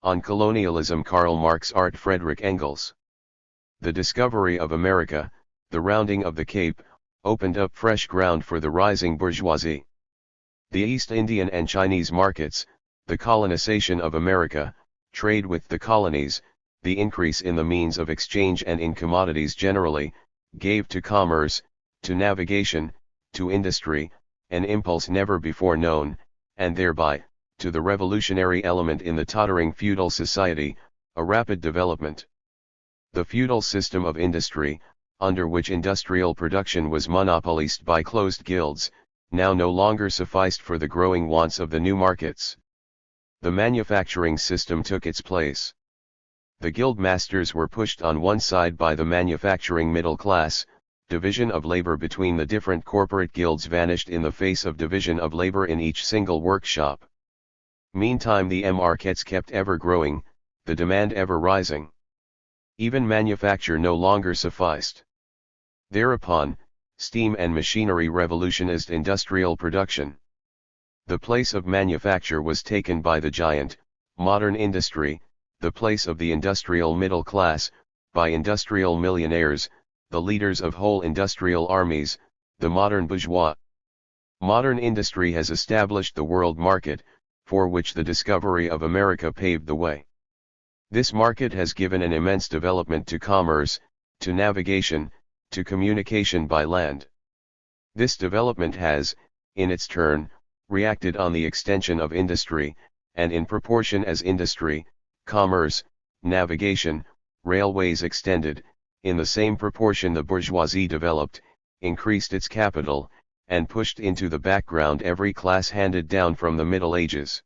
On colonialism, Karl Marx, art, Friedrich Engels. The discovery of America, the rounding of the Cape, opened up fresh ground for the rising bourgeoisie. The East Indian and Chinese markets, the colonization of America, trade with the colonies, the increase in the means of exchange and in commodities generally, gave to commerce, to navigation, to industry, an impulse never before known, and thereby, to the revolutionary element in the tottering feudal society, a rapid development. The feudal system of industry, under which industrial production was monopolized by closed guilds, now no longer sufficed for the growing wants of the new markets. The manufacturing system took its place. The guild masters were pushed on one side by the manufacturing middle class, division of labor between the different corporate guilds vanished in the face of division of labor in each single workshop. Meantime the markets kept ever growing, the demand ever rising. Even manufacture no longer sufficed. Thereupon, steam and machinery revolutionized industrial production. The place of manufacture was taken by the giant, modern industry, the place of the industrial middle class, by industrial millionaires, the leaders of whole industrial armies, the modern bourgeois. Modern industry has established the world market, for which the discovery of America paved the way. This market has given an immense development to commerce, to navigation, to communication by land. This development has, in its turn, reacted on the extension of industry, and in proportion as industry, commerce, navigation, railways extended, in the same proportion the bourgeoisie developed, increased its capital, and pushed into the background every class handed down from the Middle Ages.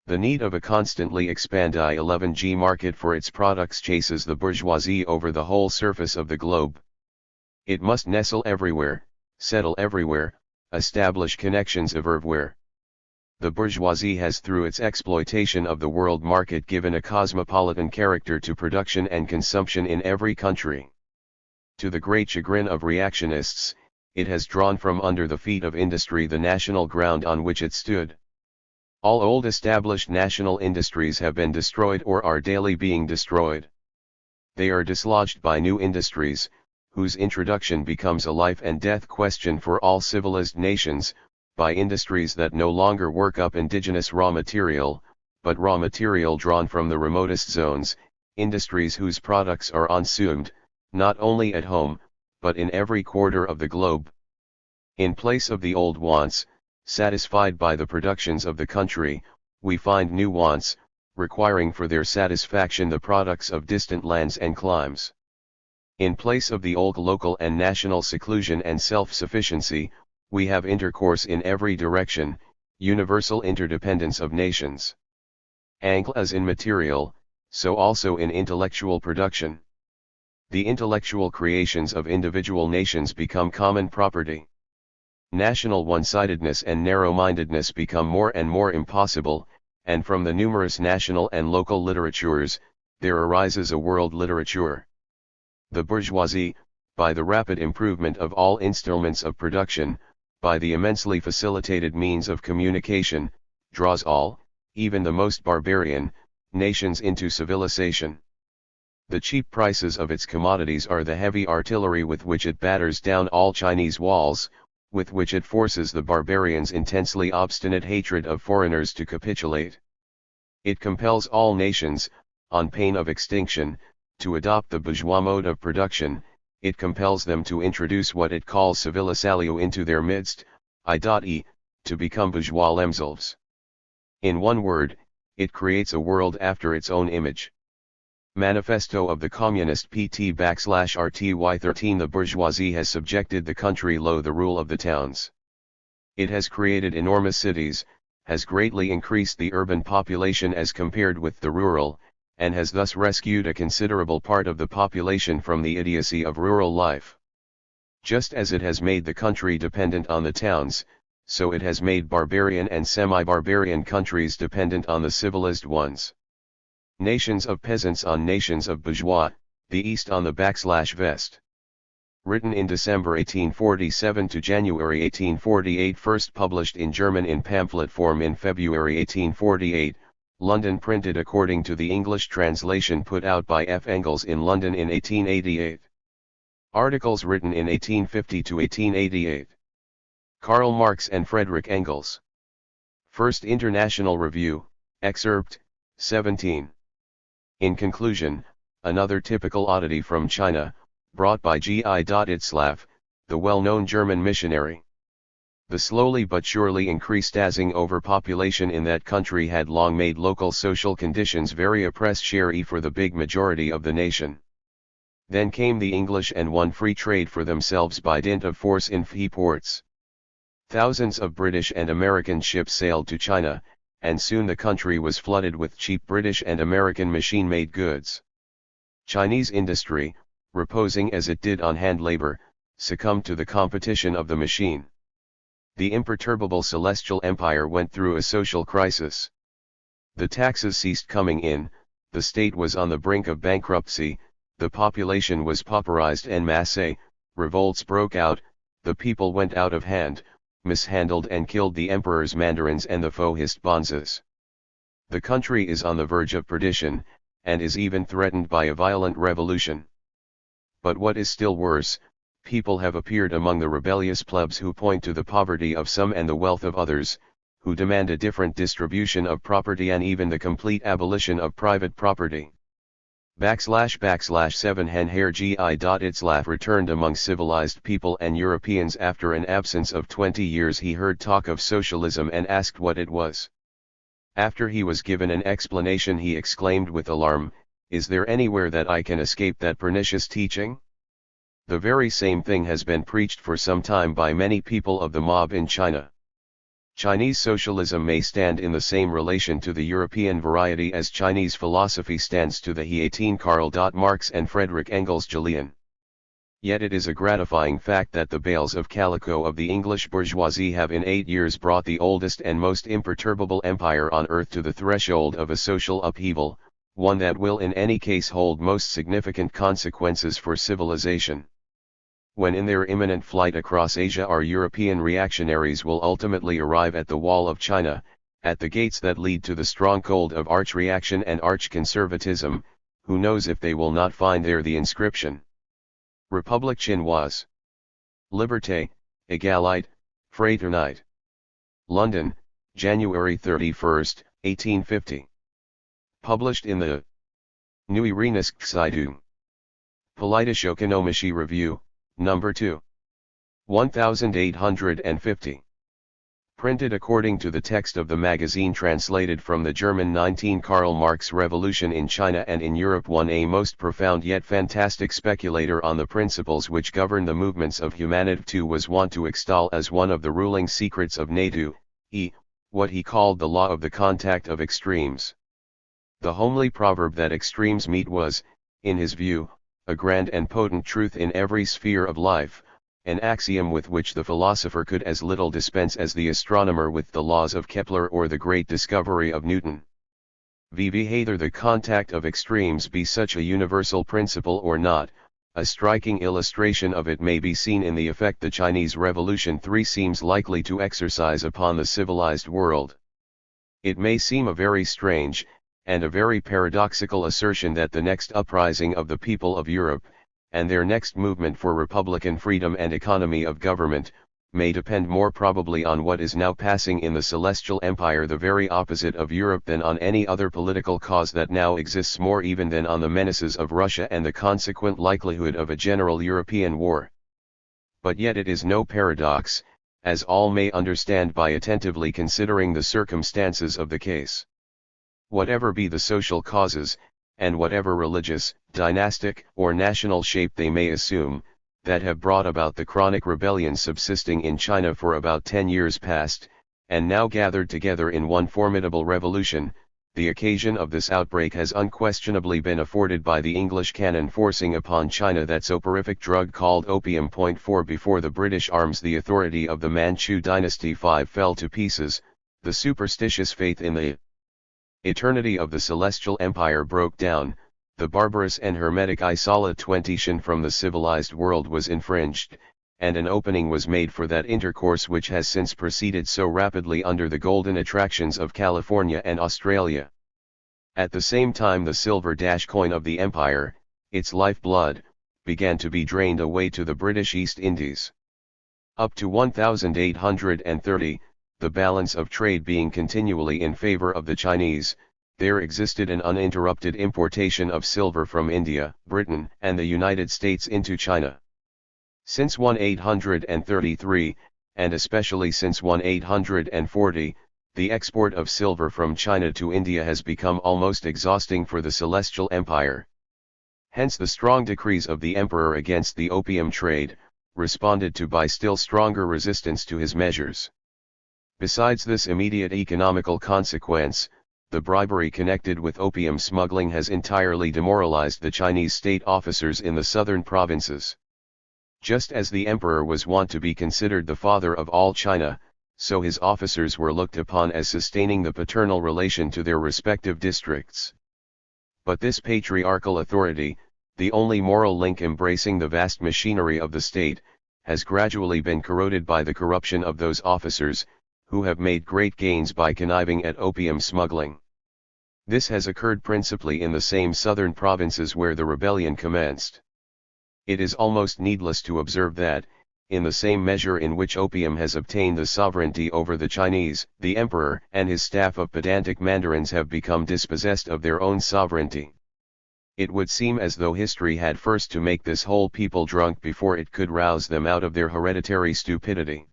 The need of a constantly expanding 11G market for its products chases the bourgeoisie over the whole surface of the globe. It must nestle everywhere, settle everywhere, establish connections everywhere. The bourgeoisie has through its exploitation of the world market given a cosmopolitan character to production and consumption in every country. To the great chagrin of reactionists, it has drawn from under the feet of industry the national ground on which it stood. All old established national industries have been destroyed or are daily being destroyed. They are dislodged by new industries, whose introduction becomes a life and death question for all civilized nations, by industries that no longer work up indigenous raw material, but raw material drawn from the remotest zones, industries whose products are consumed, not only at home, but in every quarter of the globe. In place of the old wants, satisfied by the productions of the country, we find new wants, requiring for their satisfaction the products of distant lands and climes. In place of the old local and national seclusion and self-sufficiency, we have intercourse in every direction, universal interdependence of nations. As in material, so also in intellectual production. The intellectual creations of individual nations become common property. National one-sidedness and narrow-mindedness become more and more impossible, and from the numerous national and local literatures, there arises a world literature. The bourgeoisie, by the rapid improvement of all instruments of production, by the immensely facilitated means of communication, draws all, even the most barbarian, nations into civilization. The cheap prices of its commodities are the heavy artillery with which it batters down all Chinese walls, with which it forces the barbarians' intensely obstinate hatred of foreigners to capitulate. It compels all nations, on pain of extinction, to adopt the bourgeois mode of production. It compels them to introduce what it calls civilisalio into their midst, i.e., to become bourgeois themselves. In one word, it creates a world after its own image. Manifesto of the Communist PT/RTY 13. The bourgeoisie has subjected the country low the rule of the towns. It has created enormous cities, has greatly increased the urban population as compared with the rural, and has thus rescued a considerable part of the population from the idiocy of rural life. Just as it has made the country dependent on the towns, so it has made barbarian and semi-barbarian countries dependent on the civilized ones. Nations of peasants on nations of bourgeois, the East on the /West. Written in December 1847 to January 1848, first published in German in pamphlet form in February 1848, London, printed according to the English translation put out by F. Engels in London in 1888. Articles written in 1850 to 1888. Karl Marx and Friedrich Engels. First International Review, excerpt, 17. In conclusion, another typical oddity from China, brought by G.I. Itzlaff, the well-known German missionary. The slowly but surely increased overpopulation in that country had long made local social conditions very oppressive for the big majority of the nation. Then came the English and won free trade for themselves by dint of force in free ports. Thousands of British and American ships sailed to China, and soon the country was flooded with cheap British and American machine-made goods. Chinese industry, reposing as it did on hand labor, succumbed to the competition of the machine. The imperturbable Celestial Empire went through a social crisis. The taxes ceased coming in, the state was on the brink of bankruptcy, the population was pauperized en masse, revolts broke out, the people went out of hand, mishandled and killed the emperor's mandarins and the fauxist bonzes. The country is on the verge of perdition, and is even threatened by a violent revolution. But what is still worse, people have appeared among the rebellious plebs who point to the poverty of some and the wealth of others, who demand a different distribution of property and even the complete abolition of private property. //7 Henher G.I. Itzlaff returned among civilized people and Europeans after an absence of 20 years. He heard talk of socialism and asked what it was. After he was given an explanation, he exclaimed with alarm, "Is there anywhere that I can escape that pernicious teaching?" The very same thing has been preached for some time by many people of the mob in China. Chinese socialism may stand in the same relation to the European variety as Chinese philosophy stands to the He-18 Karl Marx and Friedrich Engels Julian. Yet it is a gratifying fact that the bales of calico of the English bourgeoisie have in 8 years brought the oldest and most imperturbable empire on earth to the threshold of a social upheaval, one that will in any case hold most significant consequences for civilization. When in their imminent flight across Asia our European reactionaries will ultimately arrive at the wall of China, at the gates that lead to the stronghold of arch-reaction and arch-conservatism, who knows if they will not find there the inscription: République Chinoise. Liberté, Égalité, Fraternité. London, January 31, 1850. Published in the Neue Rheinische Zeitung. Politische-ökonomische Review, No. 2. 1850. Printed according to the text of the magazine translated from the German 19. Karl Marx. Revolution in China and in Europe. A most profound yet fantastic speculator on the principles which govern the movements of humanity was wont to extol as one of the ruling secrets of Naidu, what he called the law of the contact of extremes. The homely proverb that extremes meet was, in his view, a grand and potent truth in every sphere of life, an axiom with which the philosopher could as little dispense as the astronomer with the laws of Kepler or the great discovery of Newton. Whether the contact of extremes be such a universal principle or not, a striking illustration of it may be seen in the effect the Chinese Revolution III seems likely to exercise upon the civilized world. It may seem a very strange, and a very paradoxical assertion that the next uprising of the people of Europe, and their next movement for republican freedom and economy of government, may depend more probably on what is now passing in the Celestial Empire, the very opposite of Europe, than on any other political cause that now exists, more even than on the menaces of Russia and the consequent likelihood of a general European war. But yet it is no paradox, as all may understand by attentively considering the circumstances of the case. Whatever be the social causes, and whatever religious, dynastic, or national shape they may assume, that have brought about the chronic rebellions subsisting in China for about 10 years past, and now gathered together in one formidable revolution, the occasion of this outbreak has unquestionably been afforded by the English cannon forcing upon China that soporific drug called opium. 4 Before the British arms the authority of the Manchu dynasty 5 fell to pieces, the superstitious faith in the eternity of the Celestial Empire broke down, the barbarous and hermetic isolation from the civilized world was infringed, and an opening was made for that intercourse which has since proceeded so rapidly under the golden attractions of California and Australia. At the same time the silver coin of the empire, its lifeblood, began to be drained away to the British East Indies. Up to 1830, the balance of trade being continually in favor of the Chinese, there existed an uninterrupted importation of silver from India, Britain, and the United States into China. Since 1833, and especially since 1840, the export of silver from China to India has become almost exhausting for the Celestial Empire. Hence the strong decrees of the emperor against the opium trade, responded to by still stronger resistance to his measures. Besides this immediate economical consequence, the bribery connected with opium smuggling has entirely demoralized the Chinese state officers in the southern provinces. Just as the emperor was wont to be considered the father of all China, so his officers were looked upon as sustaining the paternal relation to their respective districts. But this patriarchal authority, the only moral link embracing the vast machinery of the state, has gradually been corroded by the corruption of those officers, who have made great gains by conniving at opium smuggling. This has occurred principally in the same southern provinces where the rebellion commenced. It is almost needless to observe that, in the same measure in which opium has obtained the sovereignty over the Chinese, the emperor and his staff of pedantic mandarins have become dispossessed of their own sovereignty. It would seem as though history had first to make this whole people drunk before it could rouse them out of their hereditary stupidity.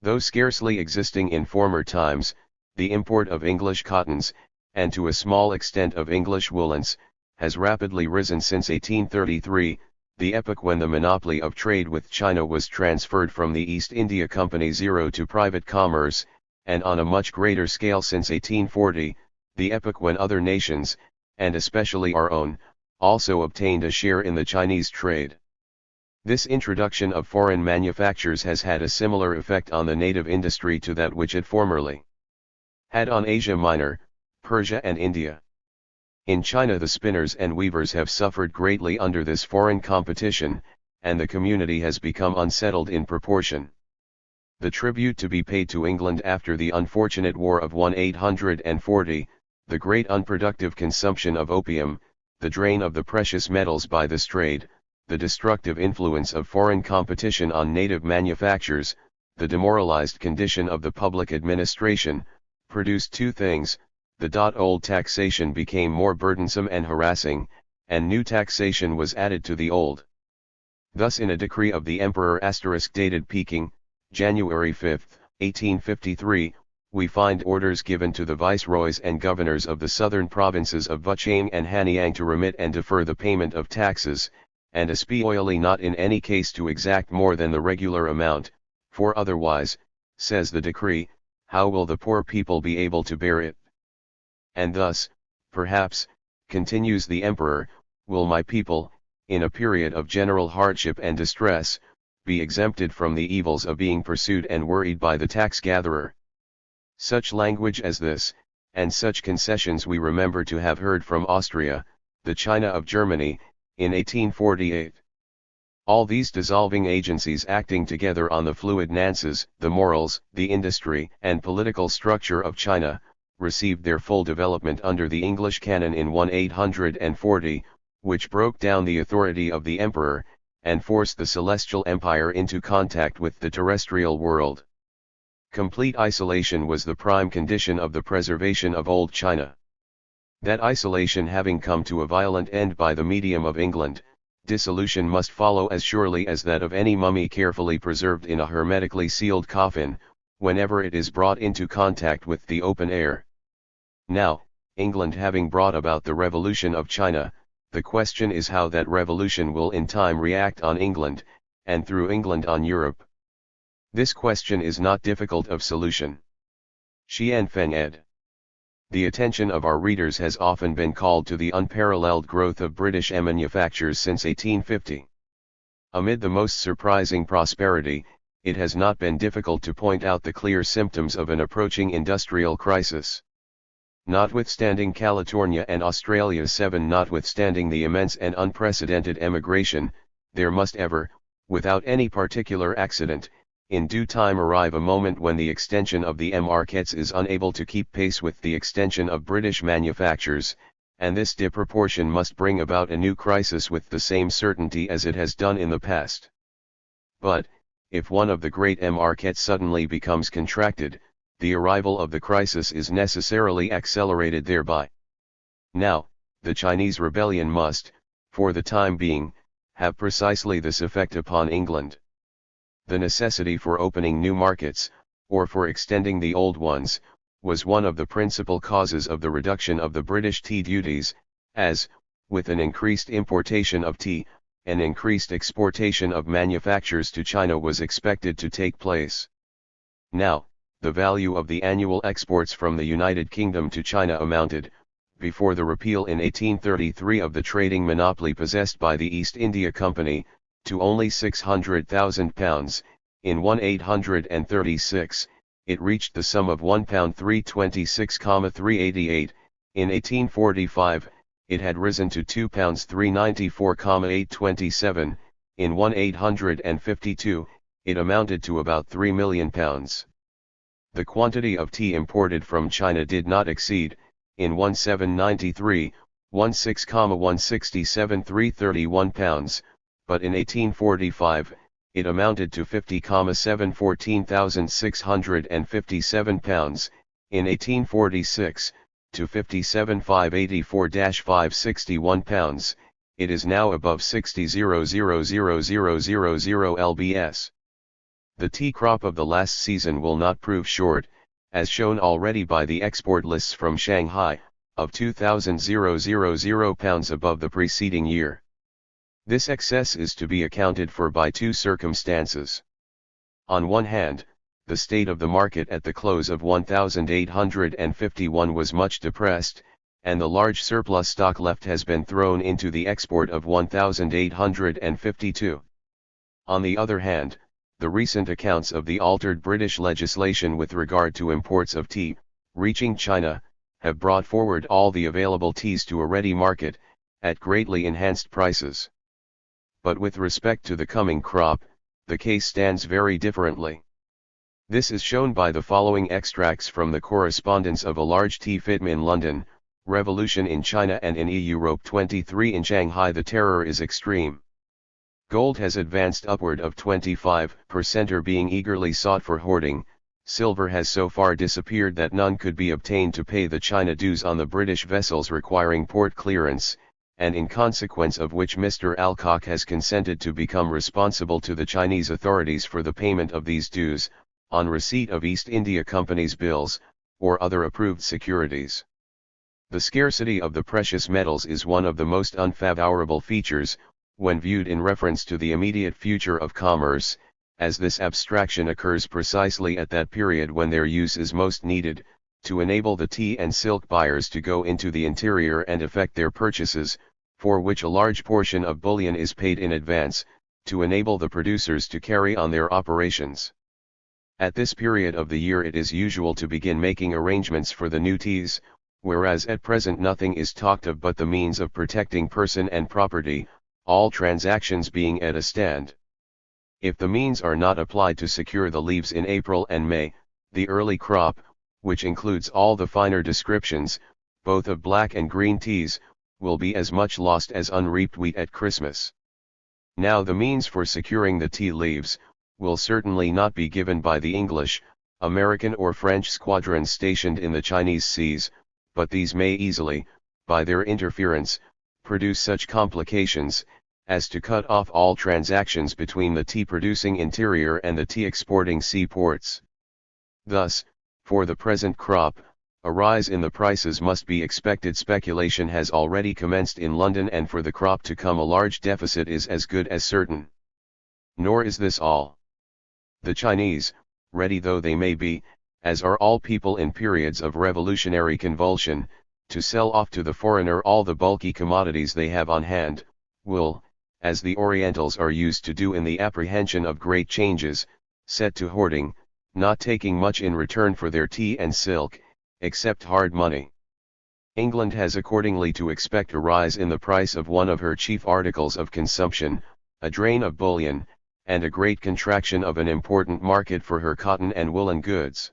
Though scarcely existing in former times, the import of English cottons, and to a small extent of English woolens, has rapidly risen since 1833, the epoch when the monopoly of trade with China was transferred from the East India Company to private commerce, and on a much greater scale since 1840, the epoch when other nations, and especially our own, also obtained a share in the Chinese trade. This introduction of foreign manufactures has had a similar effect on the native industry to that which it formerly had on Asia Minor, Persia and India. In China the spinners and weavers have suffered greatly under this foreign competition, and the community has become unsettled in proportion. The tribute to be paid to England after the unfortunate War of 1840, the great unproductive consumption of opium, the drain of the precious metals by this trade, the destructive influence of foreign competition on native manufactures, the demoralized condition of the public administration, produced two things. The old taxation became more burdensome and harassing, and new taxation was added to the old. Thus in a decree of the Emperor dated Peking, January 5, 1853, we find orders given to the viceroys and governors of the southern provinces of Fujian and Hanyang to remit and defer the payment of taxes, and especially not in any case to exact more than the regular amount, for otherwise, says the decree, how will the poor people be able to bear it? And thus, perhaps, continues the emperor, will my people, in a period of general hardship and distress, be exempted from the evils of being pursued and worried by the tax-gatherer. Such language as this, and such concessions we remember to have heard from Austria, the China of Germany, in 1848. All these dissolving agencies acting together on the fluid nances, the morals, the industry, and political structure of China, received their full development under the English canon in 1840, which broke down the authority of the emperor, and forced the Celestial Empire into contact with the terrestrial world. Complete isolation was the prime condition of the preservation of old China. That isolation having come to a violent end by the medium of England, dissolution must follow as surely as that of any mummy carefully preserved in a hermetically sealed coffin, whenever it is brought into contact with the open air. Now, England having brought about the revolution of China, the question is how that revolution will in time react on England, and through England on Europe. This question is not difficult of solution. Xianfeng ed. The attention of our readers has often been called to the unparalleled growth of British manufactures since 1850. Amid the most surprising prosperity, it has not been difficult to point out the clear symptoms of an approaching industrial crisis. Notwithstanding California and Australia 7, notwithstanding the immense and unprecedented emigration, there must ever, without any particular accident, in due time arrive a moment when the extension of the markets is unable to keep pace with the extension of British manufactures, and this disproportion must bring about a new crisis with the same certainty as it has done in the past. But, if one of the great markets suddenly becomes contracted, the arrival of the crisis is necessarily accelerated thereby. Now, the Chinese rebellion must, for the time being, have precisely this effect upon England. The necessity for opening new markets, or for extending the old ones, was one of the principal causes of the reduction of the British tea duties, as, with an increased importation of tea, an increased exportation of manufactures to China was expected to take place. Now, the value of the annual exports from the United Kingdom to China amounted, before the repeal in 1833 of the trading monopoly possessed by the East India Company, to only £600,000, in 1836, it reached the sum of £1,326,388, in 1845, it had risen to £2,394,827, in 1852, it amounted to about £3 million. The quantity of tea imported from China did not exceed, in 1793, 16,167,331 pounds, but in 1845, it amounted to 50,714,657 pounds, in 1846, to 57,584-561 pounds, it is now above 60,000,000 lbs. The tea crop of the last season will not prove short, as shown already by the export lists from Shanghai, of 2,000 pounds above the preceding year. This excess is to be accounted for by two circumstances. On one hand, the state of the market at the close of 1851 was much depressed, and the large surplus stock left has been thrown into the export of 1852. On the other hand, the recent accounts of the altered British legislation with regard to imports of tea, reaching China, have brought forward all the available teas to a ready market, at greatly enhanced prices. But with respect to the coming crop, the case stands very differently. This is shown by the following extracts from the correspondence of a large tea firm in London: Revolution in China and in Europe 23 in Shanghai. The terror is extreme. Gold has advanced upward of 25%, are being eagerly sought for hoarding. Silver has so far disappeared that none could be obtained to pay the China dues on the British vessels requiring port clearance, and in consequence of which Mr. Alcock has consented to become responsible to the Chinese authorities for the payment of these dues, on receipt of East India Company's bills, or other approved securities. The scarcity of the precious metals is one of the most unfavorable features, when viewed in reference to the immediate future of commerce, as this abstraction occurs precisely at that period when their use is most needed, to enable the tea and silk buyers to go into the interior and effect their purchases, for which a large portion of bullion is paid in advance, to enable the producers to carry on their operations. At this period of the year it is usual to begin making arrangements for the new teas, whereas at present nothing is talked of but the means of protecting person and property, all transactions being at a stand. If the means are not applied to secure the leaves in April and May, the early crop, which includes all the finer descriptions, both of black and green teas, will be as much lost as unreaped wheat at Christmas. Now the means for securing the tea leaves, will certainly not be given by the English, American or French squadrons stationed in the Chinese seas, but these may easily, by their interference, produce such complications, as to cut off all transactions between the tea-producing interior and the tea-exporting seaports. Thus, for the present crop, a rise in the prices must be expected. Speculation has already commenced in London, and for the crop to come a large deficit is as good as certain. Nor is this all. The Chinese, ready though they may be, as are all people in periods of revolutionary convulsion, to sell off to the foreigner all the bulky commodities they have on hand, will, as the Orientals are used to do in the apprehension of great changes, set to hoarding, not taking much in return for their tea and silk, except hard money. England has accordingly to expect a rise in the price of one of her chief articles of consumption, a drain of bullion, and a great contraction of an important market for her cotton and woolen goods.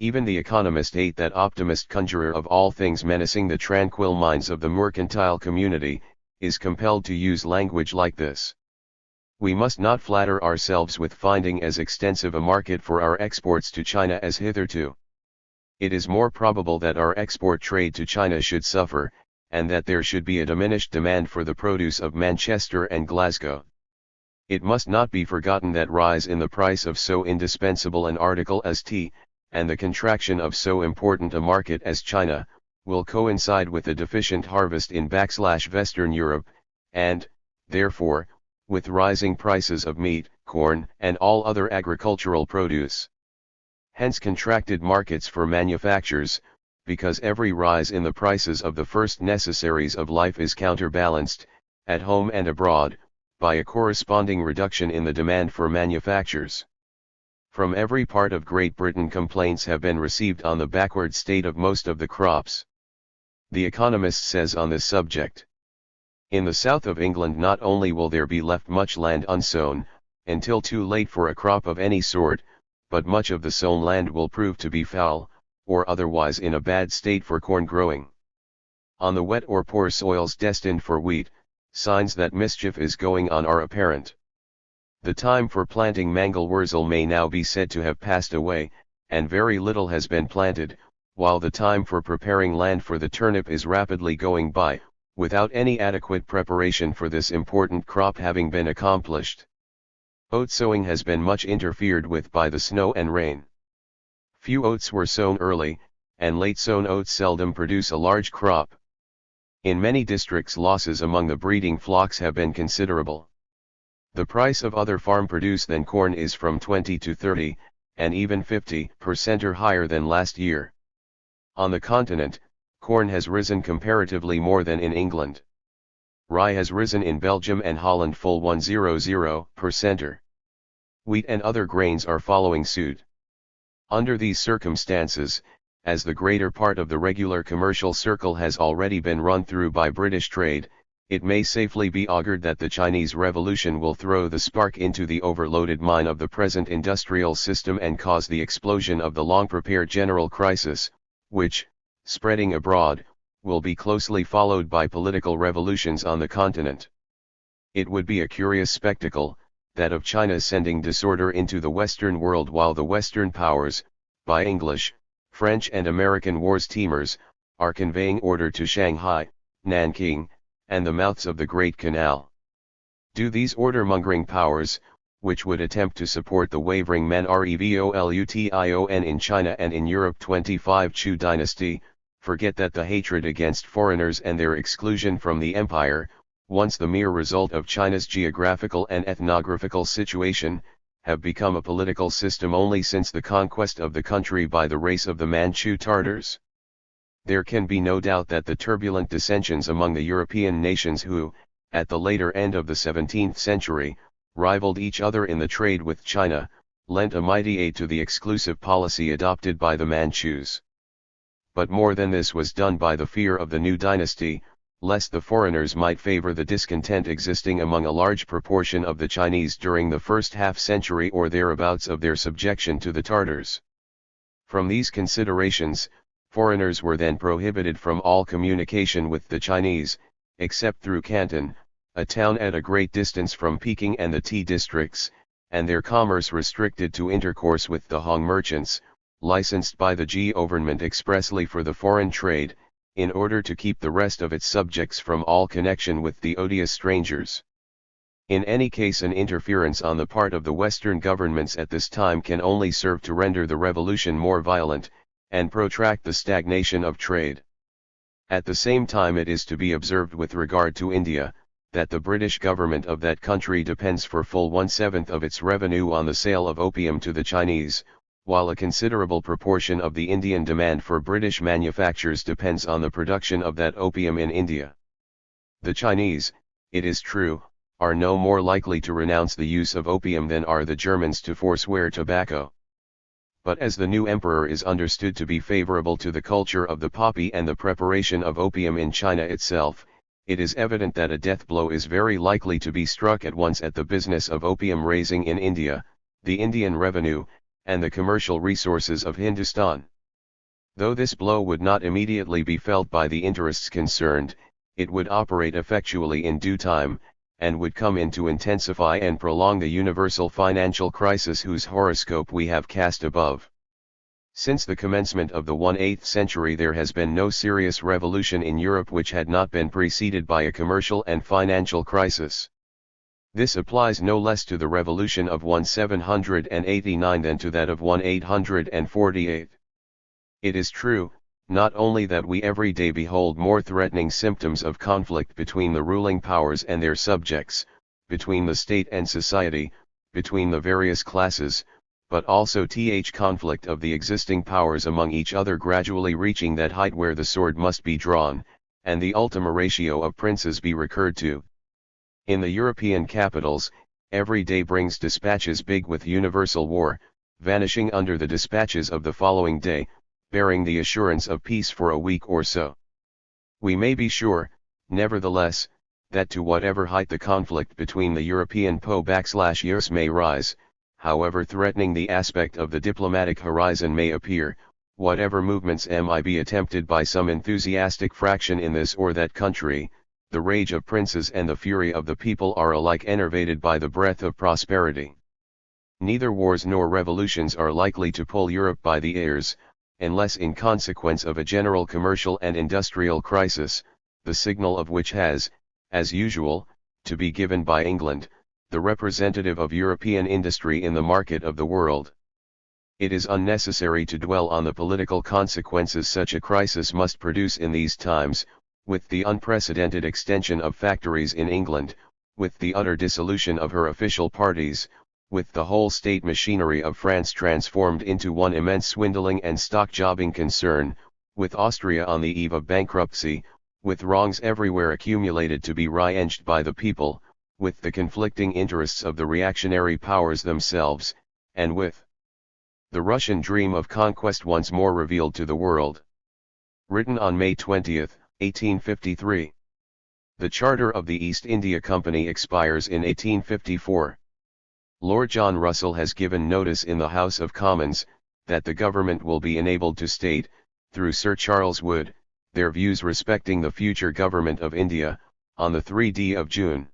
Even the economist ate that optimist conjurer of all things menacing the tranquil minds of the mercantile community, is compelled to use language like this. We must not flatter ourselves with finding as extensive a market for our exports to China as hitherto. It is more probable that our export trade to China should suffer, and that there should be a diminished demand for the produce of Manchester and Glasgow. It must not be forgotten that rise in the price of so indispensable an article as tea, and the contraction of so important a market as China, will coincide with a deficient harvest in Western Europe, and, therefore, with rising prices of meat, corn, and all other agricultural produce. Hence contracted markets for manufactures, because every rise in the prices of the first necessaries of life is counterbalanced, at home and abroad, by a corresponding reduction in the demand for manufactures. From every part of Great Britain complaints have been received on the backward state of most of the crops. The Economist says on this subject: in the south of England not only will there be left much land unsown, until too late for a crop of any sort, but much of the sown land will prove to be foul, or otherwise in a bad state for corn growing. On the wet or poor soils destined for wheat, signs that mischief is going on are apparent. The time for planting mangel wurzel may now be said to have passed away, and very little has been planted, while the time for preparing land for the turnip is rapidly going by, without any adequate preparation for this important crop having been accomplished. Oat sowing has been much interfered with by the snow and rain. Few oats were sown early, and late sown oats seldom produce a large crop. In many districts losses among the breeding flocks have been considerable. The price of other farm produce than corn is from 20 to 30, and even 50% or higher than last year. On the continent, corn has risen comparatively more than in England. Rye has risen in Belgium and Holland full 100%. Wheat and other grains are following suit. Under these circumstances, as the greater part of the regular commercial circle has already been run through by British trade, it may safely be augured that the Chinese Revolution will throw the spark into the overloaded mine of the present industrial system and cause the explosion of the long-prepared general crisis, which, spreading abroad, will be closely followed by political revolutions on the continent. It would be a curious spectacle, that of China sending disorder into the Western world while the Western powers, by English, French and American war steamers, are conveying order to Shanghai, Nanking, and the mouths of the Great Canal. Do these order-mongering powers, which would attempt to support the wavering men revolution in China and in Europe 25 Chu dynasty, forget that the hatred against foreigners and their exclusion from the empire, once the mere result of China's geographical and ethnographical situation, have become a political system only since the conquest of the country by the race of the Manchu Tartars? There can be no doubt that the turbulent dissensions among the European nations who, at the later end of the 17th century, rivaled each other in the trade with China, lent a mighty aid to the exclusive policy adopted by the Manchus. But more than this was done by the fear of the new dynasty, lest the foreigners might favor the discontent existing among a large proportion of the Chinese during the first half-century or thereabouts of their subjection to the Tartars. From these considerations, foreigners were then prohibited from all communication with the Chinese, except through Canton, a town at a great distance from Peking and the tea districts, and their commerce restricted to intercourse with the Hong merchants, licensed by the government expressly for the foreign trade, in order to keep the rest of its subjects from all connection with the odious strangers. In any case, an interference on the part of the Western governments at this time can only serve to render the revolution more violent, and protract the stagnation of trade. At the same time, it is to be observed with regard to India, that the British government of that country depends for full 1/7 of its revenue on the sale of opium to the Chinese, while a considerable proportion of the Indian demand for British manufactures depends on the production of that opium in India. The Chinese, it is true, are no more likely to renounce the use of opium than are the Germans to forswear tobacco. But as the new emperor is understood to be favorable to the culture of the poppy and the preparation of opium in China itself, it is evident that a death blow is very likely to be struck at once at the business of opium raising in India, the Indian revenue, and the commercial resources of Hindustan. Though this blow would not immediately be felt by the interests concerned, it would operate effectually in due time, and would come in to intensify and prolong the universal financial crisis whose horoscope we have cast above. Since the commencement of the 18th century there has been no serious revolution in Europe which had not been preceded by a commercial and financial crisis. This applies no less to the revolution of 1789 than to that of 1848. It is true, not only that we every day behold more threatening symptoms of conflict between the ruling powers and their subjects, between the state and society, between the various classes, but also conflict of the existing powers among each other gradually reaching that height where the sword must be drawn, and the ultima ratio of princes be recurred to. In the European capitals, every day brings dispatches big with universal war, vanishing under the dispatches of the following day, bearing the assurance of peace for a week or so. We may be sure, nevertheless, that to whatever height the conflict between the European powers may rise, however threatening the aspect of the diplomatic horizon may appear, whatever movements might be attempted by some enthusiastic fraction in this or that country, the rage of princes and the fury of the people are alike enervated by the breath of prosperity. Neither wars nor revolutions are likely to pull Europe by the ears, unless in consequence of a general commercial and industrial crisis, the signal of which has, as usual, to be given by England, the representative of European industry in the market of the world. It is unnecessary to dwell on the political consequences such a crisis must produce in these times, with the unprecedented extension of factories in England, with the utter dissolution of her official parties, with the whole state machinery of France transformed into one immense swindling and stock-jobbing concern, with Austria on the eve of bankruptcy, with wrongs everywhere accumulated to be revenged by the people, with the conflicting interests of the reactionary powers themselves, and with the Russian dream of conquest once more revealed to the world. Written on May 20, 1853. The Charter of the East India Company expires in 1854. Lord John Russell has given notice in the House of Commons, that the government will be enabled to state, through Sir Charles Wood, their views respecting the future government of India, on the 3rd of June.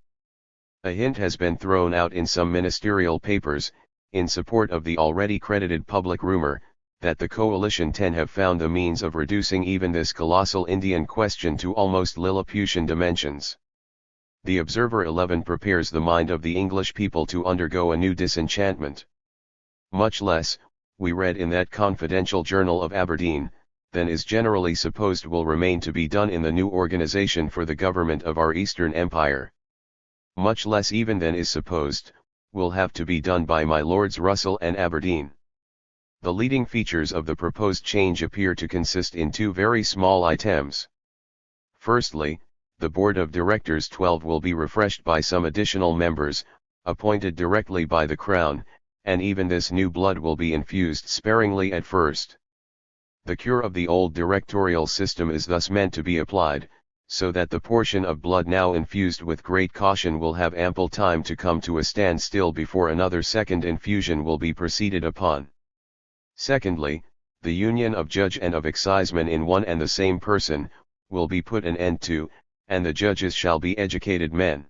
A hint has been thrown out in some ministerial papers, in support of the already credited public rumor, that the Coalition 10 have found the means of reducing even this colossal Indian question to almost Lilliputian dimensions. The Observer 11 prepares the mind of the English people to undergo a new disenchantment. Much less, we read in that confidential journal of Aberdeen, than is generally supposed will remain to be done in the new organization for the government of our Eastern Empire. Much less even than is supposed, will have to be done by my Lords Russell and Aberdeen. The leading features of the proposed change appear to consist in two very small items. Firstly, the Board of Directors 12 will be refreshed by some additional members, appointed directly by the Crown, and even this new blood will be infused sparingly at first. The cure of the old directorial system is thus meant to be applied, so that the portion of blood now infused with great caution will have ample time to come to a standstill before another second infusion will be proceeded upon. Secondly, the union of judge and of exciseman in one and the same person, will be put an end to, and the judges shall be educated men.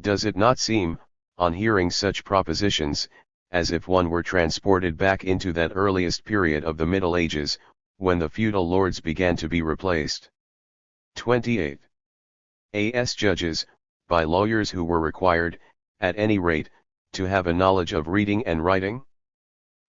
Does it not seem, on hearing such propositions, as if one were transported back into that earliest period of the Middle Ages, when the feudal lords began to be replaced? 28. As judges, by lawyers who were required, at any rate, to have a knowledge of reading and writing?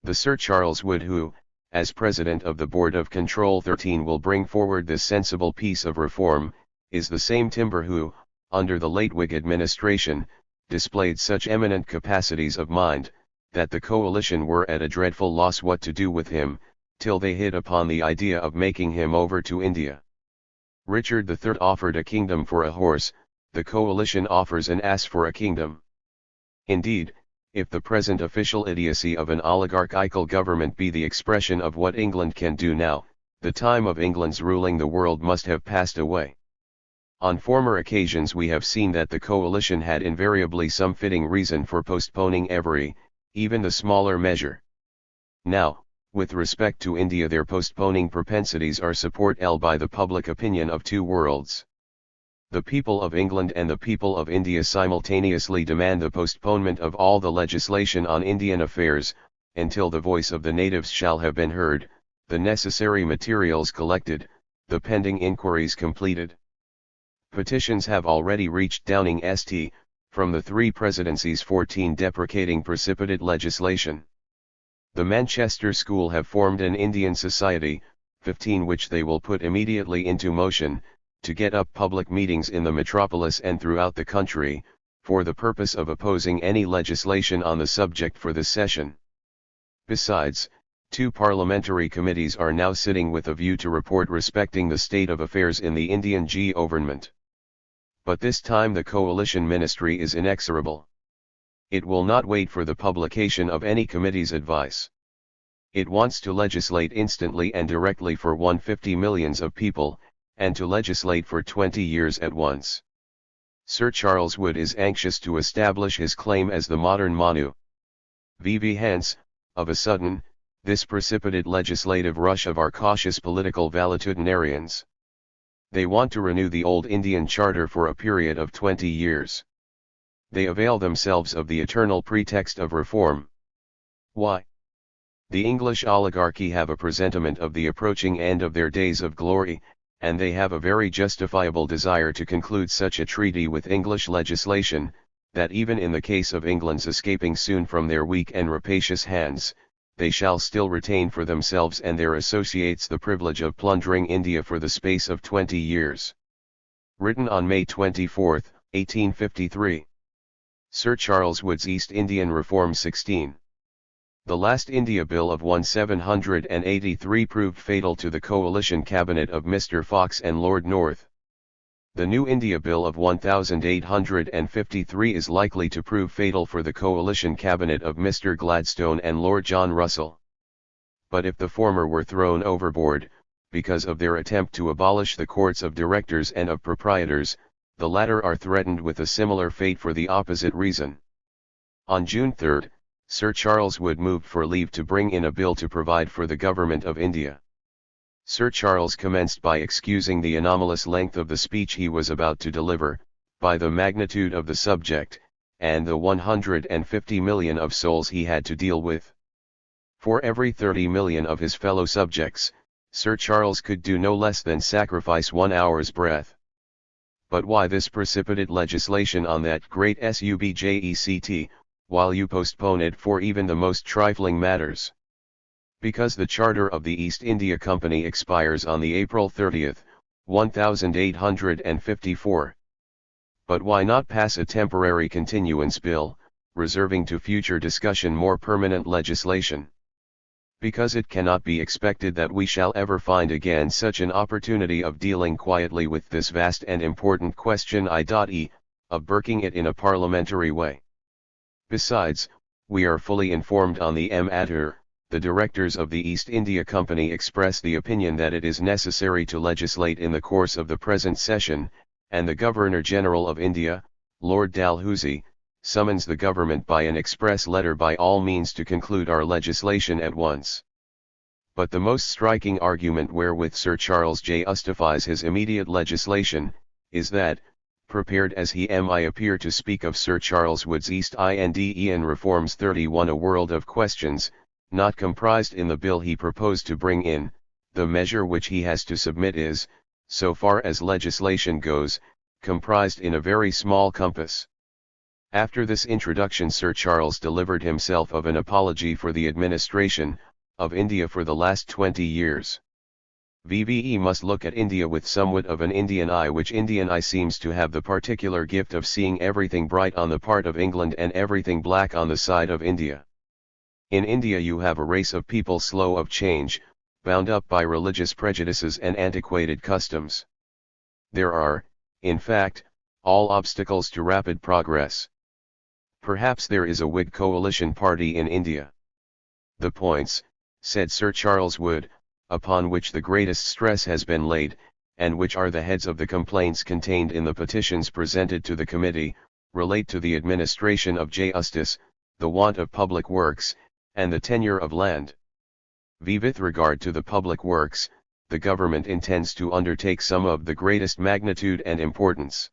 The Sir Charles Wood who, as President of the Board of Control 13 will bring forward this sensible piece of reform, is the same timber who, under the late Whig administration, displayed such eminent capacities of mind, that the coalition were at a dreadful loss what to do with him, till they hit upon the idea of making him over to India. Richard III offered a kingdom for a horse, the coalition offers an ass for a kingdom. Indeed, if the present official idiocy of an oligarchical government be the expression of what England can do now, the time of England's ruling the world must have passed away. On former occasions we have seen that the coalition had invariably some fitting reason for postponing every, even the smaller measure. Now, with respect to India, their postponing propensities are supported by the public opinion of two worlds. The people of England and the people of India simultaneously demand the postponement of all the legislation on Indian affairs, until the voice of the natives shall have been heard, the necessary materials collected, the pending inquiries completed. Petitions have already reached Downing St. from the three presidencies, 14 deprecating precipitate legislation. The Manchester School have formed an Indian Society, 15 which they will put immediately into motion, to get up public meetings in the metropolis and throughout the country, for the purpose of opposing any legislation on the subject for this session. Besides, two parliamentary committees are now sitting with a view to report respecting the state of affairs in the Indian government. But this time the coalition ministry is inexorable. It will not wait for the publication of any committee's advice. It wants to legislate instantly and directly for 150 millions of people, and to legislate for 20 years at once. Sir Charles Wood is anxious to establish his claim as the modern Manu. Hence, of a sudden, this precipitate legislative rush of our cautious political valetudinarians. They want to renew the old Indian Charter for a period of 20 years. They avail themselves of the eternal pretext of reform. Why? The English oligarchy have a presentiment of the approaching end of their days of glory, and they have a very justifiable desire to conclude such a treaty with English legislation, that even in the case of England's escaping soon from their weak and rapacious hands, they shall still retain for themselves and their associates the privilege of plundering India for the space of 20 years. Written on May 24, 1853. Sir Charles Wood's East Indian Reform 16. The last India Bill of 1783 proved fatal to the coalition cabinet of Mr. Fox and Lord North. The new India Bill of 1853 is likely to prove fatal for the coalition cabinet of Mr. Gladstone and Lord John Russell. But if the former were thrown overboard, because of their attempt to abolish the courts of directors and of proprietors, the latter are threatened with a similar fate for the opposite reason. On June 3, Sir Charles Wood moved for leave to bring in a bill to provide for the government of India. Sir Charles commenced by excusing the anomalous length of the speech he was about to deliver, by the magnitude of the subject, and the 150 million of souls he had to deal with. For every 30 million of his fellow subjects, Sir Charles could do no less than sacrifice 1 hour's breath. But why this precipitate legislation on that great subject, while you postpone it for even the most trifling matters? Because the charter of the East India Company expires on the April 30, 1854. But why not pass a temporary continuance bill, reserving to future discussion more permanent legislation? Because it cannot be expected that we shall ever find again such an opportunity of dealing quietly with this vast and important question, of burking it in a parliamentary way. Besides, we are fully informed on the matter. The directors of the East India Company express the opinion that it is necessary to legislate in the course of the present session, and the Governor-General of India, Lord Dalhousie, summons the government by an express letter by all means to conclude our legislation at once. But the most striking argument wherewith Sir Charles justifies his immediate legislation, is that, prepared as he might appear to speak of Sir Charles Wood's East Indian Reforms 31, a world of questions, not comprised in the bill he proposed to bring in, the measure which he has to submit is, so far as legislation goes, comprised in a very small compass. After this introduction, Sir Charles delivered himself of an apology for the administration of India for the last 20 years. VVE must look at India with somewhat of an Indian eye, which Indian eye seems to have the particular gift of seeing everything bright on the part of England and everything black on the side of India. In India you have a race of people slow of change, bound up by religious prejudices and antiquated customs. There are, in fact, all obstacles to rapid progress. Perhaps there is a Whig coalition party in India. The points, said Sir Charles Wood, upon which the greatest stress has been laid, and which are the heads of the complaints contained in the petitions presented to the committee, relate to the administration of justice, the want of public works, and the tenure of land. With regard to the public works, the government intends to undertake some of the greatest magnitude and importance.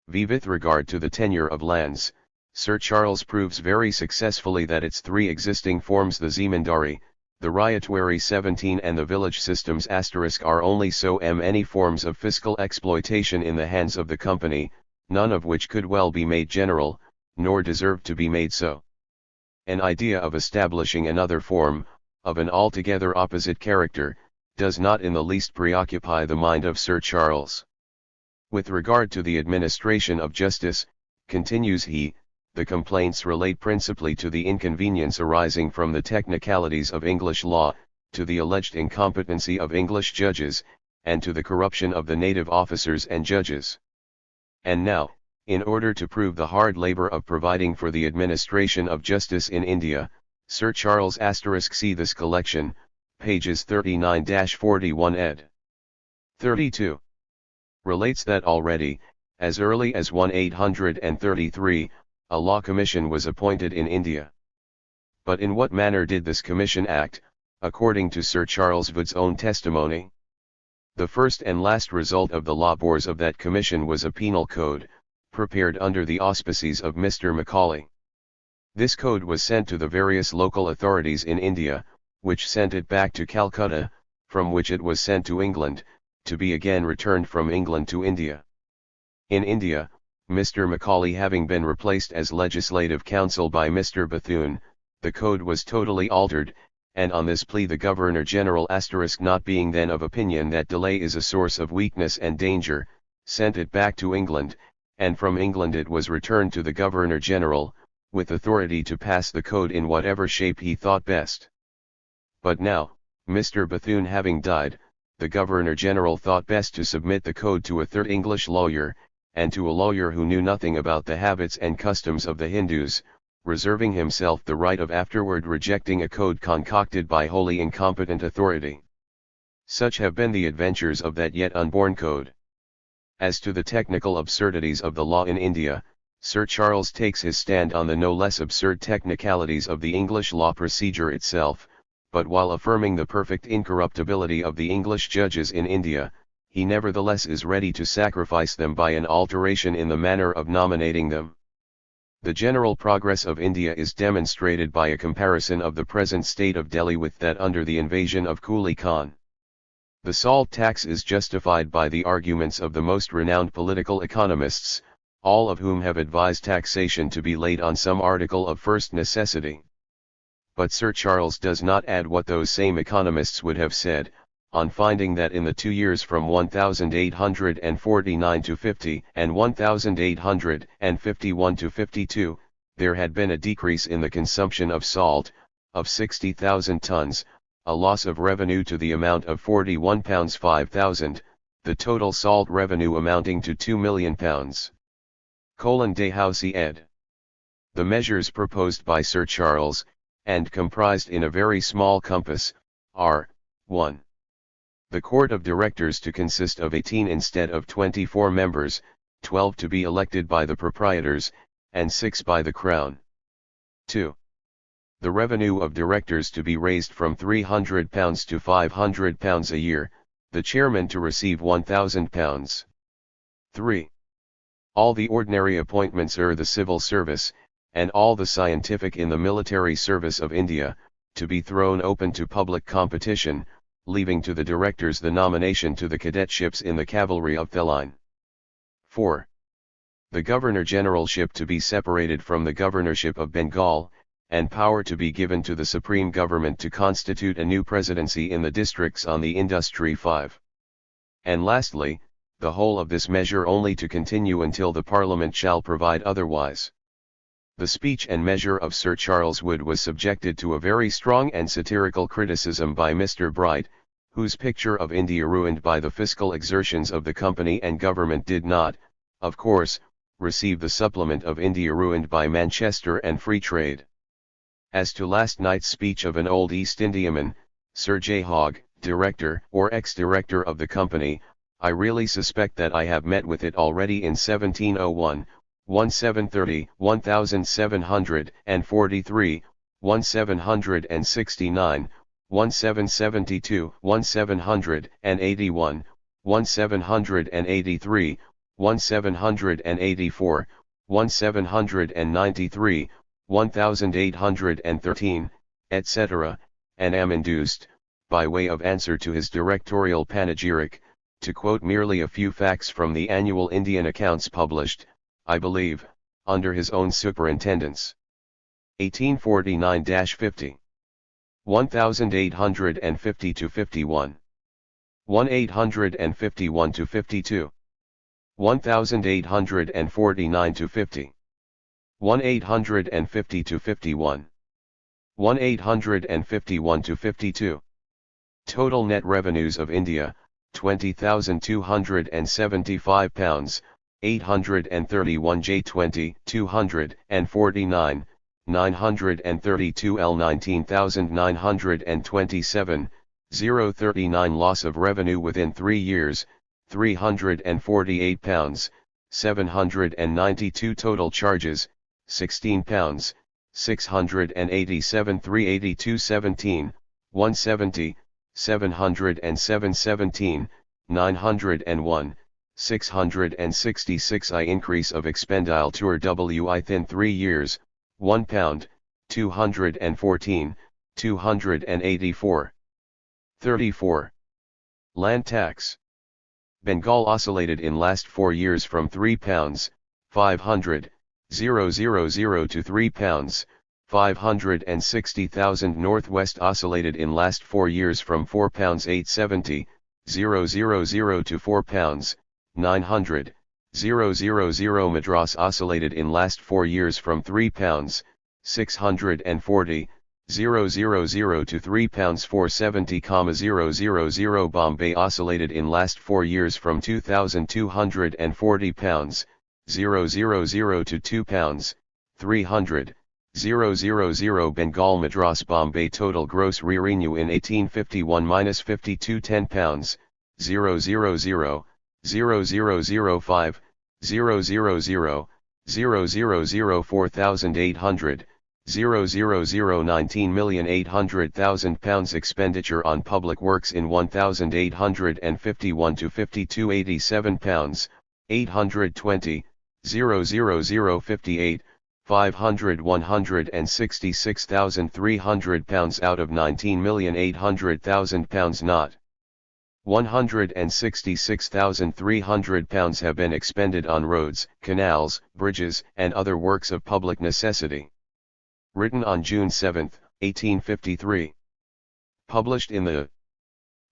With regard to the tenure of lands, Sir Charles proves very successfully that its three existing forms, the zemindari, the ryotwary 17 and the village systems *, are only so many forms of fiscal exploitation in the hands of the company, none of which could well be made general, nor deserve to be made so. An idea of establishing another form, of an altogether opposite character, does not in the least preoccupy the mind of Sir Charles. With regard to the administration of justice, continues he, the complaints relate principally to the inconvenience arising from the technicalities of English law, to the alleged incompetency of English judges, and to the corruption of the native officers and judges. And now, in order to prove the hard labor of providing for the administration of justice in India, Sir Charles * see this collection, pages 39-41 ed. 32. Relates that already, as early as 1833, a law commission was appointed in India. But in what manner did this commission act, according to Sir Charles Wood's own testimony? The first and last result of the labors of that commission was a penal code, prepared under the auspices of Mr. Macaulay. This code was sent to the various local authorities in India, which sent it back to Calcutta, from which it was sent to England, to be again returned from England to India. In India, Mr. Macaulay having been replaced as Legislative Counsel by Mr. Bethune, the code was totally altered, and on this plea the Governor-General * not being then of opinion that delay is a source of weakness and danger, sent it back to England, and from England it was returned to the Governor-General, with authority to pass the code in whatever shape he thought best. But now, Mr. Bethune having died, the Governor-General thought best to submit the code to a third English lawyer, and to a lawyer who knew nothing about the habits and customs of the Hindus, reserving himself the right of afterward rejecting a code concocted by wholly incompetent authority. Such have been the adventures of that yet unborn code. As to the technical absurdities of the law in India, Sir Charles takes his stand on the no less absurd technicalities of the English law procedure itself, but while affirming the perfect incorruptibility of the English judges in India, he nevertheless is ready to sacrifice them by an alteration in the manner of nominating them. The general progress of India is demonstrated by a comparison of the present state of Delhi with that under the invasion of Kuli Khan. The salt tax is justified by the arguments of the most renowned political economists, all of whom have advised taxation to be laid on some article of first necessity. But Sir Charles does not add what those same economists would have said, on finding that in the 2 years from 1849 to 50 and 1851 to 52, there had been a decrease in the consumption of salt, of 60,000 tons, a loss of revenue to the amount of £41 5,000, the total salt revenue amounting to £2 million. Dalhousie ed. The measures proposed by Sir Charles, and comprised in a very small compass, are, 1. The Court of Directors to consist of 18 instead of 24 members, 12 to be elected by the proprietors, and 6 by the Crown. 2. The revenue of directors to be raised from £300 to £500 a year, the chairman to receive £1,000. 3. All the ordinary appointments the civil service, and all the scientific in the military service of India, to be thrown open to public competition, leaving to the directors the nomination to the cadetships in the cavalry of the line. 4. The Governor-Generalship to be separated from the Governorship of Bengal, and power to be given to the Supreme Government to constitute a new presidency in the districts on the Industry 5. And lastly, the whole of this measure only to continue until the Parliament shall provide otherwise. The speech and measure of Sir Charles Wood was subjected to a very strong and satirical criticism by Mr. Bright, whose picture of India ruined by the fiscal exertions of the company and government did not, of course, receive the supplement of India ruined by Manchester and free trade. As to last night's speech of an old East Indiaman, Sir J. Hogg, director or ex-director of the company, I really suspect that I have met with it already in 1701, 1730, 1743, 1769, 1772, 1781, 1783, 1784, 1793, 1813, etc., and am induced, by way of answer to his directorial panegyric, to quote merely a few facts from the annual Indian accounts published, I believe, under his own superintendence. 1849-50. 1850-51. 1851-52. 1849-50. 1850-51. 1851-52. Total net revenues of India, £20,275, 831 J20, 249, 932 L 19,927, 039 Loss of revenue within 3 years, £348, 792 Total charges, £16, 687 382 17, 170, 707 17, 901, 666 I increase of expenditure within 3 years, £1, 214, 284. 34. Land tax. Bengal oscillated in last 4 years from £3, 500, 000 to £3, 560,000. Northwest oscillated in last 4 years from £4 870, 000 to £4, 900, 000. Madras oscillated in last 4 years from £3, 640, 000 to £3 470, 000. Bombay oscillated in last 4 years from £2,240, 000 to £2, 300, 000. Bengal Madras Bombay total gross revenue in 1851-52 £10, 000, 0005, 000, 000 4,800, 000 £19,800,000 expenditure on public works in 1851-52 £87, 820, 000 58, 500 £166,300 out of £19,800,000 not. £166,300 have been expended on roads, canals, bridges, and other works of public necessity. Written on June 7, 1853. Published in the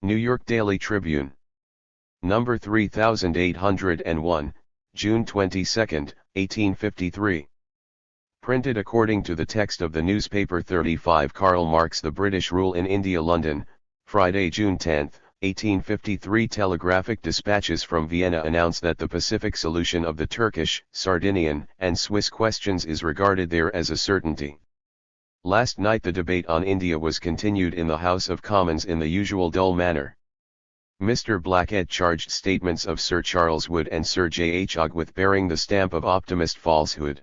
New York Daily Tribune. Number 3801, June 22, 1853. Printed according to the text of the newspaper 35 Karl Marx The British Rule in India London, Friday, June 10, 1853. Telegraphic dispatches from Vienna announce that the Pacific solution of the Turkish, Sardinian, and Swiss questions is regarded there as a certainty. Last night the debate on India was continued in the House of Commons in the usual dull manner. Mr. Blackhead charged statements of Sir Charles Wood and Sir J. H. Ogg with bearing the stamp of optimist falsehood.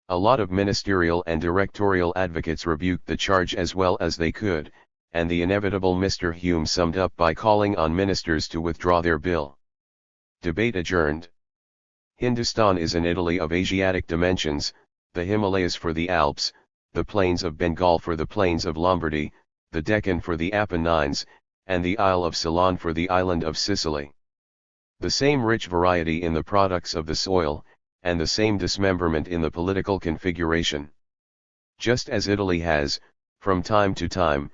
A lot of ministerial and directorial advocates rebuked the charge as well as they could, and the inevitable Mr. Hume summed up by calling on ministers to withdraw their bill. Debate adjourned. Hindustan is an Italy of Asiatic dimensions, the Himalayas for the Alps, the plains of Bengal for the plains of Lombardy, the Deccan for the Apennines, and the Isle of Ceylon for the island of Sicily. The same rich variety in the products of the soil, and the same dismemberment in the political configuration. Just as Italy has, from time to time,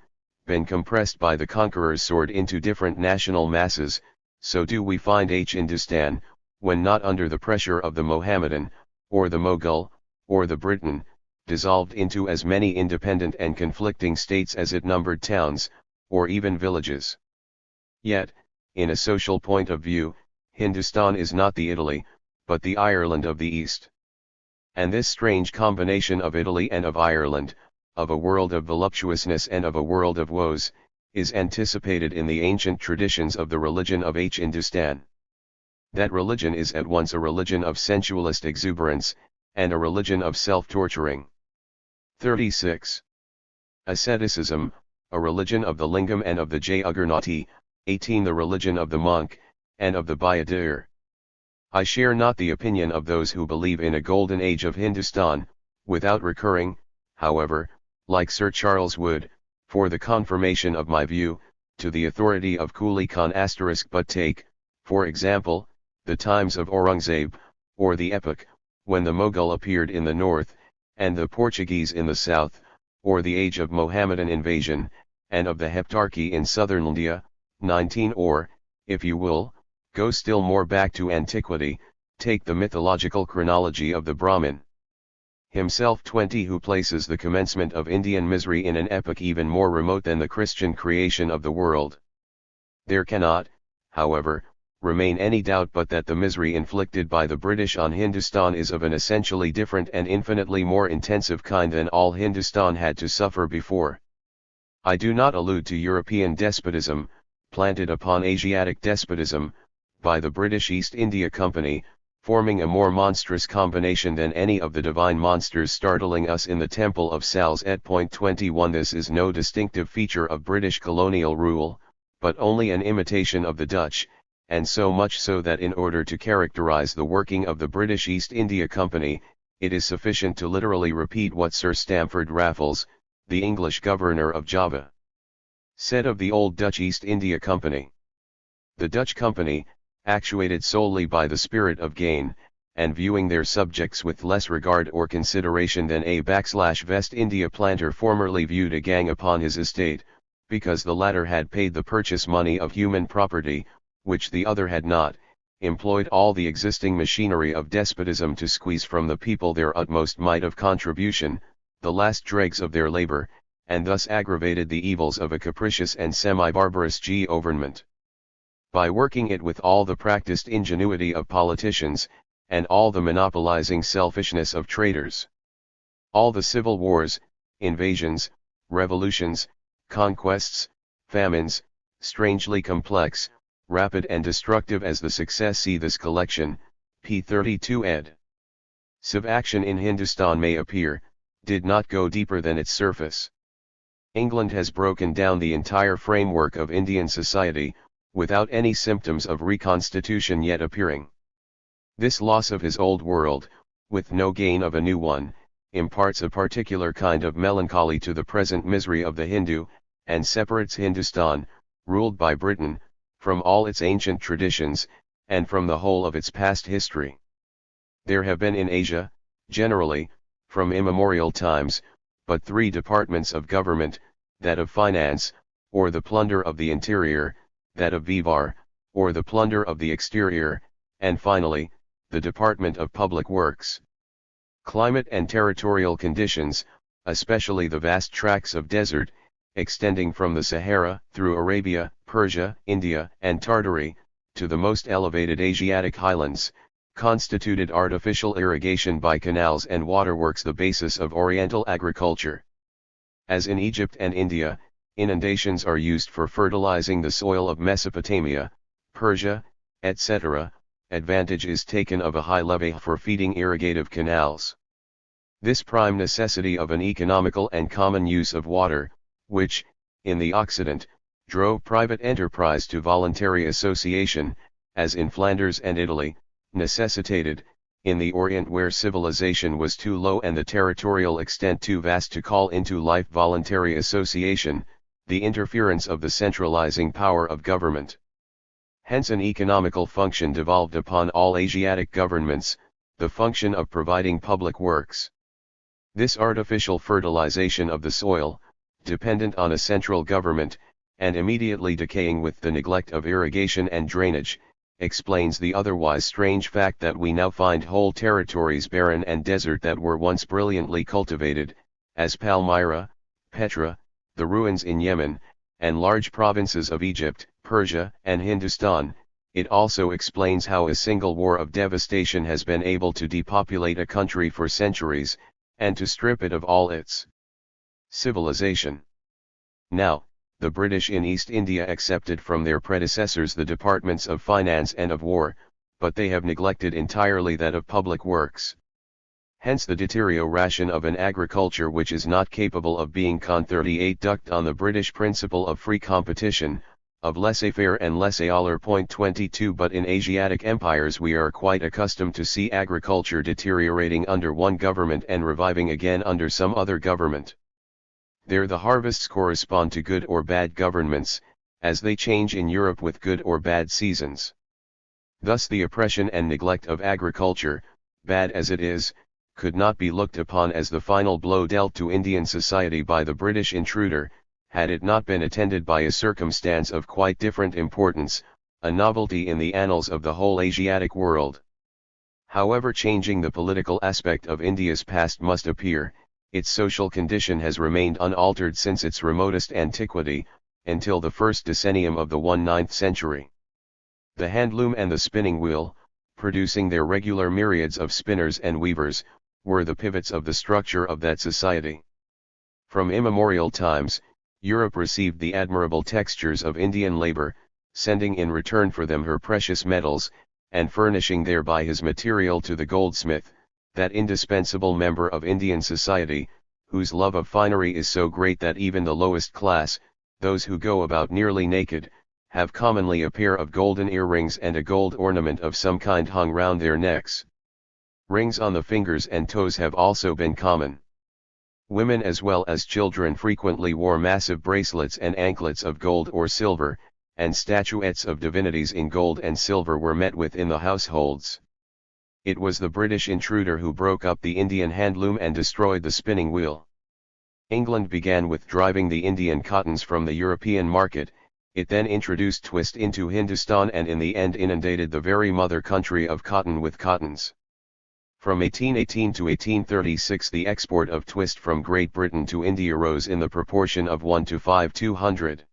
been compressed by the conqueror's sword into different national masses, so do we find Hindustan, when not under the pressure of the Mohammedan, or the Mughal, or the Briton, dissolved into as many independent and conflicting states as it numbered towns, or even villages. Yet, in a social point of view, Hindustan is not the Italy, but the Ireland of the East. And this strange combination of Italy and of Ireland, of a world of voluptuousness and of a world of woes, is anticipated in the ancient traditions of the religion of Hindustan. That religion is at once a religion of sensualist exuberance, and a religion of self-torturing. 36. Asceticism, a religion of the lingam and of the Jaggernauti. 18. The religion of the monk, and of the Bayadir. I share not the opinion of those who believe in a golden age of Hindustan, without recurring, however, like Sir Charles Wood, for the confirmation of my view, to the authority of Kuli Khan *, but take, for example, the times of Aurangzeb, or the epoch, when the Mughal appeared in the north, and the Portuguese in the south, or the age of Mohammedan invasion, and of the Heptarchy in southern India. 19. Or, if you will, go still more back to antiquity, take the mythological chronology of the Brahmin himself. 20. Who places the commencement of Indian misery in an epoch even more remote than the Christian creation of the world. There cannot, however, remain any doubt but that the misery inflicted by the British on Hindustan is of an essentially different and infinitely more intensive kind than all Hindustan had to suffer before. I do not allude to European despotism, planted upon Asiatic despotism, by the British East India Company, forming a more monstrous combination than any of the divine monsters startling us in the Temple of Sal's et. 21. This is no distinctive feature of British colonial rule, but only an imitation of the Dutch, and so much so that in order to characterize the working of the British East India Company, it is sufficient to literally repeat what Sir Stamford Raffles, the English governor of Java, said of the old Dutch East India Company. The Dutch Company, actuated solely by the spirit of gain, and viewing their subjects with less regard or consideration than a /West India planter formerly viewed a gang upon his estate, because the latter had paid the purchase money of human property, which the other had not, employed all the existing machinery of despotism to squeeze from the people their utmost mite of contribution, the last dregs of their labor, and thus aggravated the evils of a capricious and semi-barbarous government. By working it with all the practiced ingenuity of politicians, and all the monopolizing selfishness of traders. All the civil wars, invasions, revolutions, conquests, famines, strangely complex, rapid and destructive as the success. See this collection, p. 32 ed. Civ. Action in Hindustan may appear, did not go deeper than its surface. England has broken down the entire framework of Indian society, without any symptoms of reconstitution yet appearing. This loss of his old world, with no gain of a new one, imparts a particular kind of melancholy to the present misery of the Hindu, and separates Hindustan, ruled by Britain, from all its ancient traditions, and from the whole of its past history. There have been in Asia, generally, from immemorial times, but three departments of government, that of finance, or the plunder of the interior, that of vivar, or the plunder of the exterior, and finally, the department of public works. Climate and territorial conditions, especially the vast tracts of desert, extending from the Sahara, through Arabia, Persia, India, and Tartary, to the most elevated Asiatic highlands, constituted artificial irrigation by canals and waterworks the basis of Oriental agriculture. As in Egypt and India, inundations are used for fertilizing the soil of Mesopotamia, Persia, etc., advantage is taken of a high levee for feeding irrigative canals. This prime necessity of an economical and common use of water, which, in the Occident, drove private enterprise to voluntary association, as in Flanders and Italy, necessitated, in the Orient where civilization was too low and the territorial extent too vast to call into life voluntary association, the interference of the centralizing power of government. Hence an economical function devolved upon all Asiatic governments, the function of providing public works. This artificial fertilization of the soil, dependent on a central government, and immediately decaying with the neglect of irrigation and drainage, explains the otherwise strange fact that we now find whole territories barren and desert that were once brilliantly cultivated, as Palmyra, Petra, the ruins in Yemen, and large provinces of Egypt, Persia, and Hindustan. It also explains how a single war of devastation has been able to depopulate a country for centuries, and to strip it of all its civilization. Now, the British in East India accepted from their predecessors the departments of finance and of war, but they have neglected entirely that of public works. Hence the deterioration of an agriculture which is not capable of being conduct on the British principle of free competition, of laissez-faire and laissez-aller. 22 But in Asiatic empires we are quite accustomed to see agriculture deteriorating under one government and reviving again under some other government. There the harvests correspond to good or bad governments, as they change in Europe with good or bad seasons. Thus the oppression and neglect of agriculture, bad as it is, could not be looked upon as the final blow dealt to Indian society by the British intruder, had it not been attended by a circumstance of quite different importance, a novelty in the annals of the whole Asiatic world. However changing the political aspect of India's past must appear, its social condition has remained unaltered since its remotest antiquity, until the first decennium of the 19th century. The handloom and the spinning wheel, producing their regular myriads of spinners and weavers, were the pivots of the structure of that society. From immemorial times, Europe received the admirable textures of Indian labor, sending in return for them her precious metals, and furnishing thereby his material to the goldsmith, that indispensable member of Indian society, whose love of finery is so great that even the lowest class, those who go about nearly naked, have commonly a pair of golden earrings and a gold ornament of some kind hung round their necks. Rings on the fingers and toes have also been common. Women as well as children frequently wore massive bracelets and anklets of gold or silver, and statuettes of divinities in gold and silver were met with in the households. It was the British intruder who broke up the Indian handloom and destroyed the spinning wheel. England began with driving the Indian cottons from the European market, it then introduced twist into Hindustan and in the end inundated the very mother country of cotton with cottons. From 1818 to 1836 the export of twist from Great Britain to India rose in the proportion of 1 to 5,200.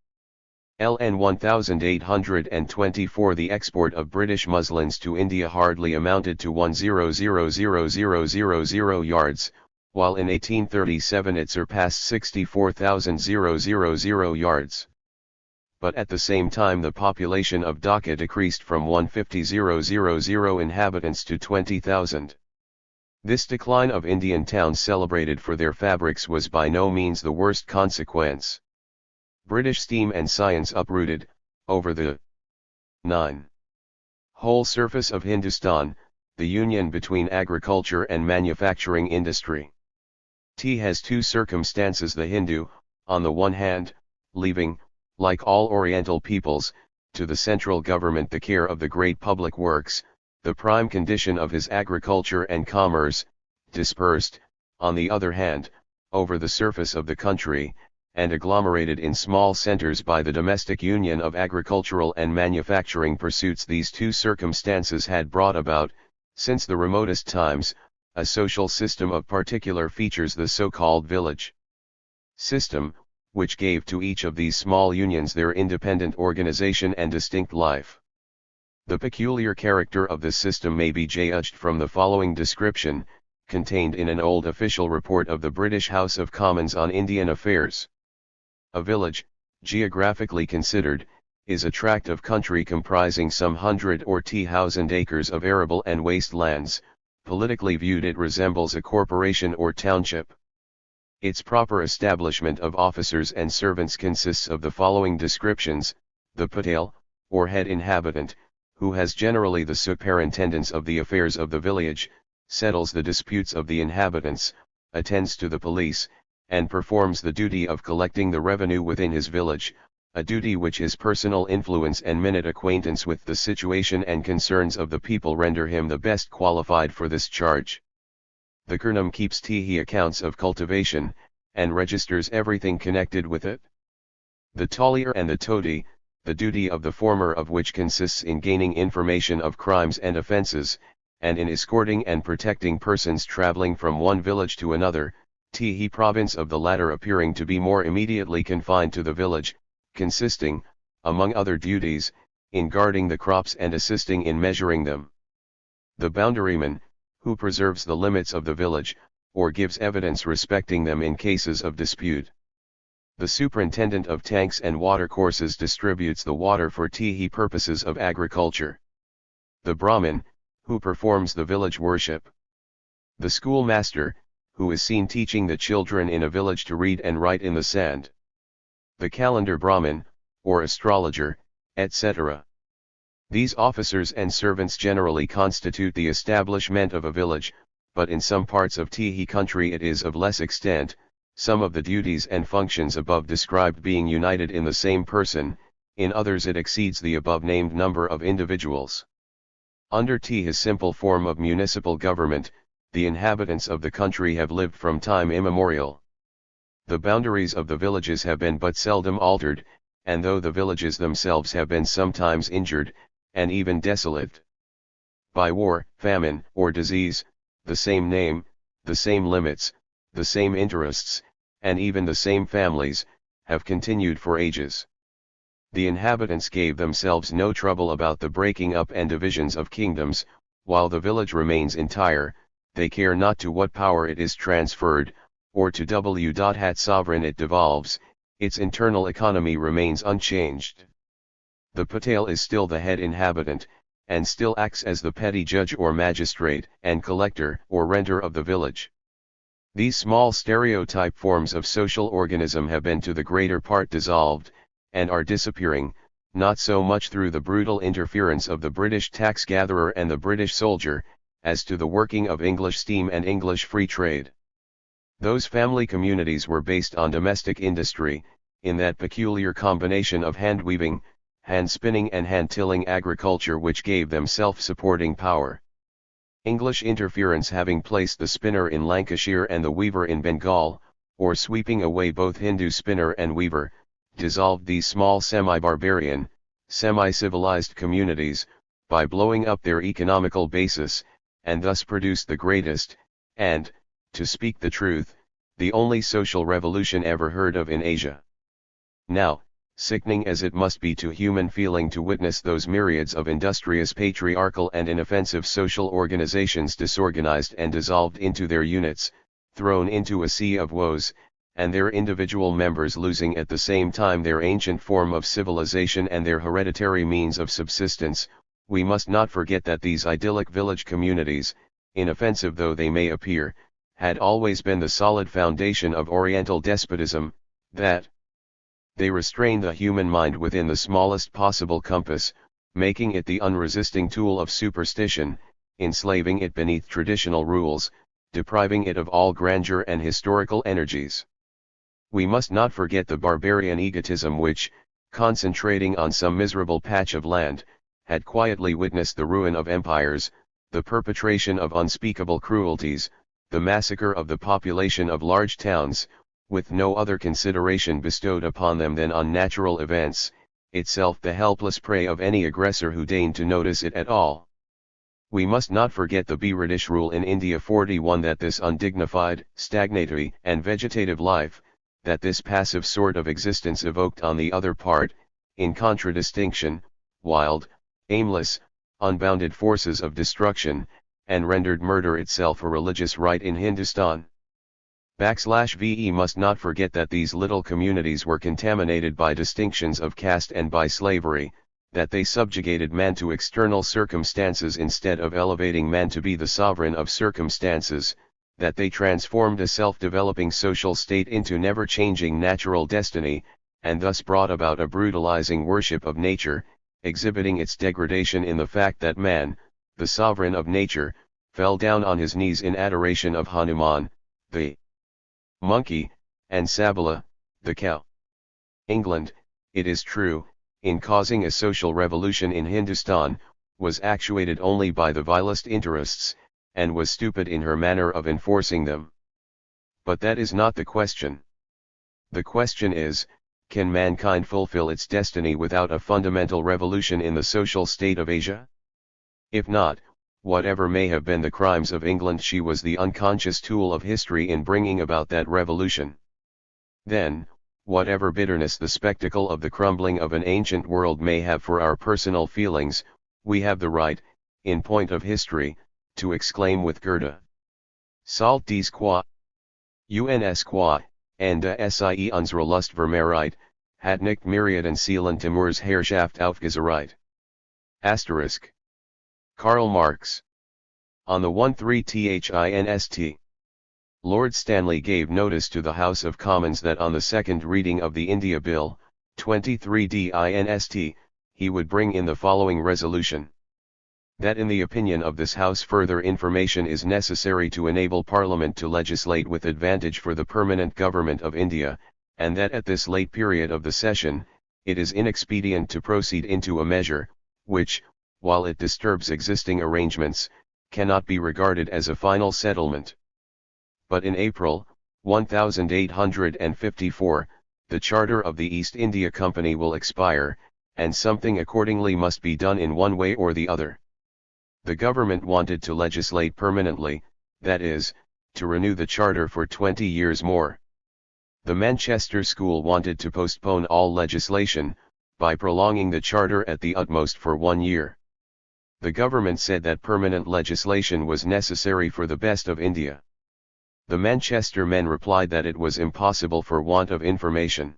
LN 1824 the export of British muslins to India hardly amounted to 1,000,000 yards, while in 1837 it surpassed 64,000 yards. But at the same time the population of Dhaka decreased from 150,000 inhabitants to 20,000. This decline of Indian towns celebrated for their fabrics was by no means the worst consequence. British steam and science uprooted, over the 9. whole surface of Hindustan, the union between agriculture and manufacturing industry. T has two circumstances: the Hindu, on the one hand, leaving, like all Oriental peoples, to the central government the care of the great public works, the prime condition of his agriculture and commerce, dispersed, on the other hand, over the surface of the country, and agglomerated in small centers by the domestic union of agricultural and manufacturing pursuits. These two circumstances had brought about, since the remotest times, a social system of particular features, the so-called village system, which gave to each of these small unions their independent organization and distinct life. The peculiar character of this system may be judged from the following description, contained in an old official report of the British House of Commons on Indian affairs. A village, geographically considered, is a tract of country comprising some 100 or 2,000 acres of arable and waste lands. Politically viewed it resembles a corporation or township. Its proper establishment of officers and servants consists of the following descriptions: the patel, or head inhabitant, who has generally the superintendence of the affairs of the village, settles the disputes of the inhabitants, attends to the police, and performs the duty of collecting the revenue within his village, a duty which his personal influence and minute acquaintance with the situation and concerns of the people render him the best qualified for this charge. The Kernam keeps accounts of cultivation, and registers everything connected with it. The Talier and the Todi, the duty of the former of which consists in gaining information of crimes and offences, and in escorting and protecting persons travelling from one village to another, the province of the latter appearing to be more immediately confined to the village, consisting, among other duties, in guarding the crops and assisting in measuring them. The boundaryman, who preserves the limits of the village, or gives evidence respecting them in cases of dispute. The superintendent of tanks and watercourses distributes the water for purposes of agriculture. The Brahmin, who performs the village worship. The schoolmaster, who is seen teaching the children in a village to read and write in the sand. The calendar Brahmin, or astrologer, etc. These officers and servants generally constitute the establishment of a village, but in some parts of Tea country it is of less extent, some of the duties and functions above described being united in the same person, in others it exceeds the above-named number of individuals. Under Tea's simple form of municipal government, the inhabitants of the country have lived from time immemorial. The boundaries of the villages have been but seldom altered, and though the villages themselves have been sometimes injured, and even desolate by war, famine, or disease, the same name, the same limits, the same interests, and even the same families, have continued for ages. The inhabitants gave themselves no trouble about the breaking up and divisions of kingdoms, while the village remains entire, they care not to what power it is transferred, or to what sovereign it devolves, its internal economy remains unchanged. The patel is still the head inhabitant, and still acts as the petty judge or magistrate, and collector or renter of the village. These small stereotype forms of social organism have been to the greater part dissolved, and are disappearing, not so much through the brutal interference of the British tax gatherer and the British soldier, as to the working of English steam and English free trade. Those family communities were based on domestic industry, in that peculiar combination of hand-weaving, hand-spinning and hand-tilling agriculture which gave them self-supporting power. English interference having placed the spinner in Lancashire and the weaver in Bengal, or sweeping away both Hindu spinner and weaver, dissolved these small semi-barbarian, semi-civilized communities, by blowing up their economical basis, and thus produced the greatest, and, to speak the truth, the only social revolution ever heard of in Asia. Now, sickening as it must be to human feeling to witness those myriads of industrious patriarchal and inoffensive social organizations disorganized and dissolved into their units, thrown into a sea of woes, and their individual members losing at the same time their ancient form of civilization and their hereditary means of subsistence, we must not forget that these idyllic village communities, inoffensive though they may appear, had always been the solid foundation of Oriental despotism, that they restrained the human mind within the smallest possible compass, making it the unresisting tool of superstition, enslaving it beneath traditional rules, depriving it of all grandeur and historical energies. We must not forget the barbarian egotism which, concentrating on some miserable patch of land, had quietly witnessed the ruin of empires, the perpetration of unspeakable cruelties, the massacre of the population of large towns, with no other consideration bestowed upon them than on natural events, itself the helpless prey of any aggressor who deigned to notice it at all. We must not forget the British rule in India 41 that this undignified, stagnatory, and vegetative life, that this passive sort of existence evoked on the other part, in contradistinction, wild, aimless, unbounded forces of destruction, and rendered murder itself a religious rite in Hindustan. /VE must not forget that these little communities were contaminated by distinctions of caste and by slavery, that they subjugated man to external circumstances instead of elevating man to be the sovereign of circumstances, that they transformed a self-developing social state into never-changing natural destiny, and thus brought about a brutalizing worship of nature, exhibiting its degradation in the fact that man, the sovereign of nature, fell down on his knees in adoration of Hanuman, the monkey, and Sabala, the cow. England, it is true, in causing a social revolution in Hindustan, was actuated only by the vilest interests, and was stupid in her manner of enforcing them. But that is not the question. The question is, can mankind fulfill its destiny without a fundamental revolution in the social state of Asia? If not, whatever may have been the crimes of England, she was the unconscious tool of history in bringing about that revolution. Then, whatever bitterness the spectacle of the crumbling of an ancient world may have for our personal feelings, we have the right, in point of history, to exclaim with Goethe: Salt dies qua, uns qua, and sie unsere Lustvermehrheit, hat nicht Myriaden Seelen Timurs Herrschaft aufgezeigt. Asterisk. Karl Marx. On the 1/3/THINST. Lord Stanley gave notice to the House of Commons that on the second reading of the India Bill, 23/DINST, he would bring in the following resolution. That in the opinion of this House further information is necessary to enable Parliament to legislate with advantage for the permanent government of India, and that at this late period of the session, it is inexpedient to proceed into a measure, which, while it disturbs existing arrangements, cannot be regarded as a final settlement. But in April, 1854, the Charter of the East India Company will expire, and something accordingly must be done in one way or the other. The government wanted to legislate permanently, that is, to renew the charter for 20 years more. The Manchester School wanted to postpone all legislation, by prolonging the charter at the utmost for 1 year. The government said that permanent legislation was necessary for the best of India. The Manchester men replied that it was impossible for want of information.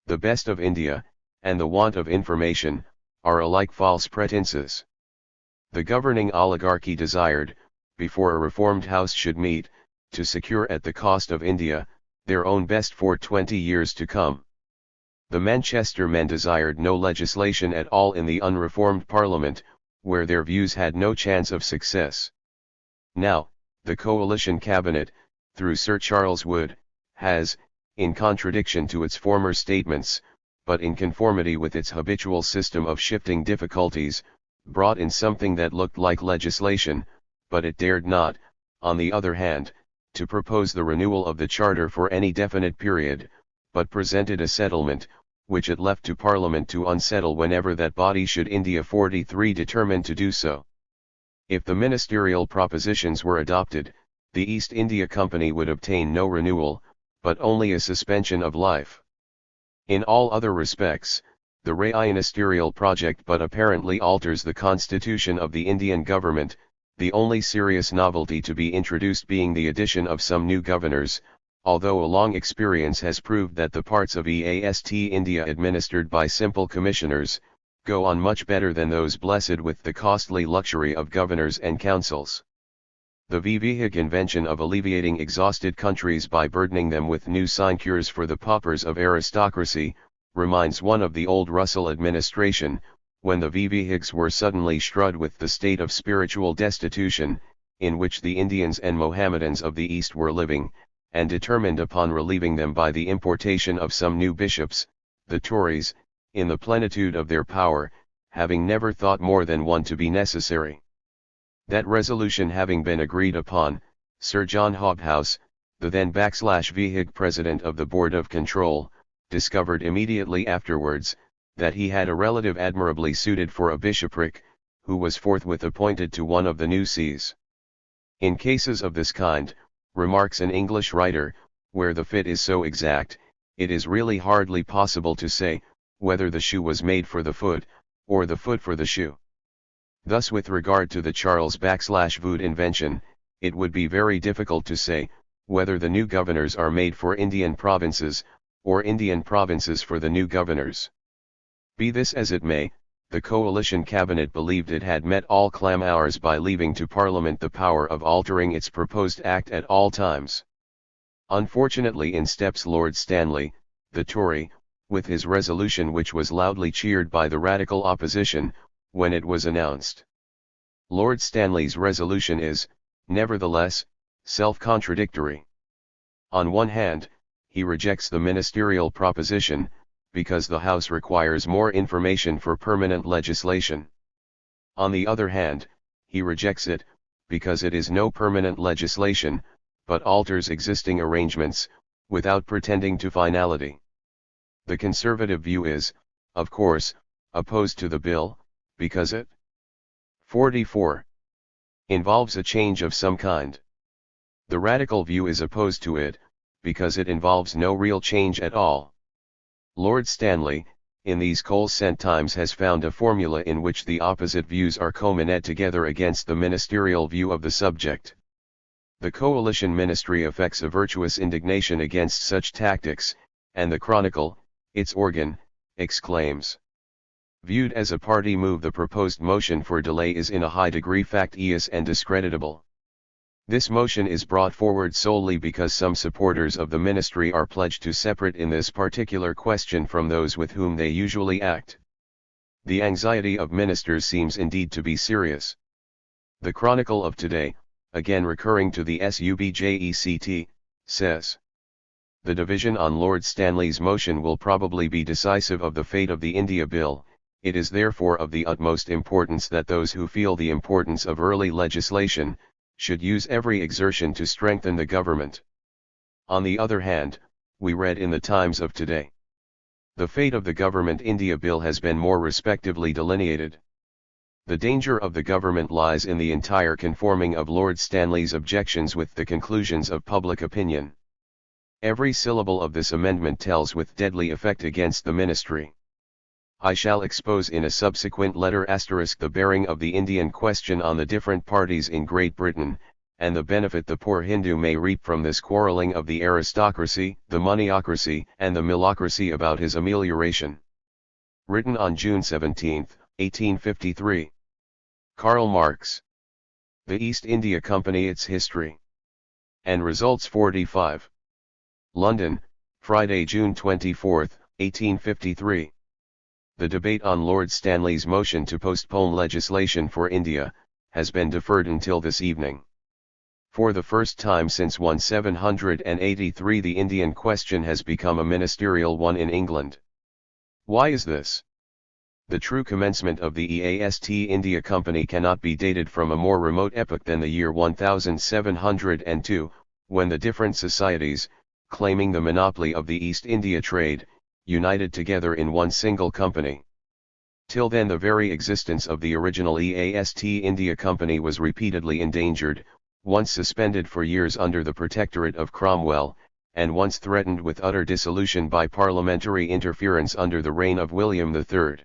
The best of India, and the want of information, are alike false pretenses. The governing oligarchy desired, before a reformed House should meet, to secure at the cost of India, their own best for 20 years to come. The Manchester men desired no legislation at all in the unreformed Parliament, where their views had no chance of success. Now, the coalition cabinet, through Sir Charles Wood, has, in contradiction to its former statements, but in conformity with its habitual system of shifting difficulties, brought in something that looked like legislation, but it dared not, on the other hand, to propose the renewal of the charter for any definite period, but presented a settlement, which it left to Parliament to unsettle whenever that body should India 43 determine to do so. If the ministerial propositions were adopted, the East India Company would obtain no renewal, but only a suspension of life. In all other respects, the ministerial project but apparently alters the constitution of the Indian government, the only serious novelty to be introduced being the addition of some new governors, although a long experience has proved that the parts of EAST India administered by simple commissioners, go on much better than those blessed with the costly luxury of governors and councils. The Vivek invention of alleviating exhausted countries by burdening them with new sinecures for the paupers of aristocracy, reminds one of the old Russell administration, when the Viveks were suddenly shrouded with the state of spiritual destitution, in which the Indians and Mohammedans of the East were living, and determined upon relieving them by the importation of some new bishops, the Tories, in the plenitude of their power, having never thought more than one to be necessary. That resolution having been agreed upon, Sir John Hobhouse, the then Vivek president of the Board of Control, discovered immediately afterwards, that he had a relative admirably suited for a bishopric, who was forthwith appointed to one of the new sees. In cases of this kind, remarks an English writer, where the fit is so exact, it is really hardly possible to say, whether the shoe was made for the foot, or the foot for the shoe. Thus with regard to the Charles Wood invention, it would be very difficult to say, whether the new governors are made for Indian provinces, or Indian provinces for the new governors. Be this as it may, the coalition cabinet believed it had met all clamours by leaving to Parliament the power of altering its proposed act at all times. Unfortunately in steps Lord Stanley, the Tory, with his resolution which was loudly cheered by the radical opposition, when it was announced. Lord Stanley's resolution is, nevertheless, self-contradictory. On one hand, he rejects the ministerial proposition, because the House requires more information for permanent legislation. On the other hand, he rejects it, because it is no permanent legislation, but alters existing arrangements, without pretending to finality. The Conservative view is, of course, opposed to the bill, because it 44 involves a change of some kind. The Radical view is opposed to it, because it involves no real change at all. Lord Stanley, in these coal-sent times has found a formula in which the opposite views are commined together against the ministerial view of the subject. The coalition ministry affects a virtuous indignation against such tactics, and the Chronicle, its organ, exclaims. Viewed as a party move, the proposed motion for delay is in a high degree factious and discreditable. This motion is brought forward solely because some supporters of the ministry are pledged to separate in this particular question from those with whom they usually act. The anxiety of ministers seems indeed to be serious. The Chronicle of today, again recurring to the subject, says, "The division on Lord Stanley's motion will probably be decisive of the fate of the India Bill. It is therefore of the utmost importance that those who feel the importance of early legislation, should use every exertion to strengthen the government." On the other hand, we read in the Times of today, "The fate of the Government India Bill has been more respectively delineated. The danger of the government lies in the entire conforming of Lord Stanley's objections with the conclusions of public opinion. Every syllable of this amendment tells with deadly effect against the ministry. I shall expose in a subsequent letter * the bearing of the Indian question on the different parties in Great Britain, and the benefit the poor Hindu may reap from this quarrelling of the aristocracy, the moneyocracy, and the millocracy about his amelioration." Written on June 17, 1853. Karl Marx. The East India Company, Its History and Results 45. London, Friday, June 24, 1853. The debate on Lord Stanley's motion to postpone legislation for India, has been deferred until this evening. For the first time since 1783 the Indian question has become a ministerial one in England. Why is this? The true commencement of the East India Company cannot be dated from a more remote epoch than the year 1702, when the different societies, claiming the monopoly of the East India trade, united together in one single company. Till then the very existence of the original East India Company was repeatedly endangered, once suspended for years under the protectorate of Cromwell, and once threatened with utter dissolution by parliamentary interference under the reign of William III.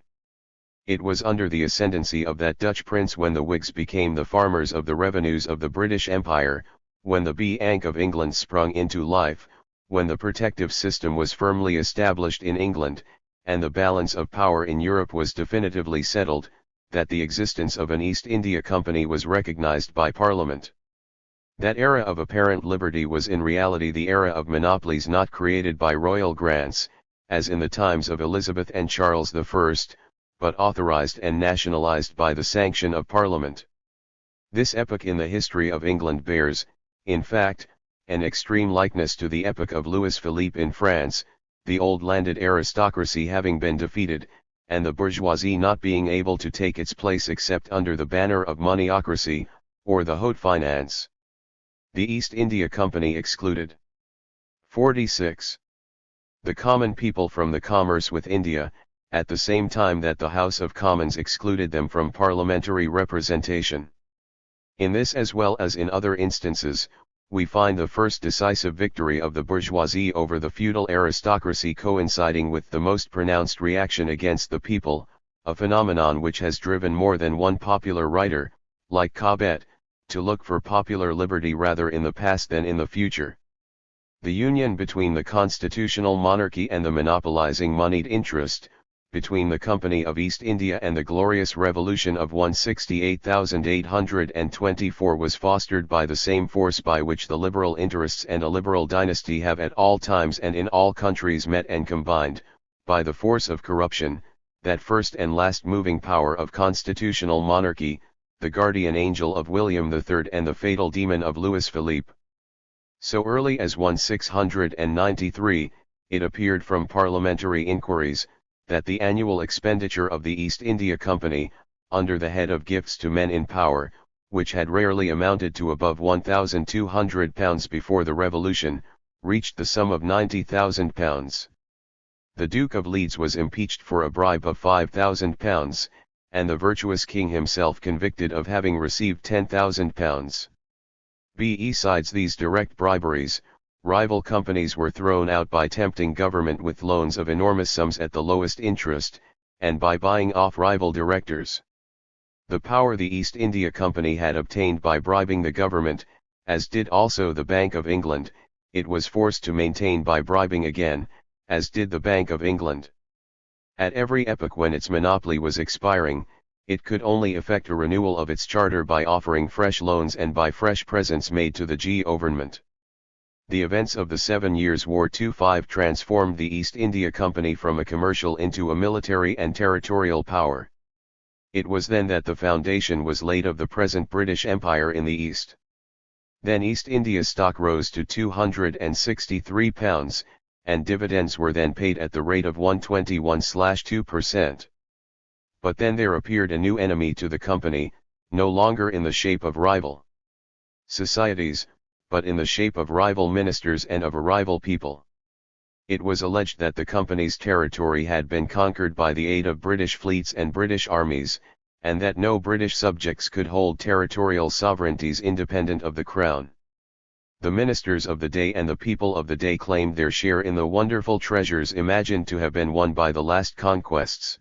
It was under the ascendancy of that Dutch prince when the Whigs became the farmers of the revenues of the British Empire, when the Bank of England sprung into life, when the protective system was firmly established in England, and the balance of power in Europe was definitively settled, that the existence of an East India Company was recognized by Parliament. That era of apparent liberty was in reality the era of monopolies not created by royal grants, as in the times of Elizabeth and Charles I, but authorized and nationalized by the sanction of Parliament. This epoch in the history of England bears, in fact, an extreme likeness to the epoch of Louis Philippe in France, the old landed aristocracy having been defeated, and the bourgeoisie not being able to take its place except under the banner of moneyocracy, or the haute finance. The East India Company excluded. 46. The common people from the commerce with India, at the same time that the House of Commons excluded them from parliamentary representation. In this as well as in other instances, we find the first decisive victory of the bourgeoisie over the feudal aristocracy coinciding with the most pronounced reaction against the people, a phenomenon which has driven more than one popular writer, like Cobbett, to look for popular liberty rather in the past than in the future. The union between the constitutional monarchy and the monopolizing moneyed interest, between the Company of East India and the glorious revolution of 168,824 was fostered by the same force by which the liberal interests and a liberal dynasty have at all times and in all countries met and combined, by the force of corruption, that first and last moving power of constitutional monarchy, the guardian angel of William III and the fatal demon of Louis Philippe. So early as 1693, it appeared from parliamentary inquiries, that the annual expenditure of the East India Company, under the head of gifts to men in power, which had rarely amounted to above £1,200 before the Revolution, reached the sum of £90,000. The Duke of Leeds was impeached for a bribe of £5,000, and the virtuous king himself convicted of having received £10,000. Besides these direct briberies, rival companies were thrown out by tempting government with loans of enormous sums at the lowest interest, and by buying off rival directors. The power the East India Company had obtained by bribing the government, as did also the Bank of England. It was forced to maintain by bribing again, as did the Bank of England. At every epoch when its monopoly was expiring, it could only effect a renewal of its charter by offering fresh loans and by fresh presents made to the government. The events of the 7 Years' War 25 transformed the East India Company from a commercial into a military and territorial power. It was then that the foundation was laid of the present British Empire in the East. Then East India stock rose to £263, and dividends were then paid at the rate of 121/2%. But then there appeared a new enemy to the company, no longer in the shape of rival societies, but in the shape of rival ministers and of a rival people. It was alleged that the company's territory had been conquered by the aid of British fleets and British armies, and that no British subjects could hold territorial sovereignties independent of the crown. The ministers of the day and the people of the day claimed their share in the wonderful treasures imagined to have been won by the last conquests.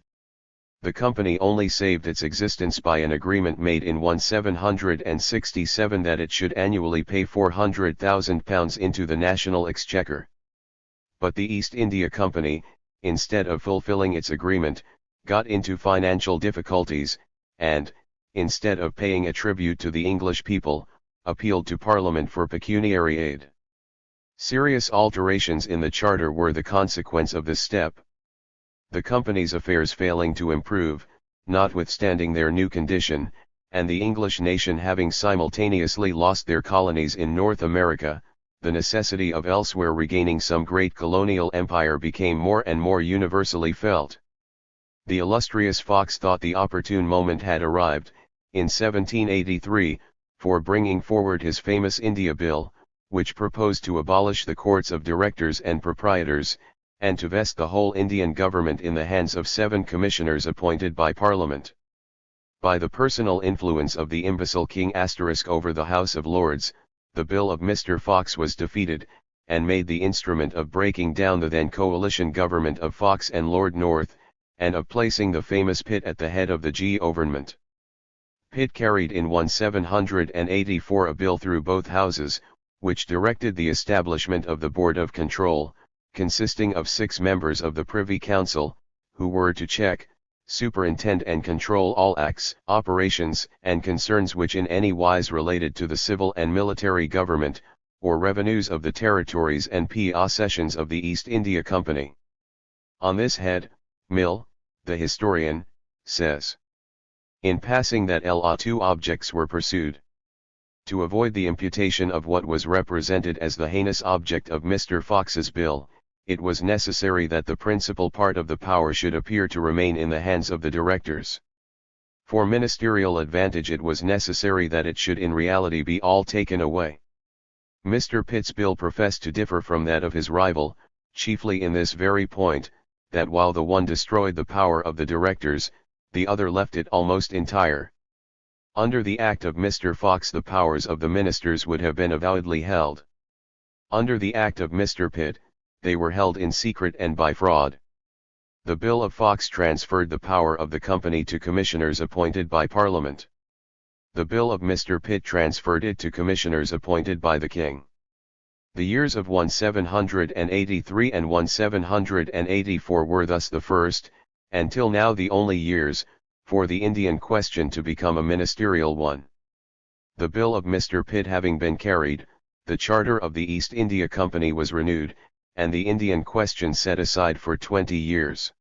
The company only saved its existence by an agreement made in 1767 that it should annually pay £400,000 into the national exchequer. But the East India Company, instead of fulfilling its agreement, got into financial difficulties, and, instead of paying a tribute to the English people, appealed to Parliament for pecuniary aid. Serious alterations in the charter were the consequence of this step. The company's affairs failing to improve, notwithstanding their new condition, and the English nation having simultaneously lost their colonies in North America, the necessity of elsewhere regaining some great colonial empire became more and more universally felt. The illustrious Fox thought the opportune moment had arrived, in 1783, for bringing forward his famous India Bill, which proposed to abolish the courts of directors and proprietors, and to vest the whole Indian government in the hands of 7 commissioners appointed by Parliament. By the personal influence of the imbecile King * over the House of Lords, the bill of Mr. Fox was defeated, and made the instrument of breaking down the then coalition government of Fox and Lord North, and of placing the famous Pitt at the head of the government. Pitt carried in 1784 a bill through both houses, which directed the establishment of the Board of Control, consisting of 6 members of the Privy Council, who were to check, superintend and control all acts, operations, and concerns which in any wise related to the civil and military government, or revenues of the territories and possessions of the East India Company. On this head, Mill, the historian, says, in passing that 2 objects were pursued. To avoid the imputation of what was represented as the heinous object of Mr. Fox's bill, it was necessary that the principal part of the power should appear to remain in the hands of the directors. For ministerial advantage it was necessary that it should in reality be all taken away. Mr. Pitt's bill professed to differ from that of his rival, chiefly in this very point, that while the one destroyed the power of the directors, the other left it almost entire. Under the Act of Mr. Fox the powers of the ministers would have been avowedly held. Under the Act of Mr. Pitt, they were held in secret and by fraud. The Bill of Fox transferred the power of the company to commissioners appointed by Parliament. The Bill of Mr. Pitt transferred it to commissioners appointed by the King. The years of 1783 and 1784 were thus the first, and till now the only years, for the Indian question to become a ministerial one. The Bill of Mr. Pitt having been carried, the charter of the East India Company was renewed, and the Indian question set aside for 20 years.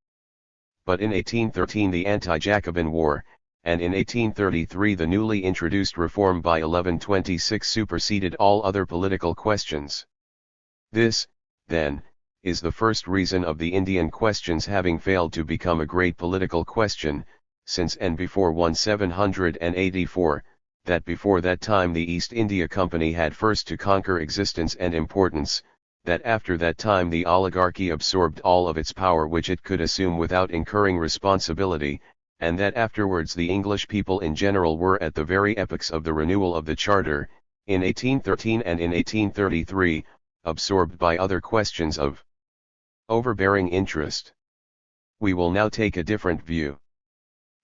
But in 1813 the anti-Jacobin War, and in 1833 the newly introduced reform by 1126 superseded all other political questions. This, then, is the first reason of the Indian question's having failed to become a great political question, since and before 1784, that before that time the East India Company had first to conquer existence and importance, that after that time the oligarchy absorbed all of its power which it could assume without incurring responsibility, and that afterwards the English people in general were at the very epochs of the renewal of the Charter, in 1813 and in 1833, absorbed by other questions of overbearing interest. We will now take a different view.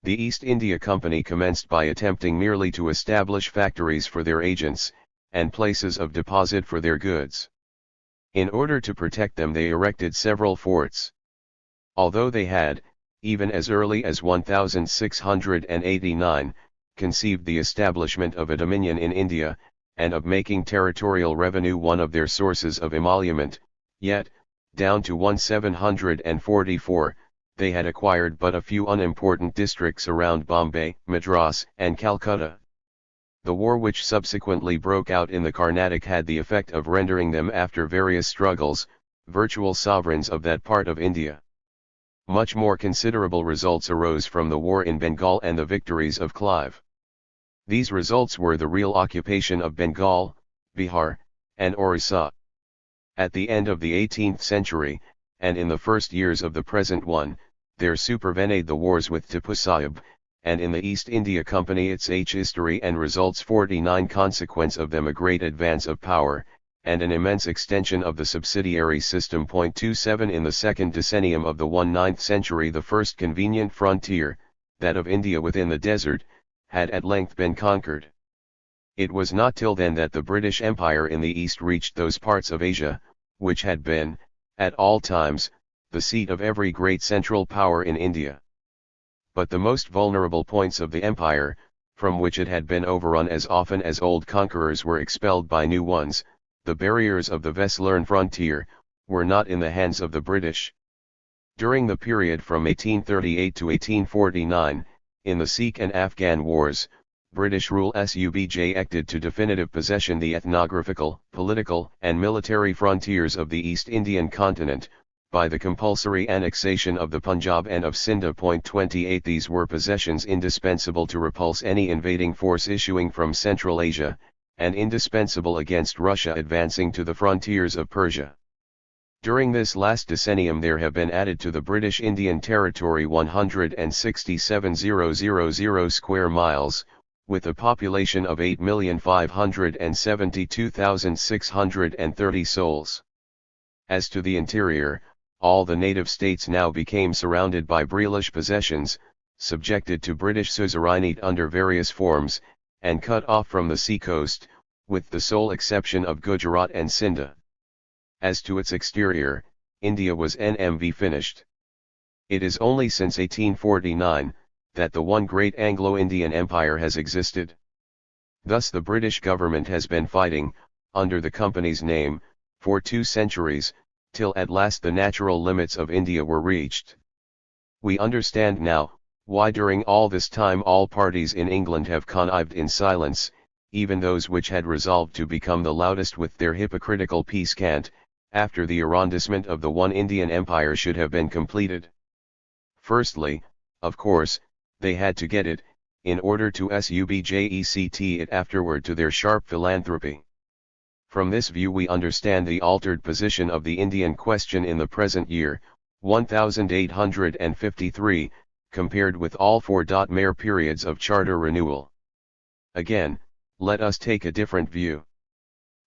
The East India Company commenced by attempting merely to establish factories for their agents, and places of deposit for their goods. In order to protect them they erected several forts. Although they had, even as early as 1689, conceived the establishment of a dominion in India, and of making territorial revenue one of their sources of emolument, yet, down to 1744, they had acquired but a few unimportant districts around Bombay, Madras, and Calcutta. The war which subsequently broke out in the Carnatic had the effect of rendering them, after various struggles, virtual sovereigns of that part of India. Much more considerable results arose from the war in Bengal and the victories of Clive. These results were the real occupation of Bengal, Bihar, and Orissa. At the end of the 18th century, and in the first years of the present one, there supervened the wars with Tipu Sahib, and in the East India Company its history and results 49 consequence of them a great advance of power, and an immense extension of the subsidiary system. 27 In the second decennium of the 19th century the first convenient frontier, that of India within the desert, had at length been conquered. It was not till then that the British Empire in the East reached those parts of Asia, which had been, at all times, the seat of every great central power in India. But the most vulnerable points of the empire, from which it had been overrun as often as old conquerors were expelled by new ones, the barriers of the Western frontier, were not in the hands of the British. During the period from 1838 to 1849, in the Sikh and Afghan wars, British rule subjected to definitive possession the ethnographical, political, and military frontiers of the East Indian continent, by the compulsory annexation of the Punjab and of Sindh. 28 These were possessions indispensable to repulse any invading force issuing from Central Asia, and indispensable against Russia advancing to the frontiers of Persia. During this last decennium there have been added to the British Indian territory 167,000 square miles, with a population of 8,572,630 souls. As to the interior, all the native states now became surrounded by British possessions, subjected to British suzerainty under various forms, and cut off from the sea-coast, with the sole exception of Gujarat and Sindh. As to its exterior, India was NMV finished. It is only since 1849, that the one great Anglo-Indian Empire has existed. Thus the British government has been fighting, under the company's name, for 2 centuries, till at last the natural limits of India were reached. We understand now, why during all this time all parties in England have connived in silence, even those which had resolved to become the loudest with their hypocritical peace cant, after the arrondissement of the one Indian Empire should have been completed. Firstly, of course, they had to get it, in order to subject it afterward to their sharp philanthropy. From this view we understand the altered position of the Indian question in the present year, 1853, compared with all 4 mere periods of charter renewal. Again, let us take a different view.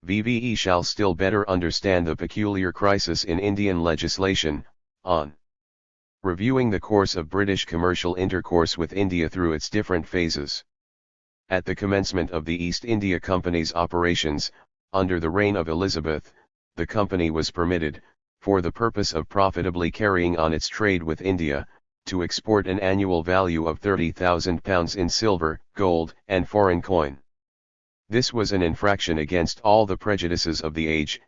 VVE shall still better understand the peculiar crisis in Indian legislation, on reviewing the course of British commercial intercourse with India through its different phases. At the commencement of the East India Company's operations, under the reign of Elizabeth, the company was permitted, for the purpose of profitably carrying on its trade with India, to export an annual value of £30,000 in silver, gold, and foreign coin. This was an infraction against all the prejudices of the age.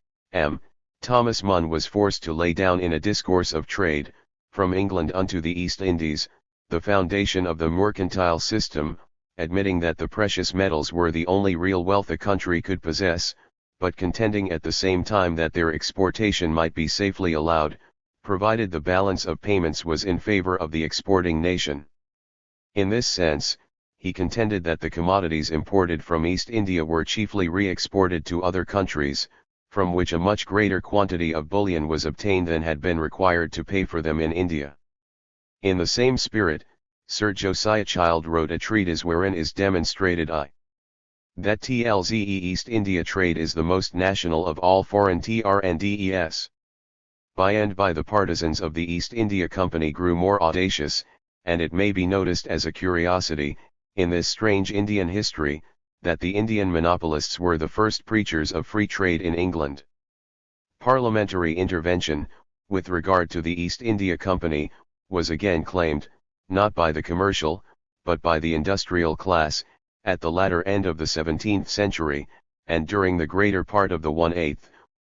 Thomas Munn was forced to lay down in a discourse of trade, from England unto the East Indies, the foundation of the mercantile system, admitting that the precious metals were the only real wealth a country could possess, but contending at the same time that their exportation might be safely allowed, provided the balance of payments was in favor of the exporting nation. In this sense, he contended that the commodities imported from East India were chiefly re-exported to other countries, from which a much greater quantity of bullion was obtained than had been required to pay for them in India. In the same spirit, Sir Josiah Child wrote a treatise wherein is demonstrated that TLZE East India trade is the most national of all foreign TRNDES. By and by the partisans of the East India Company grew more audacious, and it may be noticed as a curiosity, in this strange Indian history, that the Indian monopolists were the first preachers of free trade in England. Parliamentary intervention, with regard to the East India Company, was again claimed, not by the commercial, but by the industrial class, at the latter end of the 17th century, and during the greater part of the 1/8,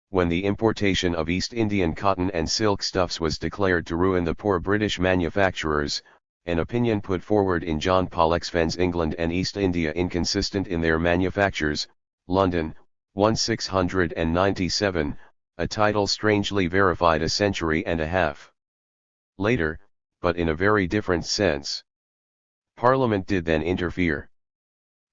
when the importation of East Indian cotton and silk stuffs was declared to ruin the poor British manufacturers, an opinion put forward in John Pollexfen's England and East India Inconsistent in Their Manufactures, London, 1697, a title strangely verified a century and a half later, but in a very different sense. Parliament did then interfere.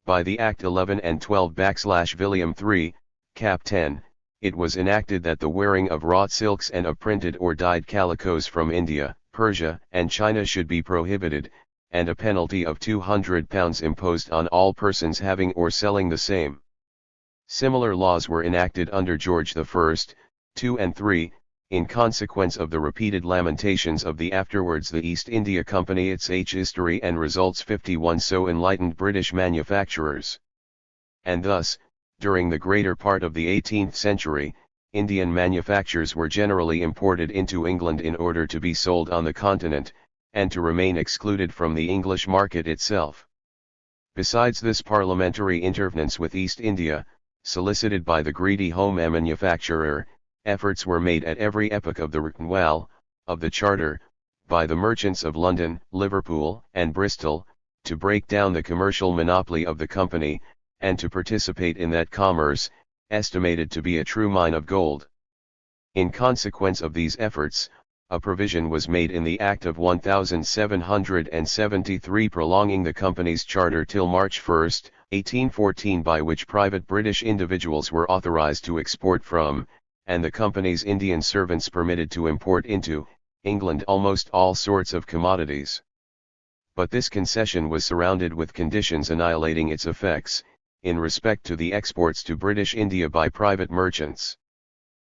By the Act 11 and 12/William III, Cap 10, it was enacted that the wearing of wrought silks and of printed or dyed calicoes from India, Persia, and China should be prohibited, and a penalty of £200 imposed on all persons having or selling the same. Similar laws were enacted under George I, II and III, in consequence of the repeated lamentations of the afterwards the East India Company. Its History and Results 51 so enlightened British manufacturers. And thus, during the greater part of the 18th century, Indian manufactures were generally imported into England in order to be sold on the continent, and to remain excluded from the English market itself. Besides this parliamentary intervenance with East India, solicited by the greedy home manufacturer, efforts were made at every epoch of the renewal of the Charter, by the merchants of London, Liverpool, and Bristol, to break down the commercial monopoly of the company, and to participate in that commerce, estimated to be a true mine of gold. In consequence of these efforts, a provision was made in the Act of 1773 prolonging the company's charter till March 1, 1814, by which private British individuals were authorized to export from, and the company's Indian servants permitted to import into, England almost all sorts of commodities. But this concession was surrounded with conditions annihilating its effects, in respect to the exports to British India by private merchants.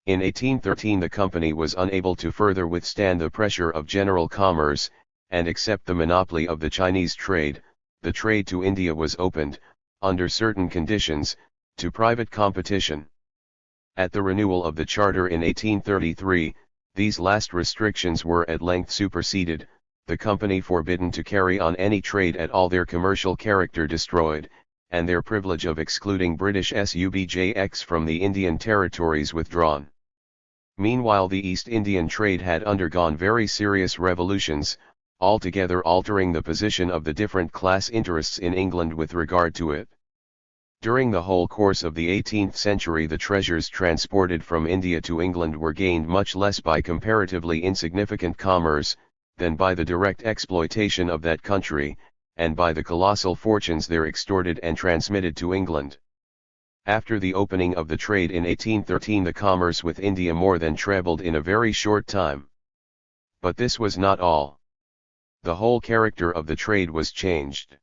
In 1813 the company was unable to further withstand the pressure of general commerce, and accept the monopoly of the Chinese trade. The trade to India was opened, under certain conditions, to private competition. At the renewal of the Charter in 1833, these last restrictions were at length superseded, the company forbidden to carry on any trade at all, their commercial character destroyed, and their privilege of excluding British subjects from the Indian territories withdrawn. Meanwhile the East Indian trade had undergone very serious revolutions, altogether altering the position of the different class interests in England with regard to it. During the whole course of the 18th century the treasures transported from India to England were gained much less by comparatively insignificant commerce, than by the direct exploitation of that country, and by the colossal fortunes there extorted and transmitted to England. After the opening of the trade in 1813 the commerce with India more than trebled in a very short time. But this was not all. The whole character of the trade was changed.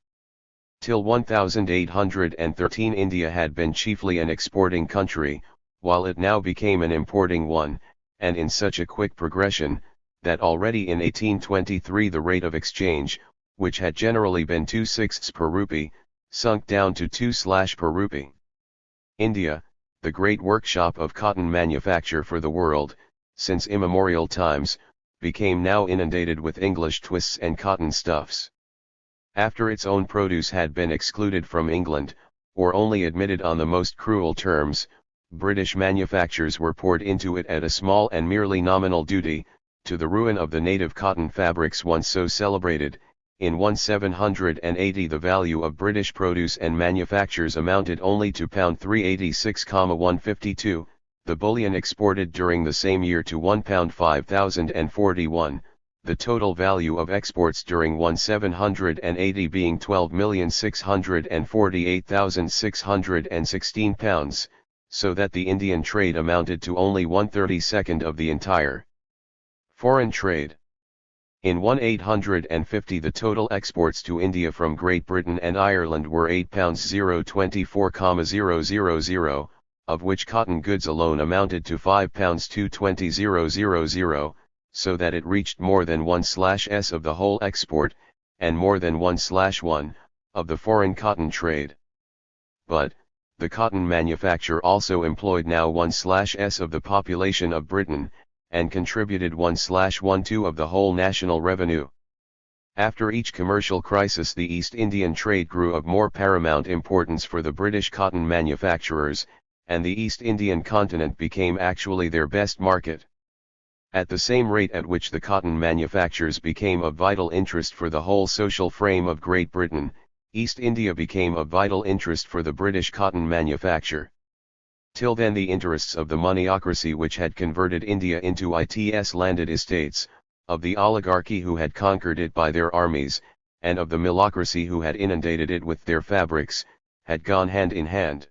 Till 1813 India had been chiefly an exporting country, while it now became an importing one, and in such a quick progression, that already in 1823 the rate of exchange, which had generally been 2/6 per rupee, sunk down to 2/ per rupee. India, the great workshop of cotton manufacture for the world, since immemorial times, became now inundated with English twists and cotton stuffs. After its own produce had been excluded from England, or only admitted on the most cruel terms, British manufactures were poured into it at a small and merely nominal duty, to the ruin of the native cotton fabrics once so celebrated. In 1780 the value of British produce and manufactures amounted only to £386,152, the bullion exported during the same year to £1,5041, the total value of exports during 1780 being £12,648,616, so that the Indian trade amounted to only 1/32 of the entire foreign trade. In 1850 the total exports to India from Great Britain and Ireland were £8,024,000, of which cotton goods alone amounted to £5,220,000, so that it reached more than 1/s of the whole export, and more than 1/1 of the foreign cotton trade. but, the cotton manufacture also employed now 1/s of the population of Britain, and contributed 1/12 of the whole national revenue. After each commercial crisis, the East Indian trade grew of more paramount importance for the British cotton manufacturers, and the East Indian continent became actually their best market. At the same rate at which the cotton manufactures became of vital interest for the whole social frame of Great Britain, East India became of vital interest for the British cotton manufacture. Till then the interests of the moneyocracy which had converted India into its landed estates, of the oligarchy who had conquered it by their armies, and of the millocracy who had inundated it with their fabrics, had gone hand in hand.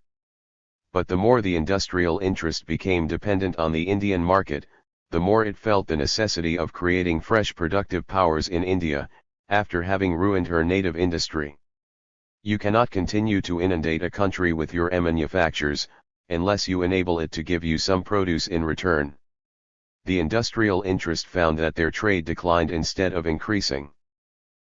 But the more the industrial interest became dependent on the Indian market, the more it felt the necessity of creating fresh productive powers in India, after having ruined her native industry. You cannot continue to inundate a country with your manufactures, unless you enable it to give you some produce in return. The industrial interest found that their trade declined instead of increasing.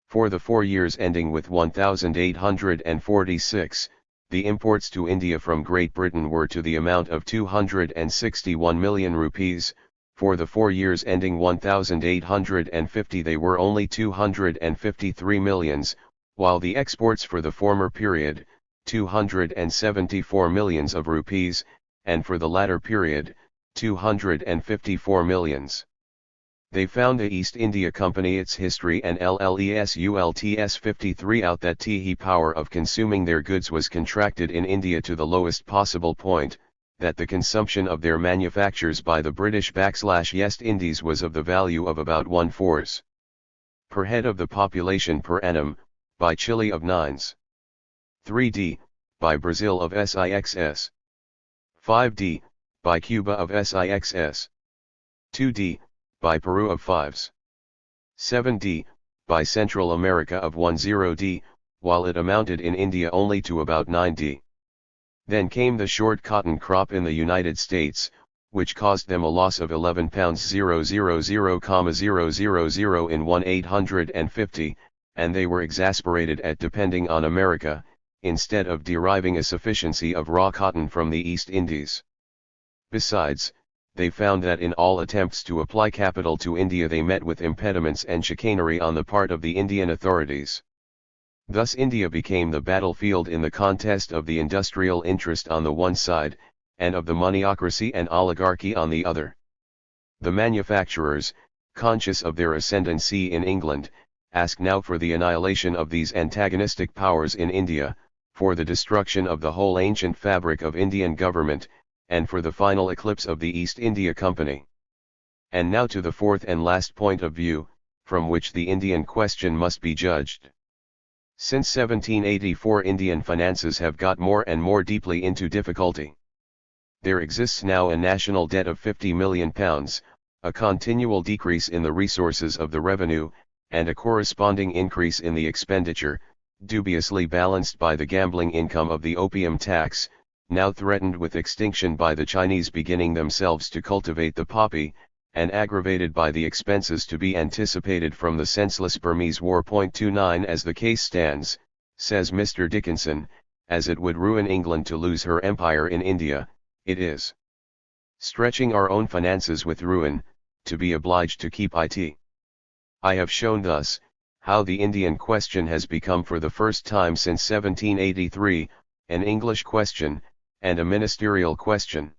For the 4 years ending with 1846, the imports to India from Great Britain were to the amount of 261 million rupees, for the 4 years ending 1850 they were only 253 millions, while the exports for the former period, 274 millions of rupees, and for the latter period, 254 millions. They found the East India Company its history and LLESULTS 53 out that the power of consuming their goods was contracted in India to the lowest possible point, that the consumption of their manufactures by the British/East Indies was of the value of about 1/4 per head of the population per annum, by Chile of 9s. 3d, by Brazil of 6s. 5d, by Cuba of 6s. 2d, by Peru of 5s. 7d, by Central America of 10d, while it amounted in India only to about 9d. Then came the short cotton crop in the United States, which caused them a loss of £11,000,000 in 1850, and they were exasperated at depending on America, instead of deriving a sufficiency of raw cotton from the East Indies. Besides, they found that in all attempts to apply capital to India they met with impediments and chicanery on the part of the Indian authorities. Thus India became the battlefield in the contest of the industrial interest on the one side, and of the moneyocracy and oligarchy on the other. The manufacturers, conscious of their ascendancy in England, ask now for the annihilation of these antagonistic powers in India, for the destruction of the whole ancient fabric of Indian government, and for the final eclipse of the East India Company. And now to the fourth and last point of view, from which the Indian question must be judged. Since 1784 Indian finances have got more and more deeply into difficulty. There exists now a national debt of £50 million, a continual decrease in the resources of the revenue, and a corresponding increase in the expenditure, dubiously balanced by the gambling income of the opium tax, now threatened with extinction by the Chinese beginning themselves to cultivate the poppy, and aggravated by the expenses to be anticipated from the senseless Burmese War. 29 As the case stands, says Mr. Dickinson, as it would ruin England to lose her empire in India, it is stretching our own finances with ruin, to be obliged to keep it. I have shown thus, how the Indian question has become for the first time since 1783, an English question, and a ministerial question.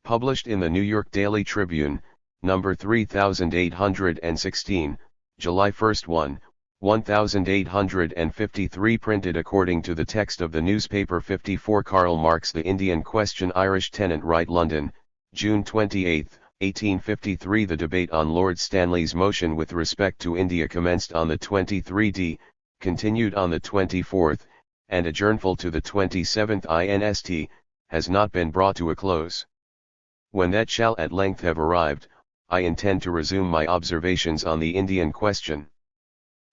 Published in the New York Daily Tribune, number 3816, July 1, 1853. Printed according to the text of the newspaper 54. Karl Marx, The Indian Question, Irish Tenant Right, London, June 28, 1853. The debate on Lord Stanley's motion with respect to India commenced on the 23d, continued on the 24th, and adjournful to the 27th inst, has not been brought to a close. When that shall at length have arrived, I intend to resume my observations on the Indian question.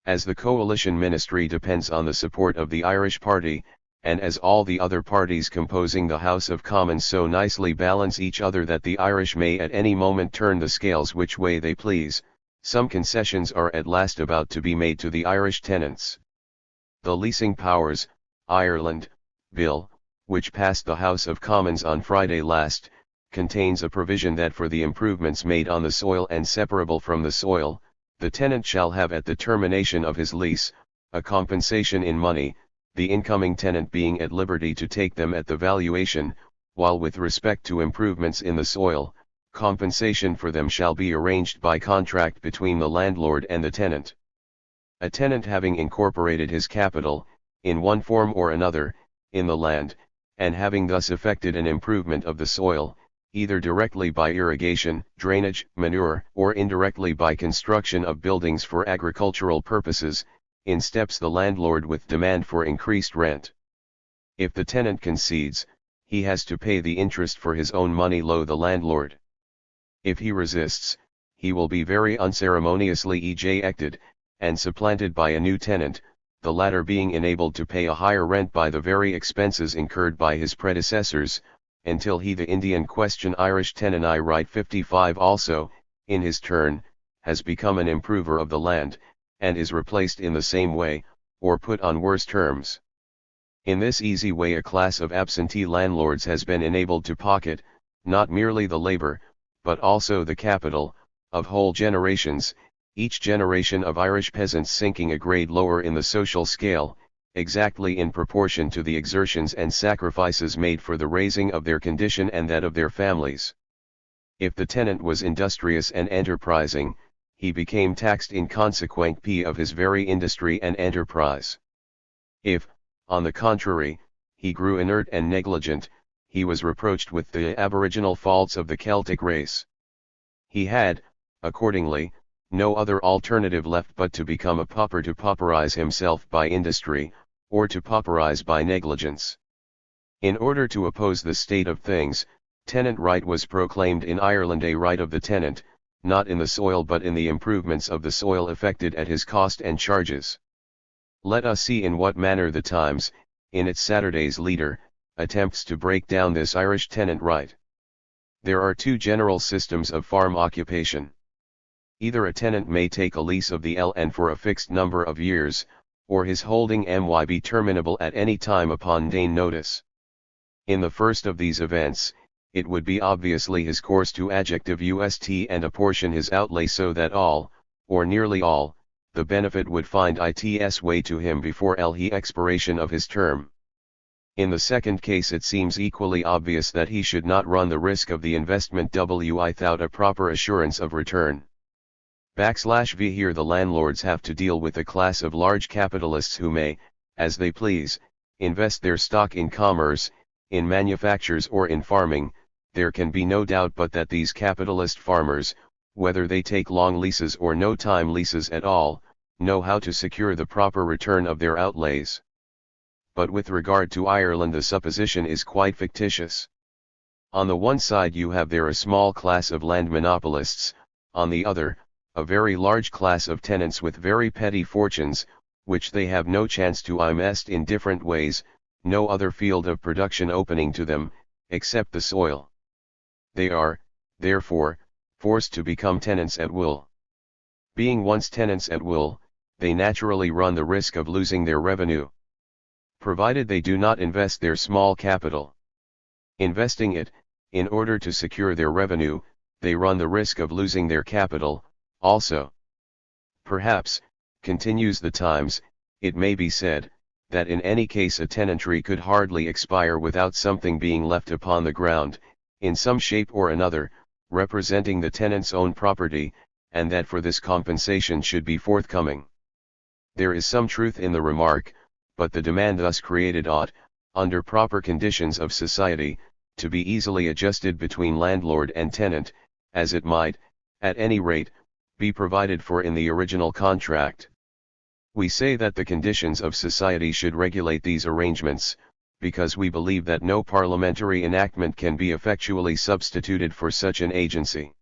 As the coalition ministry depends on the support of the Irish party, and as all the other parties composing the House of Commons so nicely balance each other that the Irish may at any moment turn the scales which way they please, some concessions are at last about to be made to the Irish tenants. The Leasing Powers, Ireland, Bill, which passed the House of Commons on Friday last, contains a provision that for the improvements made on the soil and separable from the soil, the tenant shall have at the termination of his lease, a compensation in money, the incoming tenant being at liberty to take them at the valuation, while with respect to improvements in the soil, compensation for them shall be arranged by contract between the landlord and the tenant. A tenant having incorporated his capital, in one form or another, in the land, and having thus effected an improvement of the soil, either directly by irrigation, drainage, manure, or indirectly by construction of buildings for agricultural purposes, insteps the landlord with demand for increased rent. If the tenant concedes, he has to pay the interest for his own money lo the landlord. If he resists, he will be very unceremoniously ejected, and supplanted by a new tenant, the latter being enabled to pay a higher rent by the very expenses incurred by his predecessors, until he the Indian question Irish tenant I right 55 also, in his turn, has become an improver of the land, and is replaced in the same way, or put on worse terms. In this easy way a class of absentee landlords has been enabled to pocket, not merely the labor, but also the capital, of whole generations, each generation of Irish peasants sinking a grade lower in the social scale, exactly in proportion to the exertions and sacrifices made for the raising of their condition and that of their families. If the tenant was industrious and enterprising, he became taxed in consequence of his very industry and enterprise. If, on the contrary, he grew inert and negligent, he was reproached with the aboriginal faults of the Celtic race. He had, accordingly, no other alternative left but to become a pauper, to pauperize himself by industry, or to pauperize by negligence. In order to oppose the state of things, tenant right was proclaimed in Ireland a right of the tenant, not in the soil but in the improvements of the soil effected at his cost and charges. Let us see in what manner the Times, in its Saturday's leader, attempts to break down this Irish tenant right. There are two general systems of farm occupation. Either a tenant may take a lease of the land for a fixed number of years, or his holding may be terminable at any time upon dane notice. In the first of these events, it would be obviously his course to adjective ust and apportion his outlay so that all, or nearly all, the benefit would find its way to him before the expiration of his term. In the second case it seems equally obvious that he should not run the risk of the investment without a proper assurance of return. \v Here the landlords have to deal with a class of large capitalists who may, as they please, invest their stock in commerce, in manufactures or in farming. There can be no doubt but that these capitalist farmers, whether they take long leases or no time leases at all, know how to secure the proper return of their outlays. But with regard to Ireland the supposition is quite fictitious. On the one side you have there a small class of land monopolists, on the other, a very large class of tenants with very petty fortunes, which they have no chance to invest in different ways, no other field of production opening to them, except the soil. They are, therefore, forced to become tenants at will. Being once tenants at will, they naturally run the risk of losing their revenue, provided they do not invest their small capital. Investing it, in order to secure their revenue, they run the risk of losing their capital, also. Perhaps, continues the Times, it may be said, that in any case a tenantry could hardly expire without something being left upon the ground, in some shape or another, representing the tenant's own property, and that for this compensation should be forthcoming. There is some truth in the remark, but the demand thus created ought, under proper conditions of society, to be easily adjusted between landlord and tenant, as it might, at any rate, be provided for in the original contract. We say that the conditions of society should regulate these arrangements, because we believe that no parliamentary enactment can be effectually substituted for such an agency.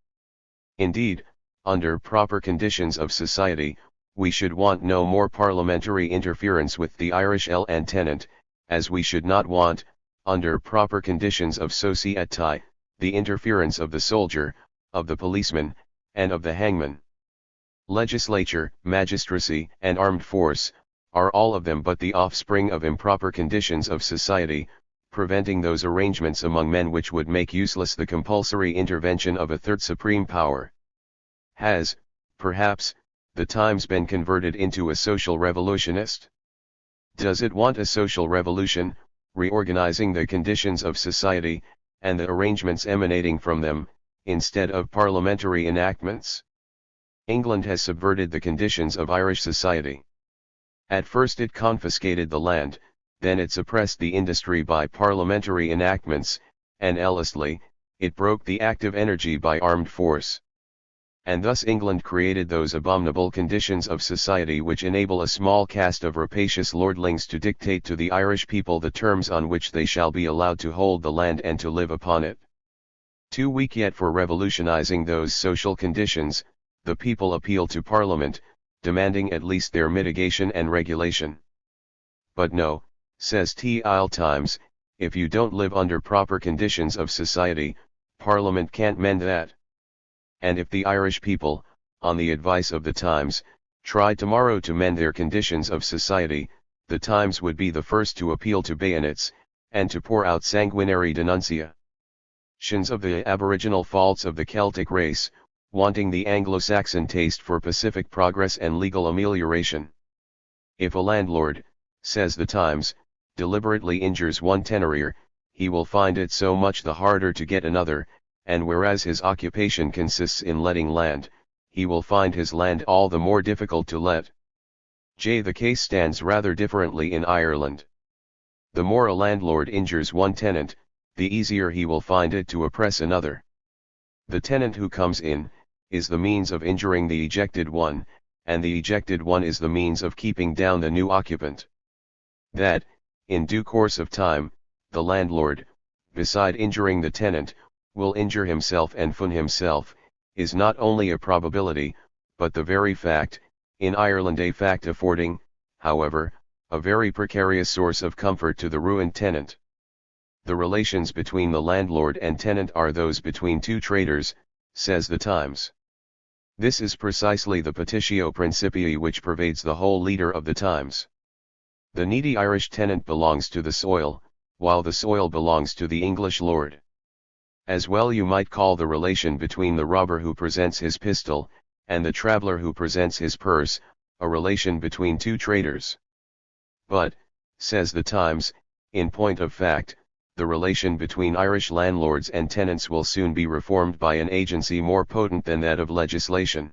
Indeed, under proper conditions of society, we should want no more parliamentary interference with the Irish land tenant, as we should not want, under proper conditions of society, the interference of the soldier, of the policeman, and of the hangman. Legislature, magistracy, and armed force, are all of them but the offspring of improper conditions of society, preventing those arrangements among men which would make useless the compulsory intervention of a third supreme power. Has, perhaps, the Times been converted into a social revolutionist? Does it want a social revolution, reorganizing the conditions of society, and the arrangements emanating from them, instead of parliamentary enactments? England has subverted the conditions of Irish society. At first it confiscated the land, then it suppressed the industry by parliamentary enactments, and lastly, it broke the active energy by armed force. And thus England created those abominable conditions of society which enable a small caste of rapacious lordlings to dictate to the Irish people the terms on which they shall be allowed to hold the land and to live upon it. Too weak yet for revolutionizing those social conditions, the people appeal to Parliament, demanding at least their mitigation and regulation. But no, says THIRD-Times, if you don't live under proper conditions of society, Parliament can't mend that. And if the Irish people, on the advice of the Times, tried tomorrow to mend their conditions of society, the Times would be the first to appeal to bayonets, and to pour out sanguinary denunciations of the aboriginal faults of the Celtic race, wanting the Anglo-Saxon taste for pacific progress and legal amelioration. If a landlord, says the Times, deliberately injures one tenorier, he will find it so much the harder to get another, and whereas his occupation consists in letting land, he will find his land all the more difficult to let. The case stands rather differently in Ireland. The more a landlord injures one tenant, the easier he will find it to oppress another. The tenant who comes in, is the means of injuring the ejected one, and the ejected one is the means of keeping down the new occupant. That, in due course of time, the landlord, beside injuring the tenant, will injure himself and fun himself, is not only a probability, but the very fact, in Ireland a fact affording, however, a very precarious source of comfort to the ruined tenant. The relations between the landlord and tenant are those between two traders, says the Times. This is precisely the petitio principii which pervades the whole leader of the Times. The needy Irish tenant belongs to the soil, while the soil belongs to the English lord. As well you might call the relation between the robber who presents his pistol, and the traveller who presents his purse, a relation between two traders. But, says the Times, in point of fact, the relation between Irish landlords and tenants will soon be reformed by an agency more potent than that of legislation.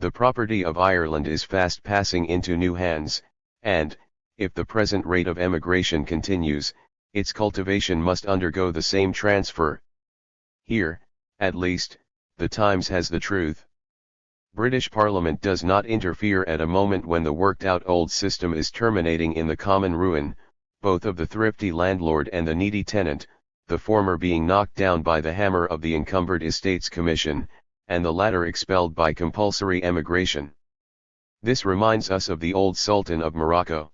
The property of Ireland is fast passing into new hands, and, if the present rate of emigration continues, its cultivation must undergo the same transfer. Here, at least, the Times has the truth. British Parliament does not interfere at a moment when the worked-out old system is terminating in the common ruin, both of the thrifty landlord and the needy tenant, the former being knocked down by the hammer of the Encumbered Estates Commission, and the latter expelled by compulsory emigration. This reminds us of the old Sultan of Morocco.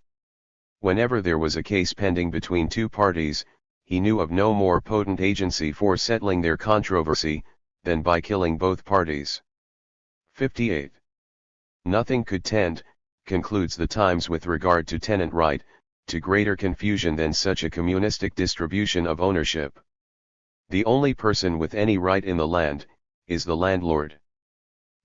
Whenever there was a case pending between two parties, he knew of no more potent agency for settling their controversy, than by killing both parties. 58. Nothing could tend, concludes the Times with regard to tenant right, to greater confusion than such a communistic distribution of ownership. The only person with any right in the land, is the landlord.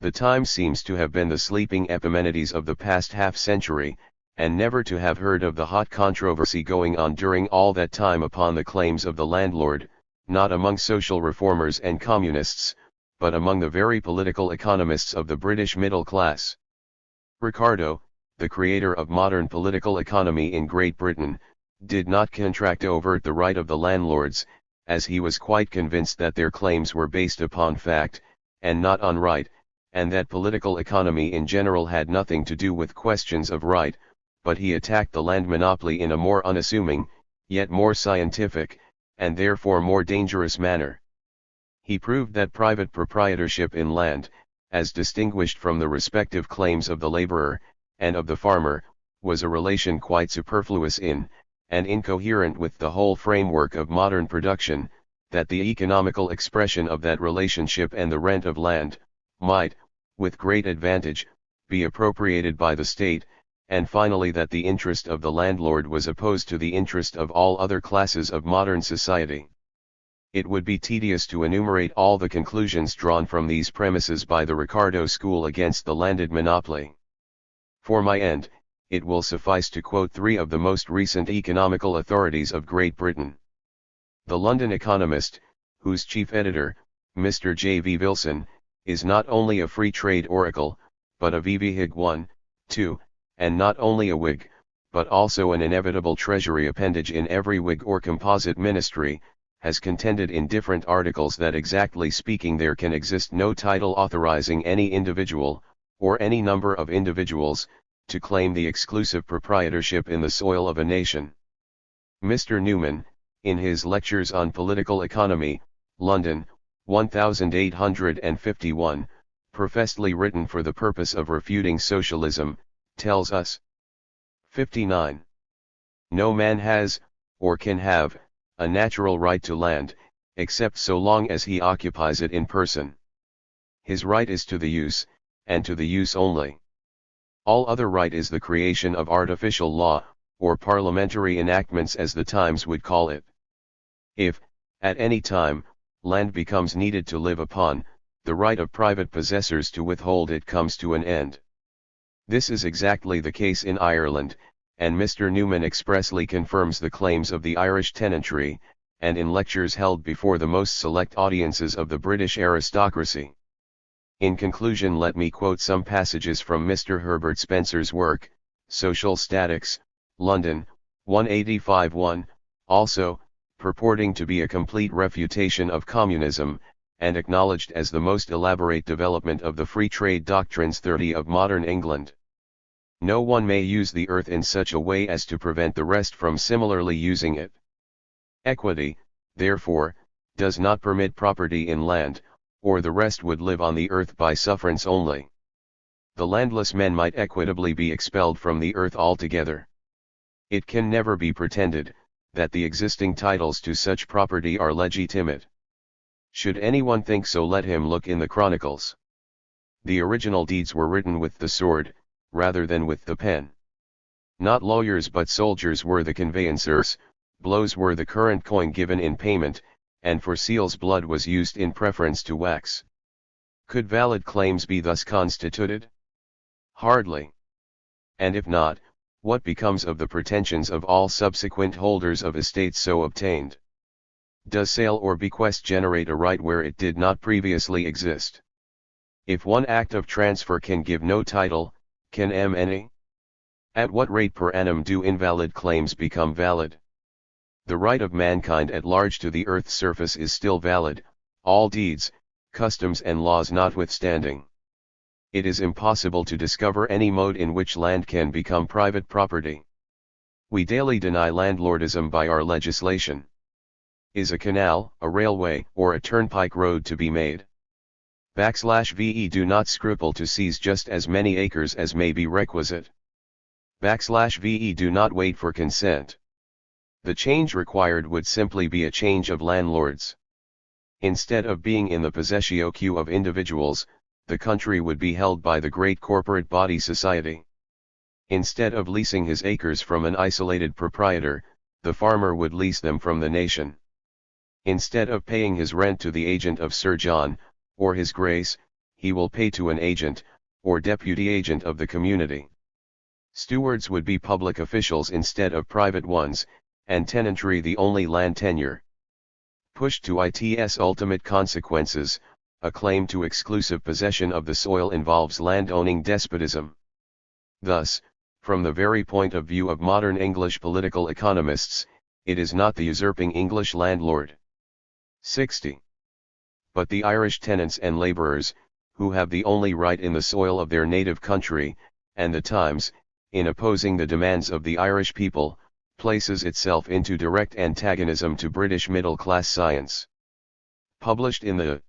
The Times seems to have been the sleeping Epimenides of the past half-century, and never to have heard of the hot controversy going on during all that time upon the claims of the landlord, not among social reformers and communists, but among the very political economists of the British middle class. Ricardo, the creator of modern political economy in Great Britain, did not contract overt the right of the landlords, as he was quite convinced that their claims were based upon fact, and not on right, and that political economy in general had nothing to do with questions of right, but he attacked the land monopoly in a more unassuming, yet more scientific, and therefore more dangerous manner. He proved that private proprietorship in land, as distinguished from the respective claims of the laborer, and of the farmer, was a relation quite superfluous in, and incoherent with the whole framework of modern production, that the economical expression of that relationship and the rent of land, might, with great advantage, be appropriated by the state, and finally that the interest of the landlord was opposed to the interest of all other classes of modern society. It would be tedious to enumerate all the conclusions drawn from these premises by the Ricardo school against the landed monopoly. For my end, it will suffice to quote three of the most recent economical authorities of Great Britain. The London Economist, whose chief editor, Mr. J. V. Wilson, is not only a free trade oracle, but a VV-Hig 1, 2, and not only a Whig, but also an inevitable treasury appendage in every Whig or composite ministry, has contended in different articles that exactly speaking there can exist no title authorizing any individual, or any number of individuals, to claim the exclusive proprietorship in the soil of a nation. Mr. Newman, in his Lectures on Political Economy, London, 1851, professedly written for the purpose of refuting socialism, tells us. 59. No man has, or can have, a natural right to land, except so long as he occupies it in person. His right is to the use, and to the use only. All other right is the creation of artificial law, or parliamentary enactments as the Times would call it. If, at any time, land becomes needed to live upon, the right of private possessors to withhold it comes to an end. This is exactly the case in Ireland, and Mr. Newman expressly confirms the claims of the Irish tenantry, and in lectures held before the most select audiences of the British aristocracy. In conclusion, let me quote some passages from Mr. Herbert Spencer's work, Social Statics, London, 185-1, also, purporting to be a complete refutation of communism, and acknowledged as the most elaborate development of the free trade doctrines 30 of modern England. No one may use the earth in such a way as to prevent the rest from similarly using it. Equity, therefore, does not permit property in land, or the rest would live on the earth by sufferance only. The landless men might equitably be expelled from the earth altogether. It can never be pretended, that the existing titles to such property are legitimate. Should anyone think so, let him look in the chronicles. The original deeds were written with the sword, rather than with the pen. Not lawyers but soldiers were the conveyancers, blows were the current coin given in payment, and for seals blood was used in preference to wax. Could valid claims be thus constituted? Hardly. And if not, what becomes of the pretensions of all subsequent holders of estates so obtained? Does sale or bequest generate a right where it did not previously exist? If one act of transfer can give no title, can any? At what rate per annum do invalid claims become valid? The right of mankind at large to the earth's surface is still valid, all deeds, customs and laws notwithstanding. It is impossible to discover any mode in which land can become private property. We daily deny landlordism by our legislation. Is a canal, a railway, or a turnpike road to be made? /VE do not scruple to seize just as many acres as may be requisite. /VE do not wait for consent. The change required would simply be a change of landlords. Instead of being in the possessio quo of individuals, the country would be held by the great corporate body society. Instead of leasing his acres from an isolated proprietor, the farmer would lease them from the nation. Instead of paying his rent to the agent of Sir John, or his Grace, he will pay to an agent, or deputy agent of the community. Stewards would be public officials instead of private ones, and tenantry the only land tenure. Pushed to its ultimate consequences, a claim to exclusive possession of the soil involves land-owning despotism. Thus, from the very point of view of modern English political economists, it is not the usurping English landlord. 60. But the Irish tenants and labourers, who have the only right in the soil of their native country, and the Times, in opposing the demands of the Irish people, places itself into direct antagonism to British middle-class science. Published in the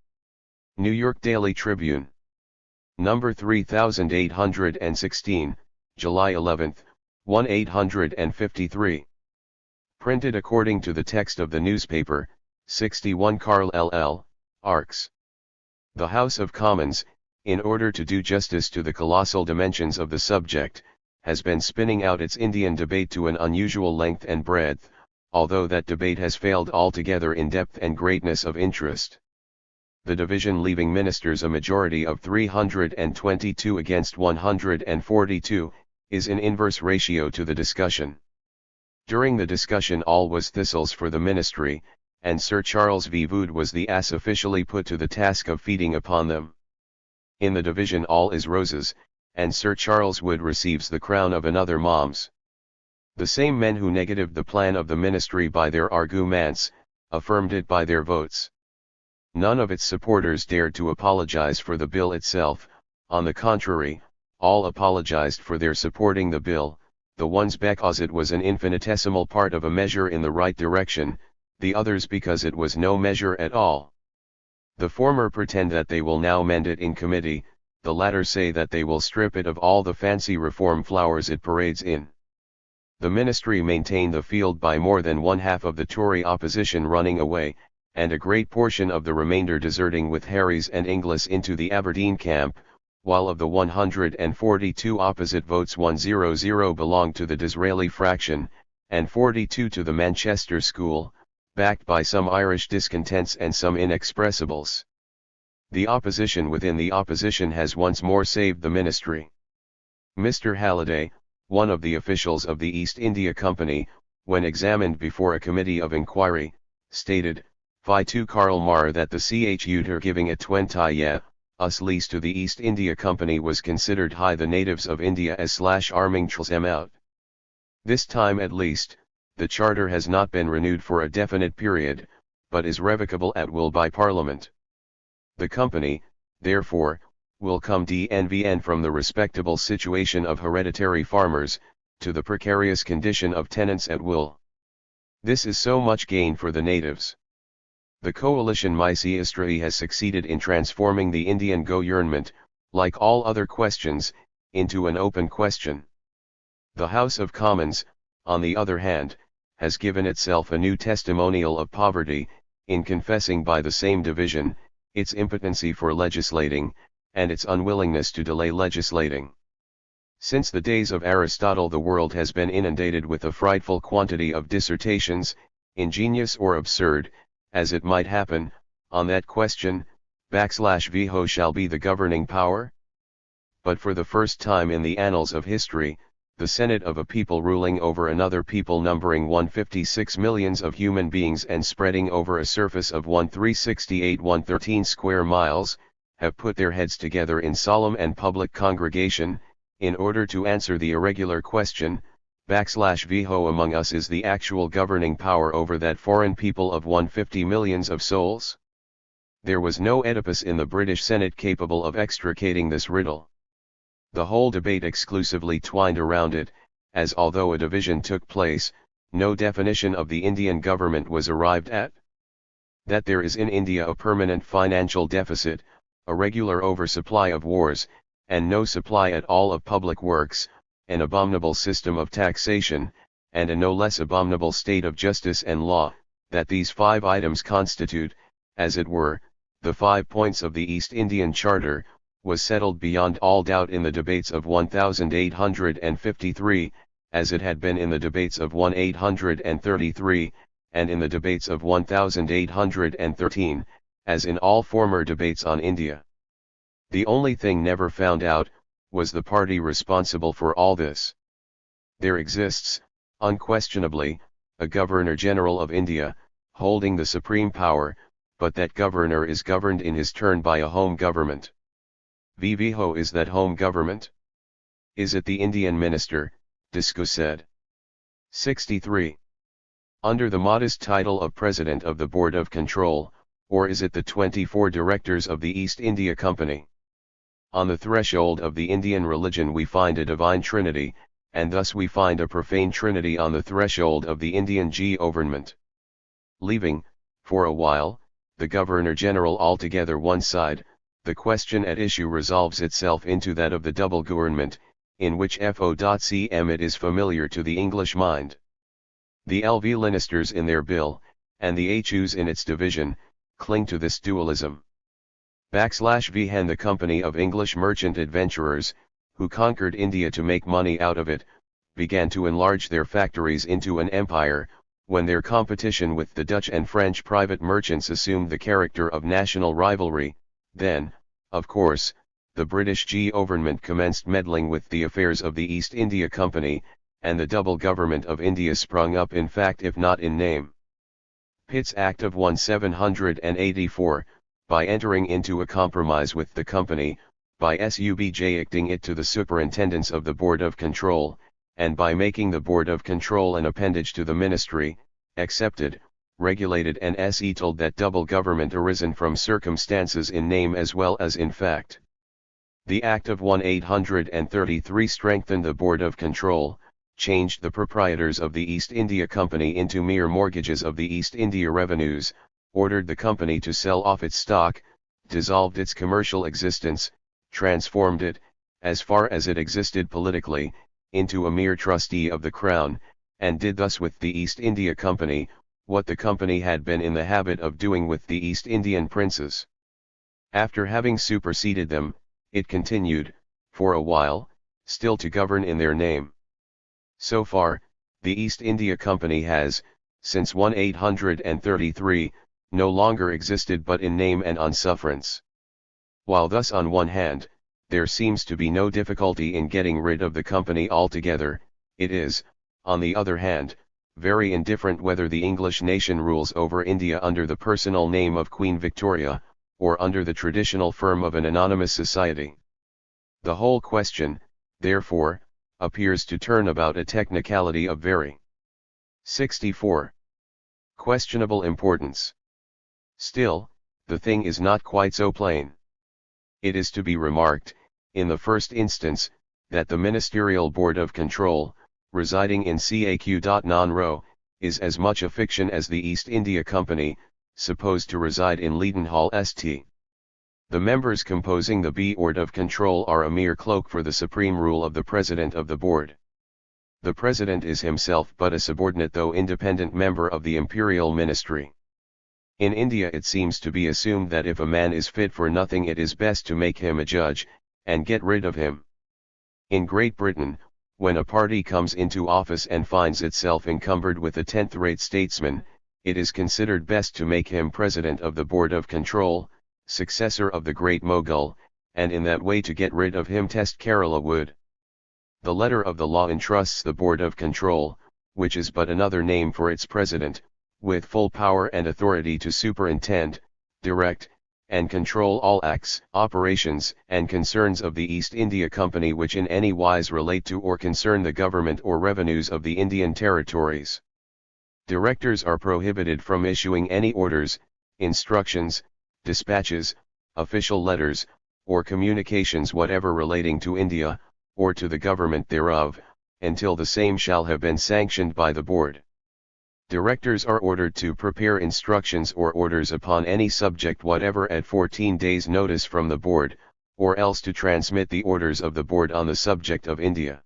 New York Daily Tribune. Number 3816, July 11, 1853. Printed according to the text of the newspaper, 61 Karl LL, Arcs. The House of Commons, in order to do justice to the colossal dimensions of the subject, has been spinning out its Indian debate to an unusual length and breadth, although that debate has failed altogether in depth and greatness of interest. The division leaving ministers a majority of 322 against 142, is in inverse ratio to the discussion. During the discussion all was thistles for the ministry, and Sir Charles V. Wood was the ass officially put to the task of feeding upon them. In the division all is roses, and Sir Charles Wood receives the crown of another Moms. The same men who negatived the plan of the ministry by their arguments, affirmed it by their votes. None of its supporters dared to apologize for the bill itself, on the contrary, all apologized for their supporting the bill, the ones because it was an infinitesimal part of a measure in the right direction, the others because it was no measure at all. The former pretend that they will now mend it in committee, the latter say that they will strip it of all the fancy reform flowers it parades in. The ministry maintain the field by more than one half of the Tory opposition running away, and a great portion of the remainder deserting with Harries and Inglis into the Aberdeen camp, while of the 142 opposite votes 100 belonged to the Disraeli fraction, and 42 to the Manchester school, backed by some Irish discontents and some inexpressibles. The opposition within the opposition has once more saved the ministry. Mr. Halliday, one of the officials of the East India Company, when examined before a committee of inquiry, stated, "Fi to Karl Marx that the CHUter giving it 20 us lease to the East India Company was considered high the natives of India as arming them out. This time at least, the charter has not been renewed for a definite period, but is revocable at will by Parliament. The company, therefore, will come DNVN from the respectable situation of hereditary farmers, to the precarious condition of tenants at will. This is so much gain for the natives. The coalition Mysiastrae has succeeded in transforming the Indian government, like all other questions, into an open question. The House of Commons, on the other hand, has given itself a new testimonial of poverty, in confessing by the same division, its impotency for legislating, and its unwillingness to delay legislating. Since the days of Aristotle the world has been inundated with a frightful quantity of dissertations, ingenious or absurd, as it might happen, on that question, \V shall be the governing power? But for the first time in the annals of history, the Senate of a people ruling over another people numbering 156 millions of human beings and spreading over a surface of 1,368,113 square miles, have put their heads together in solemn and public congregation, in order to answer the irregular question, \V among us is the actual governing power over that foreign people of 150 millions of souls? There was no Oedipus in the British Senate capable of extricating this riddle. The whole debate exclusively twined around it, as although a division took place, no definition of the Indian government was arrived at. That there is in India a permanent financial deficit, a regular oversupply of wars, and no supply at all of public works, an abominable system of taxation, and a no less abominable state of justice and law, that these 5 items constitute, as it were, the 5 points of the East Indian Charter, was settled beyond all doubt in the debates of 1853, as it had been in the debates of 1833, and in the debates of 1813, as in all former debates on India. The only thing never found out, was the party responsible for all this. There exists, unquestionably, a Governor-General of India, holding the supreme power, but that governor is governed in his turn by a home government. Viviho is that home government? Is it the Indian minister? Disco said. 63. Under the modest title of President of the Board of Control, or is it the 24 directors of the East India Company? On the threshold of the Indian religion we find a divine trinity, and thus we find a profane trinity on the threshold of the Indian government. Leaving, for a while, the Governor-General altogether one side, the question at issue resolves itself into that of the double government, in which FO.cm it is familiar to the English mind. The LV Lannisters in their bill, and the HUs in its division, cling to this dualism. \V hen the company of English merchant adventurers, who conquered India to make money out of it, began to enlarge their factories into an empire, when their competition with the Dutch and French private merchants assumed the character of national rivalry, then, of course, the British government commenced meddling with the affairs of the East India Company, and the double government of India sprung up in fact if not in name. Pitt's Act of 1784, by entering into a compromise with the company, by subjecting it to the superintendence of the Board of Control, and by making the Board of Control an appendage to the ministry, accepted, regulated and settled that double government arisen from circumstances in name as well as in fact. The Act of 1833 strengthened the Board of Control, changed the proprietors of the East India Company into mere mortgages of the East India revenues, ordered the company to sell off its stock, dissolved its commercial existence, transformed it, as far as it existed politically, into a mere trustee of the Crown, and did thus with the East India Company, what the company had been in the habit of doing with the East Indian princes. After having superseded them, it continued, for a while, still to govern in their name. So far, the East India Company has, since 1833, no longer existed but in name and on sufferance. While thus on one hand, there seems to be no difficulty in getting rid of the company altogether, it is, on the other hand, very indifferent whether the English nation rules over India under the personal name of Queen Victoria, or under the traditional firm of an anonymous society. The whole question, therefore, appears to turn about a technicality of very 64. Questionable importance. Still, the thing is not quite so plain. It is to be remarked, in the first instance, that the Ministerial Board of Control, residing in Caq.non-Ro, is as much a fiction as the East India Company, supposed to reside in Leadenhall St. The members composing the Board of Control are a mere cloak for the supreme rule of the President of the Board. The President is himself but a subordinate though independent member of the Imperial Ministry. In India it seems to be assumed that if a man is fit for nothing it is best to make him a judge, and get rid of him. In Great Britain, when a party comes into office and finds itself encumbered with a 10th-rate statesman, it is considered best to make him President of the Board of Control, successor of the Great Mogul, and in that way to get rid of him. Test Kerala would. The letter of the law entrusts the Board of Control, which is but another name for its president, with full power and authority to superintend, direct, and control all acts, operations, and concerns of the East India Company which in any wise relate to or concern the government or revenues of the Indian territories. Directors are prohibited from issuing any orders, instructions, dispatches, official letters, or communications whatever relating to India, or to the government thereof, until the same shall have been sanctioned by the board. Directors are ordered to prepare instructions or orders upon any subject whatever at 14 days' notice from the board, or else to transmit the orders of the board on the subject of India.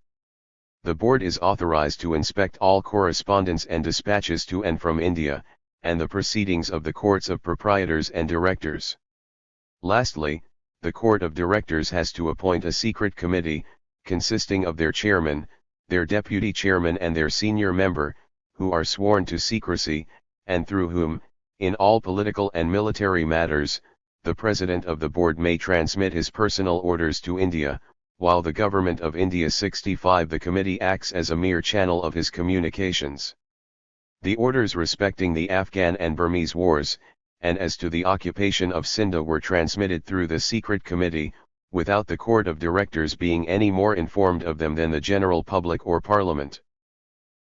The board is authorized to inspect all correspondence and dispatches to and from India, and the proceedings of the courts of proprietors and directors. Lastly, the court of directors has to appoint a secret committee, consisting of their chairman, their deputy chairman and their senior member, who are sworn to secrecy, and through whom, in all political and military matters, the President of the Board may transmit his personal orders to India, while the Government of India 65 the committee acts as a mere channel of his communications. The orders respecting the Afghan and Burmese wars, and as to the occupation of Scinde were transmitted through the secret committee, without the court of directors being any more informed of them than the general public or Parliament.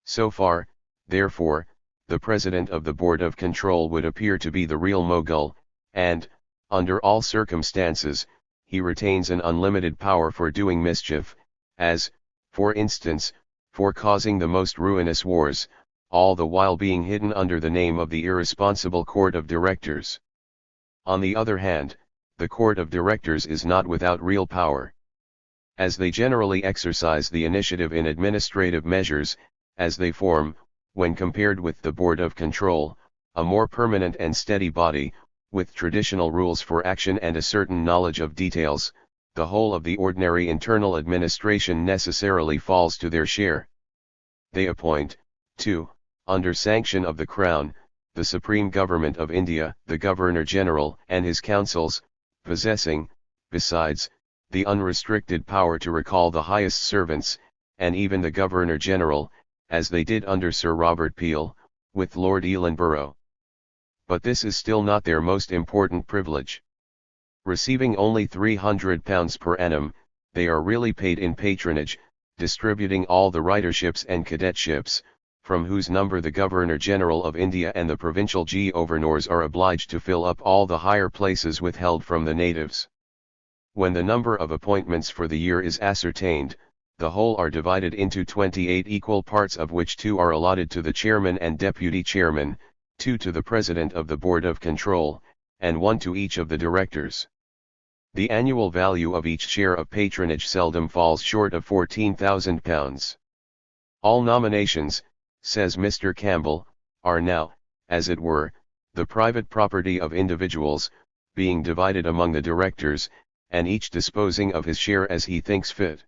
So far, therefore, the President of the Board of Control would appear to be the real Mogul, and, under all circumstances, he retains an unlimited power for doing mischief, as, for instance, for causing the most ruinous wars, all the while being hidden under the name of the irresponsible Court of Directors. On the other hand, the Court of Directors is not without real power. As they generally exercise the initiative in administrative measures, as they form, when compared with the Board of Control, a more permanent and steady body, with traditional rules for action and a certain knowledge of details, the whole of the ordinary internal administration necessarily falls to their share. They appoint, too, under sanction of the Crown, the Supreme Government of India, the Governor-General and his councils, possessing, besides, the unrestricted power to recall the highest servants, and even the Governor-General, as they did under Sir Robert Peel, with Lord Ellenborough. But this is still not their most important privilege. Receiving only £300 per annum, they are really paid in patronage, distributing all the writerships and cadetships, from whose number the Governor-General of India and the provincial governors are obliged to fill up all the higher places withheld from the natives. When the number of appointments for the year is ascertained, the whole are divided into 28 equal parts, of which 2 are allotted to the chairman and deputy chairman, 2 to the president of the Board of Control, and 1 to each of the directors. The annual value of each share of patronage seldom falls short of £14,000. All nominations, says Mr. Campbell, are now, as it were, the private property of individuals, being divided among the directors, and each disposing of his share as he thinks fit.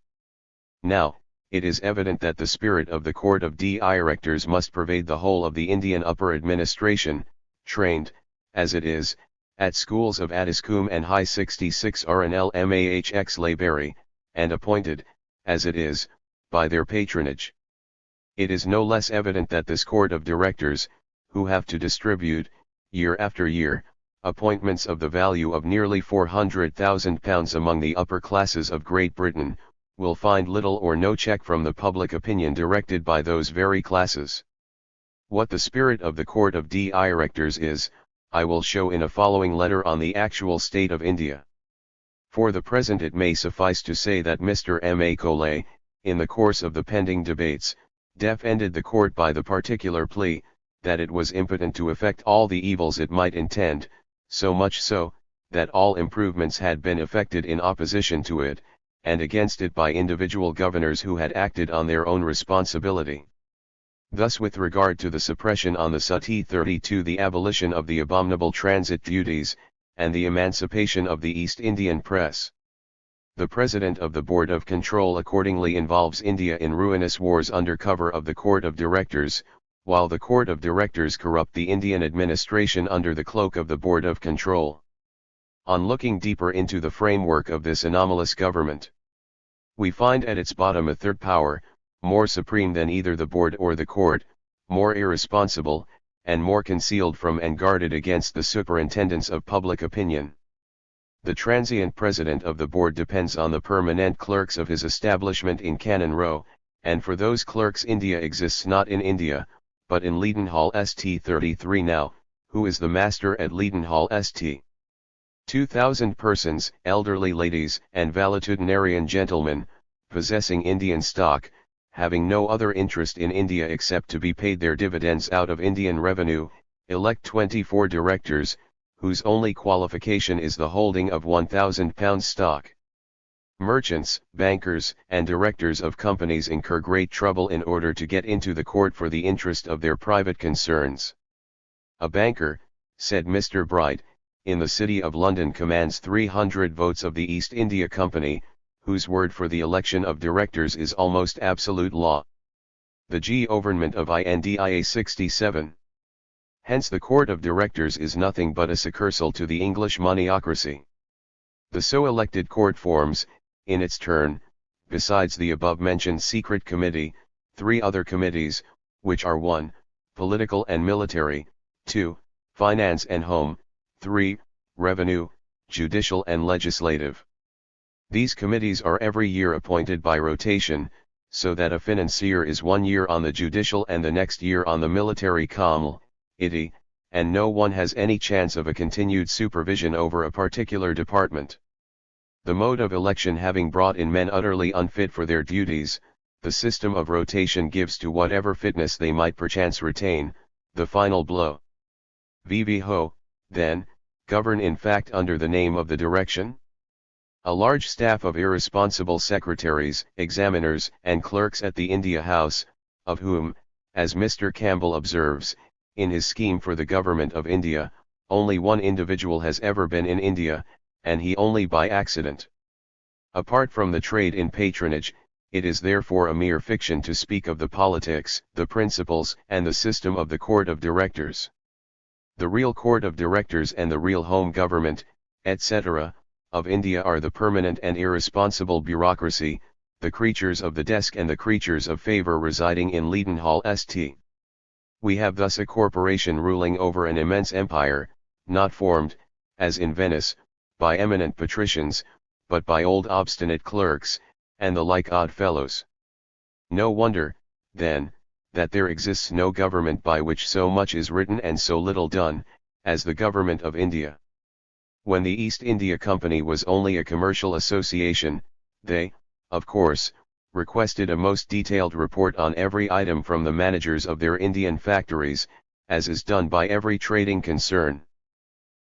Now, it is evident that the spirit of the Court of Directors must pervade the whole of the Indian upper administration, trained, as it is, at schools of Addiscombe and High 66 RNL MAHX Laybury, and appointed, as it is, by their patronage. It is no less evident that this Court of Directors, who have to distribute, year after year, appointments of the value of nearly £400,000 among the upper classes of Great Britain, will find little or no check from the public opinion directed by those very classes. What the spirit of the Court of Directors is, I will show in a following letter on the actual state of India. For the present it may suffice to say that Mr. Macaulay, in the course of the pending debates, defended the court by the particular plea, that it was impotent to effect all the evils it might intend, so much so, that all improvements had been effected in opposition to it, and against it by individual governors who had acted on their own responsibility. Thus with regard to the suppression on the Suttee 32, the abolition of the abominable transit duties, and the emancipation of the East Indian press. The President of the Board of Control accordingly involves India in ruinous wars under cover of the Court of Directors, while the Court of Directors corrupt the Indian administration under the cloak of the Board of Control. On looking deeper into the framework of this anomalous government, we find at its bottom a third power, more supreme than either the board or the court, more irresponsible, and more concealed from and guarded against the superintendence of public opinion. The transient president of the board depends on the permanent clerks of his establishment in Cannon Row, and for those clerks India exists not in India, but in Leadenhall St 33 now, who is the master at Leadenhall St. 2,000 persons, elderly ladies and valetudinarian gentlemen, possessing Indian stock, having no other interest in India except to be paid their dividends out of Indian revenue, elect 24 directors, whose only qualification is the holding of £1,000 stock. Merchants, bankers, and directors of companies incur great trouble in order to get into the court for the interest of their private concerns. A banker, said Mr. Bright, in the City of London commands 300 votes of the East India Company, whose word for the election of directors is almost absolute law. The government of India 67. Hence the Court of Directors is nothing but a succursal to the English moneyocracy. The so elected court forms, in its turn, besides the above-mentioned secret committee, 3 other committees, which are 1. Political and military, 2. Finance and home, 3. Revenue, judicial and legislative. These committees are every year appointed by rotation, so that a financier is 1 year on the judicial and the next year on the military committee, and no one has any chance of a continued supervision over a particular department. The mode of election having brought in men utterly unfit for their duties, the system of rotation gives to whatever fitness they might perchance retain, the final blow. Vivi ho, then, govern in fact under the name of the direction? A large staff of irresponsible secretaries, examiners, and clerks at the India House, of whom, as Mr. Campbell observes, in his scheme for the government of India, only one individual has ever been in India, and he only by accident. Apart from the trade in patronage, it is therefore a mere fiction to speak of the politics, the principles, and the system of the court of directors. The real court of directors and the real home government, etc., of India are the permanent and irresponsible bureaucracy, the creatures of the desk and the creatures of favor residing in Leadenhall St. We have thus a corporation ruling over an immense empire, not formed, as in Venice, by eminent patricians, but by old obstinate clerks, and the like odd fellows. No wonder, then, that there exists no government by which so much is written and so little done, as the government of India. When the East India Company was only a commercial association, they, of course, requested a most detailed report on every item from the managers of their Indian factories, as is done by every trading concern.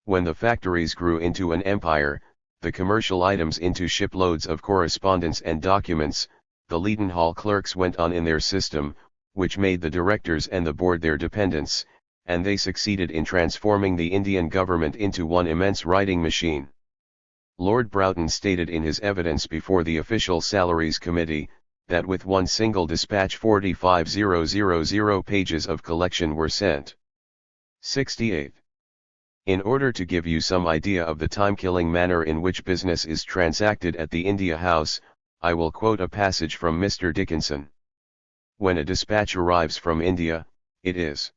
When the factories grew into an empire, the commercial items into shiploads of correspondence and documents, the Leadenhall clerks went on in their system, which made the directors and the board their dependents, and they succeeded in transforming the Indian government into one immense writing machine. Lord Broughton stated in his evidence before the Official Salaries Committee, that with one single dispatch 45,000 pages of collection were sent. 68. In order to give you some idea of the time-killing manner in which business is transacted at the India House, I will quote a passage from Mr. Dickinson. When a dispatch arrives from India, it is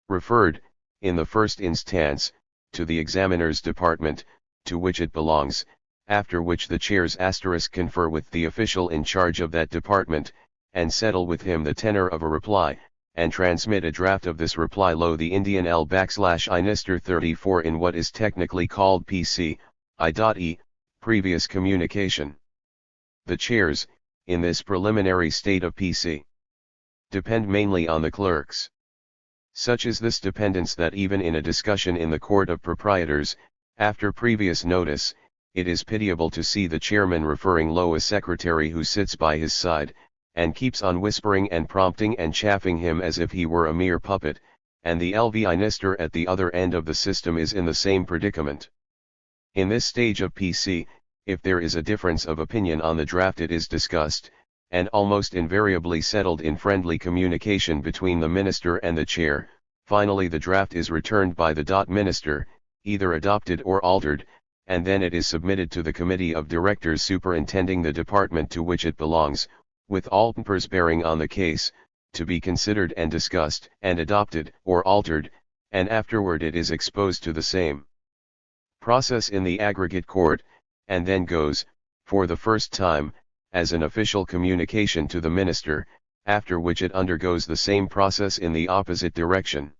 referred, in the first instance, to the examiner's department, to which it belongs, after which the chairs * confer with the official in charge of that department, and settle with him the tenor of a reply, and transmit a draft of this reply lo the Indian L/I 34 in what is technically called PC, I.E, previous communication. The chairs, in this preliminary state of PC, depend mainly on the clerks. Such is this dependence that even in a discussion in the Court of Proprietors, after previous notice, it is pitiable to see the chairman referring low a secretary who sits by his side, and keeps on whispering and prompting and chaffing him as if he were a mere puppet, and the LV minister at the other end of the system is in the same predicament. In this stage of PC, if there is a difference of opinion on the draft it is discussed, and almost invariably settled in friendly communication between the minister and the chair. Finally the draft is returned by the minister, either adopted or altered, and then it is submitted to the committee of directors superintending the department to which it belongs, with all papers bearing on the case, to be considered and discussed and adopted or altered, and afterward it is exposed to the same process in the aggregate court, and then goes, for the first time, as an official communication to the minister, after which it undergoes the same process in the opposite direction.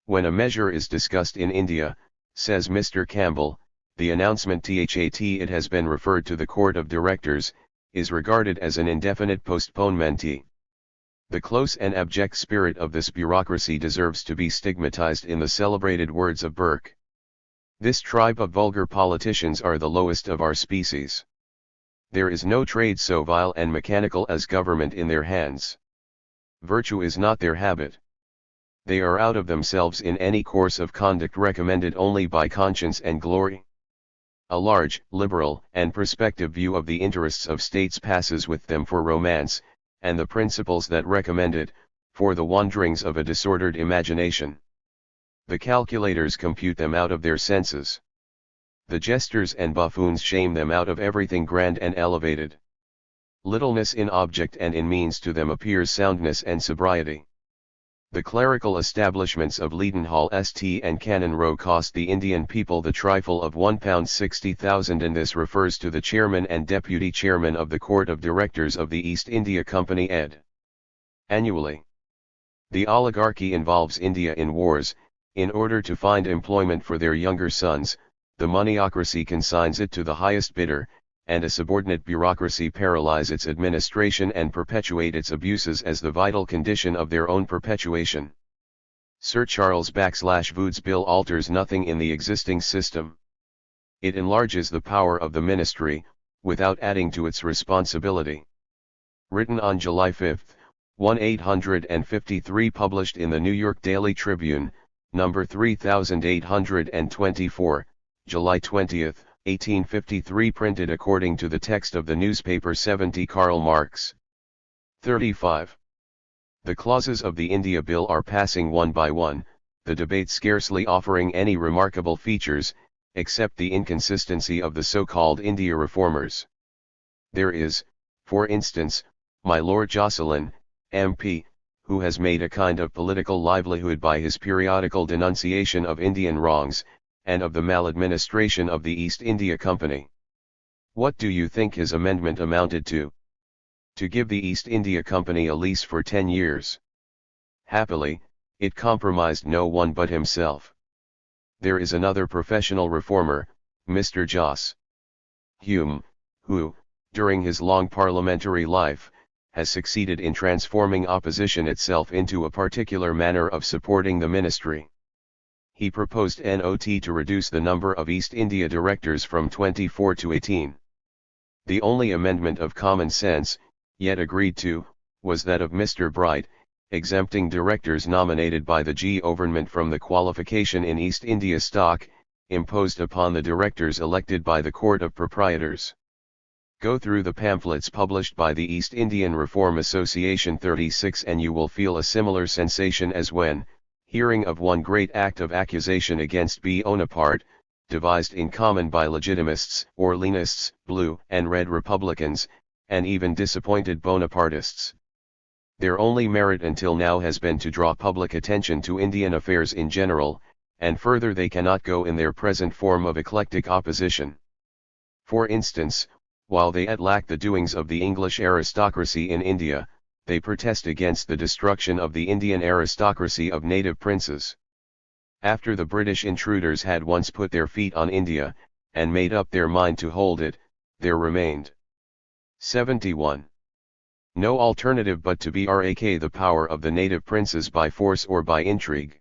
When a measure is discussed in India, says Mr. Campbell, the announcement that it has been referred to the Court of Directors, is regarded as an indefinite postponement. The close and abject spirit of this bureaucracy deserves to be stigmatized in the celebrated words of Burke. This tribe of vulgar politicians are the lowest of our species. There is no trade so vile and mechanical as government in their hands. Virtue is not their habit. They are out of themselves in any course of conduct recommended only by conscience and glory. A large, liberal, and prospective view of the interests of states passes with them for romance, and the principles that recommend it, for the wanderings of a disordered imagination. The calculators compute them out of their senses. The jesters and buffoons shame them out of everything grand and elevated. Littleness in object and in means to them appears soundness and sobriety. The clerical establishments of Leadenhall St and Cannon Row cost the Indian people the trifle of £160,000, and this refers to the chairman and deputy chairman of the Court of Directors of the East India Company ed. Annually. The oligarchy involves India in wars. In order to find employment for their younger sons, the moneyocracy consigns it to the highest bidder, and a subordinate bureaucracy paralyze its administration and perpetuate its abuses as the vital condition of their own perpetuation. Sir Charles Voode's bill alters nothing in the existing system. It enlarges the power of the ministry, without adding to its responsibility. Written on July 5, 1853, published in the New York Daily Tribune, number 3824, July 20, 1853 printed according to the text of the newspaper 70 Karl Marx. 35. The clauses of the India Bill are passing one by one, the debate scarcely offering any remarkable features, except the inconsistency of the so-called India reformers. There is, for instance, my Lord Jocelyn, MP, who has made a kind of political livelihood by his periodical denunciation of Indian wrongs, and of the maladministration of the East India Company. What do you think his amendment amounted to? To give the East India Company a lease for 10 years. Happily, it compromised no one but himself. There is another professional reformer, Mr. Jos. Hume, who, during his long parliamentary life, has succeeded in transforming opposition itself into a particular manner of supporting the ministry. He proposed not to reduce the number of East India directors from 24 to 18. The only amendment of common sense, yet agreed to, was that of Mr. Bright, exempting directors nominated by the government from the qualification in East India stock, imposed upon the directors elected by the Court of Proprietors. Go through the pamphlets published by the East Indian Reform Association 36 and you will feel a similar sensation as when, hearing of one great act of accusation against Bonaparte, devised in common by Legitimists, Orleanists, Blue and Red Republicans, and even disappointed Bonapartists. Their only merit until now has been to draw public attention to Indian affairs in general, and further they cannot go in their present form of eclectic opposition. For instance, while they lack the doings of the English aristocracy in India, they protest against the destruction of the Indian aristocracy of native princes. After the British intruders had once put their feet on India, and made up their mind to hold it, there remained 71. No alternative but to brak the power of the native princes by force or by intrigue.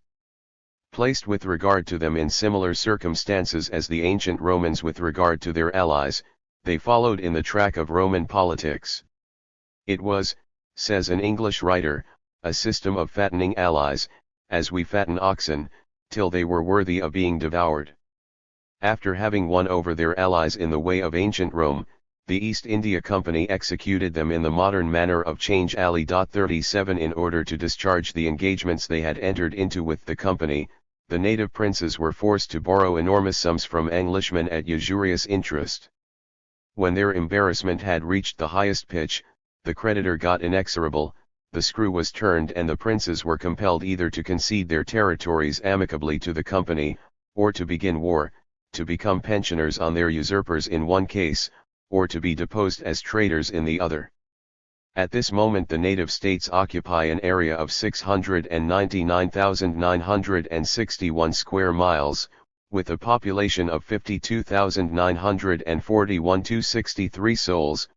Placed with regard to them in similar circumstances as the ancient Romans with regard to their allies, they followed in the track of Roman politics. It was, says an English writer, a system of fattening allies, as we fatten oxen, till they were worthy of being devoured. After having won over their allies in the way of ancient Rome, the East India Company executed them in the modern manner of Change Alley. 37 In order to discharge the engagements they had entered into with the company, the native princes were forced to borrow enormous sums from Englishmen at usurious interest. When their embarrassment had reached the highest pitch, the creditor got inexorable, the screw was turned and the princes were compelled either to concede their territories amicably to the company, or to begin war, to become pensioners on their usurpers in one case, or to be deposed as traitors in the other. At this moment the native states occupy an area of 699,961 square miles, with a population of 52,941 to 63 souls,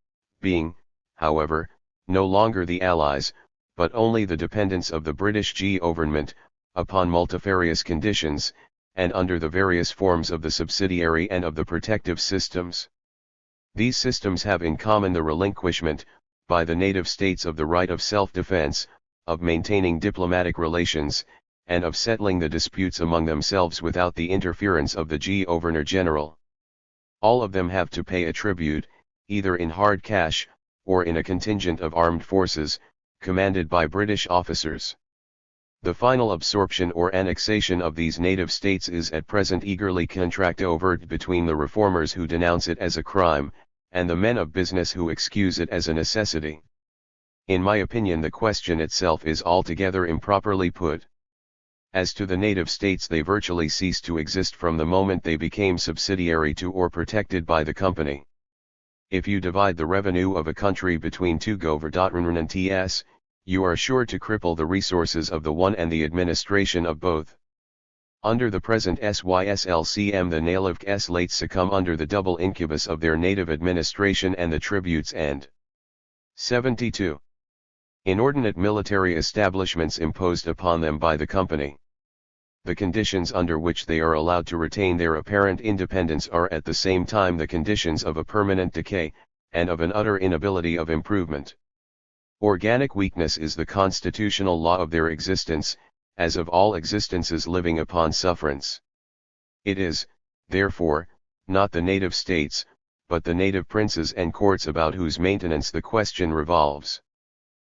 being, however, no longer the allies, but only the dependents of the British government, upon multifarious conditions, and under the various forms of the subsidiary and of the protective systems. These systems have in common the relinquishment, by the native states of the right of self-defense, of maintaining diplomatic relations, and of settling the disputes among themselves without the interference of the Governor-General. All of them have to pay a tribute, either in hard cash, or in a contingent of armed forces, commanded by British officers. The final absorption or annexation of these native states is at present eagerly contracted over between the reformers who denounce it as a crime, and the men of business who excuse it as a necessity. In my opinion the question itself is altogether improperly put. As to the native states, they virtually ceased to exist from the moment they became subsidiary to or protected by the company. If you divide the revenue of a country between two governments, you are sure to cripple the resources of the one and the administration of both. Under the present SYSLCM the natives late succumb under the double incubus of their native administration and the tributes and 72. Inordinate military establishments imposed upon them by the company. The conditions under which they are allowed to retain their apparent independence are at the same time the conditions of a permanent decay, and of an utter inability of improvement. Organic weakness is the constitutional law of their existence, as of all existences living upon sufferance. It is, therefore, not the native states, but the native princes and courts about whose maintenance the question revolves.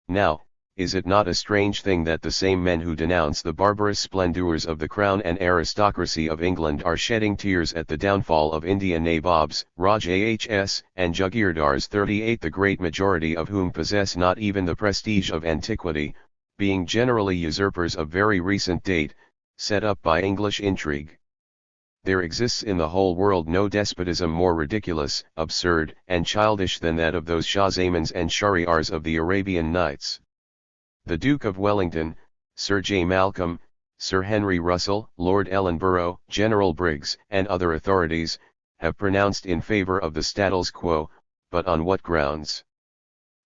Now, is it not a strange thing that the same men who denounce the barbarous splendours of the crown and aristocracy of England are shedding tears at the downfall of Indian nabobs, Rajahs, and Jagirdars, 38, the great majority of whom possess not even the prestige of antiquity, being generally usurpers of very recent date, set up by English intrigue. There exists in the whole world no despotism more ridiculous, absurd, and childish than that of those Shahzamans and Shahriars of the Arabian Nights. The Duke of Wellington, Sir J. Malcolm, Sir Henry Russell, Lord Ellenborough, General Briggs, and other authorities, have pronounced in favor of the status quo, but on what grounds?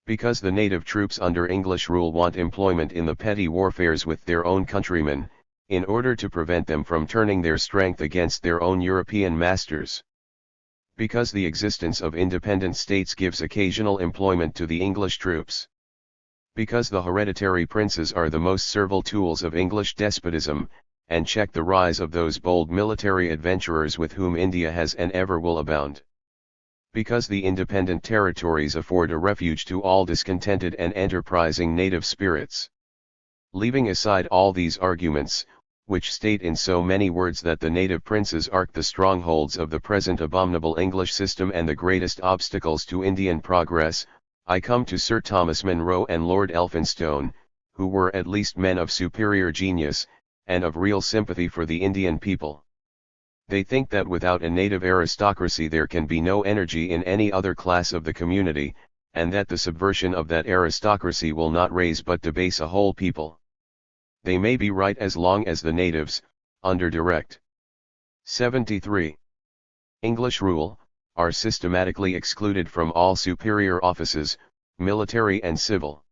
Because the native troops under English rule want employment in the petty warfares with their own countrymen, in order to prevent them from turning their strength against their own European masters. Because the existence of independent states gives occasional employment to the English troops. Because the hereditary princes are the most servile tools of English despotism, and check the rise of those bold military adventurers with whom India has and ever will abound. Because the independent territories afford a refuge to all discontented and enterprising native spirits. Leaving aside all these arguments, which state in so many words that the native princes are the strongholds of the present abominable English system and the greatest obstacles to Indian progress, I come to Sir Thomas Munro and Lord Elphinstone, who were at least men of superior genius, and of real sympathy for the Indian people. They think that without a native aristocracy there can be no energy in any other class of the community, and that the subversion of that aristocracy will not raise but debase a whole people. They may be right as long as the natives, under direct 73 English rule, are systematically excluded from all superior offices, military and civil.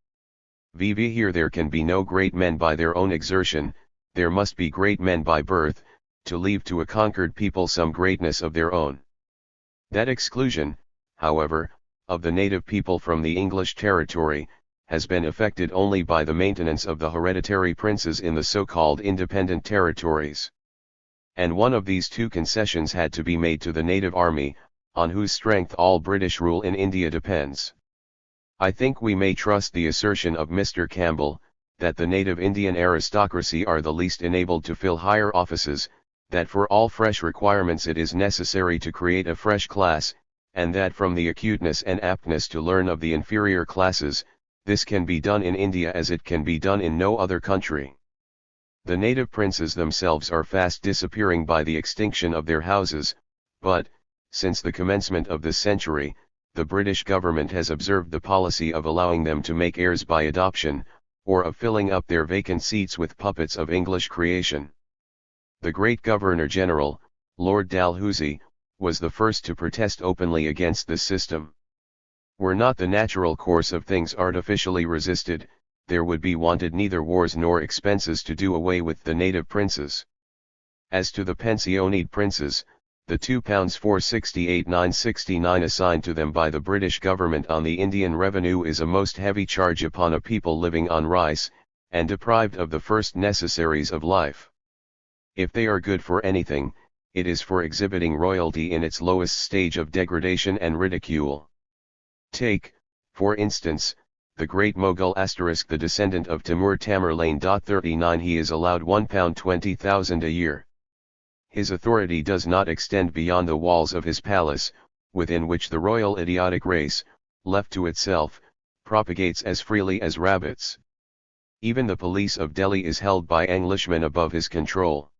VV here there can be no great men by their own exertion, there must be great men by birth, to leave to a conquered people some greatness of their own. That exclusion, however, of the native people from the English territory, has been effected only by the maintenance of the hereditary princes in the so-called independent territories. And one of these two concessions had to be made to the native army, on whose strength all British rule in India depends. I think we may trust the assertion of Mr. Campbell, that the native Indian aristocracy are the least enabled to fill higher offices, that for all fresh requirements it is necessary to create a fresh class, and that from the acuteness and aptness to learn of the inferior classes, this can be done in India as it can be done in no other country. The native princes themselves are fast disappearing by the extinction of their houses, but, since the commencement of this century, the British government has observed the policy of allowing them to make heirs by adoption, or of filling up their vacant seats with puppets of English creation. The great Governor-General, Lord Dalhousie, was the first to protest openly against this system. Were not the natural course of things artificially resisted, there would be wanted neither wars nor expenses to do away with the native princes. As to the pensioned princes, the £2 468,969 assigned to them by the British government on the Indian revenue is a most heavy charge upon a people living on rice, and deprived of the first necessaries of life. If they are good for anything, it is for exhibiting royalty in its lowest stage of degradation and ridicule. Take, for instance, the great Mughal *, the descendant of Timur Tamerlane. 39 He is allowed £1 20,000 a year. His authority does not extend beyond the walls of his palace, within which the royal idiotic race, left to itself, propagates as freely as rabbits. Even the police of Delhi is held by Englishmen above his control.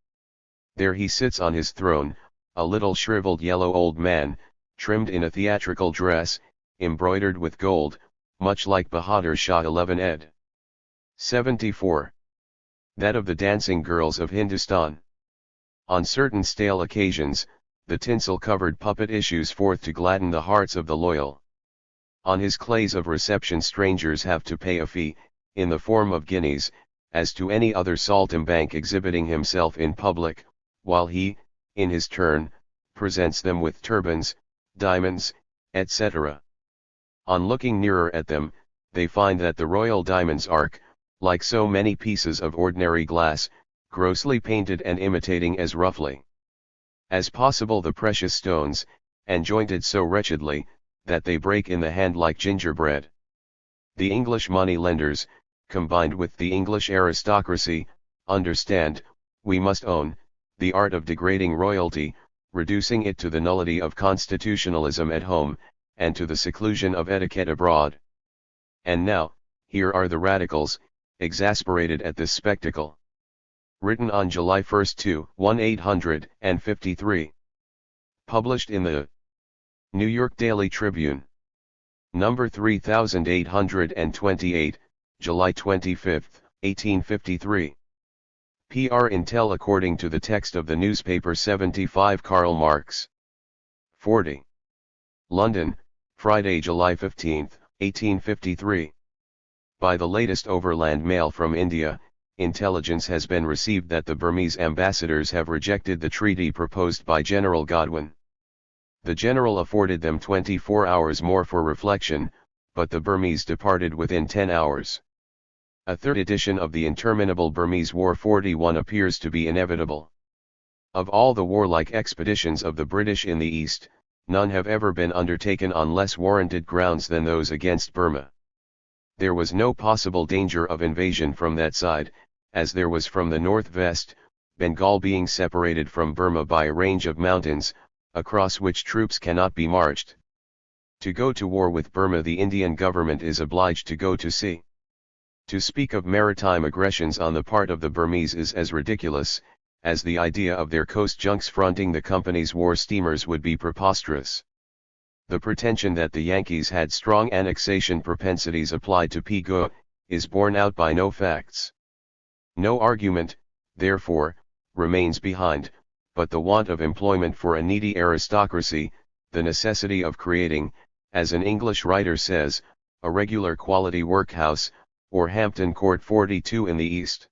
There he sits on his throne, a little shriveled yellow old man, trimmed in a theatrical dress, embroidered with gold, much like Bahadur Shah 11 ed. 74. That of the dancing girls of Hindustan. On certain stale occasions, the tinsel-covered puppet issues forth to gladden the hearts of the loyal. On his clays of reception strangers have to pay a fee, in the form of guineas, as to any other saltimbanque exhibiting himself in public, while he, in his turn, presents them with turbans, diamonds, etc. On looking nearer at them, they find that the royal diamonds are, like so many pieces of ordinary glass, grossly painted and imitating as roughly. as possible the precious stones, and jointed so wretchedly, that they break in the hand like gingerbread. The English money lenders, combined with the English aristocracy, understand, we must own, the art of degrading royalty, reducing it to the nullity of constitutionalism at home, and to the seclusion of etiquette abroad. And now, here are the radicals, exasperated at this spectacle. Written on July 1, 1853. Published in the New York Daily Tribune. Number 3828, July 25, 1853. PR Intel according to the text of the newspaper 75 Karl Marx. 40. London, Friday, July 15, 1853. By the latest overland mail from India, intelligence has been received that the Burmese ambassadors have rejected the treaty proposed by General Godwin. The general afforded them 24 hours more for reflection, but the Burmese departed within 10 hours. A third edition of the interminable Burmese War 41 appears to be inevitable. Of all the warlike expeditions of the British in the East, none have ever been undertaken on less warranted grounds than those against Burma. There was no possible danger of invasion from that side, as there was from the northwest, Bengal being separated from Burma by a range of mountains, across which troops cannot be marched. To go to war with Burma, the Indian government is obliged to go to sea. To speak of maritime aggressions on the part of the Burmese is as ridiculous, as the idea of their coast junks fronting the company's war steamers would be preposterous. The pretension that the Yankees had strong annexation propensities applied to Pigou, is borne out by no facts. No argument, therefore, remains behind, but the want of employment for a needy aristocracy, the necessity of creating, as an English writer says, a regular quality workhouse, or Hampton Court 42 in the East.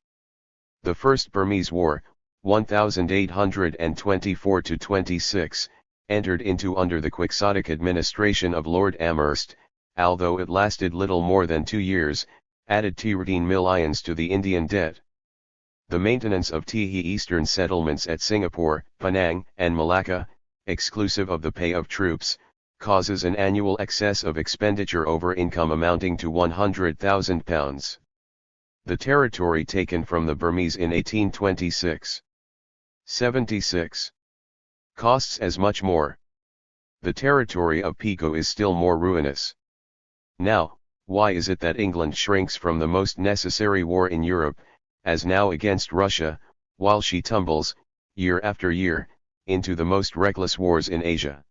The First Burmese War, 1824-26, entered into under the quixotic administration of Lord Amherst, although it lasted little more than 2 years, added 13 millions to the Indian debt. The maintenance of Tihi eastern settlements at Singapore, Penang, and Malacca, exclusive of the pay of troops, causes an annual excess of expenditure over income amounting to £100,000. The territory taken from the Burmese in 1826-76 costs as much more. The territory of Pigou is still more ruinous. Now, why is it that England shrinks from the most necessary war in Europe, as now against Russia, while she tumbles, year after year, into the most reckless wars in Asia?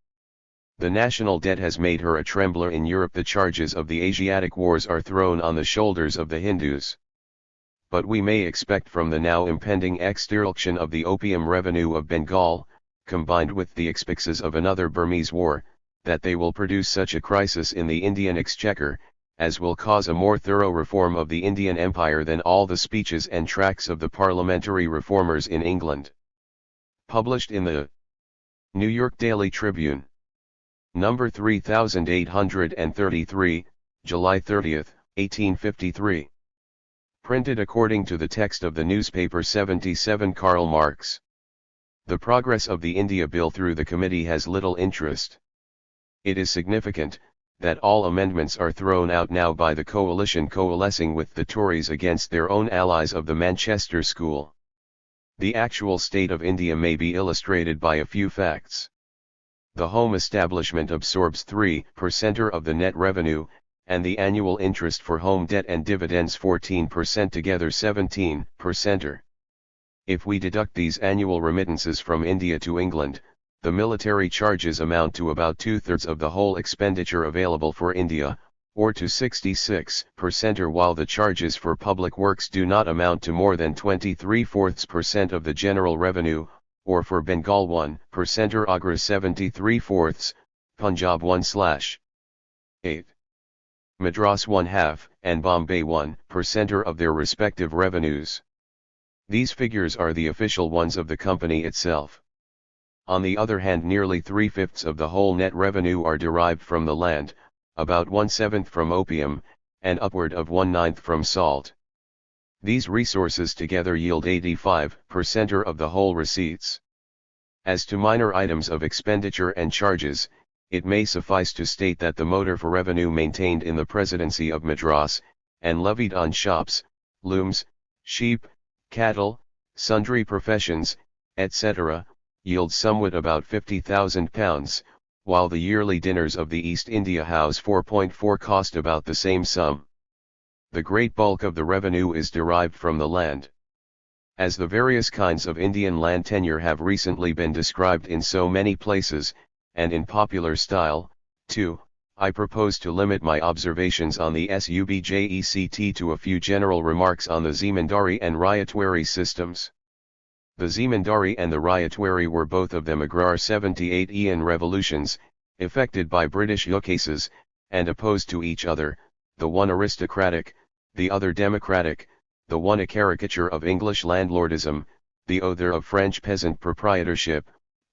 The national debt has made her a trembler in Europe. The charges of the Asiatic wars are thrown on the shoulders of the Hindus. But we may expect from the now impending extirpation of the opium revenue of Bengal, combined with the expexes of another Burmese war, that they will produce such a crisis in the Indian exchequer, as will cause a more thorough reform of the Indian Empire than all the speeches and tracts of the parliamentary reformers in England. Published in the New York Daily Tribune. Number 3833, July 30, 1853. Printed according to the text of the newspaper 77 Karl Marx. The progress of the India Bill through the committee has little interest. It is significant that all amendments are thrown out now by the coalition coalescing with the Tories against their own allies of the Manchester School. The actual state of India may be illustrated by a few facts. The home establishment absorbs 3% of the net revenue, and the annual interest for home debt and dividends 14%, together 17%. If we deduct these annual remittances from India to England, the military charges amount to about 2/3 of the whole expenditure available for India, or to 66%, while the charges for public works do not amount to more than 23/4% of the general revenue, or for Bengal 1%, Agra 73/4, Punjab 1/8, Madras 1/2, and Bombay 1% of their respective revenues. These figures are the official ones of the company itself. On the other hand, nearly 3/5 of the whole net revenue are derived from the land, about 1/7 from opium, and upward of 1/9 from salt. These resources together yield 85% of the whole receipts. As to minor items of expenditure and charges, it may suffice to state that the motive for revenue maintained in the Presidency of Madras, and levied on shops, looms, sheep, cattle, sundry professions, etc., yields somewhat about £50,000, while the yearly dinners of the East India House 4.4 cost about the same sum. The great bulk of the revenue is derived from the land. As the various kinds of Indian land tenure have recently been described in so many places, and in popular style, too, I propose to limit my observations on the subject to a few general remarks on the zamindari and ryotwari systems. The zamindari and the ryotwari were both of them agrar 78 Ian revolutions, effected by British ukases, and opposed to each other, the one aristocratic, the other democratic, the one a caricature of English landlordism, the other of French peasant proprietorship,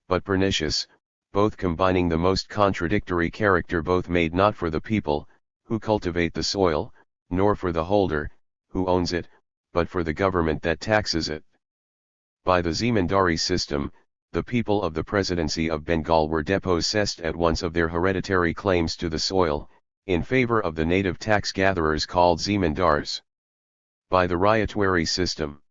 but pernicious, both combining the most contradictory character, both made not for the people, who cultivate the soil, nor for the holder, who owns it, but for the government that taxes it. By the zamindari system, the people of the Presidency of Bengal were depossessed at once of their hereditary claims to the soil, in favor of the native tax gatherers called zamindars. By the ryotwari system,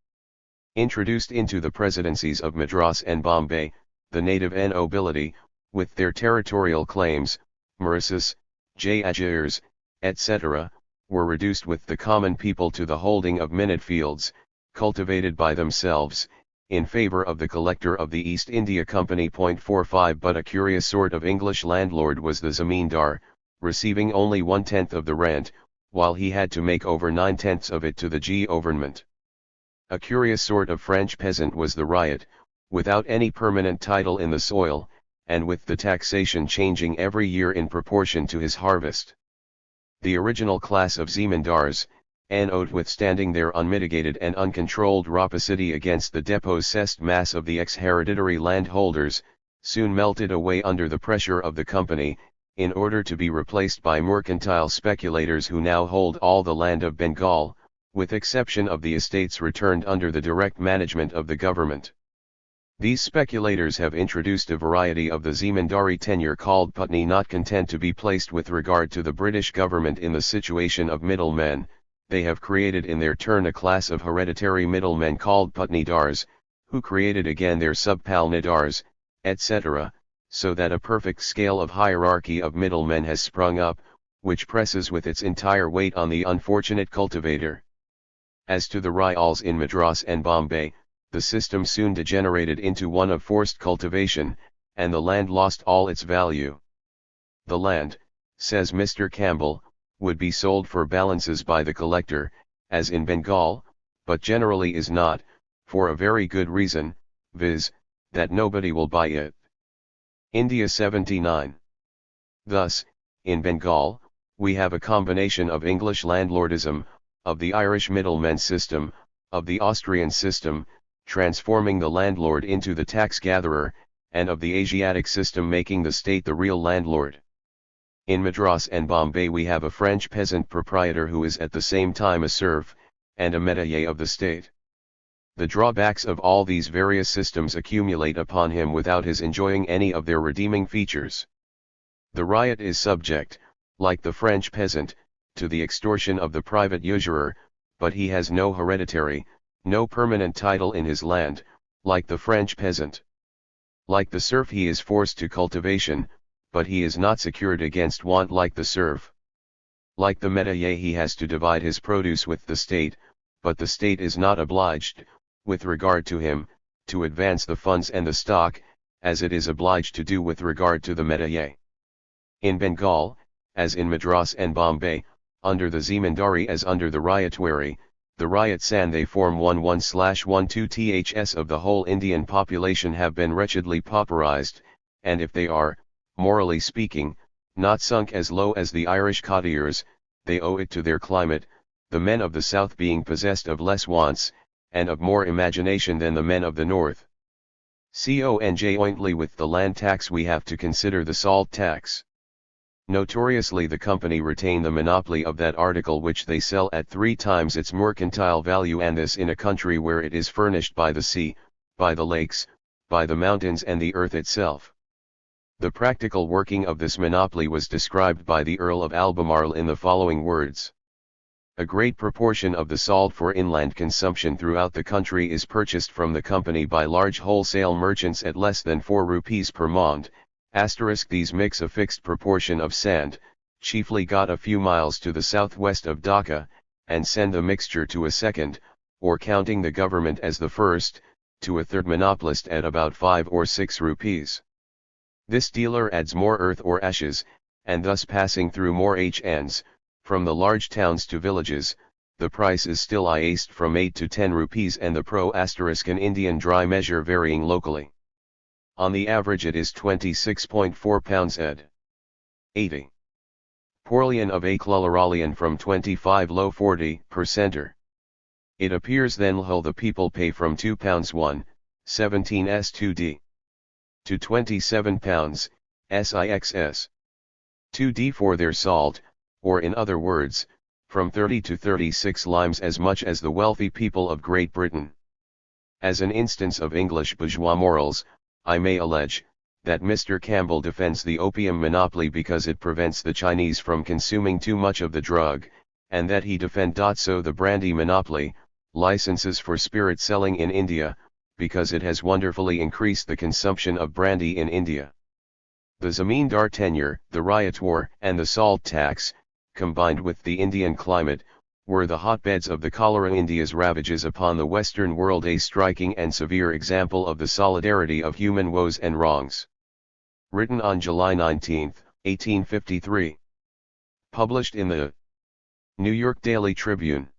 introduced into the Presidencies of Madras and Bombay, the native nobility, with their territorial claims, murasis, jagirs, etc., were reduced with the common people to the holding of minute fields, cultivated by themselves, in favor of the collector of the East India Company. 45 But a curious sort of English landlord was the zamindar, receiving only 1/10 of the rent, while he had to make over 9/10 of it to the government. A curious sort of French peasant was the ryot, without any permanent title in the soil, and with the taxation changing every year in proportion to his harvest. The original class of zamindars, notwithstanding their unmitigated and uncontrolled rapacity against the depossessed mass of the ex-hereditary landholders, soon melted away under the pressure of the company, in order to be replaced by mercantile speculators who now hold all the land of Bengal, with exception of the estates returned under the direct management of the government. These speculators have introduced a variety of the zamindari tenure called putney. Not content to be placed with regard to the British government in the situation of middlemen, they have created in their turn a class of hereditary middlemen called putneydars, who created again their subpalnidars, etc., so that a perfect scale of hierarchy of middlemen has sprung up, which presses with its entire weight on the unfortunate cultivator. As to the ryals in Madras and Bombay, the system soon degenerated into one of forced cultivation, and the land lost all its value. The land, says Mr. Campbell, would be sold for balances by the collector, as in Bengal, but generally is not, for a very good reason, viz., that nobody will buy it. India 79. Thus, in Bengal, we have a combination of English landlordism, of the Irish middlemen system, of the Austrian system, transforming the landlord into the tax gatherer, and of the Asiatic system making the state the real landlord. In Madras and Bombay we have a French peasant proprietor who is at the same time a serf, and a métayer of the state. The drawbacks of all these various systems accumulate upon him without his enjoying any of their redeeming features. The ryot is subject, like the French peasant, to the extortion of the private usurer, but he has no hereditary, no permanent title in his land, like the French peasant. Like the serf he is forced to cultivation, but he is not secured against want like the serf. Like the métayer he has to divide his produce with the state, but the state is not obliged, with regard to him, to advance the funds and the stock, as it is obliged to do with regard to the métayer. In Bengal, as in Madras and Bombay, under the zamindari as under the ryotwari, the ryot sandhe form 11/12 of the whole Indian population have been wretchedly pauperized, and if they are, morally speaking, not sunk as low as the Irish cottagers, they owe it to their climate, the men of the south being possessed of less wants, and of more imagination than the men of the north. Conjointly with the land tax we have to consider the salt tax. Notoriously the company retain the monopoly of that article which they sell at 3 times its mercantile value, and this in a country where it is furnished by the sea, by the lakes, by the mountains and the earth itself. The practical working of this monopoly was described by the Earl of Albemarle in the following words. A great proportion of the salt for inland consumption throughout the country is purchased from the company by large wholesale merchants at less than 4 rupees per mond, these mix a fixed proportion of sand, chiefly got a few miles to the southwest of Dhaka, and send the mixture to a second, or counting the government as the first, to a third monopolist at about 5 or 6 rupees. This dealer adds more earth or ashes, and thus passing through more HNs, from the large towns to villages, the price is still from 8 to 10 rupees and the in Indian dry measure varying locally. On the average it is 26.4 pounds ed. 80. Porlian of a Clulleralian from 25 low 40 per center. It appears then the people pay from £2 17 s2d to 27 pounds, sixs. 2d for their salt, or in other words, from 30 to 36 limes as much as the wealthy people of Great Britain. As an instance of English bourgeois morals, I may allege, that Mr. Campbell defends the opium monopoly because it prevents the Chinese from consuming too much of the drug, and that he defends the brandy monopoly, licenses for spirit selling in India, because it has wonderfully increased the consumption of brandy in India. The Zamindar tenure, the riot war, and the salt tax, combined with the Indian climate, were the hotbeds of the cholera. India's ravages upon the Western world a striking and severe example of the solidarity of human woes and wrongs. Written on July 19, 1853. Published in the New York Daily Tribune.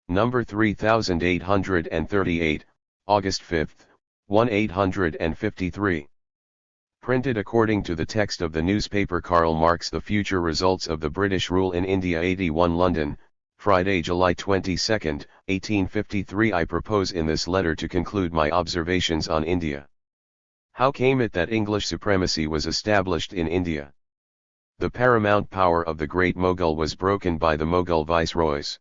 Number 3838, August 5, 1853. Printed according to the text of the newspaper Karl Marx. The Future Results of the British Rule in India, 81 London, Friday, July 22, 1853. I propose in this letter to conclude my observations on India. How came it that English supremacy was established in India? The paramount power of the great Mughal was broken by the Mughal viceroys.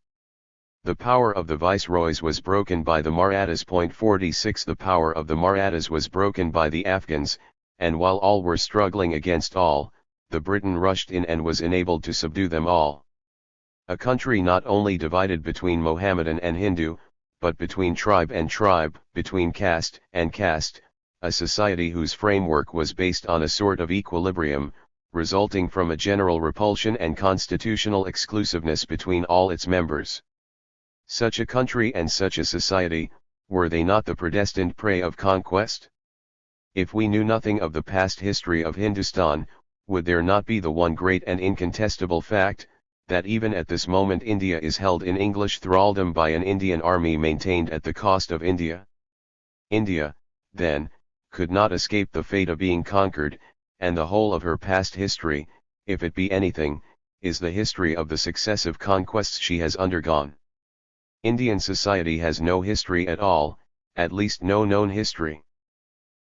The power of the viceroys was broken by the Marathas. 46 The power of the Marathas was broken by the Afghans, and while all were struggling against all, the Briton rushed in and was enabled to subdue them all. A country not only divided between Mohammedan and Hindu, but between tribe and tribe, between caste and caste, a society whose framework was based on a sort of equilibrium, resulting from a general repulsion and constitutional exclusiveness between all its members. Such a country and such a society, were they not the predestined prey of conquest? If we knew nothing of the past history of Hindustan, would there not be the one great and incontestable fact, that even at this moment India is held in English thraldom by an Indian army maintained at the cost of India? India, then, could not escape the fate of being conquered, and the whole of her past history, if it be anything, is the history of the successive conquests she has undergone. Indian society has no history at all, at least no known history.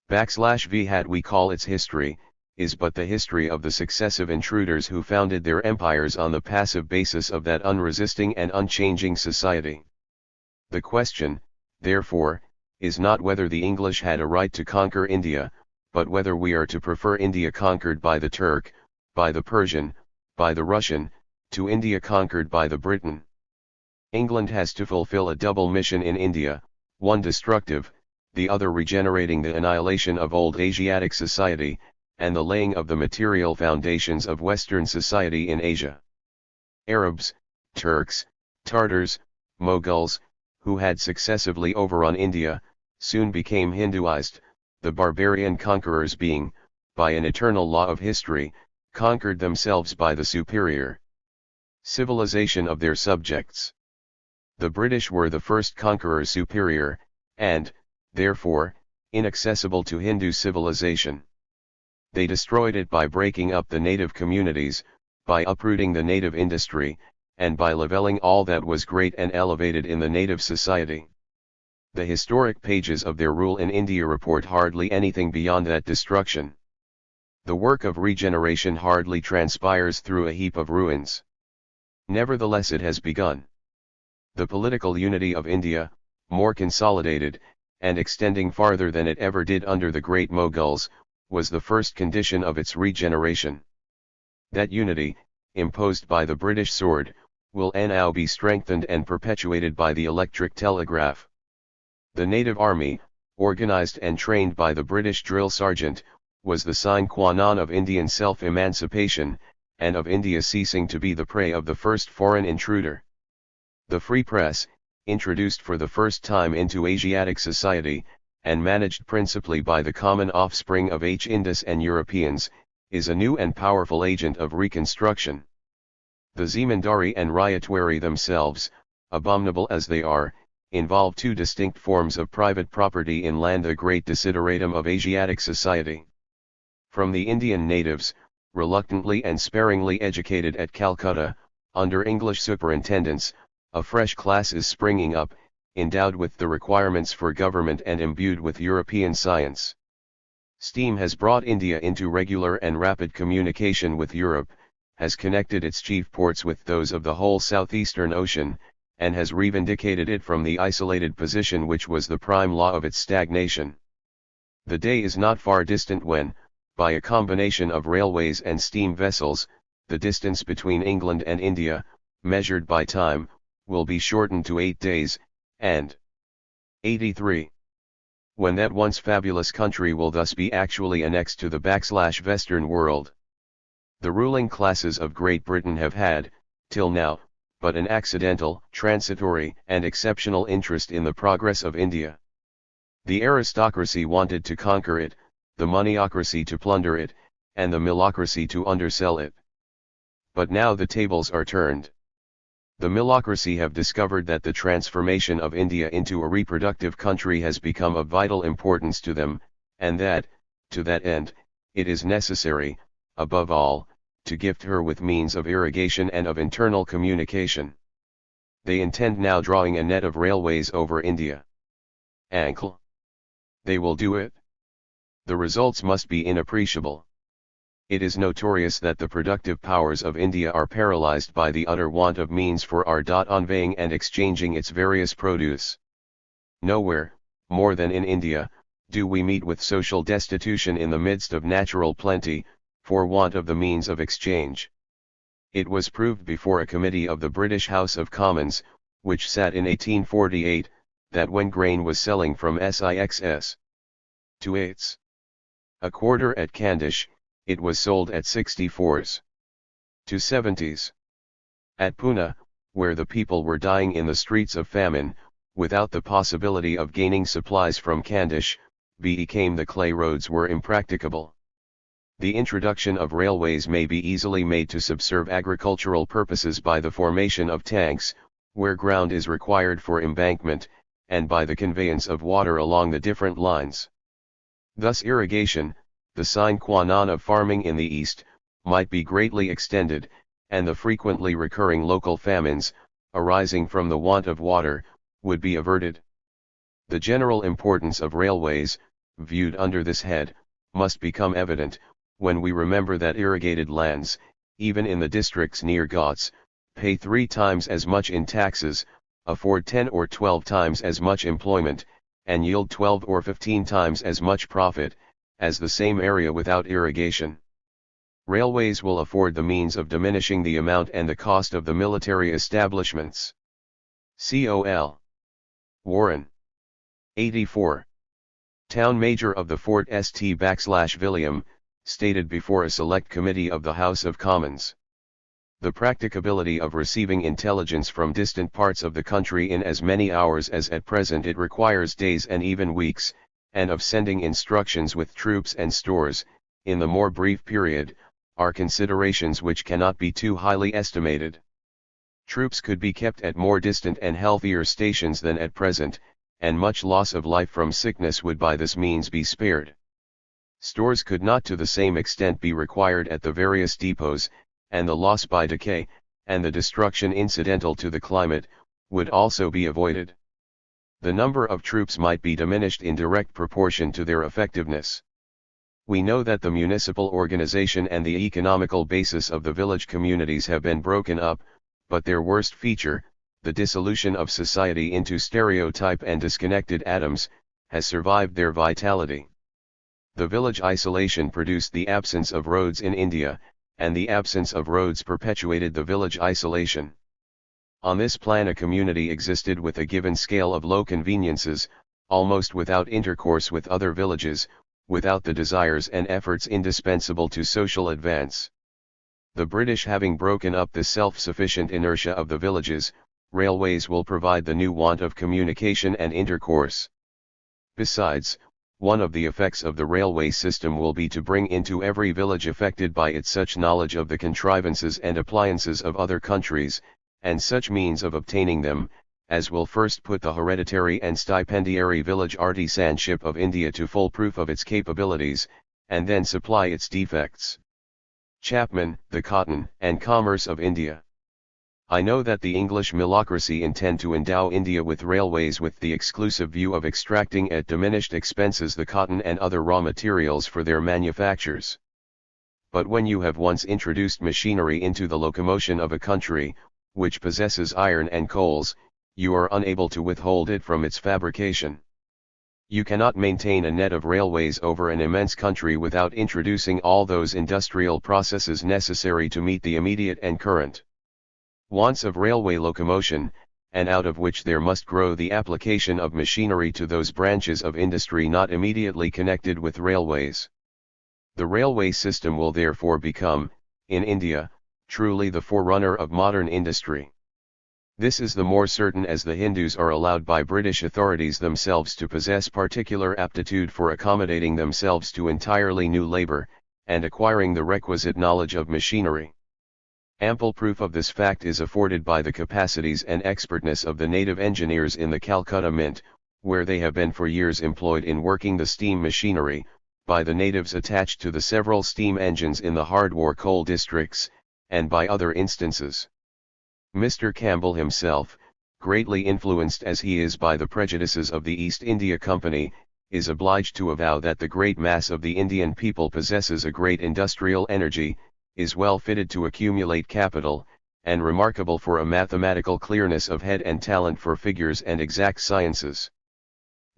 \v had we call its history, is but the history of the successive intruders who founded their empires on the passive basis of that unresisting and unchanging society. The question, therefore, is not whether the English had a right to conquer India, but whether we are to prefer India conquered by the Turk, by the Persian, by the Russian, to India conquered by the Briton. England has to fulfill a double mission in India, one destructive, the other regenerating the annihilation of old Asiatic society, and the laying of the material foundations of Western society in Asia. Arabs, Turks, Tartars, Mughals, who had successively overrun India, soon became Hinduized, the barbarian conquerors being, by an eternal law of history, conquered themselves by the superior civilization of their subjects. The British were the first conquerors superior, and, therefore, inaccessible to Hindu civilization. They destroyed it by breaking up the native communities, by uprooting the native industry, and by levelling all that was great and elevated in the native society. The historic pages of their rule in India report hardly anything beyond that destruction. The work of regeneration hardly transpires through a heap of ruins. Nevertheless it has begun. The political unity of India, more consolidated, and extending farther than it ever did under the Great Moguls, was the first condition of its regeneration. That unity, imposed by the British sword, will now be strengthened and perpetuated by the electric telegraph. The native army, organized and trained by the British drill sergeant, was the sine qua non of Indian self-emancipation, and of India ceasing to be the prey of the first foreign intruder. The free press, introduced for the first time into Asiatic society, and managed principally by the common offspring of Indus and Europeans, is a new and powerful agent of reconstruction. The zemindari and ryotwari themselves, abominable as they are, involve two distinct forms of private property in land, the great desideratum of Asiatic society. From the Indian natives, reluctantly and sparingly educated at Calcutta, under English superintendence, a fresh class is springing up, endowed with the requirements for government and imbued with European science. Steam has brought India into regular and rapid communication with Europe, has connected its chief ports with those of the whole southeastern ocean, and has revindicated it from the isolated position which was the prime law of its stagnation. The day is not far distant when, by a combination of railways and steam vessels, the distance between England and India, measured by time, will be shortened to 8 days, and 83. When that once fabulous country will thus be actually annexed to the Western world. The ruling classes of Great Britain have had, till now, but an accidental, transitory, and exceptional interest in the progress of India. The aristocracy wanted to conquer it, the moneyocracy to plunder it, and the millocracy to undersell it. But now the tables are turned. The millocracy have discovered that the transformation of India into a reproductive country has become of vital importance to them, and that, to that end, it is necessary, above all, to gift her with means of irrigation and of internal communication. They intend now drawing a net of railways over India. Uncle. They will do it. The results must be inappreciable. It is notorious that the productive powers of India are paralyzed by the utter want of means for conveying and exchanging its various produce. Nowhere, more than in India, do we meet with social destitution in the midst of natural plenty, for want of the means of exchange. It was proved before a committee of the British House of Commons, which sat in 1848, that when grain was selling from 6s. to 8s. a quarter at Khandish, it was sold at 64s. to 70s. At Pune, where the people were dying in the streets of famine, without the possibility of gaining supplies from Khandish, became the clay roads were impracticable. The introduction of railways may be easily made to subserve agricultural purposes by the formation of tanks, where ground is required for embankment, and by the conveyance of water along the different lines. Thus irrigation, the sine qua non of farming in the East, might be greatly extended, and the frequently recurring local famines, arising from the want of water, would be averted. The general importance of railways, viewed under this head, must become evident, when we remember that irrigated lands, even in the districts near Ghats, pay 3 times as much in taxes, afford 10 or 12 times as much employment, and yield 12 or 15 times as much profit, as the same area without irrigation. Railways will afford the means of diminishing the amount and the cost of the military establishments. Col. Warren. 84. Town Major of the Fort St/William, stated before a select committee of the House of Commons. The practicability of receiving intelligence from distant parts of the country in as many hours as at present it requires days and even weeks, and of sending instructions with troops and stores, in the more brief period, are considerations which cannot be too highly estimated. Troops could be kept at more distant and healthier stations than at present, and much loss of life from sickness would by this means be spared. Stores could not to the same extent be required at the various depots, and the loss by decay, and the destruction incidental to the climate, would also be avoided. The number of troops might be diminished in direct proportion to their effectiveness. We know that the municipal organization and the economical basis of the village communities have been broken up, but their worst feature, the dissolution of society into stereotype and disconnected atoms, has survived their vitality. The village isolation produced the absence of roads in India, and the absence of roads perpetuated the village isolation. On this plan a community existed with a given scale of low conveniences, almost without intercourse with other villages, without the desires and efforts indispensable to social advance. The British having broken up the self-sufficient inertia of the villages, railways will provide the new want of communication and intercourse. Besides, one of the effects of the railway system will be to bring into every village affected by it such knowledge of the contrivances and appliances of other countries, and such means of obtaining them, as will first put the hereditary and stipendiary village artisanship of India to full proof of its capabilities, and then supply its defects. Chapman, The Cotton and Commerce of India. I know that the English millocracy intend to endow India with railways with the exclusive view of extracting at diminished expenses the cotton and other raw materials for their manufactures. But when you have once introduced machinery into the locomotion of a country, which possesses iron and coals, you are unable to withhold it from its fabrication. You cannot maintain a net of railways over an immense country without introducing all those industrial processes necessary to meet the immediate and current wants of railway locomotion, and out of which there must grow the application of machinery to those branches of industry not immediately connected with railways. The railway system will therefore become, in India, truly the forerunner of modern industry. This is the more certain as the Hindus are allowed by British authorities themselves to possess particular aptitude for accommodating themselves to entirely new labor, and acquiring the requisite knowledge of machinery. Ample proof of this fact is afforded by the capacities and expertness of the native engineers in the Calcutta Mint, where they have been for years employed in working the steam machinery, by the natives attached to the several steam engines in the hard-war coal districts, and by other instances. Mr. Campbell himself, greatly influenced as he is by the prejudices of the East India Company, is obliged to avow that the great mass of the Indian people possesses a great industrial energy, is well fitted to accumulate capital, and remarkable for a mathematical clearness of head and talent for figures and exact sciences.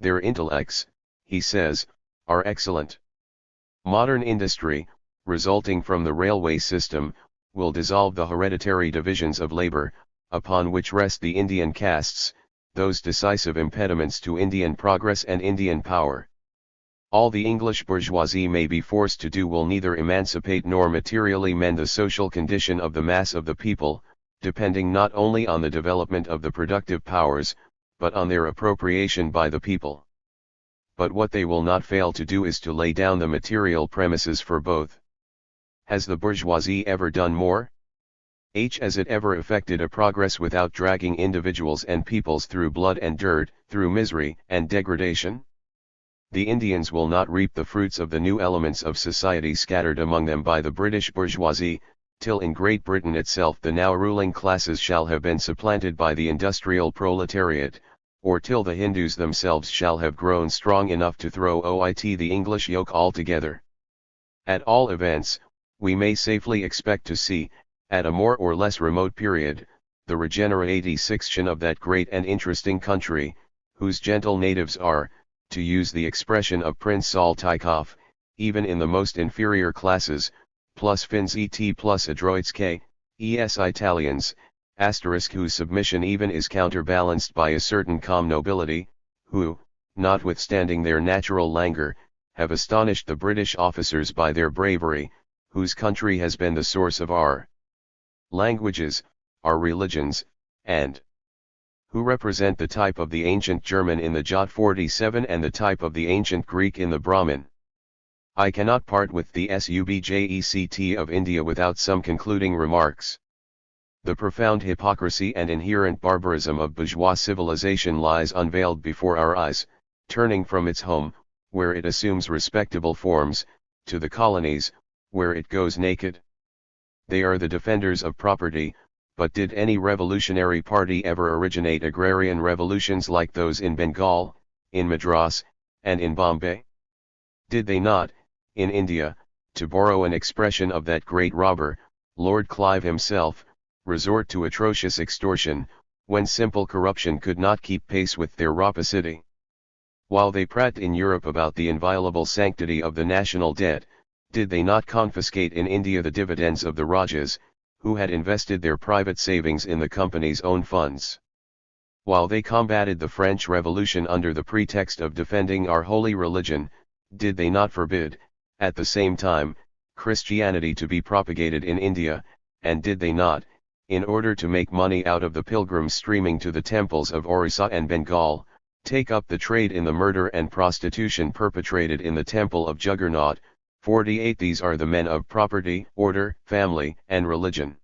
Their intellects, he says, are excellent. Modern industry, resulting from the railway system, will dissolve the hereditary divisions of labor, upon which rest the Indian castes, those decisive impediments to Indian progress and Indian power. All the English bourgeoisie may be forced to do will neither emancipate nor materially mend the social condition of the mass of the people, depending not only on the development of the productive powers, but on their appropriation by the people. But what they will not fail to do is to lay down the material premises for both. Has the bourgeoisie ever done more? Has it ever effected a progress without dragging individuals and peoples through blood and dirt, through misery and degradation? The Indians will not reap the fruits of the new elements of society scattered among them by the British bourgeoisie, till in Great Britain itself the now ruling classes shall have been supplanted by the industrial proletariat, or till the Hindus themselves shall have grown strong enough to throw out the English yoke altogether. At all events, we may safely expect to see, at a more or less remote period, the regeneration of that great and interesting country, whose gentle natives are, to use the expression of Prince Saltykov, even in the most inferior classes, plus fins et plus adroits es Italians, whose submission even is counterbalanced by a certain calm nobility, who, notwithstanding their natural languor, have astonished the British officers by their bravery, whose country has been the source of our languages, our religions, and who represent the type of the ancient German in the Jot 47 and the type of the ancient Greek in the Brahmin. I cannot part with the subject of India without some concluding remarks. The profound hypocrisy and inherent barbarism of bourgeois civilization lies unveiled before our eyes, turning from its home, where it assumes respectable forms, to the colonies, where it goes naked. They are the defenders of property, but did any revolutionary party ever originate agrarian revolutions like those in Bengal, in Madras, and in Bombay? Did they not, in India, to borrow an expression of that great robber, Lord Clive himself, resort to atrocious extortion, when simple corruption could not keep pace with their rapacity? While they prat in Europe about the inviolable sanctity of the national debt, did they not confiscate in India the dividends of the Rajas, who had invested their private savings in the company's own funds? While they combated the French Revolution under the pretext of defending our holy religion, did they not forbid, at the same time, Christianity to be propagated in India, and did they not, in order to make money out of the pilgrims streaming to the temples of Orissa and Bengal, take up the trade in the murder and prostitution perpetrated in the temple of Juggernaut? 48 These are the men of property, order, family, and religion.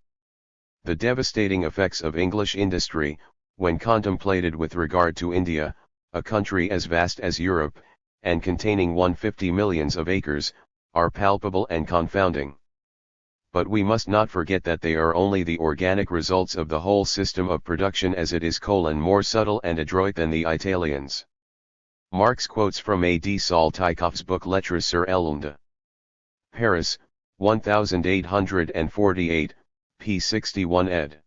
The devastating effects of English industry, when contemplated with regard to India, a country as vast as Europe, and containing 150 millions of acres, are palpable and confounding. But we must not forget that they are only the organic results of the whole system of production, as it is more subtle and adroit than the Italians. Marx quotes from A. D. Saltykov's book Lettres sur l'Inde. Paris, 1848, p. 61 ed.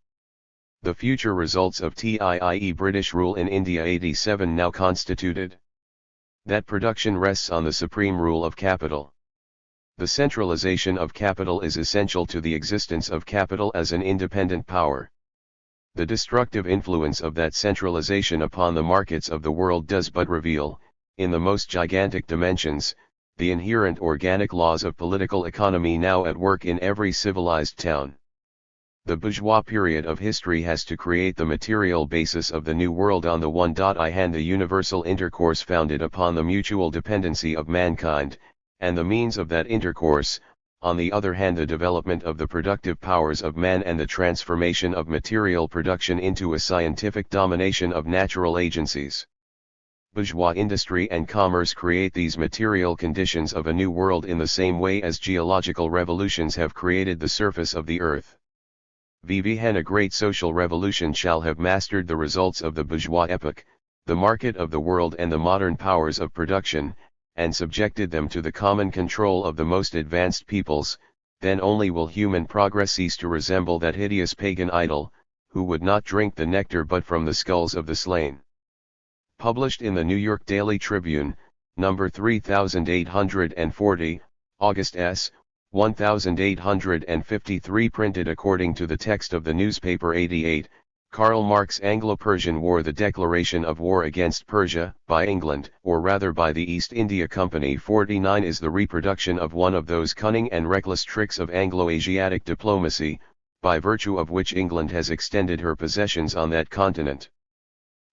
The future results of TIIE British rule in India 87 now constituted. That production rests on the supreme rule of capital. The centralization of capital is essential to the existence of capital as an independent power. The destructive influence of that centralization upon the markets of the world does but reveal, in the most gigantic dimensions, the inherent organic laws of political economy now at work in every civilized town. The bourgeois period of history has to create the material basis of the new world on the one hand the universal intercourse founded upon the mutual dependency of mankind, and the means of that intercourse, on the other hand the development of the productive powers of man and the transformation of material production into a scientific domination of natural agencies. Bourgeois industry and commerce create these material conditions of a new world in the same way as geological revolutions have created the surface of the earth. When a great social revolution shall have mastered the results of the bourgeois epoch, the market of the world and the modern powers of production, and subjected them to the common control of the most advanced peoples, then only will human progress cease to resemble that hideous pagan idol, who would not drink the nectar but from the skulls of the slain. Published in the New York Daily Tribune, number 3840, August s. 1853. Printed according to the text of the newspaper 88, Karl Marx Anglo-Persian War. The declaration of war against Persia, by England, or rather by the East India Company 49, is the reproduction of one of those cunning and reckless tricks of Anglo-Asiatic diplomacy, by virtue of which England has extended her possessions on that continent.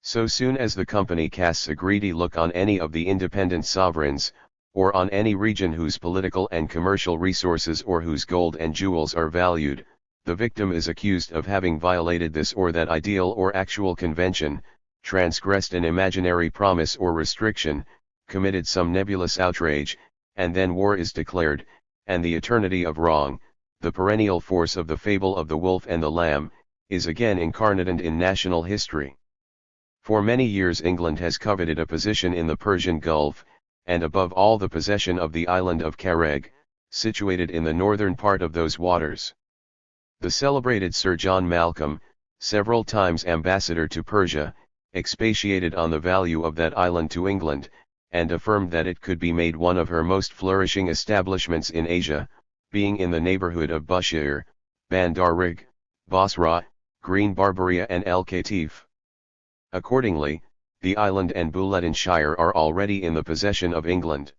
So soon as the company casts a greedy look on any of the independent sovereigns, or on any region whose political and commercial resources or whose gold and jewels are valued, the victim is accused of having violated this or that ideal or actual convention, transgressed an imaginary promise or restriction, committed some nebulous outrage, and then war is declared, and the eternity of wrong, the perennial force of the fable of the wolf and the lamb, is again incarnated in national history. For many years England has coveted a position in the Persian Gulf, and above all the possession of the island of Kareg, situated in the northern part of those waters. The celebrated Sir John Malcolm, several times ambassador to Persia, expatiated on the value of that island to England, and affirmed that it could be made one of her most flourishing establishments in Asia, being in the neighborhood of Bushehr, Bandar Rig, Basra, Green Barbaria and El Katif. Accordingly, the island and Bulettinshire are already in the possession of England.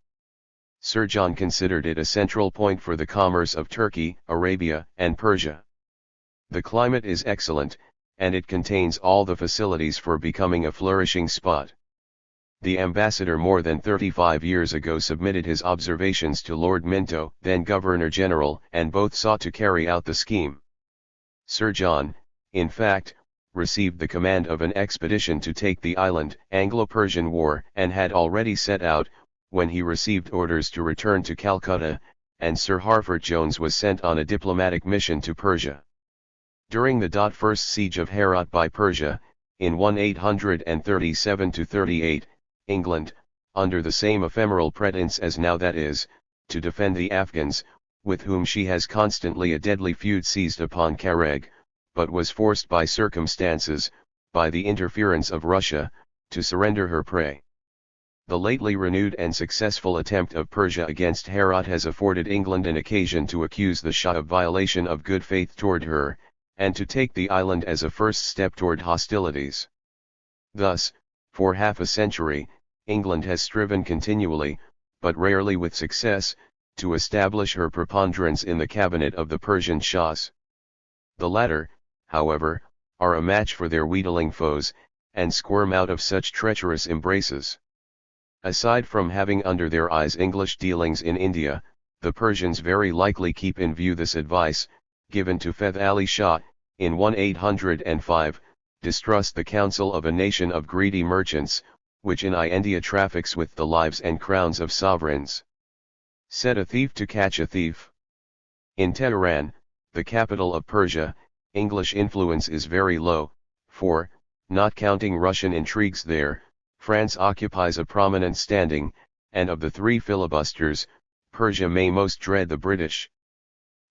Sir John considered it a central point for the commerce of Turkey, Arabia, and Persia. The climate is excellent, and it contains all the facilities for becoming a flourishing spot. The ambassador more than 35 years ago submitted his observations to Lord Minto, then Governor-General, and both sought to carry out the scheme. Sir John, in fact, received the command of an expedition to take the island, Anglo-Persian War, and had already set out, when he received orders to return to Calcutta, and Sir Harford Jones was sent on a diplomatic mission to Persia. During the first siege of Herat by Persia, in 1837-38, England, under the same ephemeral pretense as now, that is, to defend the Afghans, with whom she has constantly a deadly feud, seized upon Kareg, but was forced by circumstances, by the interference of Russia, to surrender her prey. The lately renewed and successful attempt of Persia against Herat has afforded England an occasion to accuse the Shah of violation of good faith toward her, and to take the island as a first step toward hostilities. Thus, for half a century, England has striven continually, but rarely with success, to establish her preponderance in the cabinet of the Persian Shahs. The latter, however, are a match for their wheedling foes, and squirm out of such treacherous embraces. Aside from having under their eyes English dealings in India, the Persians very likely keep in view this advice, given to Feth Ali Shah, in 1805, distrust the counsel of a nation of greedy merchants, which in India traffics with the lives and crowns of sovereigns. Set a thief to catch a thief. In Tehran, the capital of Persia, English influence is very low, for, not counting Russian intrigues there, France occupies a prominent standing, and of the three filibusters, Persia may most dread the British.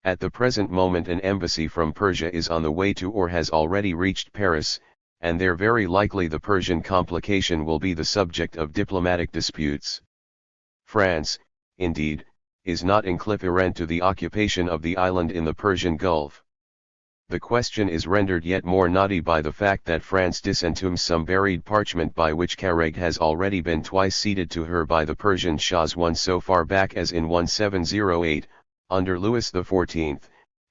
At the present moment an embassy from Persia is on the way to or has already reached Paris, and there very likely the Persian complication will be the subject of diplomatic disputes. France, indeed, is not inclifferent to the occupation of the island in the Persian Gulf. The question is rendered yet more knotty by the fact that France disentombs some buried parchment by which Karag has already been twice ceded to her by the Persian Shahs, one so far back as in 1708, under Louis XIV,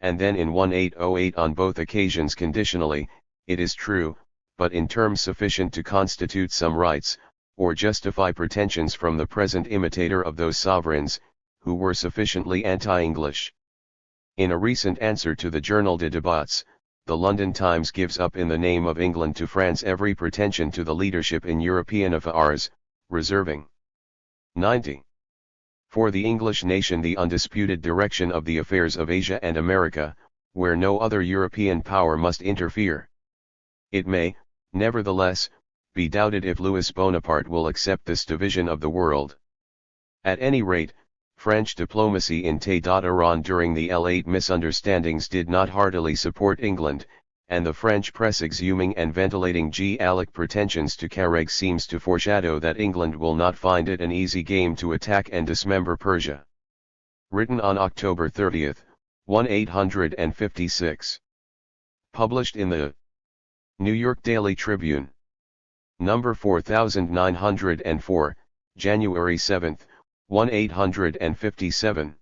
and then in 1808 on both occasions conditionally, it is true, but in terms sufficient to constitute some rights, or justify pretensions from the present imitator of those sovereigns, who were sufficiently anti-English. In a recent answer to the Journal des Débats, the London Times gives up in the name of England to France every pretension to the leadership in European affairs, reserving 90. For the English nation the undisputed direction of the affairs of Asia and America, where no other European power must interfere. It may, nevertheless, be doubted if Louis Bonaparte will accept this division of the world. At any rate, French diplomacy in Tehran during the L8 misunderstandings did not heartily support England, and the French press exhuming and ventilating Gallic pretensions to Karag seems to foreshadow that England will not find it an easy game to attack and dismember Persia. Written on October 30, 1856. Published in the New York Daily Tribune. Number 4904, January 7, 1857.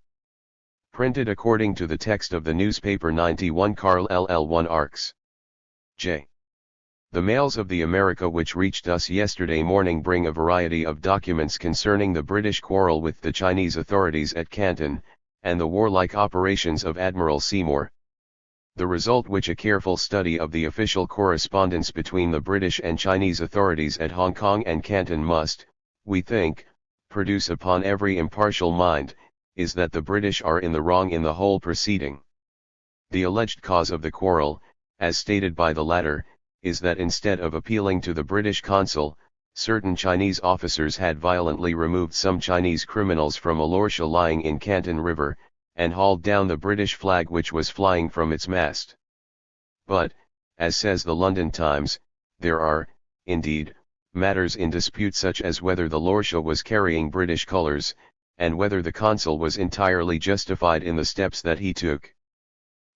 Printed according to the text of the newspaper 91 Karl LL1 Arcs. J. The mails of the America which reached us yesterday morning bring a variety of documents concerning the British quarrel with the Chinese authorities at Canton, and the warlike operations of Admiral Seymour. The result which a careful study of the official correspondence between the British and Chinese authorities at Hong Kong and Canton must, we think, produce upon every impartial mind, is that the British are in the wrong in the whole proceeding. The alleged cause of the quarrel, as stated by the latter, is that instead of appealing to the British consul, certain Chinese officers had violently removed some Chinese criminals from a lorcha lying in Canton River, and hauled down the British flag which was flying from its mast. But, as says the London Times, there are, indeed, matters in dispute such as whether the lorcha was carrying British colours, and whether the consul was entirely justified in the steps that he took.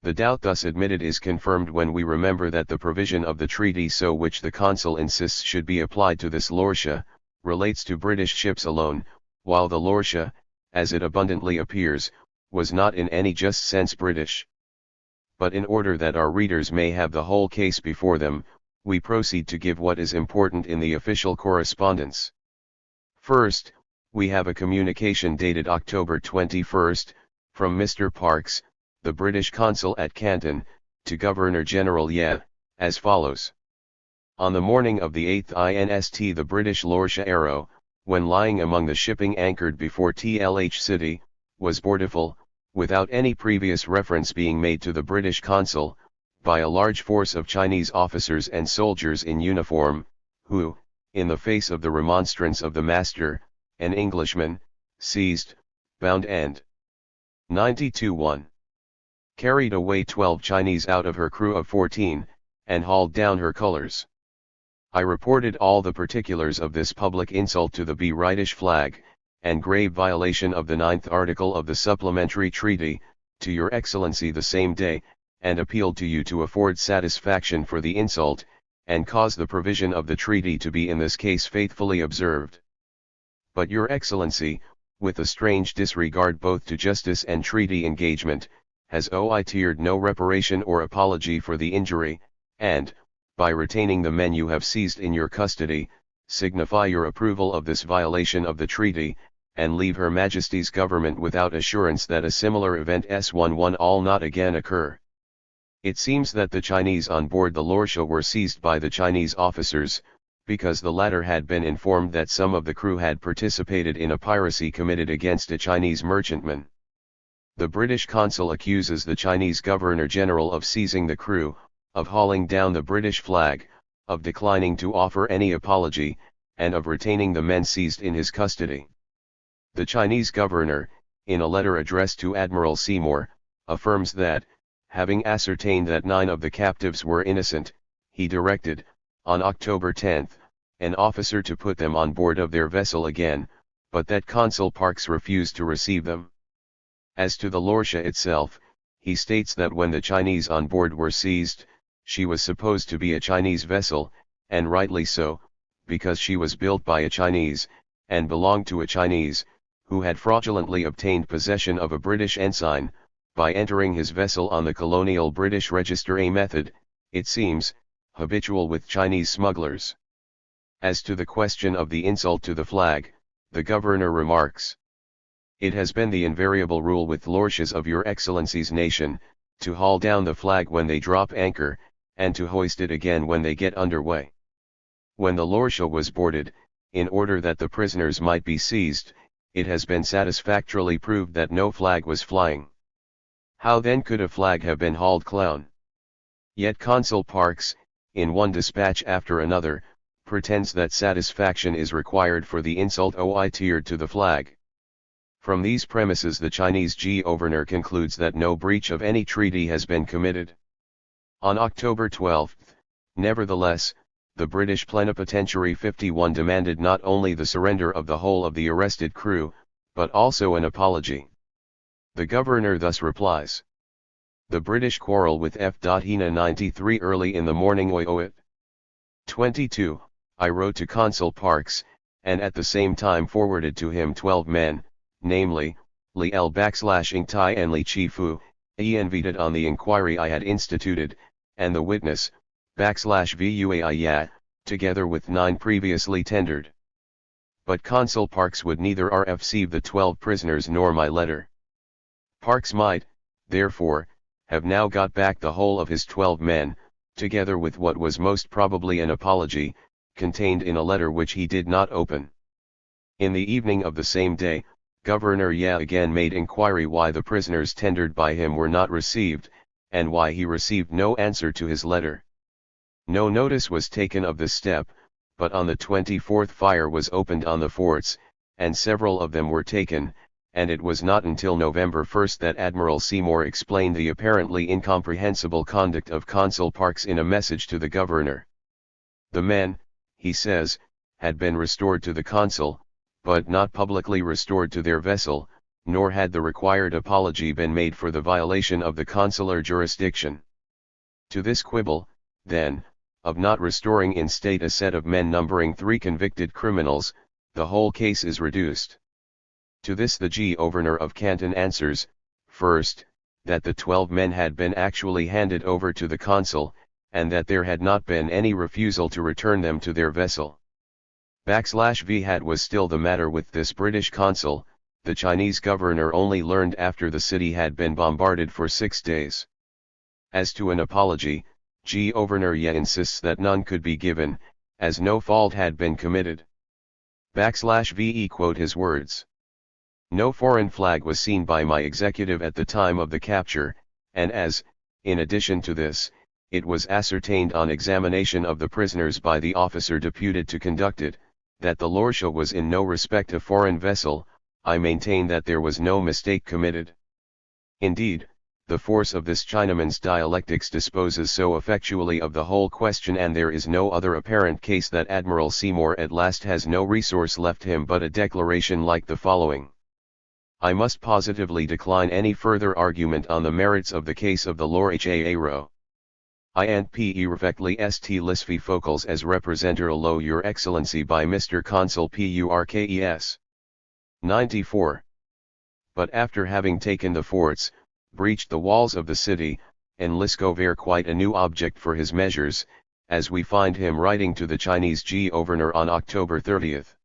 The doubt thus admitted is confirmed when we remember that the provision of the treaty so which the consul insists should be applied to this lorcha, relates to British ships alone, while the lorcha, as it abundantly appears, was not in any just sense British. But in order that our readers may have the whole case before them, we proceed to give what is important in the official correspondence. First, we have a communication dated October 21, from Mr. Parkes, the British consul at Canton, to Governor-General Ye, as follows. On the morning of the 8th inst the British lorcha Arrow, when lying among the shipping anchored before Tlh City, was boardful, without any previous reference being made to the British consul, by a large force of Chinese officers and soldiers in uniform, who, in the face of the remonstrance of the master, an Englishman, seized, bound and 92-1. Carried away 12 Chinese out of her crew of 14, and hauled down her colors. I reported all the particulars of this public insult to the British flag, and grave violation of the 9th article of the supplementary treaty, to your Excellency the same day, and appealed to you to afford satisfaction for the insult, and cause the provision of the treaty to be in this case faithfully observed. But your Excellency, with a strange disregard both to justice and treaty engagement, has omitted no reparation or apology for the injury, and, by retaining the men you have seized in your custody, signify your approval of this violation of the treaty, and leave Her Majesty's government without assurance that a similar event S11 not again occur. It seems that the Chinese on board the Lorcha were seized by the Chinese officers, because the latter had been informed that some of the crew had participated in a piracy committed against a Chinese merchantman. The British consul accuses the Chinese Governor-General of seizing the crew, of hauling down the British flag, of declining to offer any apology, and of retaining the men seized in his custody. The Chinese governor, in a letter addressed to Admiral Seymour, affirms that, having ascertained that 9 of the captives were innocent, he directed, on October 10, an officer to put them on board of their vessel again, but that Consul Parks refused to receive them. As to the Lorcha itself, he states that when the Chinese on board were seized, she was supposed to be a Chinese vessel, and rightly so, because she was built by a Chinese, and belonged to a Chinese, who had fraudulently obtained possession of a British ensign, by entering his vessel on the colonial British register, a method, it seems, habitual with Chinese smugglers. As to the question of the insult to the flag, the governor remarks, "It has been the invariable rule with Lorchas of your Excellency's nation, to haul down the flag when they drop anchor, and to hoist it again when they get under way. When the Lorcha was boarded, in order that the prisoners might be seized, it has been satisfactorily proved that no flag was flying. How then could a flag have been hauled clown?" Yet Consul Parks, in one dispatch after another, pretends that satisfaction is required for the insult omitted to the flag. From these premises the Chinese governor concludes that no breach of any treaty has been committed. On October 12, nevertheless, the British plenipotentiary 51 demanded not only the surrender of the whole of the arrested crew, but also an apology. The governor thus replies: "The British quarrel with F.Hina 93 early in the morning oit. 22, I wrote to Consul Parks, and at the same time forwarded to him 12 men, namely, Li L_Ing Tai and Li Chi-Fu, envied on the inquiry I had instituted, and the witness, _Vuai Ya, together with 9 previously tendered. But Consul Parks would neither receive the 12 prisoners nor my letter. Parks might, therefore, have now got back the whole of his 12 men, together with what was most probably an apology, contained in a letter which he did not open." In the evening of the same day, Governor Ya again made inquiry why the prisoners tendered by him were not received, and why he received no answer to his letter. No notice was taken of this step, but on the 24th fire was opened on the forts, and several of them were taken, and it was not until November 1 that Admiral Seymour explained the apparently incomprehensible conduct of Consul Parks in a message to the governor. The men, he says, had been restored to the consul, but not publicly restored to their vessel, nor had the required apology been made for the violation of the consular jurisdiction. To this quibble, then, of not restoring in state a set of men numbering 3 convicted criminals, the whole case is reduced. To this the governor of Canton answers, first, that the 12 men had been actually handed over to the consul, and that there had not been any refusal to return them to their vessel. _V had was still the matter with this British consul, the Chinese governor only learned after the city had been bombarded for 6 days. As to an apology, Governor Ye insists that none could be given, as no fault had been committed. _V quote his words: "No foreign flag was seen by my executive at the time of the capture, and as, in addition to this, it was ascertained on examination of the prisoners by the officer deputed to conduct it, that the Lorcha was in no respect a foreign vessel, I maintain that there was no mistake committed. Indeed, the force of this Chinaman's dialectics disposes so effectually of the whole question, and there is no other apparent case that Admiral Seymour at last has no resource left him but a declaration like the following: I must positively decline any further argument on the merits of the case of the Lor Haaro. I and P. Perfectly st lisvi focals as representer lo Your Excellency by Mr. Consul Purkes. 94. But after having taken the forts, breached the walls of the city, and Liskover quite a new object for his measures, as we find him writing to the Chinese Governor on October 30th.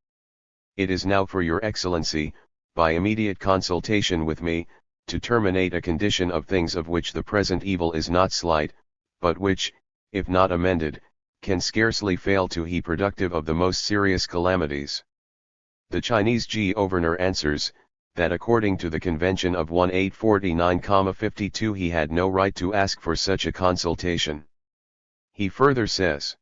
It is now for Your Excellency, by immediate consultation with me, to terminate a condition of things of which the present evil is not slight, but which, if not amended, can scarcely fail to be productive of the most serious calamities. The Chinese Governor answers, that according to the Convention of 1849-52 he had no right to ask for such a consultation. He further says,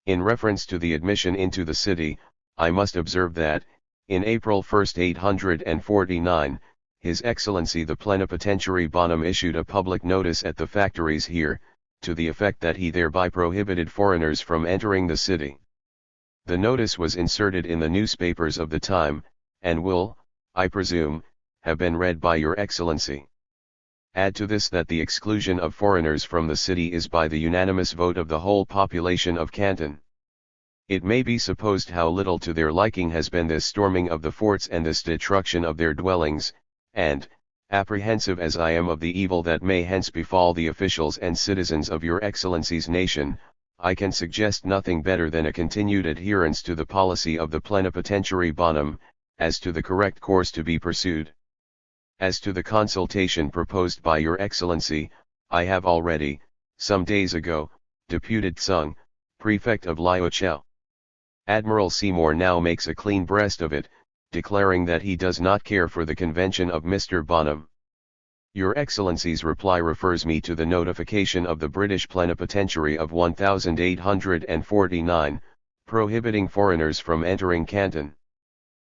in reference to the admission into the city, I must observe that, in April 1, 1849, His Excellency the Plenipotentiary Bonham issued a public notice at the factories here, to the effect that he thereby prohibited foreigners from entering the city. The notice was inserted in the newspapers of the time, and will, I presume, have been read by Your Excellency. Add to this that the exclusion of foreigners from the city is by the unanimous vote of the whole population of Canton. It may be supposed how little to their liking has been this storming of the forts and this destruction of their dwellings, and, apprehensive as I am of the evil that may hence befall the officials and citizens of Your Excellency's nation, I can suggest nothing better than a continued adherence to the policy of the Plenipotentiary Bonham, as to the correct course to be pursued. As to the consultation proposed by Your Excellency, I have already, some days ago, deputed Tsung, Prefect of Liuchao. Admiral Seymour now makes a clean breast of it, declaring that he does not care for the convention of Mr. Bonham. Your Excellency's reply refers me to the notification of the British Plenipotentiary of 1849, prohibiting foreigners from entering Canton.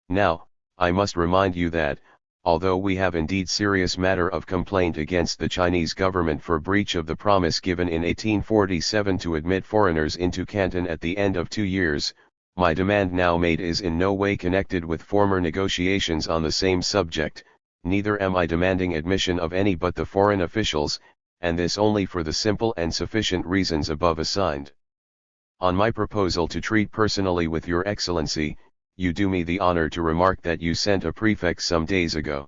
Now, I must remind you that, although we have indeed serious matter of complaint against the Chinese government for breach of the promise given in 1847 to admit foreigners into Canton at the end of 2 years, my demand now made is in no way connected with former negotiations on the same subject, neither am I demanding admission of any but the foreign officials, and this only for the simple and sufficient reasons above assigned. On my proposal to treat personally with Your Excellency, you do me the honor to remark that you sent a prefect some days ago.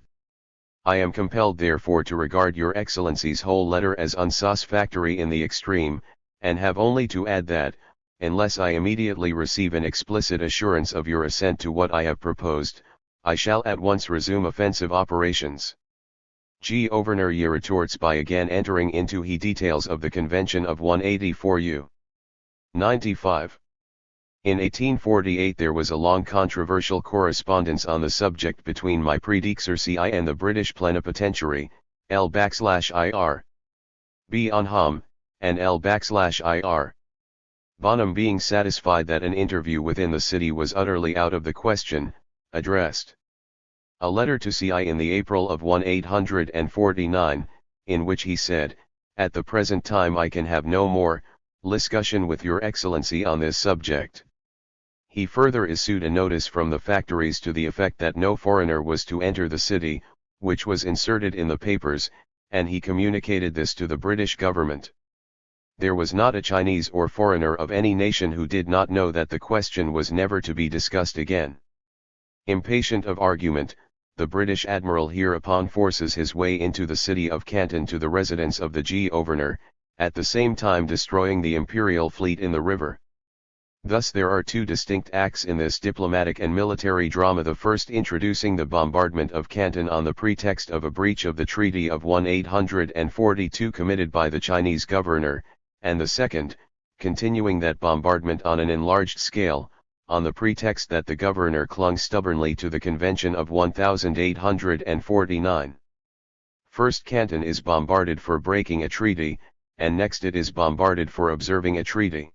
I am compelled therefore to regard Your Excellency's whole letter as unsatisfactory in the extreme, and have only to add that, unless I immediately receive an explicit assurance of your assent to what I have proposed, I shall at once resume offensive operations. Governor Yi retorts by again entering into he details of the Convention of 184 U. 95. In 1848 there was a long controversial correspondence on the subject between my predecessor C.I. and the British Plenipotentiary, L/IR. Bonham, and L/IR. Bonham being satisfied that an interview within the city was utterly out of the question, addressed a letter to C.I. in the April of 1849, in which he said, at the present time I can have no more discussion with Your Excellency on this subject. He further issued a notice from the factories to the effect that no foreigner was to enter the city, which was inserted in the papers, and he communicated this to the British government. There was not a Chinese or foreigner of any nation who did not know that the question was never to be discussed again. Impatient of argument, the British admiral hereupon forces his way into the city of Canton to the residence of the Governor, at the same time destroying the imperial fleet in the river. Thus there are two distinct acts in this diplomatic and military drama, the first introducing the bombardment of Canton on the pretext of a breach of the Treaty of 1842 committed by the Chinese governor, and the second, continuing that bombardment on an enlarged scale, on the pretext that the governor clung stubbornly to the Convention of 1849. First Canton is bombarded for breaking a treaty, and next it is bombarded for observing a treaty.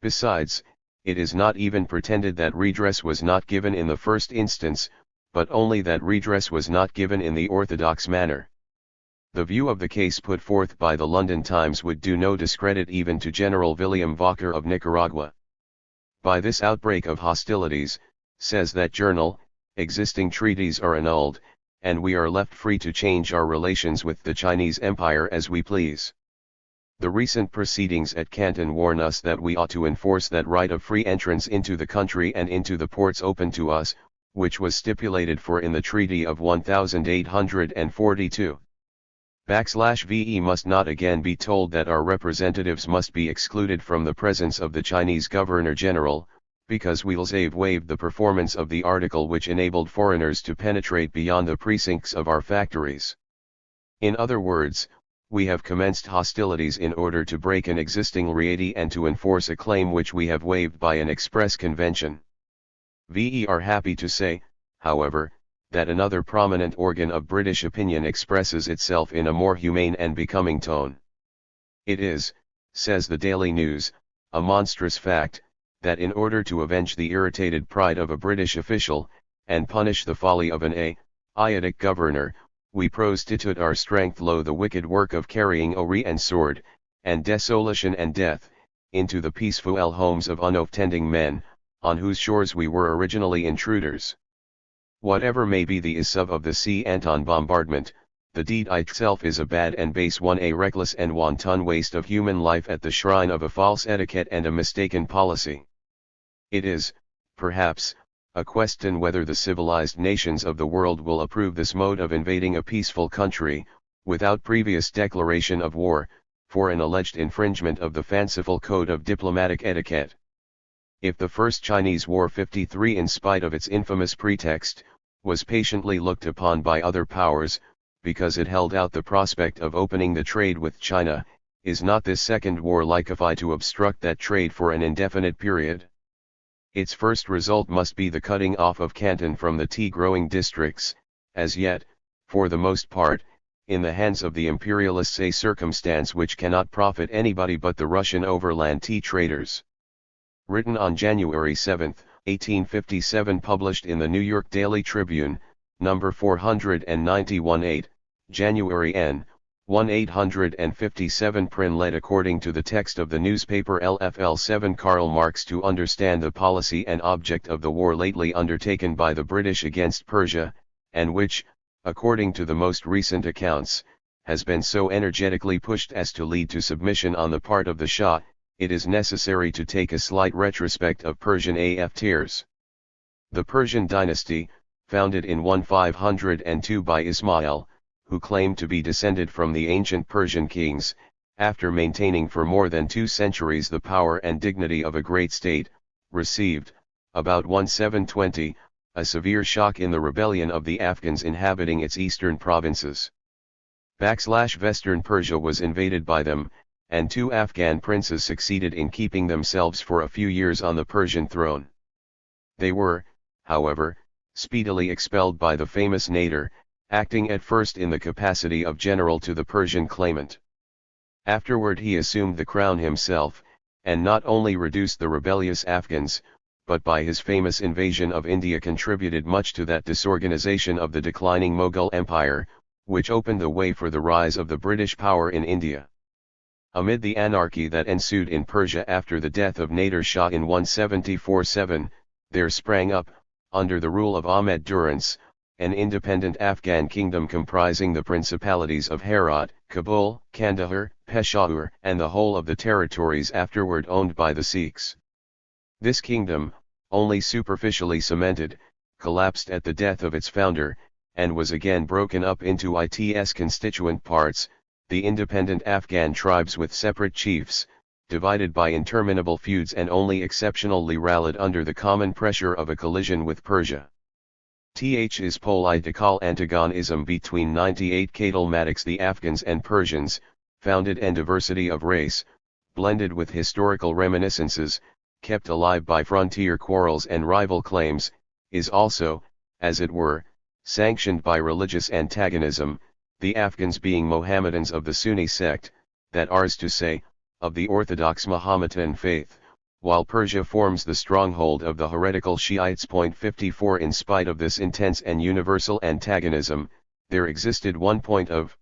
Besides, it is not even pretended that redress was not given in the first instance, but only that redress was not given in the orthodox manner. The view of the case put forth by the London Times would do no discredit even to General William Walker of Nicaragua. By this outbreak of hostilities, says that journal, existing treaties are annulled, and we are left free to change our relations with the Chinese Empire as we please. The recent proceedings at Canton warn us that we ought to enforce that right of free entrance into the country and into the ports open to us, which was stipulated for in the Treaty of 1842. /VE must not again be told that our representatives must be excluded from the presence of the Chinese Governor-General, because we've waived the performance of the article which enabled foreigners to penetrate beyond the precincts of our factories. In other words, we have commenced hostilities in order to break an existing treaty and to enforce a claim which we have waived by an express convention. We are happy to say, however, that another prominent organ of British opinion expresses itself in a more humane and becoming tone. It is, says the Daily News, a monstrous fact, that in order to avenge the irritated pride of a British official, and punish the folly of an idiotic governor, we prostitute our strength lo the wicked work of carrying ore and sword, and desolation and death, into the peaceful homes of unoffending men, on whose shores we were originally intruders. Whatever may be the issue of the sea Anton bombardment, the deed itself is a bad and base one, a reckless and wanton waste of human life at the shrine of a false etiquette and a mistaken policy. It is, perhaps, a question whether the civilized nations of the world will approve this mode of invading a peaceful country, without previous declaration of war, for an alleged infringement of the fanciful code of diplomatic etiquette. If the first Chinese War 53, in spite of its infamous pretext, was patiently looked upon by other powers, because it held out the prospect of opening the trade with China, is not this second war likely to obstruct that trade for an indefinite period? Its first result must be the cutting off of Canton from the tea-growing districts, as yet, for the most part, in the hands of the imperialists, a circumstance which cannot profit anybody but the Russian overland tea traders. Written on January 7, 1857, published in the New York Daily Tribune, number 491/8, January N. 1857. Prin led according to the text of the newspaper LFL 7 Karl Marx to understand the policy and object of the war lately undertaken by the British against Persia, and which, according to the most recent accounts, has been so energetically pushed as to lead to submission on the part of the Shah. It is necessary to take a slight retrospect of Persian affairs. The Persian dynasty, founded in 1502 by Ismail, who claimed to be descended from the ancient Persian kings, after maintaining for more than 2 centuries the power and dignity of a great state, received, about 1720, a severe shock in the rebellion of the Afghans inhabiting its eastern provinces. Western Persia was invaded by them, and 2 Afghan princes succeeded in keeping themselves for a few years on the Persian throne. They were, however, speedily expelled by the famous Nader, acting at first in the capacity of general to the Persian claimant. Afterward he assumed the crown himself, and not only reduced the rebellious Afghans, but by his famous invasion of India contributed much to that disorganization of the declining Mughal Empire, which opened the way for the rise of the British power in India. Amid the anarchy that ensued in Persia after the death of Nader Shah in 1747, there sprang up, under the rule of Ahmed Durrance, an independent Afghan kingdom comprising the principalities of Herat, Kabul, Kandahar, Peshawar, and the whole of the territories afterward owned by the Sikhs. This kingdom, only superficially cemented, collapsed at the death of its founder, and was again broken up into its constituent parts, the independent Afghan tribes with separate chiefs, divided by interminable feuds and only exceptionally rallied under the common pressure of a collision with Persia. Is political antagonism between 98 Catalmatics, the Afghans and Persians, founded and diversity of race, blended with historical reminiscences, kept alive by frontier quarrels and rival claims, is also, as it were, sanctioned by religious antagonism, the Afghans being Mohammedans of the Sunni sect, that is to say, of the Orthodox Mohammedan faith, while Persia forms the stronghold of the heretical Shiites. 54 In spite of this intense and universal antagonism, there existed one point of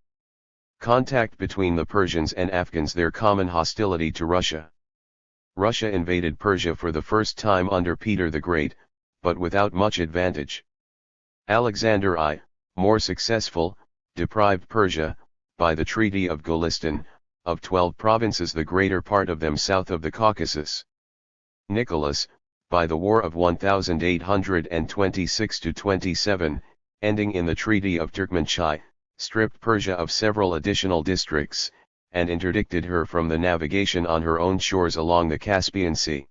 Contact between the Persians and Afghans, their common hostility to Russia. Russia invaded Persia for the first time under Peter the Great, but without much advantage. Alexander I, more successful, deprived Persia, by the Treaty of Golistan, of 12 provinces, the greater part of them south of the Caucasus. Nicholas, by the War of 1826–27, ending in the Treaty of Turkmenchay, stripped Persia of several additional districts, and interdicted her from the navigation on her own shores along the Caspian Sea.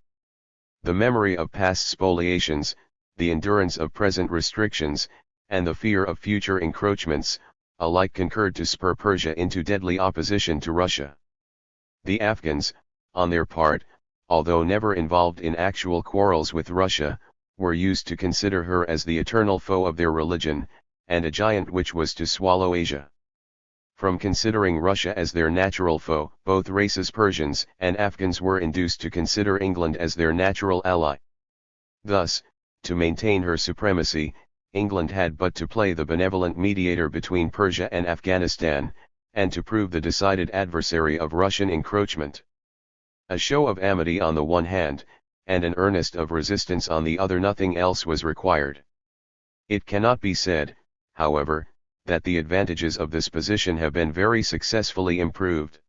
The memory of past spoliations, the endurance of present restrictions, and the fear of future encroachments, alike concurred to spur Persia into deadly opposition to Russia. The Afghans, on their part, although never involved in actual quarrels with Russia, were used to consider her as the eternal foe of their religion, and a giant which was to swallow Asia. From considering Russia as their natural foe, both races, Persians and Afghans, were induced to consider England as their natural ally. Thus, to maintain her supremacy, England had but to play the benevolent mediator between Persia and Afghanistan, and to prove the decided adversary of Russian encroachment. A show of amity on the one hand, and an earnest of resistance on the other, nothing else was required. It cannot be said, however, that the advantages of this position have been very successfully improved.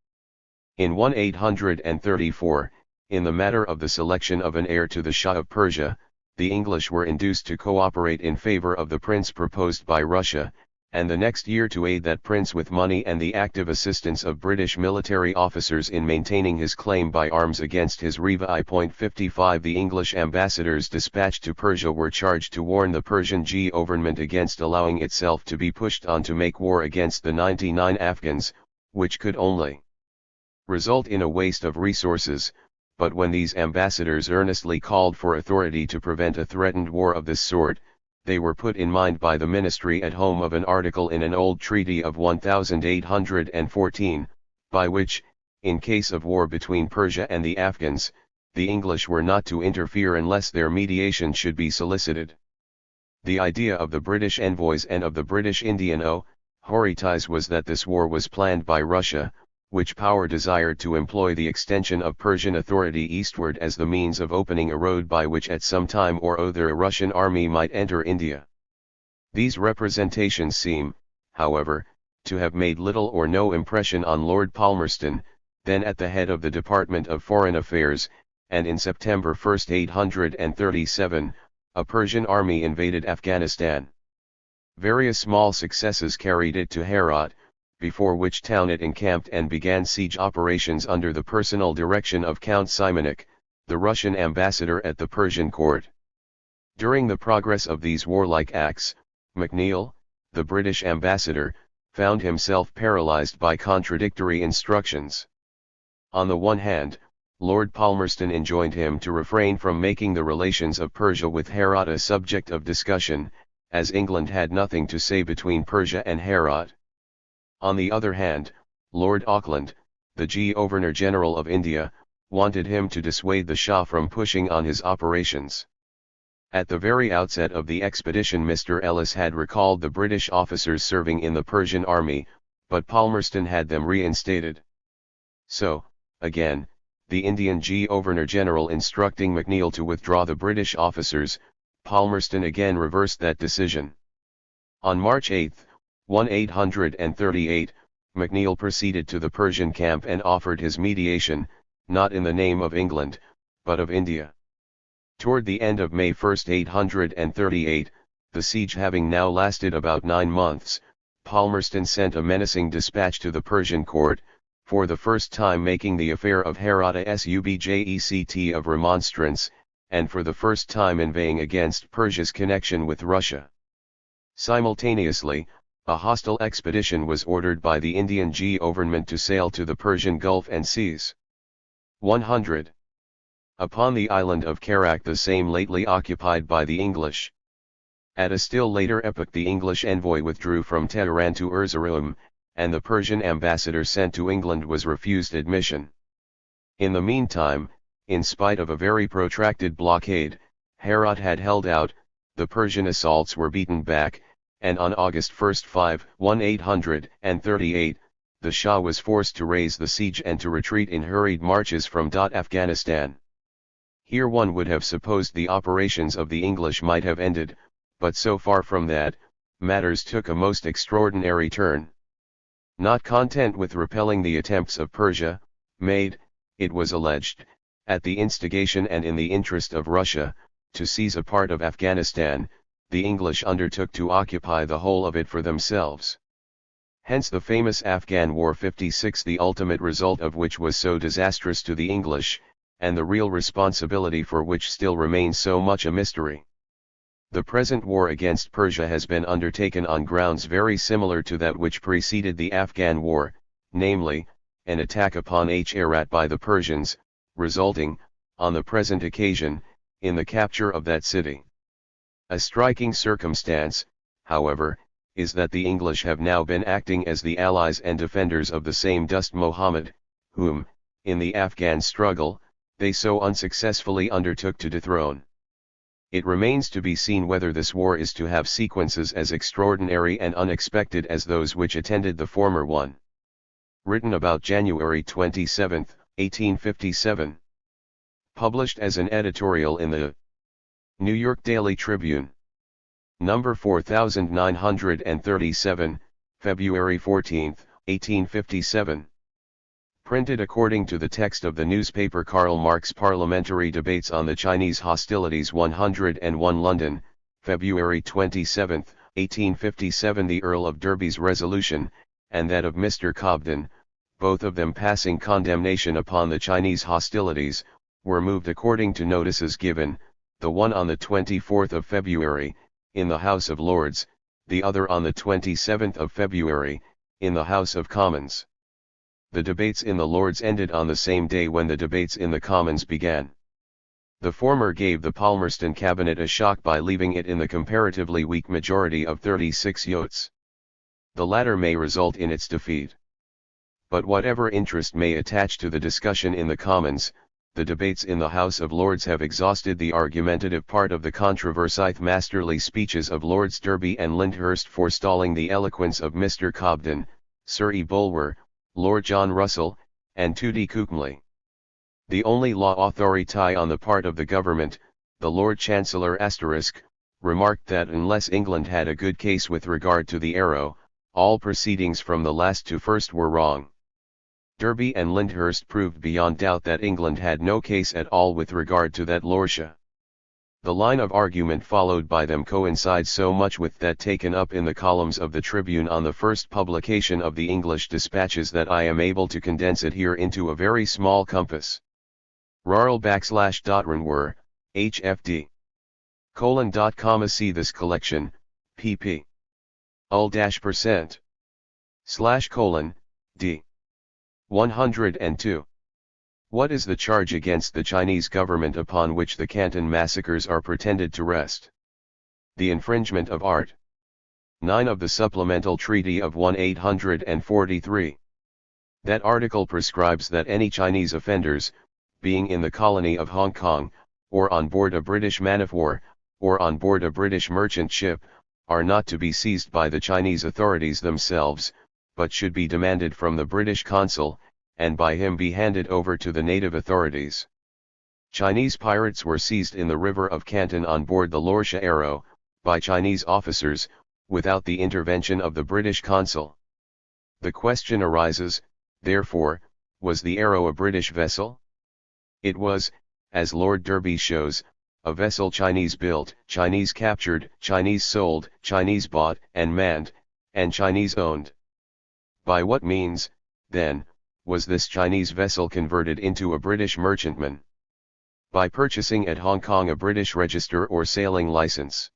In 1834, in the matter of the selection of an heir to the Shah of Persia, the English were induced to cooperate in favor of the prince proposed by Russia, and the next year to aid that prince with money and the active assistance of British military officers in maintaining his claim by arms against his Riva I.55. The English ambassadors dispatched to Persia were charged to warn the Persian government against allowing itself to be pushed on to make war against the 99 Afghans, which could only result in a waste of resources. But when these ambassadors earnestly called for authority to prevent a threatened war of this sort, they were put in mind by the ministry at home of an article in an old treaty of 1814, by which, in case of war between Persia and the Afghans, the English were not to interfere unless their mediation should be solicited. The idea of the British envoys and of the British Indian authorities was that this war was planned by Russia, which power desired to employ the extension of Persian authority eastward as the means of opening a road by which at some time or other a Russian army might enter India. These representations seem, however, to have made little or no impression on Lord Palmerston, then at the head of the Department of Foreign Affairs, and in September 1, 1837, a Persian army invaded Afghanistan. Various small successes carried it to Herat, before which town it encamped and began siege operations under the personal direction of Count Simonik, the Russian ambassador at the Persian court. During the progress of these warlike acts, McNeill, the British ambassador, found himself paralyzed by contradictory instructions. On the one hand, Lord Palmerston enjoined him to refrain from making the relations of Persia with Herat a subject of discussion, as England had nothing to say between Persia and Herat. On the other hand, Lord Auckland, the Governor-General of India, wanted him to dissuade the Shah from pushing on his operations. At the very outset of the expedition, Mr. Ellis had recalled the British officers serving in the Persian army, but Palmerston had them reinstated. So, again, the Indian Governor-General instructing McNeill to withdraw the British officers, Palmerston again reversed that decision. On March 8, 1838, McNeill proceeded to the Persian camp and offered his mediation, not in the name of England, but of India. Toward the end of May 1, 1838, the siege having now lasted about 9 months, Palmerston sent a menacing dispatch to the Persian court, for the first time making the affair of Herat a subject of remonstrance, and for the first time inveighing against Persia's connection with Russia. Simultaneously, a hostile expedition was ordered by the Indian government to sail to the Persian Gulf and seize 100 upon the island of Karak, the same lately occupied by the English. At a still later epoch the English envoy withdrew from Tehran to Erzurum, and the Persian ambassador sent to England was refused admission. In the meantime, in spite of a very protracted blockade, Herat had held out, the Persian assaults were beaten back, and on August 1, 1838, the Shah was forced to raise the siege and to retreat in hurried marches from Afghanistan. Here one would have supposed the operations of the English might have ended, but so far from that, matters took a most extraordinary turn. Not content with repelling the attempts of Persia, made, it was alleged, at the instigation and in the interest of Russia, to seize a part of Afghanistan, the English undertook to occupy the whole of it for themselves. Hence the famous Afghan War 56, the ultimate result of which was so disastrous to the English, and the real responsibility for which still remains so much a mystery. The present war against Persia has been undertaken on grounds very similar to that which preceded the Afghan War, namely, an attack upon Herat by the Persians, resulting, on the present occasion, in the capture of that city. A striking circumstance, however, is that the English have now been acting as the allies and defenders of the same Dost Muhammad, whom, in the Afghan struggle, they so unsuccessfully undertook to dethrone. It remains to be seen whether this war is to have sequences as extraordinary and unexpected as those which attended the former one. Written about January 27, 1857. Published as an editorial in the New York Daily Tribune. Number 4937, February 14, 1857. Printed according to the text of the newspaper Karl Marx. Parliamentary Debates on the Chinese Hostilities 101 London, February 27, 1857. The Earl of Derby's resolution, and that of Mr. Cobden, both of them passing condemnation upon the Chinese hostilities, were moved according to notices given, the one on the 24th of February, in the House of Lords, the other on the 27th of February, in the House of Commons. The debates in the Lords ended on the same day when the debates in the Commons began. The former gave the Palmerston cabinet a shock by leaving it in the comparatively weak majority of 36 votes. The latter may result in its defeat. But whatever interest may attach to the discussion in the Commons, the debates in the House of Lords have exhausted the argumentative part of the controversy. Masterly speeches of Lords Derby and Lyndhurst forestalling the eloquence of Mr. Cobden, Sir E. Bulwer, Lord John Russell, and Tooty Coomley. The only law authority on the part of the government, the Lord Chancellor *, remarked that unless England had a good case with regard to the arrow, all proceedings from the last to first were wrong. Derby and Lyndhurst proved beyond doubt that England had no case at all with regard to that lordship. The line of argument followed by them coincides so much with that taken up in the columns of the Tribune on the first publication of the English dispatches that I am able to condense it here into a very small compass. /Renwer, HFD. :com. See this collection, pp. ul-%. /d. 102. What is the charge against the Chinese government upon which the Canton massacres are pretended to rest? The infringement of Art. 9 of the Supplemental Treaty of 1843. That article prescribes that any Chinese offenders, being in the colony of Hong Kong, or on board a British man of war, or on board a British merchant ship, are not to be seized by the Chinese authorities themselves, but should be demanded from the British consul, and by him be handed over to the native authorities. Chinese pirates were seized in the river of Canton on board the Lordship Arrow, by Chinese officers, without the intervention of the British consul. The question arises, therefore, was the Arrow a British vessel? It was, as Lord Derby shows, a vessel Chinese built, Chinese captured, Chinese sold, Chinese bought and manned, and Chinese owned. By what means, then, was this Chinese vessel converted into a British merchantman? By purchasing at Hong Kong a British register or sailing license.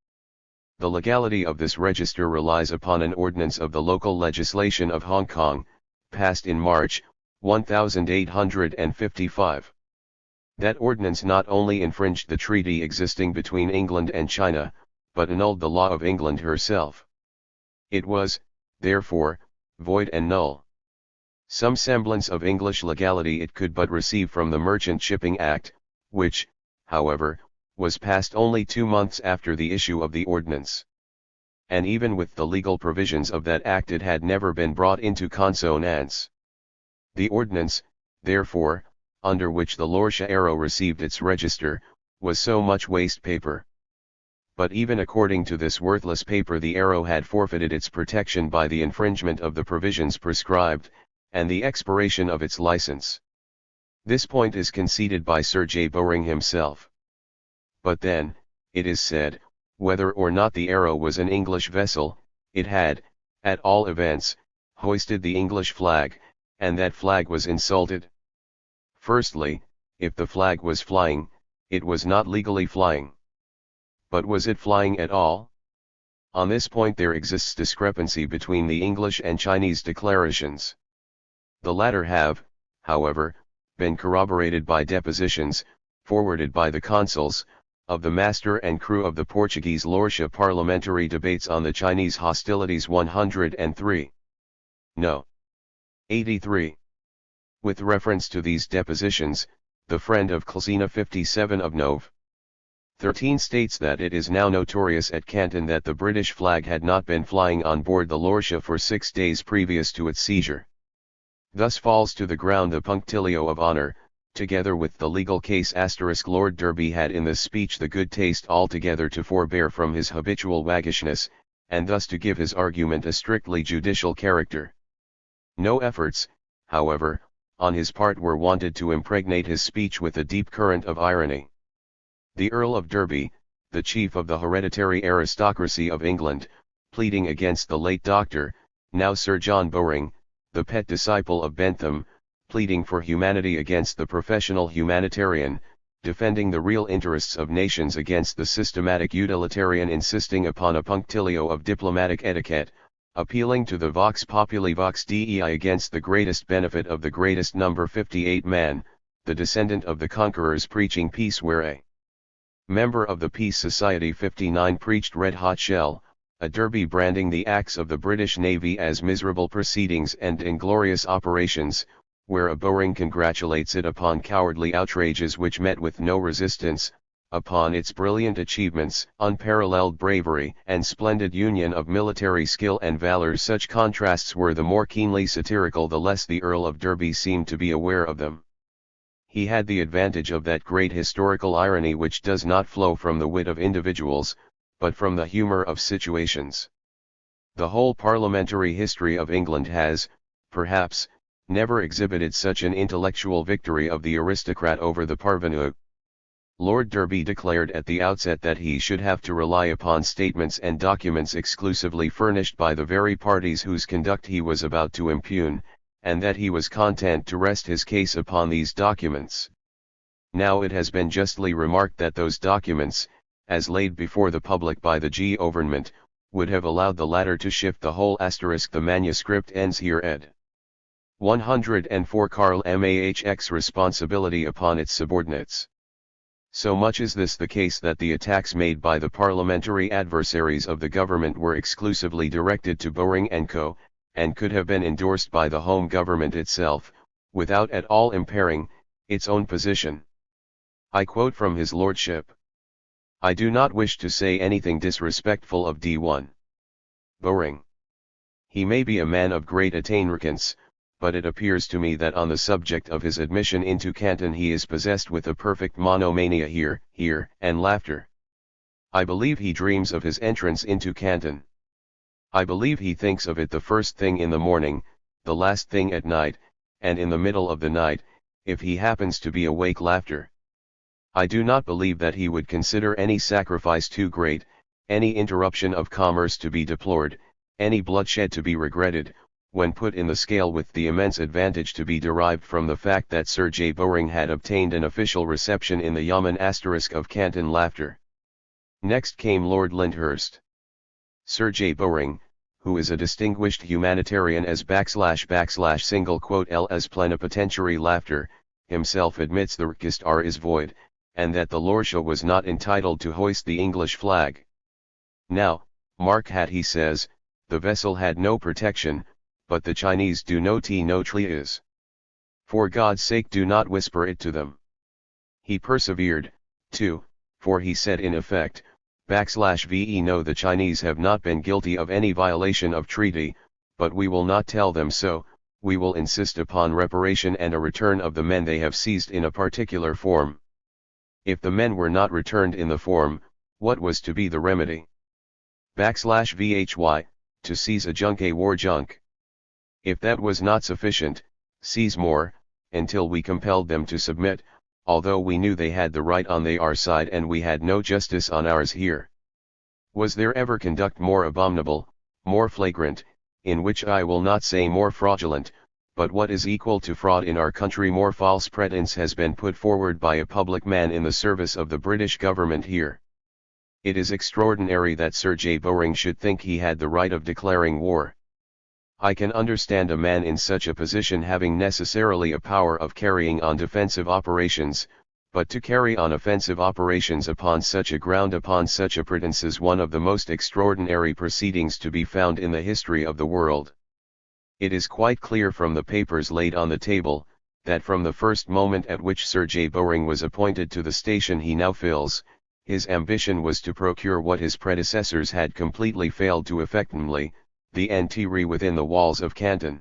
The legality of this register relies upon an ordinance of the local legislation of Hong Kong, passed in March, 1855. That ordinance not only infringed the treaty existing between England and China, but annulled the law of England herself. It was, therefore, void and null. Some semblance of English legality it could but receive from the Merchant Shipping Act, which, however, was passed only 2 months after the issue of the ordinance. and even with the legal provisions of that act it had never been brought into consonance. The ordinance, therefore, under which the Lorcha Arrow received its register, was so much waste paper. But even according to this worthless paper the Arrow had forfeited its protection by the infringement of the provisions prescribed, and the expiration of its license. This point is conceded by Sir J. Bowring himself. But then, it is said, whether or not the Arrow was an English vessel, it had, at all events, hoisted the English flag, and that flag was insulted. Firstly, if the flag was flying, it was not legally flying. But was it flying at all? On this point there exists discrepancy between the English and Chinese declarations. The latter have, however, been corroborated by depositions, forwarded by the consuls, of the master and crew of the Portuguese Lorcha Parliamentary Debates on the Chinese Hostilities 103. No. 83. With reference to these depositions, the friend of Clesina 57 of Nov. 13 states that it is now notorious at Canton that the British flag had not been flying on board the Lorcha for 6 days previous to its seizure. Thus falls to the ground the punctilio of honor, together with the legal case *. Lord Derby had in this speech the good taste altogether to forbear from his habitual waggishness, and thus to give his argument a strictly judicial character. No efforts, however, on his part were wanted to impregnate his speech with a deep current of irony. The Earl of Derby, the chief of the hereditary aristocracy of England, pleading against the late Dr., now Sir John Bowring, the pet disciple of Bentham, pleading for humanity against the professional humanitarian, defending the real interests of nations against the systematic utilitarian, insisting upon a punctilio of diplomatic etiquette, appealing to the vox populi vox dei against the greatest benefit of the greatest number 58 man, the descendant of the conquerors preaching peace where a member of the Peace Society 59 preached red-hot shell, a Derby branding the acts of the British Navy as miserable proceedings and inglorious operations, where a Bowring congratulates it upon cowardly outrages which met with no resistance, upon its brilliant achievements, unparalleled bravery and splendid union of military skill and valor. Such contrasts were the more keenly satirical the less the Earl of Derby seemed to be aware of them. He had the advantage of that great historical irony which does not flow from the wit of individuals, but from the humour of situations. The whole parliamentary history of England has, perhaps, never exhibited such an intellectual victory of the aristocrat over the parvenu. Lord Derby declared at the outset that he should have to rely upon statements and documents exclusively furnished by the very parties whose conduct he was about to impugn, and that he was content to rest his case upon these documents. Now it has been justly remarked that those documents, as laid before the public by the government, would have allowed the latter to shift the whole *. The manuscript ends here ed. 104 Karl Mah's responsibility upon its subordinates. So much is this the case that the attacks made by the parliamentary adversaries of the government were exclusively directed to Bowring & Co., and could have been endorsed by the home government itself, without at all impairing its own position. I quote from his lordship. I do not wish to say anything disrespectful of D1 Bowring. He may be a man of great attainments, but it appears to me that on the subject of his admission into Canton he is possessed with a perfect monomania here, and laughter. I believe he dreams of his entrance into Canton. I believe he thinks of it the first thing in the morning, the last thing at night, and in the middle of the night, if he happens to be awake. Laughter. I do not believe that he would consider any sacrifice too great, any interruption of commerce to be deplored, any bloodshed to be regretted, when put in the scale with the immense advantage to be derived from the fact that Sir J. Bowring had obtained an official reception in the Yamen * of Canton. Laughter. Next came Lord Lyndhurst. Sir J. Bowring, who is a distinguished humanitarian as \\L as plenipotentiary. Laughter, himself admits the register is void, and that the Lorcha was not entitled to hoist the English flag. Now, mark hat, he says, the vessel had no protection, but the Chinese do not is. For God's sake do not whisper it to them. He persevered, too, for he said in effect, /VE No, the Chinese have not been guilty of any violation of treaty, but we will not tell them so. We will insist upon reparation and a return of the men they have seized in a particular form. If the men were not returned in the form, what was to be the remedy? /VHY, to seize a junk, a war junk. If that was not sufficient, seize more, until we compelled them to submit, although we knew they had the right on their side and we had no justice on ours here. Was there ever conduct more abominable, more flagrant, in which I will not say more fraudulent, but what is equal to fraud in our country? More false pretense has been put forward by a public man in the service of the British government here. It is extraordinary that Sir J. Bowring should think he had the right of declaring war. I can understand a man in such a position having necessarily a power of carrying on defensive operations, but to carry on offensive operations upon such a ground, upon such a pretense, is one of the most extraordinary proceedings to be found in the history of the world. It is quite clear from the papers laid on the table, that from the first moment at which Sir J. Bowring was appointed to the station he now fills, his ambition was to procure what his predecessors had completely failed to effect, namely, the entry within the walls of Canton.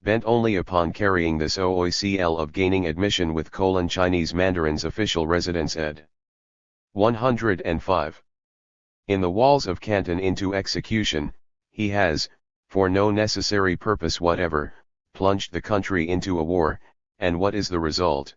Bent only upon carrying this OOCL of gaining admission with Chinese Mandarin's official residence ed. 105. In the walls of Canton into execution, he has, for no necessary purpose whatever, plunged the country into a war, and what is the result?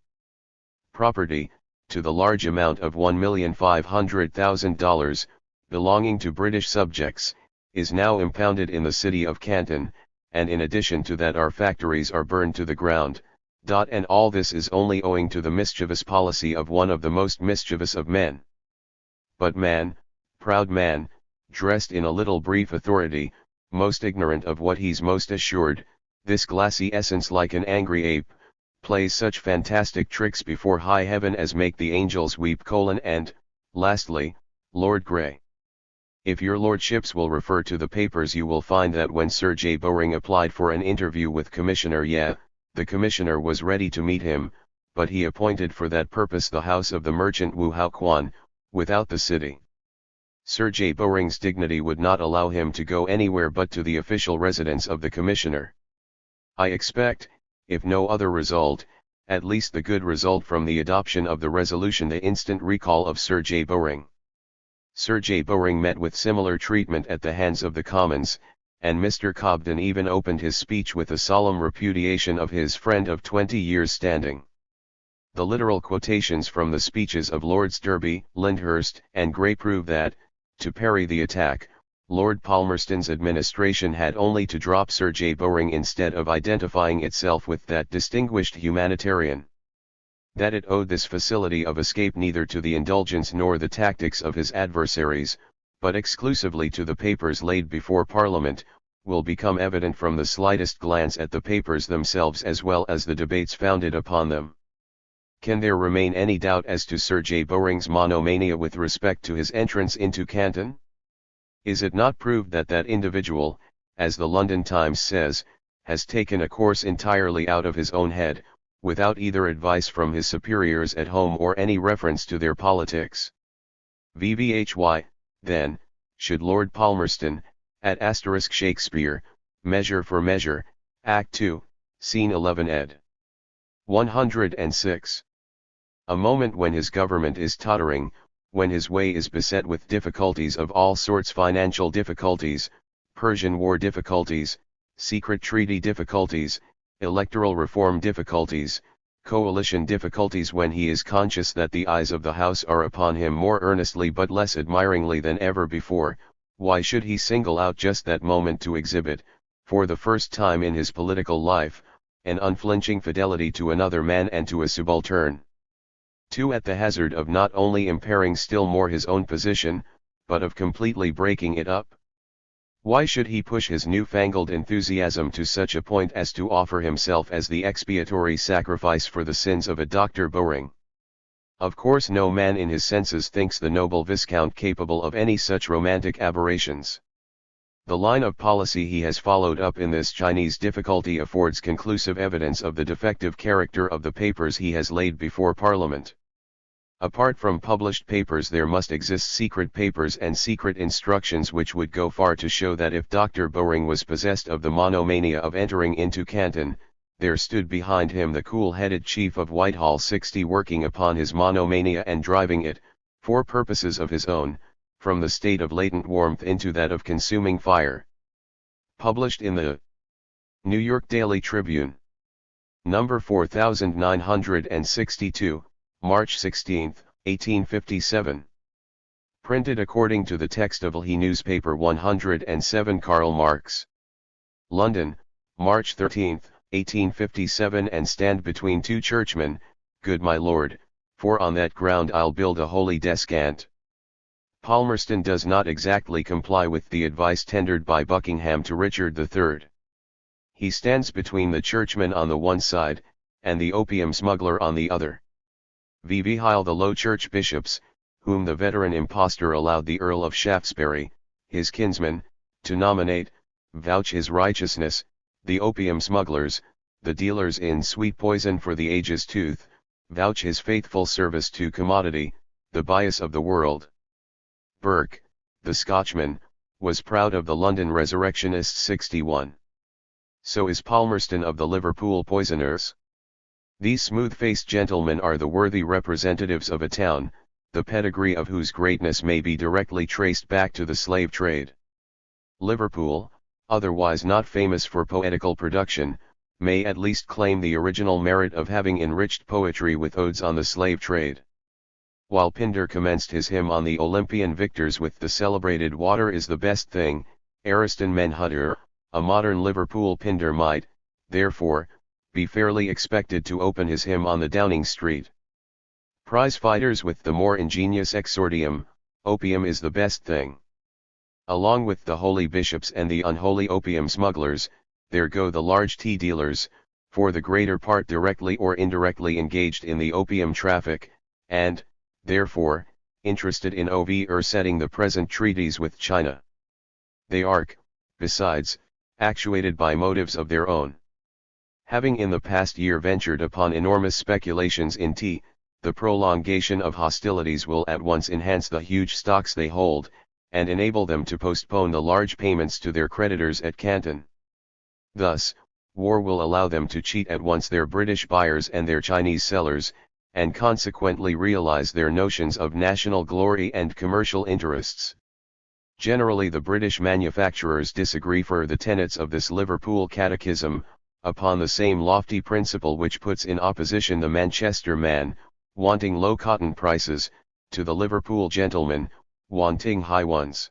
Property, to the large amount of $1,500,000, belonging to British subjects, is now impounded in the city of Canton, and in addition to that our factories are burned to the ground, and all this is only owing to the mischievous policy of one of the most mischievous of men. But man, proud man, dressed in a little brief authority, most ignorant of what he's most assured, this glassy essence like an angry ape, plays such fantastic tricks before high heaven as make the angels weep. And, lastly, Lord Grey. If your lordships will refer to the papers, you will find that when Sir J. Bowring applied for an interview with Commissioner Ye, the Commissioner was ready to meet him, but he appointed for that purpose the house of the merchant Wu Hao Quan, without the city. Sir J. Bowring's dignity would not allow him to go anywhere but to the official residence of the Commissioner. I expect, if no other result, at least the good result from the adoption of the resolution, the instant recall of Sir J. Bowring. Sir J. Bowring met with similar treatment at the hands of the Commons, and Mr. Cobden even opened his speech with a solemn repudiation of his friend of 20 years' standing. The literal quotations from the speeches of Lords Derby, Lyndhurst, and Grey prove that, to parry the attack, Lord Palmerston's administration had only to drop Sir J. Bowring instead of identifying itself with that distinguished humanitarian. That it owed this facility of escape neither to the indulgence nor the tactics of his adversaries, but exclusively to the papers laid before Parliament, will become evident from the slightest glance at the papers themselves as well as the debates founded upon them. Can there remain any doubt as to Sir J. Bowring's monomania with respect to his entrance into Canton? Is it not proved that that individual, as the London Times says, has taken a course entirely out of his own head, without either advice from his superiors at home or any reference to their politics? VVHY, then, should Lord Palmerston, at * Shakespeare, Measure for Measure, Act 2, Scene 11 ed. 106. A moment when his government is tottering, when his way is beset with difficulties of all sorts, financial difficulties, Persian War difficulties, secret treaty difficulties, electoral reform difficulties, coalition difficulties, when he is conscious that the eyes of the House are upon him more earnestly but less admiringly than ever before, why should he single out just that moment to exhibit, for the first time in his political life, an unflinching fidelity to another man and to a subaltern? 2. At the hazard of not only impairing still more his own position, but of completely breaking it up? Why should he push his newfangled enthusiasm to such a point as to offer himself as the expiatory sacrifice for the sins of a Dr. Bowring? Of course no man in his senses thinks the noble Viscount capable of any such romantic aberrations. The line of policy he has followed up in this Chinese difficulty affords conclusive evidence of the defective character of the papers he has laid before Parliament. Apart from published papers, there must exist secret papers and secret instructions which would go far to show that if Dr. Boring was possessed of the monomania of entering into Canton, there stood behind him the cool-headed chief of Whitehall 60 working upon his monomania and driving it, for purposes of his own, from the state of latent warmth into that of consuming fire. Published in the New York Daily Tribune. Number 4962, March 16, 1857. Printed according to the text of LE Newspaper 107 Karl Marx. London, March 13, 1857. And stand between two churchmen, good my lord, for on that ground I'll build a holy descant. Palmerston does not exactly comply with the advice tendered by Buckingham to Richard III. He stands between the churchman on the one side, and the opium smuggler on the other. While the Low Church bishops, whom the veteran impostor allowed the Earl of Shaftesbury, his kinsman, to nominate, vouch his righteousness, the opium smugglers, the dealers in sweet poison for the age's tooth, vouch his faithful service to commodity, the bias of the world. Burke, the Scotchman, was proud of the London Resurrectionists 61. So is Palmerston of the Liverpool poisoners. These smooth-faced gentlemen are the worthy representatives of a town, the pedigree of whose greatness may be directly traced back to the slave trade. Liverpool, otherwise not famous for poetical production, may at least claim the original merit of having enriched poetry with odes on the slave trade. While Pindar commenced his hymn on the Olympian victors with the celebrated "Water is the best thing," Ariston Menhutter, a modern Liverpool Pindar might, therefore, be fairly expected to open his hymn on the Downing Street prize fighters with the more ingenious exordium, "Opium is the best thing." Along with the holy bishops and the unholy opium smugglers, there go the large tea dealers, for the greater part directly or indirectly engaged in the opium traffic, and, therefore, interested in setting the present treaties with China. They are, besides, actuated by motives of their own. Having in the past year ventured upon enormous speculations in tea, the prolongation of hostilities will at once enhance the huge stocks they hold, and enable them to postpone the large payments to their creditors at Canton. Thus, war will allow them to cheat at once their British buyers and their Chinese sellers, and consequently realize their notions of national glory and commercial interests. Generally the British manufacturers disagree for the tenets of this Liverpool Catechism, upon the same lofty principle which puts in opposition the Manchester man, wanting low cotton prices, to the Liverpool gentleman, wanting high ones.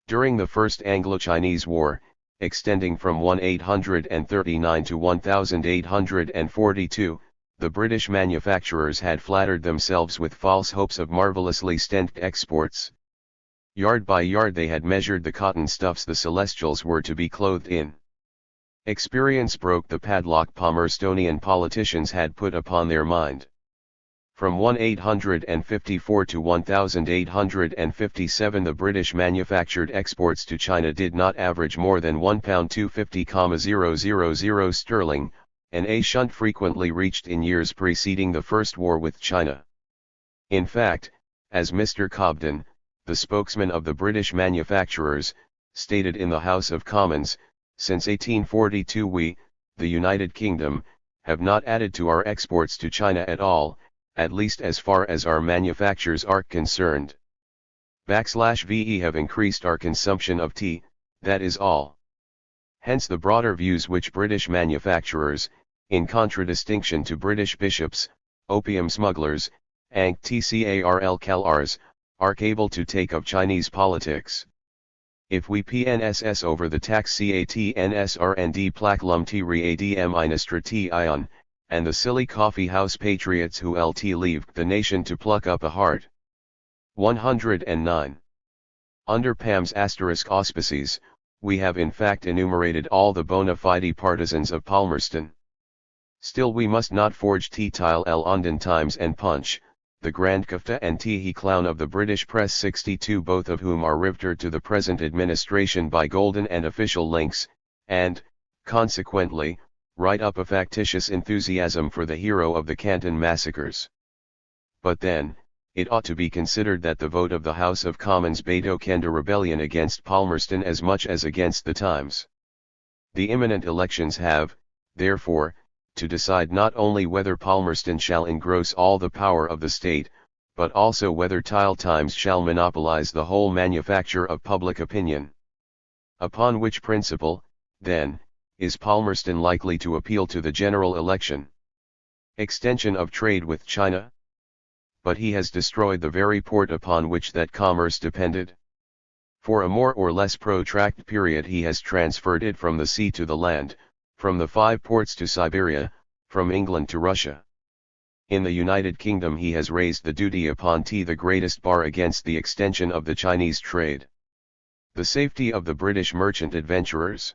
During the First Anglo-Chinese War, extending from 1839 to 1842, the British manufacturers had flattered themselves with false hopes of marvelously strengthened exports. Yard by yard they had measured the cotton stuffs the Celestials were to be clothed in. Experience broke the padlock Palmerstonian politicians had put upon their mind. From 1854 to 1857 the British manufactured exports to China did not average more than £1.250,000 sterling, and a shunt frequently reached in years preceding the First War with China. In fact, as Mr. Cobden, the spokesman of the British manufacturers, stated in the House of Commons, since 1842 we, the United Kingdom, have not added to our exports to China at all, at least as far as our manufactures are concerned. /VE have increased our consumption of tea, that is all. Hence the broader views which British manufacturers, in contradistinction to British bishops, opium smugglers, and TCARL CalRs, are able to take of Chinese politics. If we PNSS over the tax CATNSRND placlum T re ADM T ion, and the silly coffee house patriots who LT leave the nation to pluck up a heart. 109. Under PAM's asterisk auspices, we have in fact enumerated all the bona fide partisans of Palmerston. Still we must not forge T-Tile London Times and Punch, the Grand Kafta and Teehee Clown of the British Press 62, both of whom are riveted to the present administration by golden and official links, and, consequently, write up a factitious enthusiasm for the hero of the Canton massacres. But then, it ought to be considered that the vote of the House of Commons betokened a rebellion against Palmerston as much as against the Times. The imminent elections have, therefore, to decide not only whether Palmerston shall engross all the power of the state, but also whether Times shall monopolize the whole manufacture of public opinion. Upon which principle, then, is Palmerston likely to appeal to the general election? Extension of trade with China? But he has destroyed the very port upon which that commerce depended. For a more or less protracted period he has transferred it from the sea to the land, from the 5 ports to Siberia, from England to Russia. In the United Kingdom he has raised the duty upon tea, the greatest bar against the extension of the Chinese trade. The safety of the British merchant adventurers.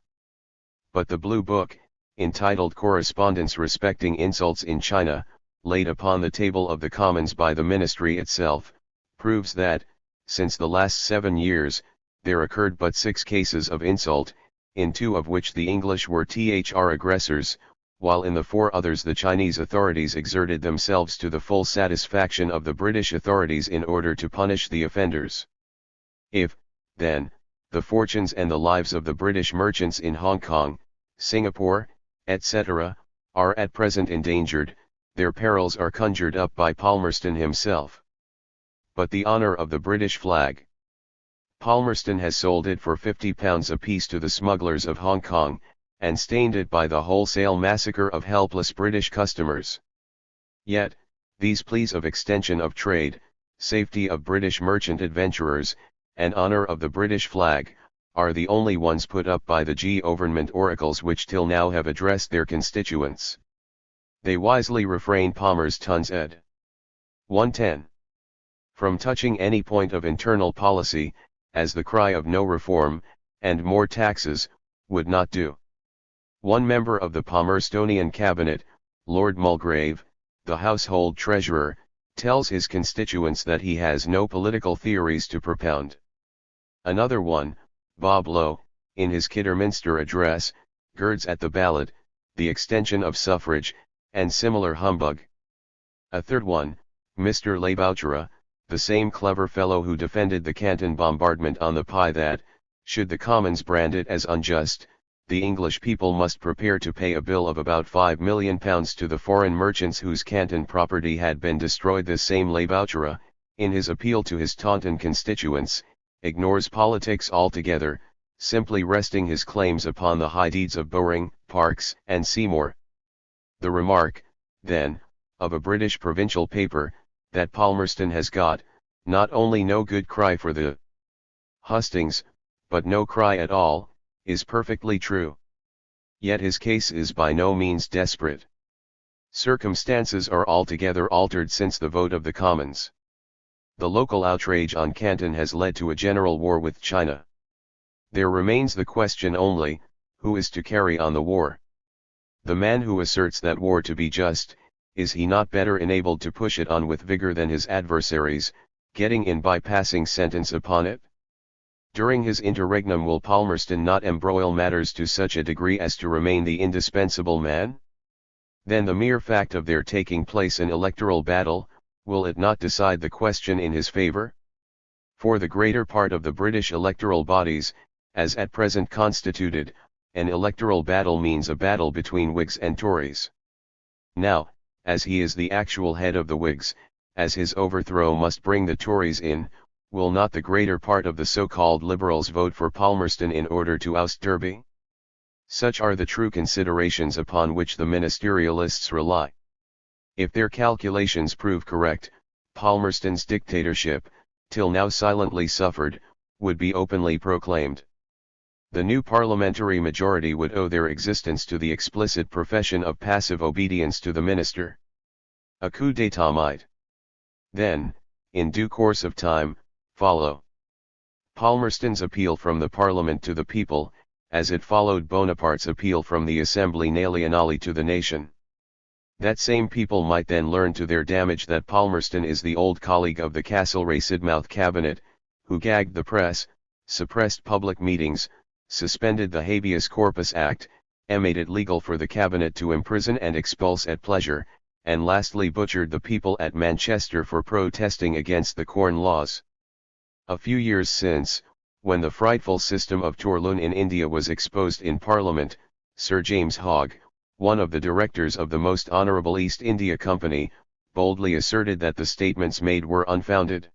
But the Blue Book, entitled Correspondence Respecting Insults in China, laid upon the table of the Commons by the Ministry itself, proves that, since the last 7 years, there occurred but 6 cases of insult, in 2 of which the English were THR aggressors, while in the 4 others the Chinese authorities exerted themselves to the full satisfaction of the British authorities in order to punish the offenders. If, then, the fortunes and the lives of the British merchants in Hong Kong, Singapore, etc., are at present endangered, their perils are conjured up by Palmerston himself. But the honour of the British flag. Palmerston has sold it for £50 apiece to the smugglers of Hong Kong, and stained it by the wholesale massacre of helpless British customers. Yet, these pleas of extension of trade, safety of British merchant adventurers, and honour of the British flag, are the only ones put up by the government oracles which till now have addressed their constituents. They wisely refrain Palmerston's ed. 110. From touching any point of internal policy, as the cry of no reform, and more taxes, would not do. One member of the Palmerstonian cabinet, Lord Mulgrave, the household treasurer, tells his constituents that he has no political theories to propound. Another one, Bob Lowe, in his Kidderminster address, girds at the ballot, the extension of suffrage, and similar humbug. A third one, Mr. Labouchera, the same clever fellow who defended the Canton bombardment on the plea that, should the Commons brand it as unjust, the English people must prepare to pay a bill of about £5 million to the foreign merchants whose Canton property had been destroyed. This same Labouchera, in his appeal to his Taunton constituents, ignores politics altogether, simply resting his claims upon the high deeds of Bowring, Parkes, and Seymour. The remark, then, of a British provincial paper, that Palmerston has got, not only no good cry for the hustings, but no cry at all, is perfectly true. Yet his case is by no means desperate. Circumstances are altogether altered since the vote of the Commons. The local outrage on Canton has led to a general war with China. There remains the question only, who is to carry on the war? The man who asserts that war to be just, is he not better enabled to push it on with vigor than his adversaries, getting in by passing sentence upon it? During his interregnum will Palmerston not embroil matters to such a degree as to remain the indispensable man? Then the mere fact of there taking place an electoral battle, will it not decide the question in his favour? For the greater part of the British electoral bodies, as at present constituted, an electoral battle means a battle between Whigs and Tories. Now, as he is the actual head of the Whigs, as his overthrow must bring the Tories in, will not the greater part of the so-called Liberals vote for Palmerston in order to oust Derby? Such are the true considerations upon which the ministerialists rely. If their calculations prove correct, Palmerston's dictatorship, till now silently suffered, would be openly proclaimed. The new parliamentary majority would owe their existence to the explicit profession of passive obedience to the minister. A coup d'état might then, in due course of time, follow. Palmerston's appeal from the Parliament to the people, as it followed Bonaparte's appeal from the Assembly Nationale to the nation. That same people might then learn to their damage that Palmerston is the old colleague of the Castlereagh Sidmouth cabinet, who gagged the press, suppressed public meetings, suspended the Habeas Corpus Act, made it legal for the cabinet to imprison and expulse at pleasure, and lastly butchered the people at Manchester for protesting against the Corn Laws. A few years since, when the frightful system of Torlun in India was exposed in Parliament, Sir James Hogg, one of the directors of the Most Honourable East India Company, boldly asserted that the statements made were unfounded.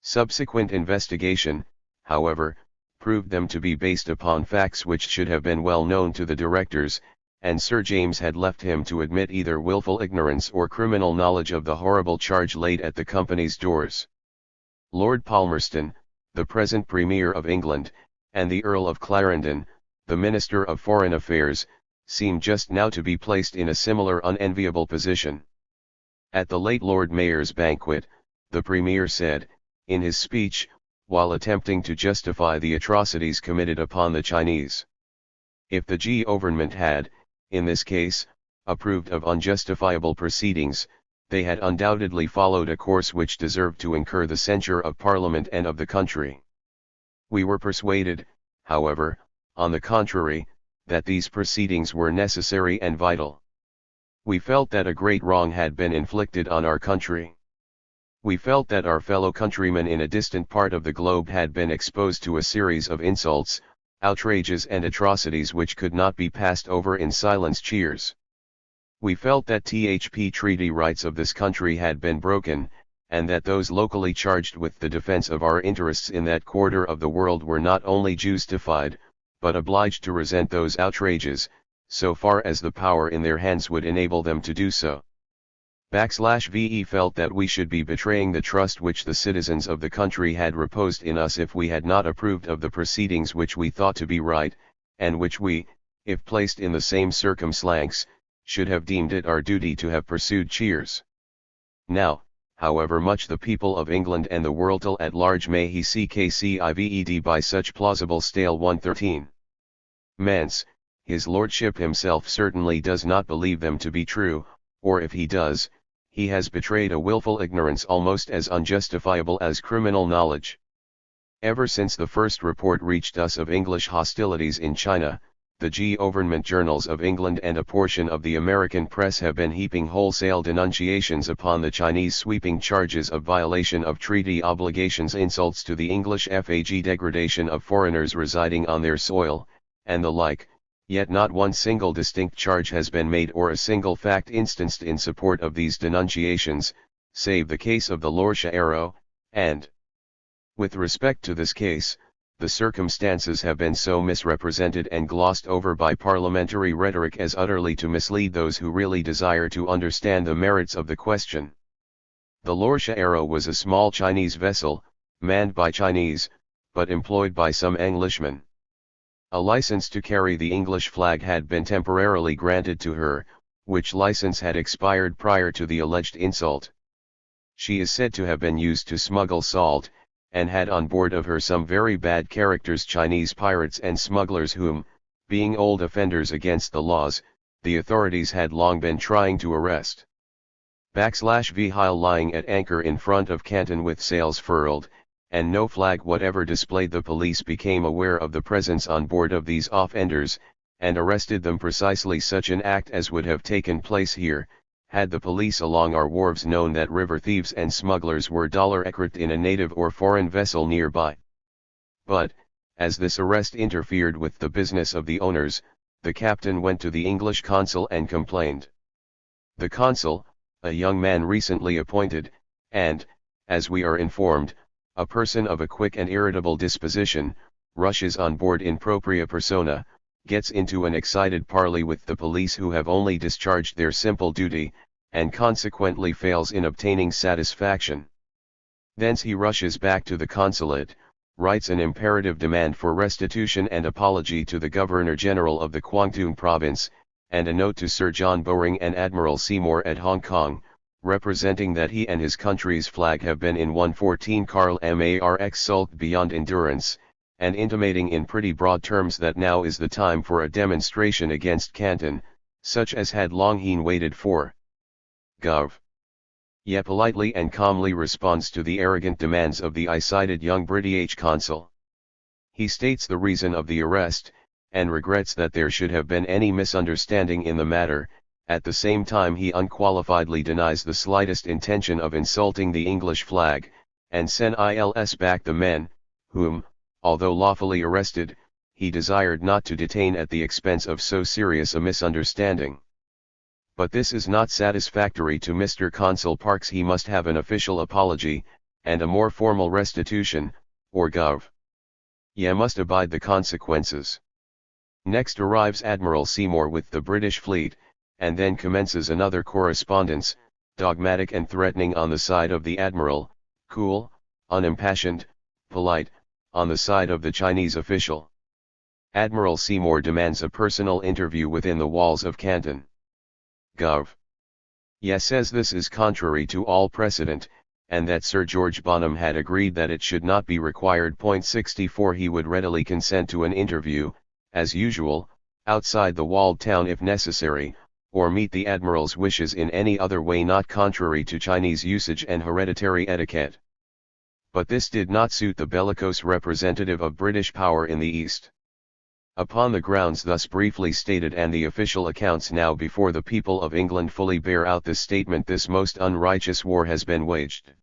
Subsequent investigation, however, proved them to be based upon facts which should have been well known to the directors, and Sir James had left him to admit either willful ignorance or criminal knowledge of the horrible charge laid at the company's doors. Lord Palmerston, the present Premier of England, and the Earl of Clarendon, the Minister of Foreign Affairs, seem just now to be placed in a similar unenviable position. At the late Lord Mayor's banquet, the Premier said, in his speech, while attempting to justify the atrocities committed upon the Chinese, if the government had, in this case, approved of unjustifiable proceedings, they had undoubtedly followed a course which deserved to incur the censure of Parliament and of the country. We were persuaded, however, on the contrary, that these proceedings were necessary and vital. We felt that a great wrong had been inflicted on our country. We felt that our fellow countrymen in a distant part of the globe had been exposed to a series of insults, outrages and atrocities which could not be passed over in silence cheers. We felt that the treaty rights of this country had been broken, and that those locally charged with the defense of our interests in that quarter of the world were not only justified, but obliged to resent those outrages, so far as the power in their hands would enable them to do so. /VE felt that we should be betraying the trust which the citizens of the country had reposed in us if we had not approved of the proceedings which we thought to be right, and which we, if placed in the same circumstances, should have deemed it our duty to have pursued cheers. Now, however much the people of England and the world at large may he CKCIVED by such plausible stale 113 ments, his lordship himself certainly does not believe them to be true, or if he does, he has betrayed a willful ignorance almost as unjustifiable as criminal knowledge. Ever since the first report reached us of English hostilities in China, the government journals of England and a portion of the American press have been heaping wholesale denunciations upon the Chinese, sweeping charges of violation of treaty obligations, insults to the English flag, degradation of foreigners residing on their soil, and the like, yet not one single distinct charge has been made or a single fact instanced in support of these denunciations, save the case of the Lorcha Arrow, and, with respect to this case, the circumstances have been so misrepresented and glossed over by parliamentary rhetoric as utterly to mislead those who really desire to understand the merits of the question. The Lorcha Arrow was a small Chinese vessel, manned by Chinese, but employed by some Englishmen. A license to carry the English flag had been temporarily granted to her, which license had expired prior to the alleged insult. She is said to have been used to smuggle salt, and had on board of her some very bad characters, Chinese pirates and smugglers whom, being old offenders against the laws, the authorities had long been trying to arrest. /V Heil lying at anchor in front of Canton with sails furled, and no flag whatever displayed, the police became aware of the presence on board of these offenders, and arrested them. Precisely such an act as would have taken place here, had the police along our wharves known that river thieves and smugglers were écrit in a native or foreign vessel nearby. But, as this arrest interfered with the business of the owners, the captain went to the English consul and complained. The consul, a young man recently appointed, and, as we are informed, a person of a quick and irritable disposition, rushes on board in propria persona, gets into an excited parley with the police who have only discharged their simple duty, and consequently fails in obtaining satisfaction. Thence he rushes back to the consulate, writes an imperative demand for restitution and apology to the Governor-General of the Kwangtung Province, and a note to Sir John Bowring and Admiral Seymour at Hong Kong, representing that he and his country's flag have been in 114 Karl Marx sulked beyond endurance, and intimating in pretty broad terms that now is the time for a demonstration against Canton, such as had long been waited for. Gov. Ye politely and calmly responds to the arrogant demands of the I-cited young British consul. He states the reason of the arrest, and regrets that there should have been any misunderstanding in the matter, at the same time he unqualifiedly denies the slightest intention of insulting the English flag, and sends back the men, whom, although lawfully arrested, he desired not to detain at the expense of so serious a misunderstanding. But this is not satisfactory to Mr. Consul Parkes. He must have an official apology, and a more formal restitution, or Gov. Ye must abide the consequences. Next arrives Admiral Seymour with the British fleet, and then commences another correspondence, dogmatic and threatening on the side of the Admiral, cool, unimpassioned, polite, on the side of the Chinese official. Admiral Seymour demands a personal interview within the walls of Canton. Gov. Ye says this is contrary to all precedent, and that Sir George Bonham had agreed that it should not be required. 64 He would readily consent to an interview, as usual, outside the walled town if necessary, or meet the Admiral's wishes in any other way not contrary to Chinese usage and hereditary etiquette. But this did not suit the bellicose representative of British power in the East. Upon the grounds thus briefly stated and the official accounts now before the people of England fully bear out this statement, this most unrighteous war has been waged.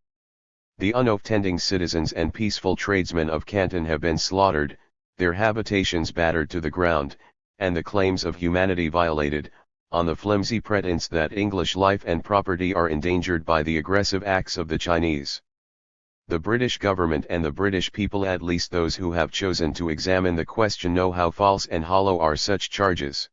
The unoffending citizens and peaceful tradesmen of Canton have been slaughtered, their habitations battered to the ground, and the claims of humanity violated, on the flimsy pretense that English life and property are endangered by the aggressive acts of the Chinese. The British government and the British people, at least those who have chosen to examine the question, know how false and hollow are such charges.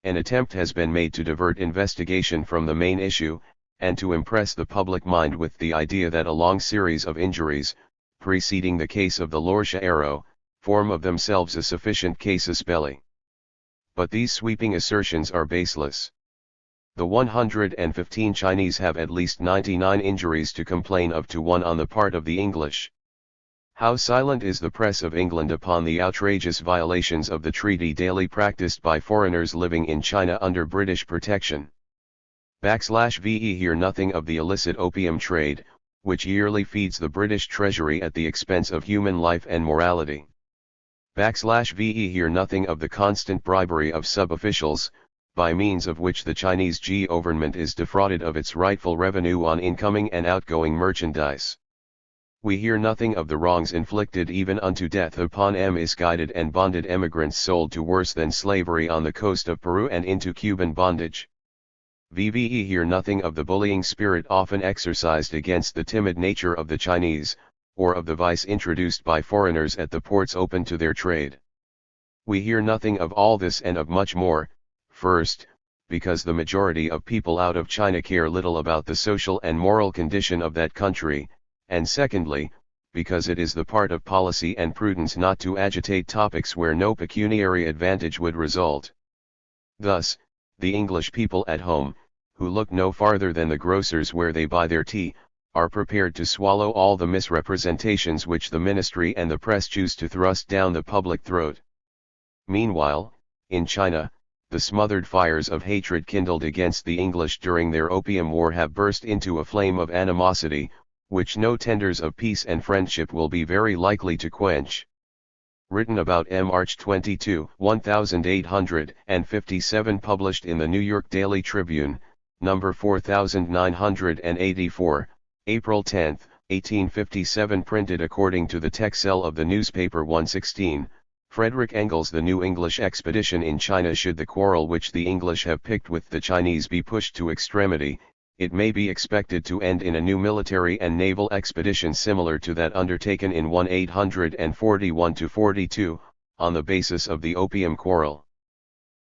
An attempt has been made to divert investigation from the main issue, and to impress the public mind with the idea that a long series of injuries, preceding the case of the Lorcha Arrow, form of themselves a sufficient casus belli. But these sweeping assertions are baseless. The 115 Chinese have at least 99 injuries to complain of to one on the part of the English. How silent is the press of England upon the outrageous violations of the treaty daily practiced by foreigners living in China under British protection. /VE hear nothing of the illicit opium trade, which yearly feeds the British treasury at the expense of human life and morality. /VE hear nothing of the constant bribery of sub-officials, by means of which the Chinese government is defrauded of its rightful revenue on incoming and outgoing merchandise. We hear nothing of the wrongs inflicted even unto death upon misguided and bonded emigrants sold to worse than slavery on the coast of Peru and into Cuban bondage. VVE hear nothing of the bullying spirit often exercised against the timid nature of the Chinese, or of the vice introduced by foreigners at the ports open to their trade. We hear nothing of all this and of much more. First, because the majority of people out of China care little about the social and moral condition of that country, and secondly, because it is the part of policy and prudence not to agitate topics where no pecuniary advantage would result. Thus, the English people at home, who look no farther than the grocers where they buy their tea, are prepared to swallow all the misrepresentations which the ministry and the press choose to thrust down the public throat. Meanwhile, in China, the smothered fires of hatred kindled against the English during their opium war have burst into a flame of animosity, which no tenders of peace and friendship will be very likely to quench. Written about March 22, 1857, published in the New York Daily Tribune, number 4984, April 10, 1857, printed according to the textile of the newspaper 116. Friedrich Engels. The new English expedition in China. Should the quarrel which the English have picked with the Chinese be pushed to extremity, it may be expected to end in a new military and naval expedition similar to that undertaken in 1841-42, on the basis of the opium quarrel.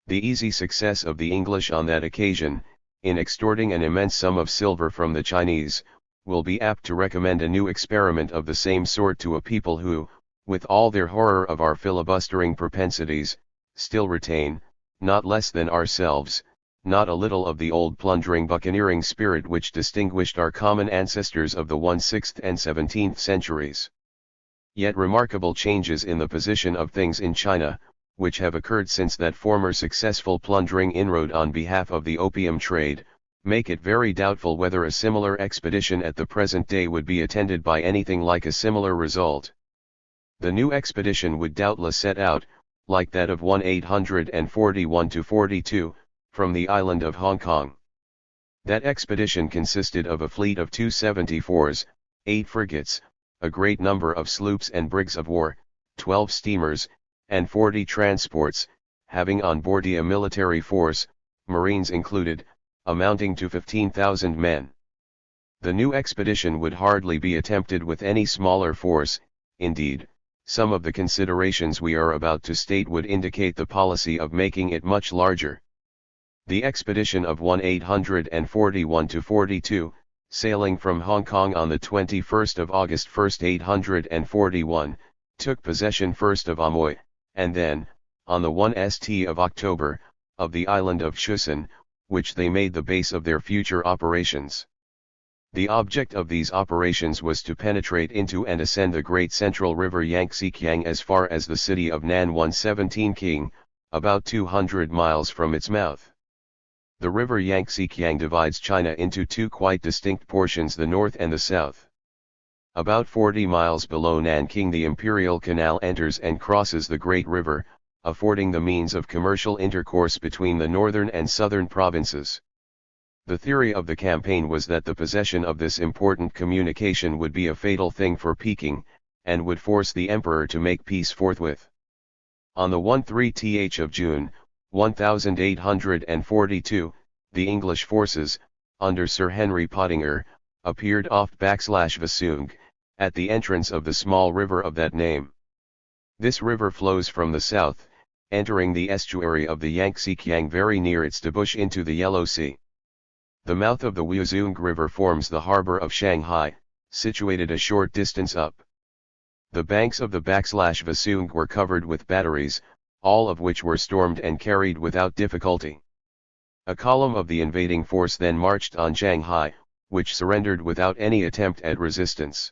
The easy success of the English on that occasion, in extorting an immense sum of silver from the Chinese, will be apt to recommend a new experiment of the same sort to a people who, with all their horror of our filibustering propensities, still retain, not less than ourselves, not a little of the old plundering buccaneering spirit which distinguished our common ancestors of the 16th and 17th centuries. Yet remarkable changes in the position of things in China, which have occurred since that former successful plundering inroad on behalf of the opium trade, make it very doubtful whether a similar expedition at the present day would be attended by anything like a similar result. The new expedition would doubtless set out, like that of 1841-42, from the island of Hong Kong. That expedition consisted of a fleet of 274s, 8 frigates, a great number of sloops and brigs of war, 12 steamers, and 40 transports, having on board a military force, marines included, amounting to 15,000 men. The new expedition would hardly be attempted with any smaller force. Indeed, some of the considerations we are about to state would indicate the policy of making it much larger. The expedition of 1841-42, sailing from Hong Kong on the 21st of August 1841, took possession first of Amoy, and then, on the 1st of October, of the island of Chusan, which they made the base of their future operations. The object of these operations was to penetrate into and ascend the great central river Yangtze-Kiang as far as the city of Nan 117 King, about 200 miles from its mouth. The river Yangtze-Kiang divides China into two quite distinct portions, the north and the south. About 40 miles below Nanking the Imperial Canal enters and crosses the great river, affording the means of commercial intercourse between the northern and southern provinces. The theory of the campaign was that the possession of this important communication would be a fatal thing for Peking, and would force the emperor to make peace forthwith. On the 13th of June, 1842, the English forces, under Sir Henry Pottinger, appeared off Vasung, at the entrance of the small river of that name. This river flows from the south, entering the estuary of the Yangtze-Kiang very near its debouche into the Yellow Sea. The mouth of the Wuzhong River forms the harbor of Shanghai, situated a short distance up. The banks of the Vasung were covered with batteries, all of which were stormed and carried without difficulty. A column of the invading force then marched on Shanghai, which surrendered without any attempt at resistance.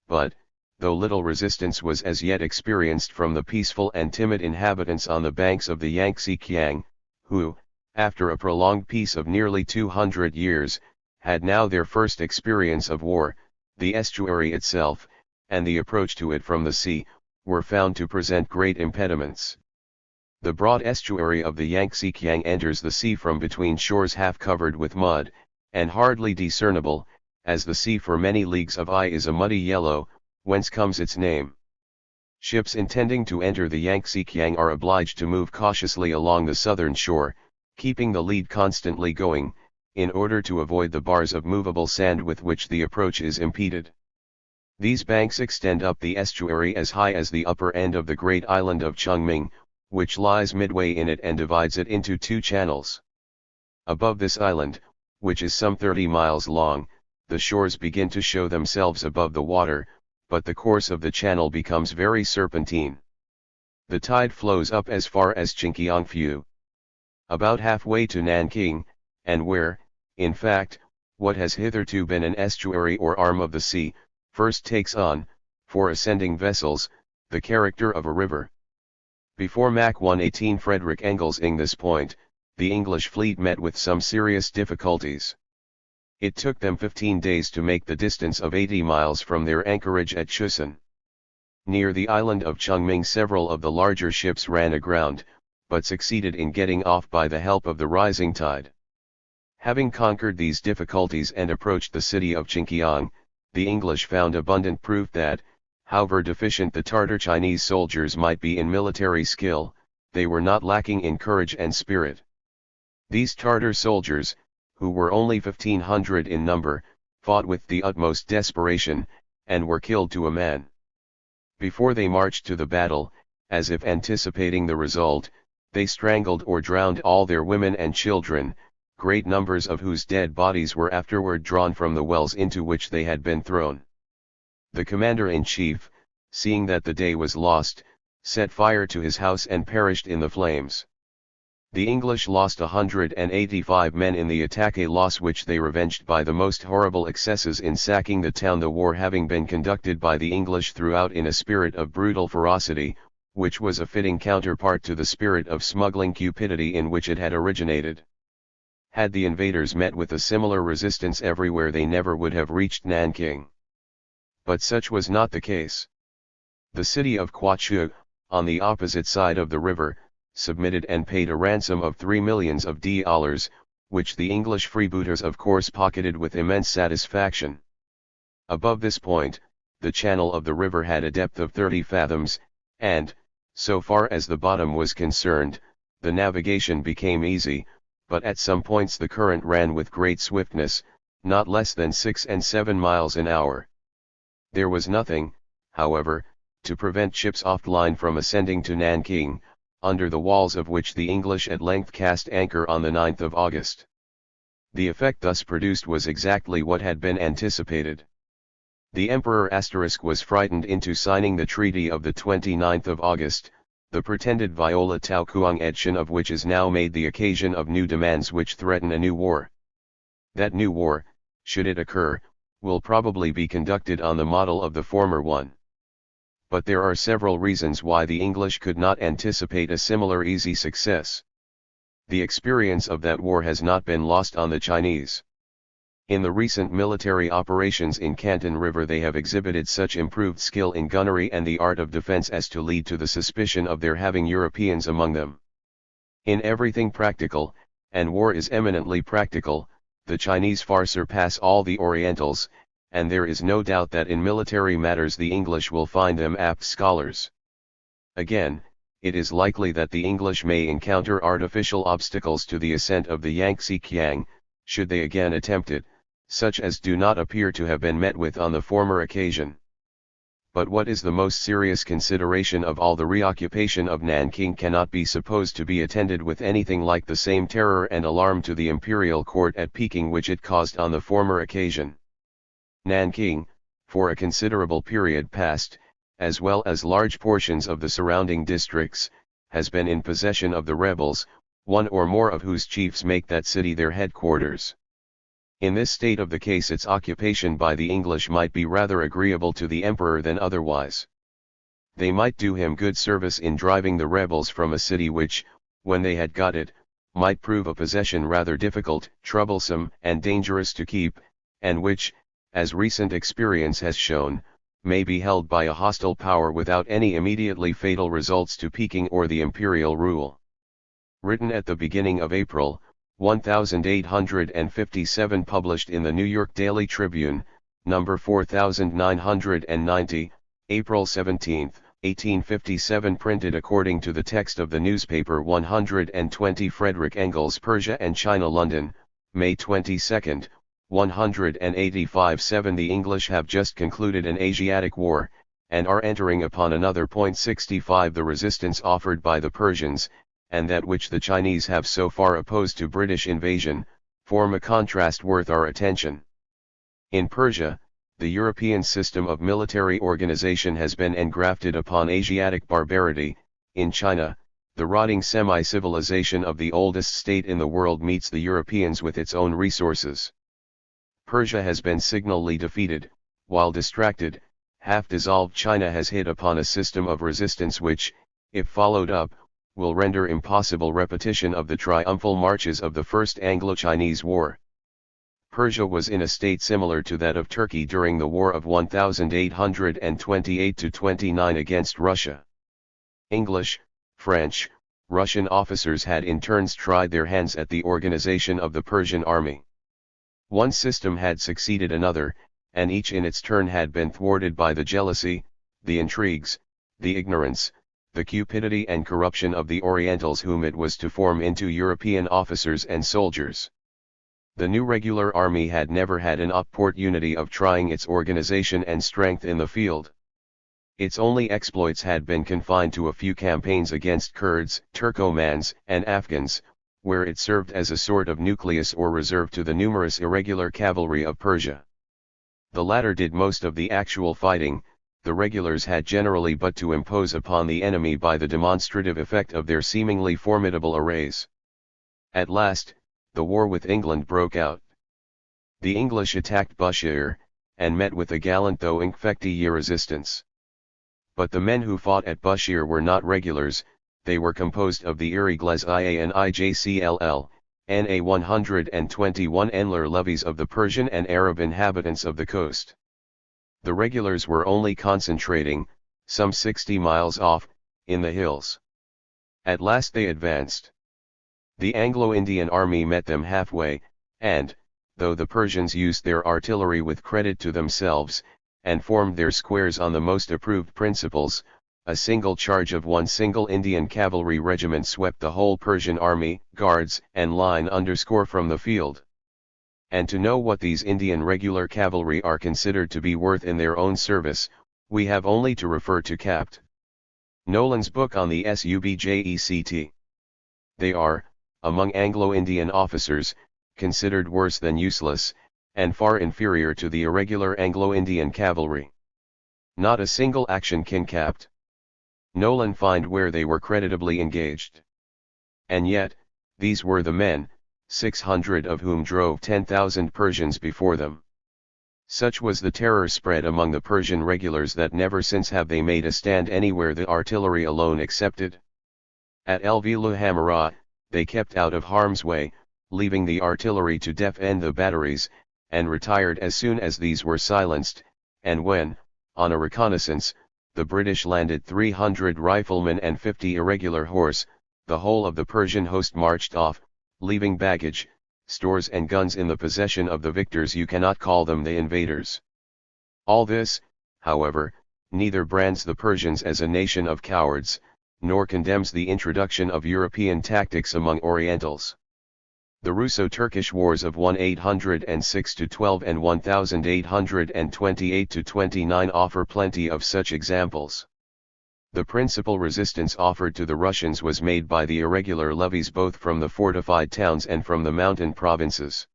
But, though little resistance was as yet experienced from the peaceful and timid inhabitants on the banks of the Yangtze-Kiang, who, after a prolonged peace of nearly 200 years, had now their first experience of war, the estuary itself, and the approach to it from the sea, were found to present great impediments. The broad estuary of the Yangtze-Kiang enters the sea from between shores half covered with mud, and hardly discernible, as the sea for many leagues of eye is a muddy yellow, whence comes its name. Ships intending to enter the Yangtze-Kiang are obliged to move cautiously along the southern shore, keeping the lead constantly going, in order to avoid the bars of movable sand with which the approach is impeded. These banks extend up the estuary as high as the upper end of the great island of Chungming, which lies midway in it and divides it into two channels. Above this island, which is some 30 miles long, the shores begin to show themselves above the water, but the course of the channel becomes very serpentine. The tide flows up as far as Qingqiangfu, about halfway to Nanking, and where, in fact, what has hitherto been an estuary or arm of the sea, first takes on, for ascending vessels, the character of a river. Before Mach 118 Friedrich Engels ing this point, the English fleet met with some serious difficulties. It took them 15 days to make the distance of 80 miles from their anchorage at Chusan. Near the island of Chungming several of the larger ships ran aground, but succeeded in getting off by the help of the rising tide. Having conquered these difficulties and approached the city of Qingqiang, the English found abundant proof that, however deficient the Tartar Chinese soldiers might be in military skill, they were not lacking in courage and spirit. These Tartar soldiers, who were only 1,500 in number, fought with the utmost desperation, and were killed to a man. Before they marched to the battle, as if anticipating the result, they strangled or drowned all their women and children, great numbers of whose dead bodies were afterward drawn from the wells into which they had been thrown. The commander-in-chief, seeing that the day was lost, set fire to his house and perished in the flames. The English lost 185 men in the attack, a loss which they revenged by the most horrible excesses in sacking the town, the war having been conducted by the English throughout in a spirit of brutal ferocity, which was a fitting counterpart to the spirit of smuggling cupidity in which it had originated. Had the invaders met with a similar resistance everywhere, they never would have reached Nanking. But such was not the case. The city of Quachu, on the opposite side of the river, submitted and paid a ransom of $3 million, which the English freebooters of course pocketed with immense satisfaction. Above this point, the channel of the river had a depth of 30 fathoms, and, so far as the bottom was concerned, the navigation became easy, but at some points the current ran with great swiftness, not less than 6 and 7 miles an hour. There was nothing, however, to prevent ships offline from ascending to Nanking, under the walls of which the English at length cast anchor on the 9th of August. The effect thus produced was exactly what had been anticipated. The Emperor was frightened into signing the treaty of the 29th of August, the pretended Viola Tau Kuang Edshin of which is now made the occasion of new demands which threaten a new war. That new war, should it occur, will probably be conducted on the model of the former one. But there are several reasons why the English could not anticipate a similar easy success. The experience of that war has not been lost on the Chinese. In the recent military operations in Canton River they have exhibited such improved skill in gunnery and the art of defense as to lead to the suspicion of their having Europeans among them. In everything practical, and war is eminently practical, the Chinese far surpass all the Orientals, and there is no doubt that in military matters the English will find them apt scholars. Again, it is likely that the English may encounter artificial obstacles to the ascent of the Yangtze Kiang, should they again attempt it, such as do not appear to have been met with on the former occasion. But what is the most serious consideration of all, the reoccupation of Nanking cannot be supposed to be attended with anything like the same terror and alarm to the imperial court at Peking which it caused on the former occasion. Nanking, for a considerable period past, as well as large portions of the surrounding districts, has been in possession of the rebels, one or more of whose chiefs make that city their headquarters. In this state of the case its occupation by the English might be rather agreeable to the emperor than otherwise. They might do him good service in driving the rebels from a city which, when they had got it, might prove a possession rather difficult, troublesome, and dangerous to keep, and which, as recent experience has shown, may be held by a hostile power without any immediately fatal results to Peking or the imperial rule. Written at the beginning of April, 1857, published in the New York Daily Tribune, number 4990, April 17, 1857, printed according to the text of the newspaper 120 Friedrich Engels, Persia and China, London, May 22, 185-7. The English have just concluded an Asiatic war, and are entering upon another. 65 The resistance offered by the Persians, and that which the Chinese have so far opposed to British invasion, form a contrast worth our attention. In Persia, the European system of military organization has been engrafted upon Asiatic barbarity. In China, the rotting semi-civilization of the oldest state in the world meets the Europeans with its own resources. Persia has been signally defeated, while distracted, half-dissolved China has hit upon a system of resistance which, if followed up, will render impossible repetition of the triumphal marches of the First Anglo-Chinese War. Persia was in a state similar to that of Turkey during the War of 1828-29 against Russia. English, French, Russian officers had in turns tried their hands at the organization of the Persian army. One system had succeeded another, and each in its turn had been thwarted by the jealousy, the intrigues, the ignorance, the cupidity and corruption of the Orientals whom it was to form into European officers and soldiers. The new regular army had never had an opportunity of trying its organization and strength in the field. Its only exploits had been confined to a few campaigns against Kurds, Turkomans, and Afghans, where it served as a sort of nucleus or reserve to the numerous irregular cavalry of Persia. The latter did most of the actual fighting. The regulars had generally but to impose upon the enemy by the demonstrative effect of their seemingly formidable arrays. At last, the war with England broke out. The English attacked Bushire, and met with a gallant though infectious resistance. But the men who fought at Bushire were not regulars, they were composed of the Irregulars and IJCLL, NA 121 Enler levies of the Persian and Arab inhabitants of the coast. The regulars were only concentrating, some 60 miles off, in the hills. At last they advanced. The Anglo-Indian army met them halfway, and, though the Persians used their artillery with credit to themselves, and formed their squares on the most approved principles, a single charge of one single Indian cavalry regiment swept the whole Persian army, guards, and line underscore from the field. And to know what these Indian regular cavalry are considered to be worth in their own service, we have only to refer to Capt. Nolan's book on the subject. They are, among Anglo-Indian officers, considered worse than useless, and far inferior to the irregular Anglo-Indian cavalry. Not a single action can Capt. Nolan find where they were creditably engaged. And yet, these were the men, 600 of whom drove 10,000 Persians before them. Such was the terror spread among the Persian regulars that never since have they made a stand anywhere, the artillery alone excepted. At El-Vila Hamara, they kept out of harm's way, leaving the artillery to defend the batteries, and retired as soon as these were silenced, and when, on a reconnaissance, the British landed 300 riflemen and 50 irregular horse, the whole of the Persian host marched off, leaving baggage, stores and guns in the possession of the victors. You cannot call them the invaders. All this, however, neither brands the Persians as a nation of cowards, nor condemns the introduction of European tactics among Orientals. The Russo-Turkish wars of 1806-12 and 1828-29 offer plenty of such examples. The principal resistance offered to the Russians was made by the irregular levies both from the fortified towns and from the mountain provinces.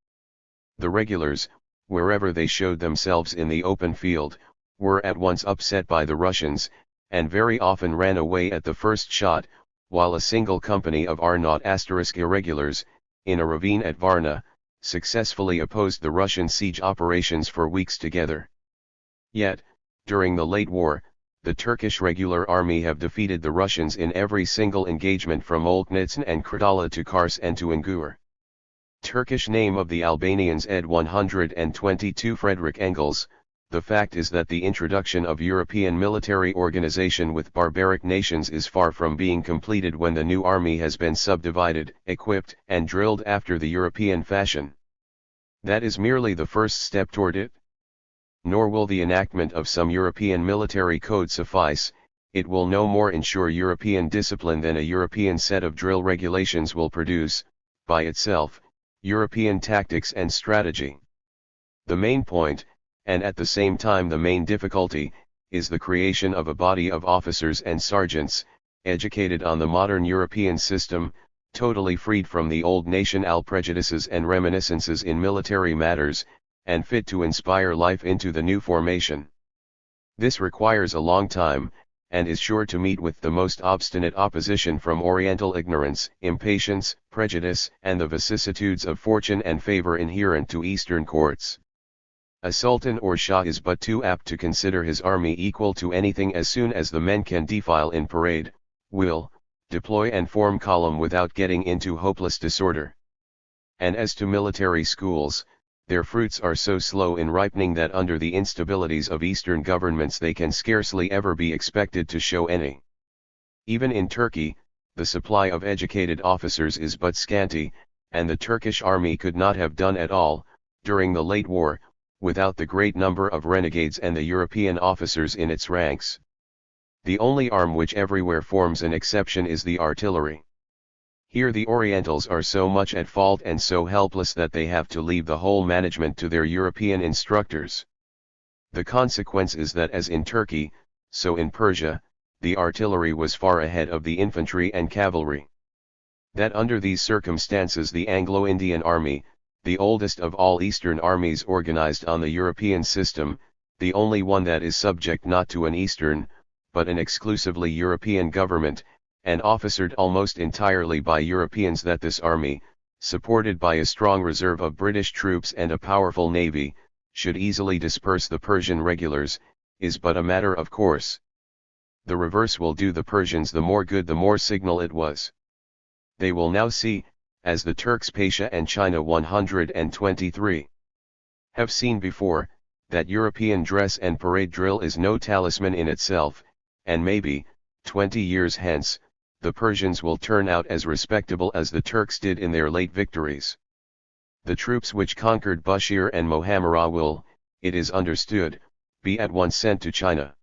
The regulars, wherever they showed themselves in the open field, were at once upset by the Russians, and very often ran away at the first shot, while a single company of Arnaut * irregulars, in a ravine at Varna, successfully opposed the Russian siege operations for weeks together. Yet, during the late war, the Turkish regular army have defeated the Russians in every single engagement from Olknitz and Kardala to Kars and to Engur. Turkish name of the Albanians ed 122 Friedrich Engels. The fact is that the introduction of European military organization with barbaric nations is far from being completed when the new army has been subdivided, equipped, and drilled after the European fashion. That is merely the first step toward it. Nor will the enactment of some European military code suffice. It will no more ensure European discipline than a European set of drill regulations will produce, by itself, European tactics and strategy. The main point, and at the same time the main difficulty, is the creation of a body of officers and sergeants, educated on the modern European system, totally freed from the old national prejudices and reminiscences in military matters, and fit to inspire life into the new formation. This requires a long time, and is sure to meet with the most obstinate opposition from Oriental ignorance, impatience, prejudice, and the vicissitudes of fortune and favor inherent to Eastern courts. A sultan or shah is but too apt to consider his army equal to anything as soon as the men can defile in parade, will, deploy and form column without getting into hopeless disorder. And as to military schools, their fruits are so slow in ripening that under the instabilities of Eastern governments they can scarcely ever be expected to show any. Even in Turkey, the supply of educated officers is but scanty, and the Turkish army could not have done at all, during the late war, without the great number of renegades and the European officers in its ranks. The only arm which everywhere forms an exception is the artillery. Here the Orientals are so much at fault and so helpless that they have to leave the whole management to their European instructors. The consequence is that as in Turkey, so in Persia, the artillery was far ahead of the infantry and cavalry. That under these circumstances the Anglo-Indian army, the oldest of all Eastern armies organized on the European system, the only one that is subject not to an Eastern, but an exclusively European government, and officered almost entirely by Europeans, that this army, supported by a strong reserve of British troops and a powerful navy, should easily disperse the Persian regulars, is but a matter of course. The reverse will do the Persians the more good the more signal it was. They will now see, as the Turks Pasha and China 123 have seen before, that European dress and parade drill is no talisman in itself, and maybe, 20 years hence, the Persians will turn out as respectable as the Turks did in their late victories. The troops which conquered Bushir and Mohammed will, it is understood, be at once sent to China.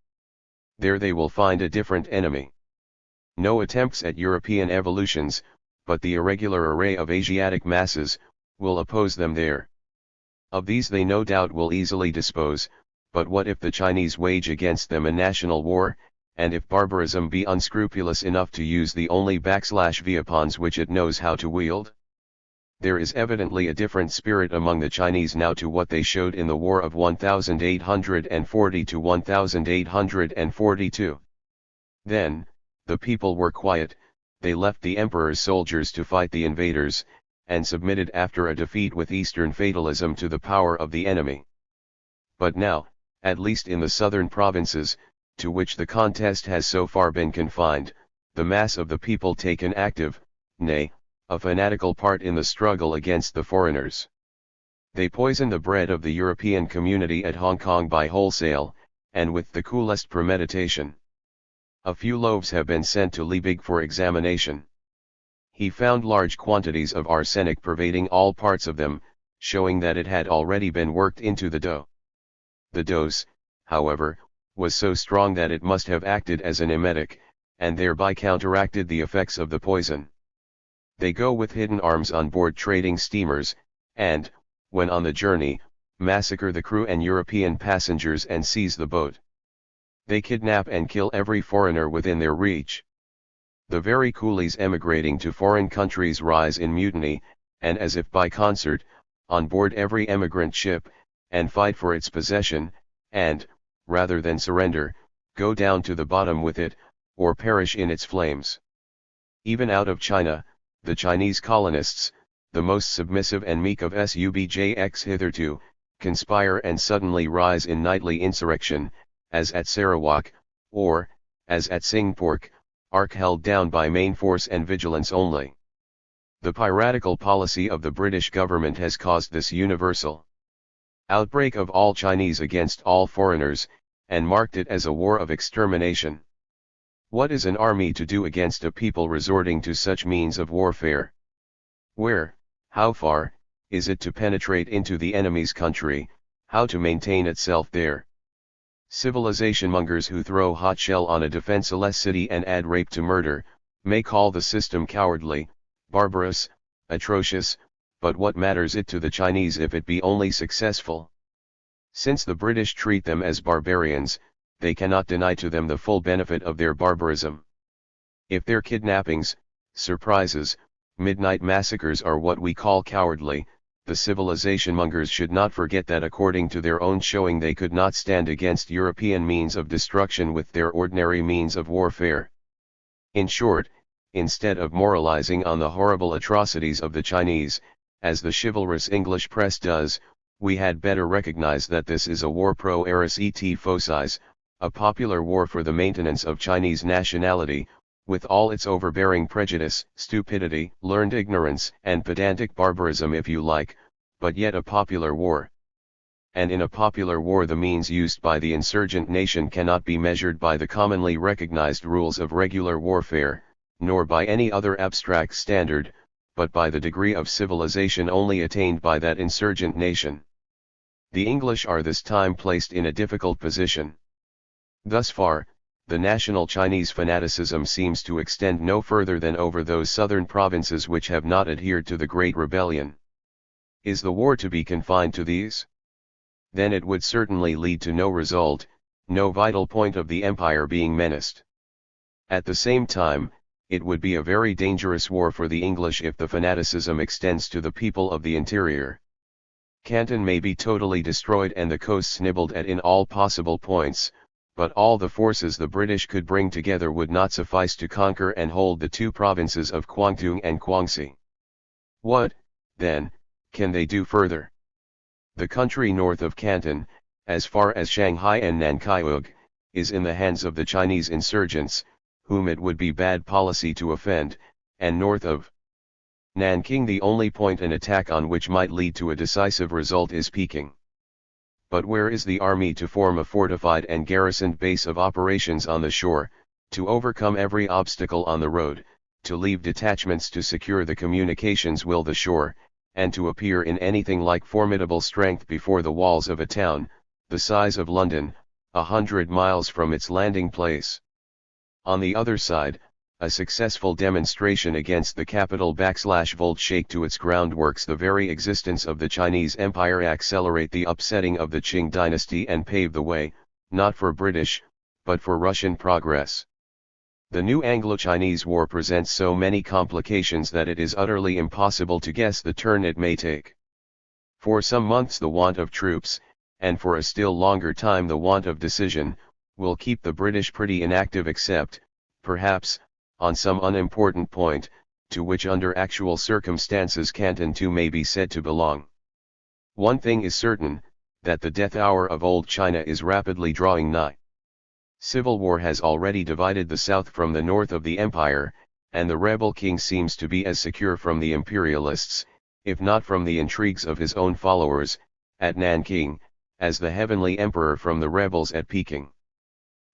There they will find a different enemy. No attempts at European evolutions, but the irregular array of Asiatic masses, will oppose them there. Of these they no doubt will easily dispose, but what if the Chinese wage against them a national war, and if barbarism be unscrupulous enough to use the only weapons which it knows how to wield? There is evidently a different spirit among the Chinese now to what they showed in the War of 1840 to 1842. Then, the people were quiet, they left the emperor's soldiers to fight the invaders, and submitted after a defeat with Eastern fatalism to the power of the enemy. But now, at least in the southern provinces, to which the contest has so far been confined, the mass of the people take an active, nay, a fanatical part in the struggle against the foreigners. They poison the bread of the European community at Hong Kong by wholesale, and with the coolest premeditation. A few loaves have been sent to Liebig for examination. He found large quantities of arsenic pervading all parts of them, showing that it had already been worked into the dough. The dose, however, was so strong that it must have acted as an emetic, and thereby counteracted the effects of the poison. They go with hidden arms on board trading steamers, and, when on the journey, massacre the crew and European passengers and seize the boat. They kidnap and kill every foreigner within their reach. The very coolies emigrating to foreign countries rise in mutiny, and as if by concert, on board every emigrant ship, and fight for its possession, and, rather than surrender, go down to the bottom with it, or perish in its flames. Even out of China, the Chinese colonists, the most submissive and meek of subjects hitherto, conspire and suddenly rise in nightly insurrection, as at Sarawak, or, as at Singapore, are held down by main force and vigilance only. The piratical policy of the British government has caused this universal outbreak of all Chinese against all foreigners, and marked it as a war of extermination. What is an army to do against a people resorting to such means of warfare? Where, how far, is it to penetrate into the enemy's country, how to maintain itself there? Civilization mongers who throw hot shell on a defenseless city and add rape to murder, may call the system cowardly, barbarous, atrocious, but what matters it to the Chinese if it be only successful? Since the British treat them as barbarians, they cannot deny to them the full benefit of their barbarism. If their kidnappings, surprises, midnight massacres are what we call cowardly, the civilization mongers should not forget that according to their own showing they could not stand against European means of destruction with their ordinary means of warfare. In short, instead of moralizing on the horrible atrocities of the Chinese, as the chivalrous English press does, we had better recognize that this is a war pro eris et focis, a popular war for the maintenance of Chinese nationality, with all its overbearing prejudice, stupidity, learned ignorance, and pedantic barbarism if you like, but yet a popular war. And in a popular war the means used by the insurgent nation cannot be measured by the commonly recognized rules of regular warfare, nor by any other abstract standard, but by the degree of civilization only attained by that insurgent nation. The English are this time placed in a difficult position. Thus far, the national Chinese fanaticism seems to extend no further than over those southern provinces which have not adhered to the Great Rebellion. Is the war to be confined to these? Then it would certainly lead to no result, no vital point of the empire being menaced. At the same time, it would be a very dangerous war for the English if the fanaticism extends to the people of the interior. Canton may be totally destroyed and the coasts nibbled at in all possible points, but all the forces the British could bring together would not suffice to conquer and hold the two provinces of Kwangtung and Guangxi. What, then, can they do further? The country north of Canton, as far as Shanghai and Nankiaug, is in the hands of the Chinese insurgents, whom it would be bad policy to offend, and north of Nanking the only point an attack on which might lead to a decisive result is Peking. But where is the army to form a fortified and garrisoned base of operations on the shore, To overcome every obstacle on the road, to leave detachments to secure the communications with the shore, and to appear in anything like formidable strength before the walls of a town, the size of London, 100 miles from its landing place. On the other side, a successful demonstration against the capital /volt shake to its groundworks the very existence of the Chinese Empire, accelerate the upsetting of the Qing dynasty and pave the way, not for British, but for Russian progress. The new Anglo-Chinese War presents so many complications that it is utterly impossible to guess the turn it may take. For some months the want of troops, and for a still longer time the want of decision, will keep the British pretty inactive except, perhaps, on some unimportant point, to which under actual circumstances Canton too may be said to belong. One thing is certain, that the death hour of old China is rapidly drawing nigh. Civil war has already divided the south from the north of the empire, and the rebel king seems to be as secure from the imperialists, if not from the intrigues of his own followers, at Nanking, as the heavenly emperor from the rebels at Peking.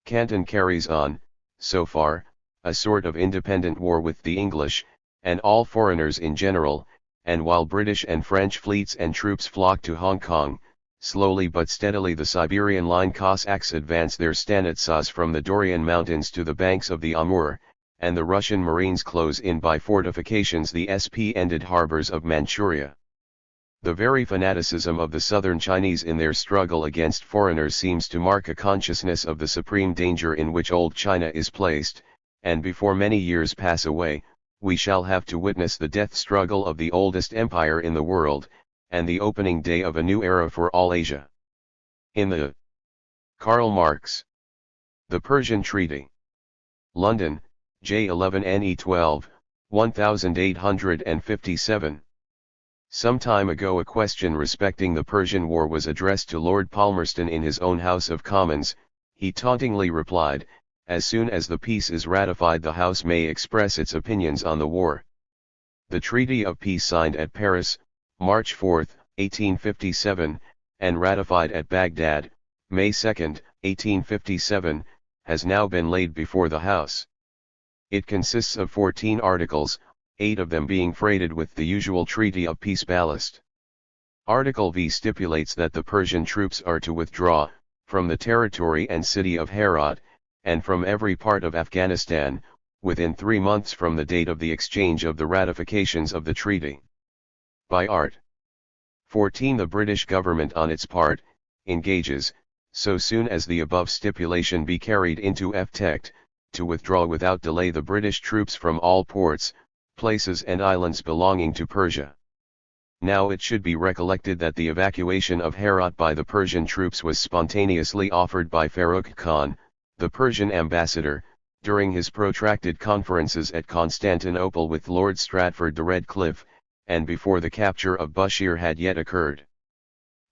Canton carries on, so far, a sort of independent war with the English, and all foreigners in general, and while British and French fleets and troops flock to Hong Kong, slowly but steadily the Siberian Line Cossacks advance their stanitsas from the Dorian Mountains to the banks of the Amur, and the Russian Marines close in by fortifications the SP-ended harbors of Manchuria. The very fanaticism of the southern Chinese in their struggle against foreigners seems to mark a consciousness of the supreme danger in which old China is placed, and before many years pass away, we shall have to witness the death struggle of the oldest empire in the world, and the opening day of a new era for all Asia. In the Karl Marx. The Persian Treaty. London, J11 NE 12, 1857. Some time ago a question respecting the Persian War was addressed to Lord Palmerston in his own House of Commons. He tauntingly replied, "As soon as the peace is ratified the House may express its opinions on the war." The Treaty of Peace signed at Paris, March 4, 1857, and ratified at Baghdad, May 2, 1857, has now been laid before the House. It consists of 14 articles, 8 of them being freighted with the usual Treaty of Peace ballast. Article V stipulates that the Persian troops are to withdraw, from the territory and city of Herat, and from every part of Afghanistan, within 3 months from the date of the exchange of the ratifications of the treaty. By Art. 14. The British government on its part, engages, so soon as the above stipulation be carried into effect, to withdraw without delay the British troops from all ports, places and islands belonging to Persia. Now it should be recollected that the evacuation of Herat by the Persian troops was spontaneously offered by Farrukh Khan, the Persian ambassador, during his protracted conferences at Constantinople with Lord Stratford de Redcliffe, and before the capture of Bushire had yet occurred.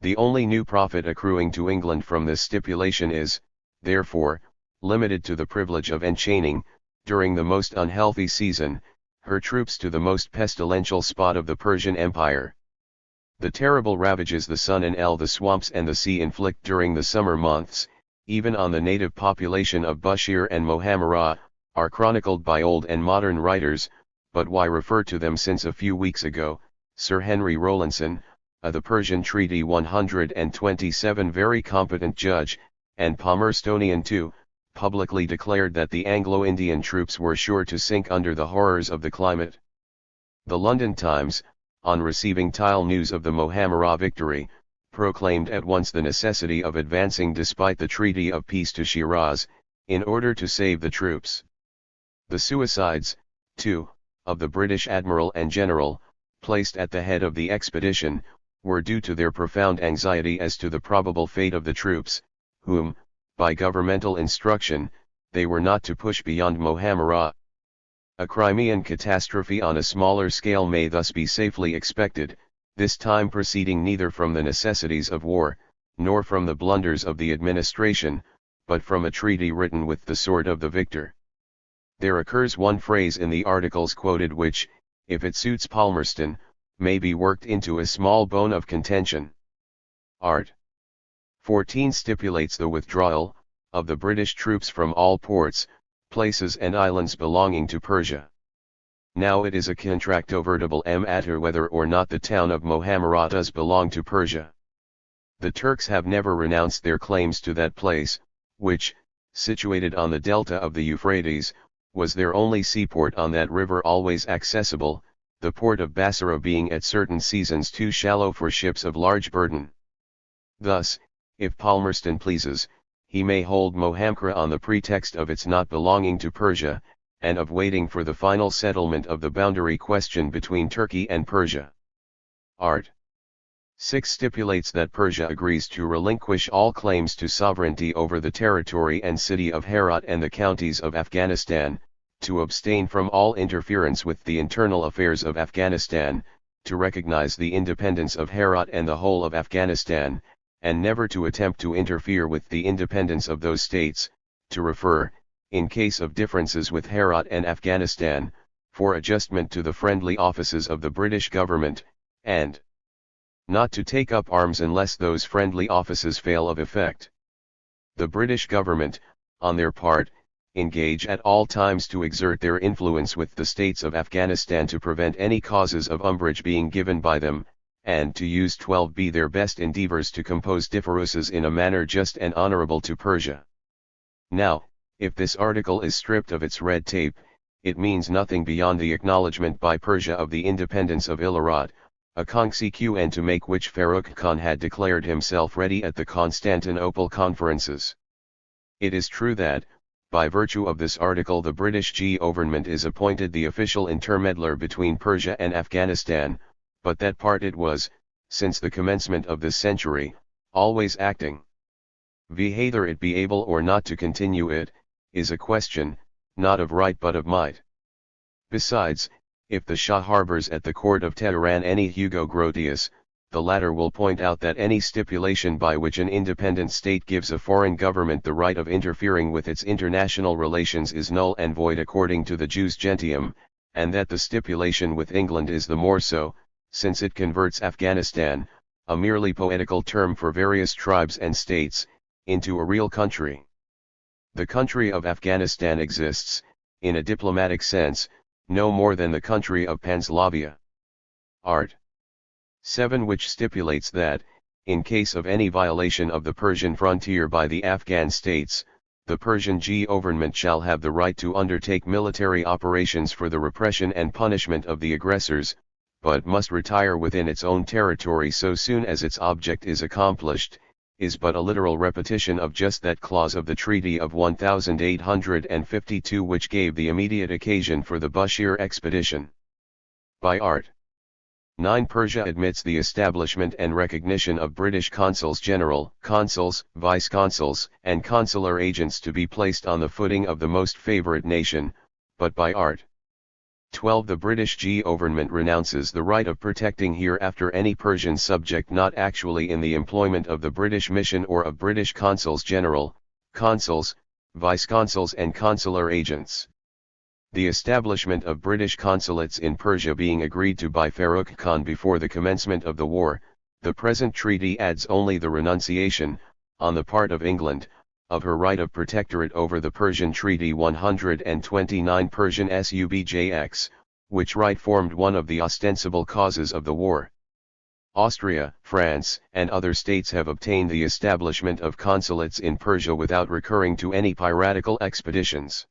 The only new profit accruing to England from this stipulation is, therefore, limited to the privilege of enchaining, during the most unhealthy season, her troops to the most pestilential spot of the Persian Empire. The terrible ravages the sun and the swamps and the sea inflict during the summer months, even on the native population of Bushire and Mohammerah, are chronicled by old and modern writers, but why refer to them since a few weeks ago, Sir Henry Rowlandson, the Persian Treaty 127 very competent judge, and Palmerstonian too, publicly declared that the Anglo-Indian troops were sure to sink under the horrors of the climate. The London Times, on receiving tile news of the Mohammerah victory, proclaimed at once the necessity of advancing despite the Treaty of Peace to Shiraz, in order to save the troops. The suicides, too, of the British admiral and general, placed at the head of the expedition, were due to their profound anxiety as to the probable fate of the troops, whom, by governmental instruction, they were not to push beyond Mohammerah. A Crimean catastrophe on a smaller scale may thus be safely expected, this time proceeding neither from the necessities of war, nor from the blunders of the administration, but from a treaty written with the sword of the victor. There occurs one phrase in the articles quoted which, if it suits Palmerston, may be worked into a small bone of contention. Art. 14 stipulates the withdrawal, of the British troops from all ports, places and islands belonging to Persia. Now it is a controvertible matter whether or not the town of Mohammedat does belong to Persia. The Turks have never renounced their claims to that place, which, situated on the delta of the Euphrates, was their only seaport on that river always accessible, the port of Basra being at certain seasons too shallow for ships of large burden. Thus, if Palmerston pleases, he may hold Mohamcra on the pretext of its not belonging to Persia, and of waiting for the final settlement of the boundary question between Turkey and Persia. Art. 6 stipulates that Persia agrees to relinquish all claims to sovereignty over the territory and city of Herat and the counties of Afghanistan, to abstain from all interference with the internal affairs of Afghanistan, to recognize the independence of Herat and the whole of Afghanistan, and never to attempt to interfere with the independence of those states, to refer, in case of differences with Herat and Afghanistan, for adjustment to the friendly offices of the British government, and not to take up arms unless those friendly offices fail of effect. The British government, on their part, engage at all times to exert their influence with the states of Afghanistan to prevent any causes of umbrage being given by them, and to use 12b their best endeavours to compose differences in a manner just and honourable to Persia. Now, if this article is stripped of its red tape, it means nothing beyond the acknowledgement by Persia of the independence of Ilarat, a consequence to make which Farrukh Khan had declared himself ready at the Constantinople conferences. It is true that, by virtue of this article, the British government is appointed the official intermeddler between Persia and Afghanistan, but that part it was, since the commencement of this century, always acting. Whether it be able or not to continue it, is a question, not of right but of might. Besides, if the Shah harbors at the court of Tehran any Hugo Grotius, the latter will point out that any stipulation by which an independent state gives a foreign government the right of interfering with its international relations is null and void according to the jus gentium, and that the stipulation with England is the more so, since it converts Afghanistan, a merely poetical term for various tribes and states, into a real country. The country of Afghanistan exists, in a diplomatic sense, no more than the country of Panslavia. Art. 7 which stipulates that, in case of any violation of the Persian frontier by the Afghan states, the Persian government shall have the right to undertake military operations for the repression and punishment of the aggressors, but must retire within its own territory so soon as its object is accomplished, is but a literal repetition of just that clause of the Treaty of 1852 which gave the immediate occasion for the Bushir expedition. By Art. 9 Persia admits the establishment and recognition of British consuls general, consuls, vice-consuls, and consular agents to be placed on the footing of the most favourite nation, but by Art. 12 the British government renounces the right of protecting hereafter any Persian subject not actually in the employment of the British mission or of British consuls general, consuls, vice-consuls and consular agents. The establishment of British consulates in Persia being agreed to by Farrukh Khan before the commencement of the war, the present treaty adds only the renunciation, on the part of England, of her right of protectorate over the Persian Treaty 129 Persian Subjx, which right formed one of the ostensible causes of the war. Austria, France, and other states have obtained the establishment of consulates in Persia without recurring to any piratical expeditions.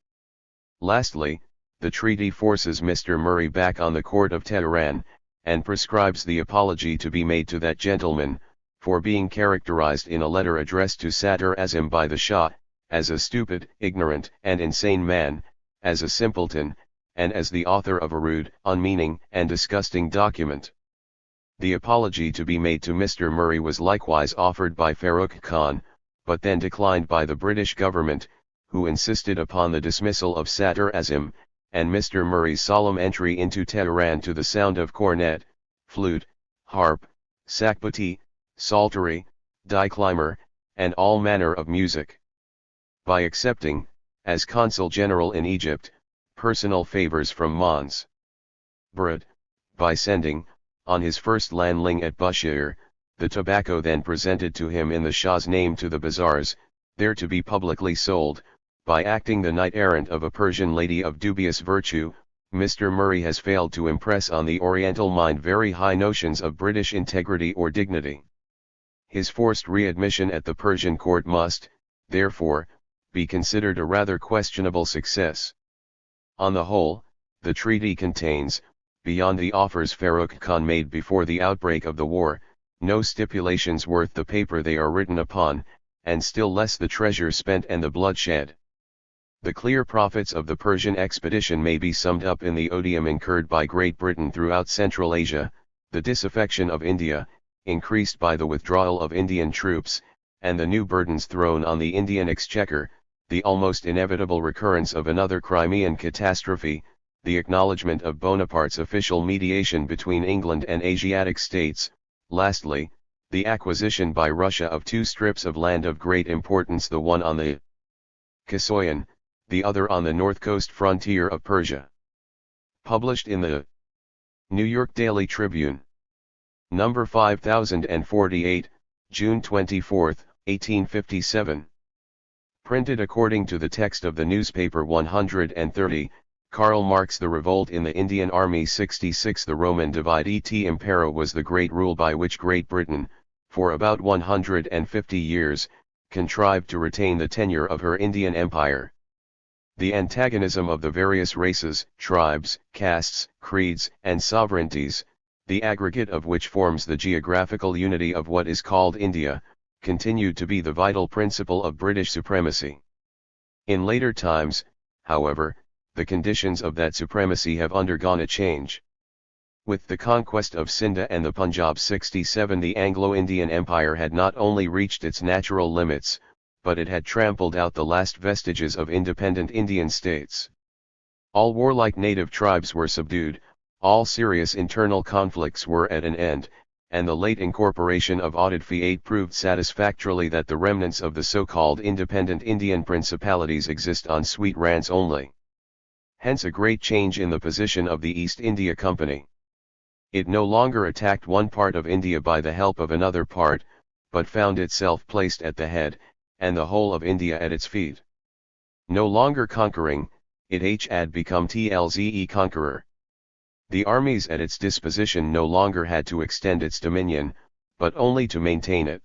Lastly, the treaty forces Mr. Murray back on the court of Tehran, and prescribes the apology to be made to that gentleman, for being characterized in a letter addressed to Sadr Azim by the Shah, as a stupid, ignorant, and insane man, as a simpleton, and as the author of a rude, unmeaning, and disgusting document. The apology to be made to Mr. Murray was likewise offered by Farrukh Khan, but then declined by the British government, who insisted upon the dismissal of Sadr Azim, and Mr. Murray's solemn entry into Tehran to the sound of cornet, flute, harp, sakbati, psaltery, diclimer, and all manner of music. By accepting, as consul general in Egypt, personal favors from Mons. Burad, by sending, on his first landing at Bushir, the tobacco then presented to him in the Shah's name to the bazaars, there to be publicly sold, by acting the knight-errant of a Persian lady of dubious virtue, Mr. Murray has failed to impress on the Oriental mind very high notions of British integrity or dignity. His forced readmission at the Persian court must, therefore, be considered a rather questionable success. On the whole, the treaty contains, beyond the offers Farrukh Khan made before the outbreak of the war, no stipulations worth the paper they are written upon, and still less the treasure spent and the blood shed. The clear profits of the Persian expedition may be summed up in the odium incurred by Great Britain throughout Central Asia, the disaffection of India, increased by the withdrawal of Indian troops, and the new burdens thrown on the Indian exchequer, the almost inevitable recurrence of another Crimean catastrophe, the acknowledgement of Bonaparte's official mediation between England and Asiatic states, lastly, the acquisition by Russia of two strips of land of great importance, the one on the Kasoyan, the other on the north coast frontier of Persia. Published in the New York Daily Tribune. Number 5048, June 24, 1857. Printed according to the text of the newspaper 130, Karl Marx. The revolt in the Indian Army. 66. The Roman divide et impera was the great rule by which Great Britain, for about 150 years, contrived to retain the tenure of her Indian Empire. The antagonism of the various races, tribes, castes, creeds, and sovereignties, the aggregate of which forms the geographical unity of what is called India, continued to be the vital principle of British supremacy. In later times, however, the conditions of that supremacy have undergone a change. With the conquest of Sindh and the Punjab. 67. The Anglo-Indian Empire had not only reached its natural limits, but it had trampled out the last vestiges of independent Indian states. All warlike native tribes were subdued, all serious internal conflicts were at an end, and the late incorporation of Oudh Fiat proved satisfactorily that the remnants of the so-called independent Indian principalities exist on sweet rands only. Hence a great change in the position of the East India Company. It no longer attacked one part of India by the help of another part, but found itself placed at the head, and the whole of India at its feet. No longer conquering, it had become tlze conqueror. The armies at its disposition no longer had to extend its dominion, but only to maintain it.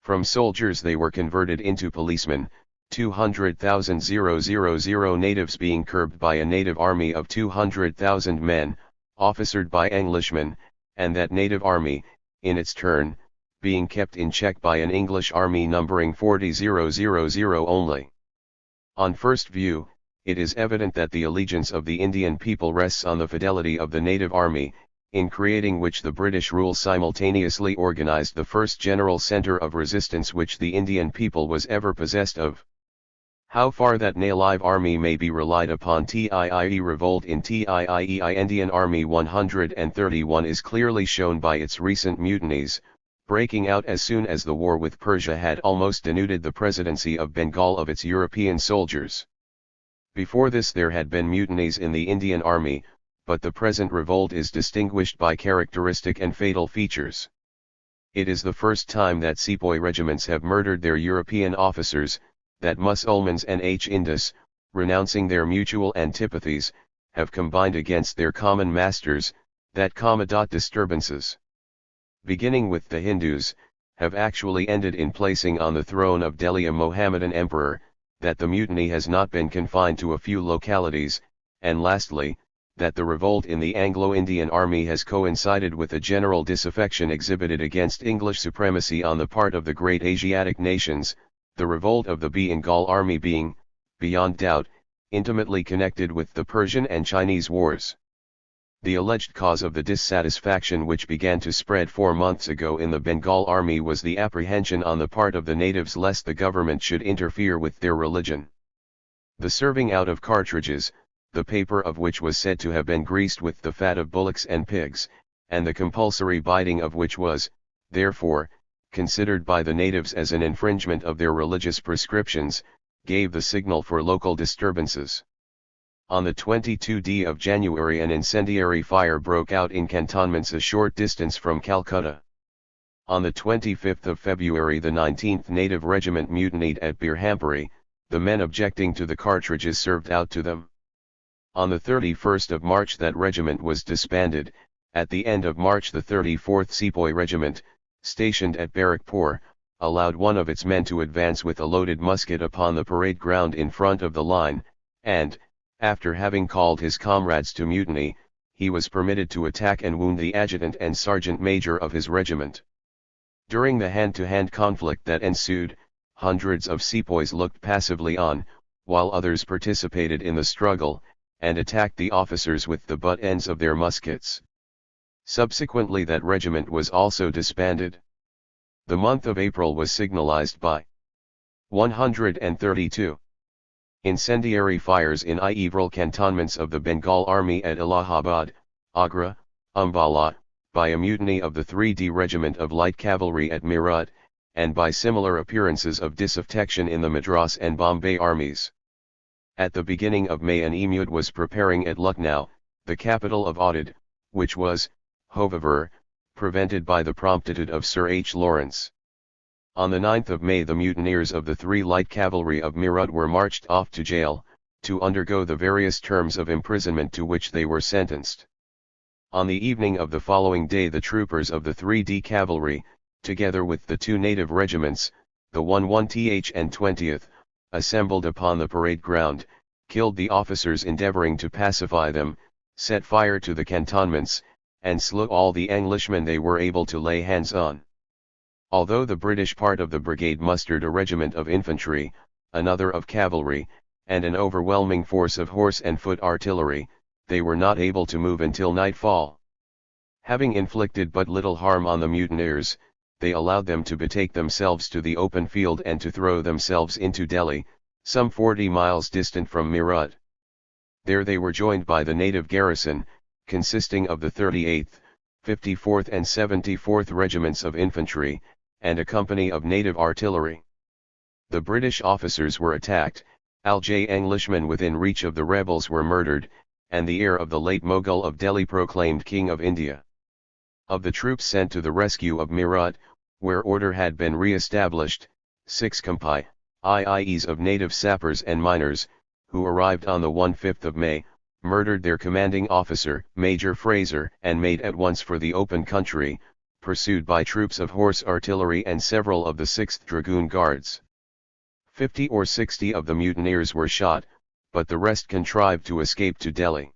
From soldiers they were converted into policemen, 200,000 natives being curbed by a native army of 200,000 men, officered by Englishmen, and that native army, in its turn, being kept in check by an English army numbering 40,000 only. On first view, it is evident that the allegiance of the Indian people rests on the fidelity of the native army, in creating which the British rule simultaneously organized the first general center of resistance which the Indian people was ever possessed of. How far that live army may be relied upon TIIE revolt in TIIEI Indian Army 131 is clearly shown by its recent mutinies, breaking out as soon as the war with Persia had almost denuded the presidency of Bengal of its European soldiers. Before this there had been mutinies in the Indian Army, but the present revolt is distinguished by characteristic and fatal features. It is the first time that sepoy regiments have murdered their European officers, that Musulmans and Hindus, renouncing their mutual antipathies, have combined against their common masters, that disturbances, beginning with the Hindus, have actually ended in placing on the throne of Delhi a Mohammedan emperor, that the mutiny has not been confined to a few localities, and lastly, that the revolt in the Anglo-Indian Army has coincided with a general disaffection exhibited against English supremacy on the part of the great Asiatic nations, the revolt of the Bengal Army being, beyond doubt, intimately connected with the Persian and Chinese wars. The alleged cause of the dissatisfaction which began to spread 4 months ago in the Bengal Army was the apprehension on the part of the natives lest the government should interfere with their religion. The serving out of cartridges, the paper of which was said to have been greased with the fat of bullocks and pigs, and the compulsory biting of which was, therefore, considered by the natives as an infringement of their religious prescriptions, gave the signal for local disturbances. On the 22nd of January an incendiary fire broke out in cantonments a short distance from Calcutta. On the 25th of February the 19th Native Regiment mutinied at Berhampuri, the men objecting to the cartridges served out to them. On the 31st of March that regiment was disbanded. At the end of March the 34th Sepoy Regiment, stationed at Barrackpore, allowed one of its men to advance with a loaded musket upon the parade ground in front of the line, and, after having called his comrades to mutiny, he was permitted to attack and wound the adjutant and sergeant major of his regiment. During the hand-to-hand conflict that ensued, hundreds of sepoys looked passively on, while others participated in the struggle, and attacked the officers with the butt ends of their muskets. Subsequently that regiment was also disbanded. The month of April was signalized by 132 incendiary fires in several cantonments of the Bengal Army at Allahabad, Agra, Ambala, by a mutiny of the 3D Regiment of Light Cavalry at Meerut, and by similar appearances of disaffection in the Madras and Bombay armies. At the beginning of May an emeute was preparing at Lucknow, the capital of Oudh, which was, however, prevented by the promptitude of Sir H. Lawrence. On the 9th of May the mutineers of the 3 Light Cavalry of Meerut were marched off to jail, to undergo the various terms of imprisonment to which they were sentenced. On the evening of the following day the troopers of the 3D Cavalry, together with the 2 native regiments, the 11th and 20th, assembled upon the parade ground, killed the officers endeavoring to pacify them, set fire to the cantonments, and slew all the Englishmen they were able to lay hands on. Although the British part of the brigade mustered a regiment of infantry, another of cavalry, and an overwhelming force of horse and foot artillery, they were not able to move until nightfall. Having inflicted but little harm on the mutineers, they allowed them to betake themselves to the open field and to throw themselves into Delhi, some 40 miles distant from Meerut. There they were joined by the native garrison, consisting of the 38th, 54th and 74th regiments of infantry, and a company of native artillery. The British officers were attacked, Alj Englishmen within reach of the rebels were murdered, and the heir of the late Mughal of Delhi proclaimed King of India. Of the troops sent to the rescue of Meerut, where order had been re-established, 6 companies of native sappers and miners, who arrived on the 15th of May, murdered their commanding officer, Major Fraser, and made at once for the open country, pursued by troops of horse artillery and several of the 6th Dragoon Guards. 50 or 60 of the mutineers were shot, but the rest contrived to escape to Delhi.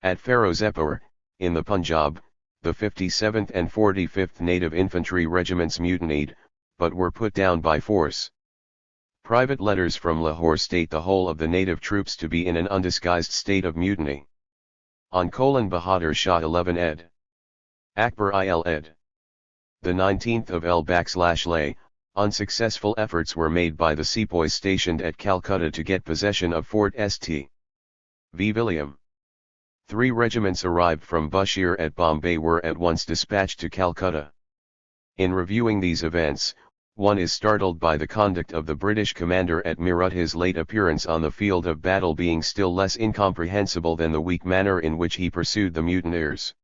At Ferozepur, in the Punjab, the 57th and 45th Native Infantry Regiments mutinied, but were put down by force. Private letters from Lahore state the whole of the native troops to be in an undisguised state of mutiny. On Bahadur Shah 11 ed. Akbar il ed. The 19th of L/Lay, unsuccessful efforts were made by the sepoys stationed at Calcutta to get possession of Fort St. William. 3 regiments arrived from Bushire at Bombay were at once dispatched to Calcutta. In reviewing these events, one is startled by the conduct of the British commander at Meerut, his late appearance on the field of battle being still less incomprehensible than the weak manner in which he pursued the mutineers.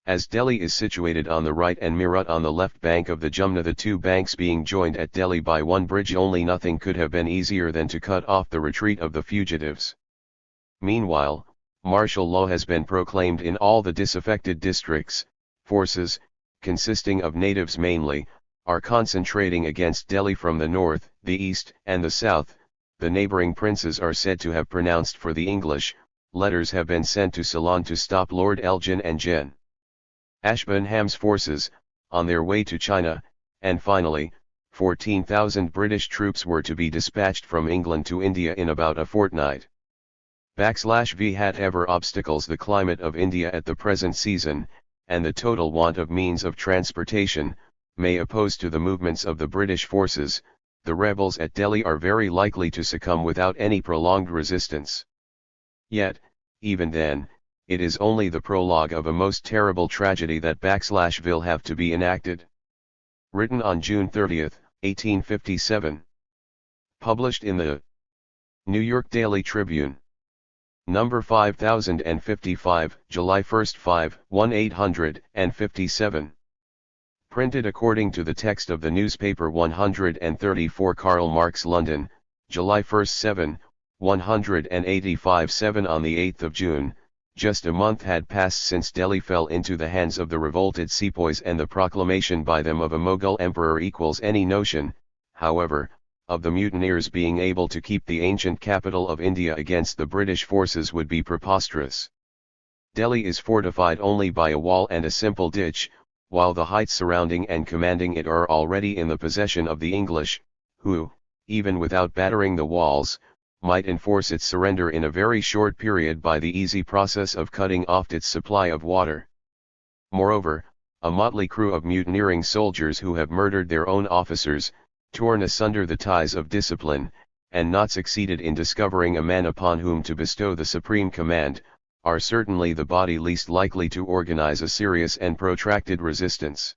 As Delhi is situated on the right and Meerut on the left bank of the Jumna, the 2 banks being joined at Delhi by one bridge only, nothing could have been easier than to cut off the retreat of the fugitives. Meanwhile, martial law has been proclaimed in all the disaffected districts. Forces, consisting of natives mainly, are concentrating against Delhi from the north, the east, and the south. The neighbouring princes are said to have pronounced for the English. Letters have been sent to Ceylon to stop Lord Elgin and Gen. Ashburnham's forces, on their way to China, and finally, 14,000 British troops were to be dispatched from England to India in about a fortnight. \v Whatever obstacles the climate of India at the present season, and the total want of means of transportation, may oppose to the movements of the British forces, the rebels at Delhi are very likely to succumb without any prolonged resistance. Yet, even then, it is only the prologue of a most terrible tragedy that will have to be enacted. Written on June 30, 1857. Published in the New York Daily Tribune. Number 5055, July 1, 1857. Printed according to the text of the newspaper 134 Karl Marx, London, July 1, 185-7 On the 8th of June, just a month had passed since Delhi fell into the hands of the revolted sepoys, and the proclamation by them of a Mughal emperor equals any notion, however, of the mutineers being able to keep the ancient capital of India against the British forces would be preposterous. Delhi is fortified only by a wall and a simple ditch, while the heights surrounding and commanding it are already in the possession of the English, who, even without battering the walls, might enforce its surrender in a very short period by the easy process of cutting off its supply of water. Moreover, a motley crew of mutineering soldiers who have murdered their own officers, torn asunder the ties of discipline, and not succeeded in discovering a man upon whom to bestow the supreme command, are certainly the body least likely to organize a serious and protracted resistance.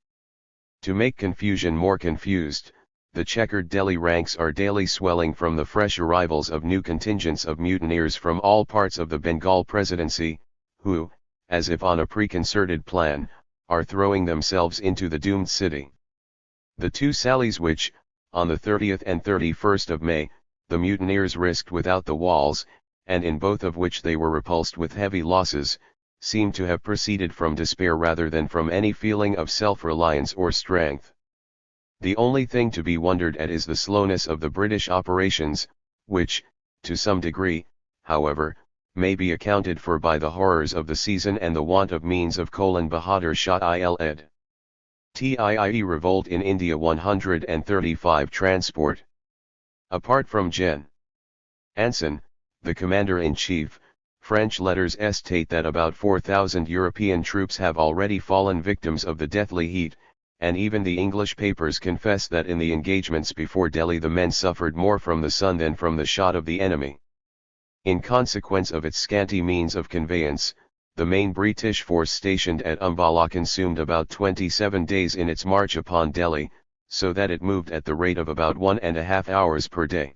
To make confusion more confused, the checkered Delhi ranks are daily swelling from the fresh arrivals of new contingents of mutineers from all parts of the Bengal Presidency, who, as if on a preconcerted plan, are throwing themselves into the doomed city. The two sallies which, on the 30th and 31st of May, the mutineers risked without the walls, and in both of which they were repulsed with heavy losses, seem to have proceeded from despair rather than from any feeling of self-reliance or strength. The only thing to be wondered at is the slowness of the British operations, which, to some degree, however, may be accounted for by the horrors of the season and the want of means of Bahadur Shah il ed. TIE revolt in India 135 transport. Apart from Gen. Anson, the commander-in-chief, French letters state that about 4,000 European troops have already fallen victims of the deathly heat, and even the English papers confess that in the engagements before Delhi the men suffered more from the sun than from the shot of the enemy. In consequence of its scanty means of conveyance, the main British force stationed at Ambala consumed about 27 days in its march upon Delhi, so that it moved at the rate of about 1.5 hours per day.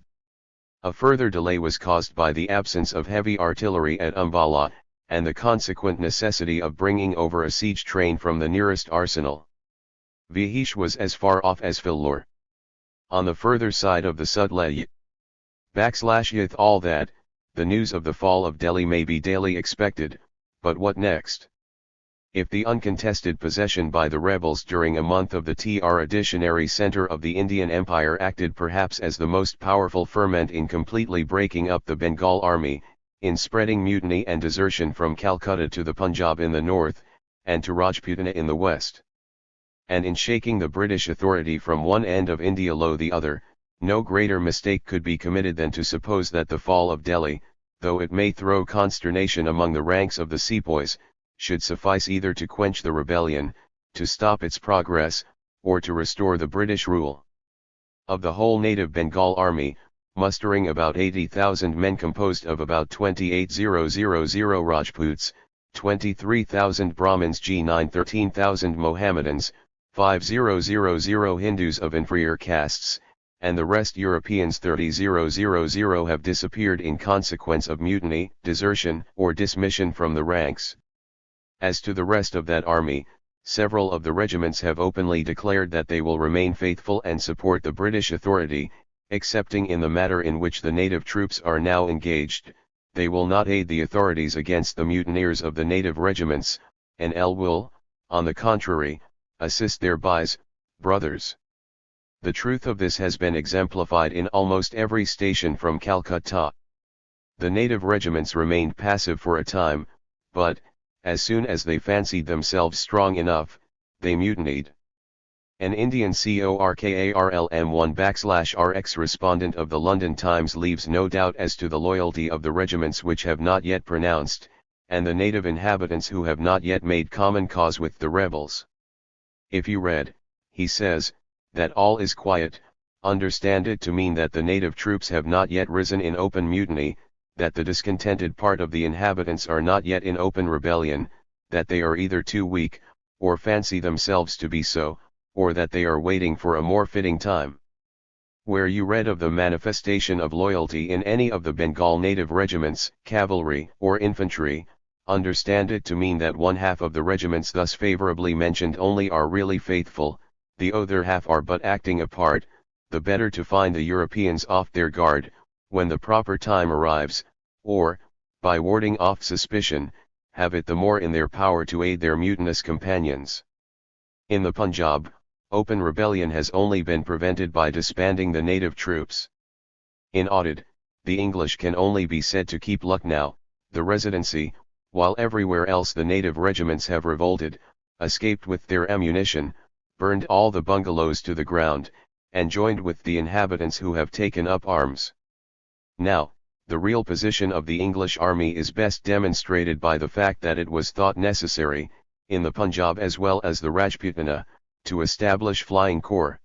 A further delay was caused by the absence of heavy artillery at Ambala, and the consequent necessity of bringing over a siege train from the nearest arsenal. Vihish was as far off as Phillour. On the further side of the Sutlej. / all that, the news of the fall of Delhi may be daily expected, but what next? If the uncontested possession by the rebels during a month of the traditionary centre of the Indian Empire acted perhaps as the most powerful ferment in completely breaking up the Bengal army, in spreading mutiny and desertion from Calcutta to the Punjab in the north, and to Rajputana in the west, and in shaking the British authority from one end of India lo the other, no greater mistake could be committed than to suppose that the fall of Delhi, though it may throw consternation among the ranks of the sepoys, should suffice either to quench the rebellion, to stop its progress, or to restore the British rule. Of the whole native Bengal army, mustering about 80,000 men composed of about 28,000 Rajputs, 23,000 Brahmins g9 13,000 Mohammedans, 5,000 Hindus of inferior castes, and the rest Europeans 30,000 have disappeared in consequence of mutiny, desertion, or dismission from the ranks. As to the rest of that army, several of the regiments have openly declared that they will remain faithful and support the British authority, excepting in the matter in which the native troops are now engaged. They will not aid the authorities against the mutineers of the native regiments, and will, on the contrary, assist their brothers. The truth of this has been exemplified in almost every station from Calcutta. The native regiments remained passive for a time, but, as soon as they fancied themselves strong enough, they mutinied. An Indian CORKARLM1/RX respondent of the London Times leaves no doubt as to the loyalty of the regiments which have not yet pronounced, and the native inhabitants who have not yet made common cause with the rebels. If you read, he says, that all is quiet, understand it to mean that the native troops have not yet risen in open mutiny, that the discontented part of the inhabitants are not yet in open rebellion, that they are either too weak, or fancy themselves to be so, or that they are waiting for a more fitting time. Where you read of the manifestation of loyalty in any of the Bengal native regiments, cavalry or infantry, understand it to mean that one half of the regiments thus favorably mentioned only are really faithful, the other half are but acting a part, the better to find the Europeans off their guard, when the proper time arrives, or, by warding off suspicion, have it the more in their power to aid their mutinous companions. In the Punjab, open rebellion has only been prevented by disbanding the native troops. In Oudh, the English can only be said to keep Lucknow, the residency, while everywhere else the native regiments have revolted, escaped with their ammunition, burned all the bungalows to the ground, and joined with the inhabitants who have taken up arms. Now, the real position of the English army is best demonstrated by the fact that it was thought necessary, in the Punjab as well as the Rajputana, to establish flying corps.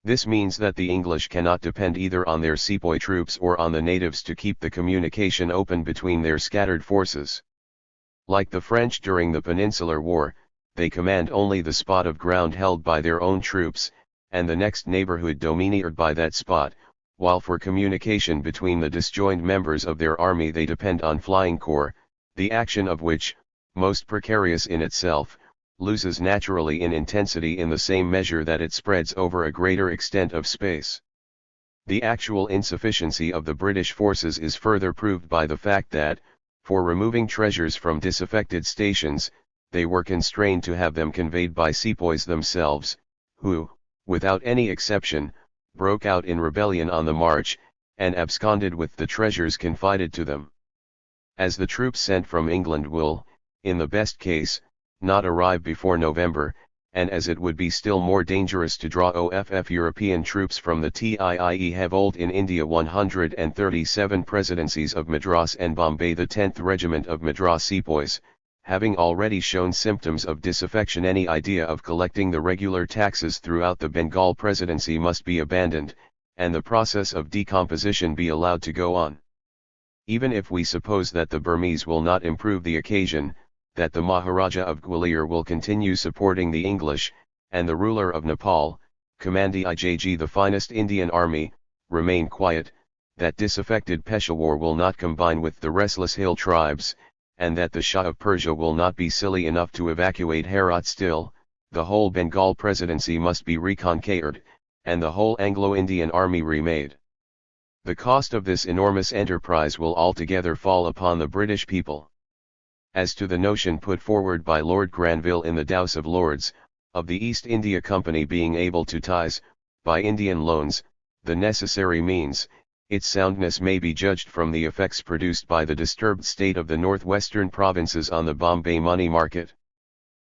This means that the English cannot depend either on their sepoy troops or on the natives to keep the communication open between their scattered forces. Like the French during the Peninsular War, they command only the spot of ground held by their own troops, and the next neighborhood domineered by that spot, while for communication between the disjoined members of their army they depend on flying corps, the action of which, most precarious in itself, loses naturally in intensity in the same measure that it spreads over a greater extent of space. The actual insufficiency of the British forces is further proved by the fact that, for removing treasures from disaffected stations, they were constrained to have them conveyed by sepoys themselves, who, without any exception, broke out in rebellion on the march, and absconded with the treasures confided to them. As the troops sent from England will, in the best case, not arrive before November, and as it would be still more dangerous to draw European troops from the TIE have old in India 137 presidencies of Madras and Bombay the 10th Regiment of Madras Sepoys, having already shown symptoms of disaffection, any idea of collecting the regular taxes throughout the Bengal Presidency must be abandoned, and the process of decomposition be allowed to go on. Even if we suppose that the Burmese will not improve the occasion, that the Maharaja of Gwalior will continue supporting the English, and the ruler of Nepal, Commandant Ijj the finest Indian army, remain quiet, that disaffected Peshawar will not combine with the restless hill tribes, and that the Shah of Persia will not be silly enough to evacuate Herat, still, the whole Bengal Presidency must be reconquered, and the whole Anglo-Indian army remade. The cost of this enormous enterprise will altogether fall upon the British people. As to the notion put forward by Lord Granville in the House of Lords, of the East India Company being able to ties, by Indian loans, the necessary means, its soundness may be judged from the effects produced by the disturbed state of the northwestern provinces on the Bombay money market.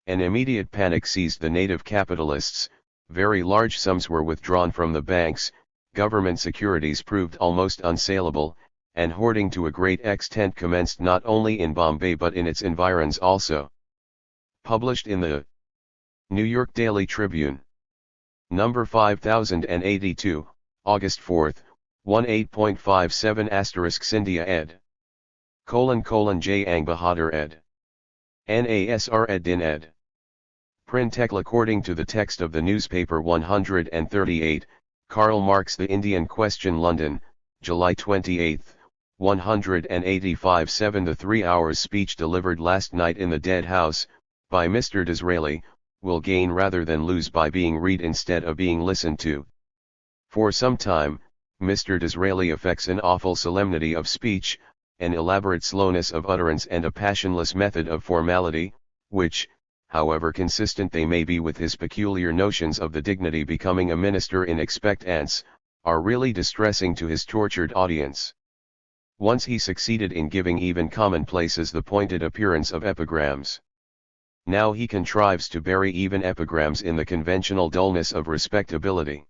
An immediate panic seized the native capitalists, very large sums were withdrawn from the banks, government securities proved almost unsaleable, and hoarding to a great extent commenced not only in Bombay but in its environs also. Published in the New York Daily Tribune. Number 5082, August 4, 18.57 India ed. : J. Ang Bahadur ed. Nasr ed-Din ed. Printekel. According to the text of the newspaper 138, Karl Marx, The Indian Question, London, July 28, 185-7. The 3 hours speech delivered last night in the Dead House, by Mr. Disraeli, will gain rather than lose by being read instead of being listened to. For some time, Mr. Disraeli affects an awful solemnity of speech, an elaborate slowness of utterance and a passionless method of formality, which, however consistent they may be with his peculiar notions of the dignity becoming a minister in expectance, are really distressing to his tortured audience. Once he succeeded in giving even commonplaces the pointed appearance of epigrams. Now he contrives to bury even epigrams in the conventional dullness of respectability.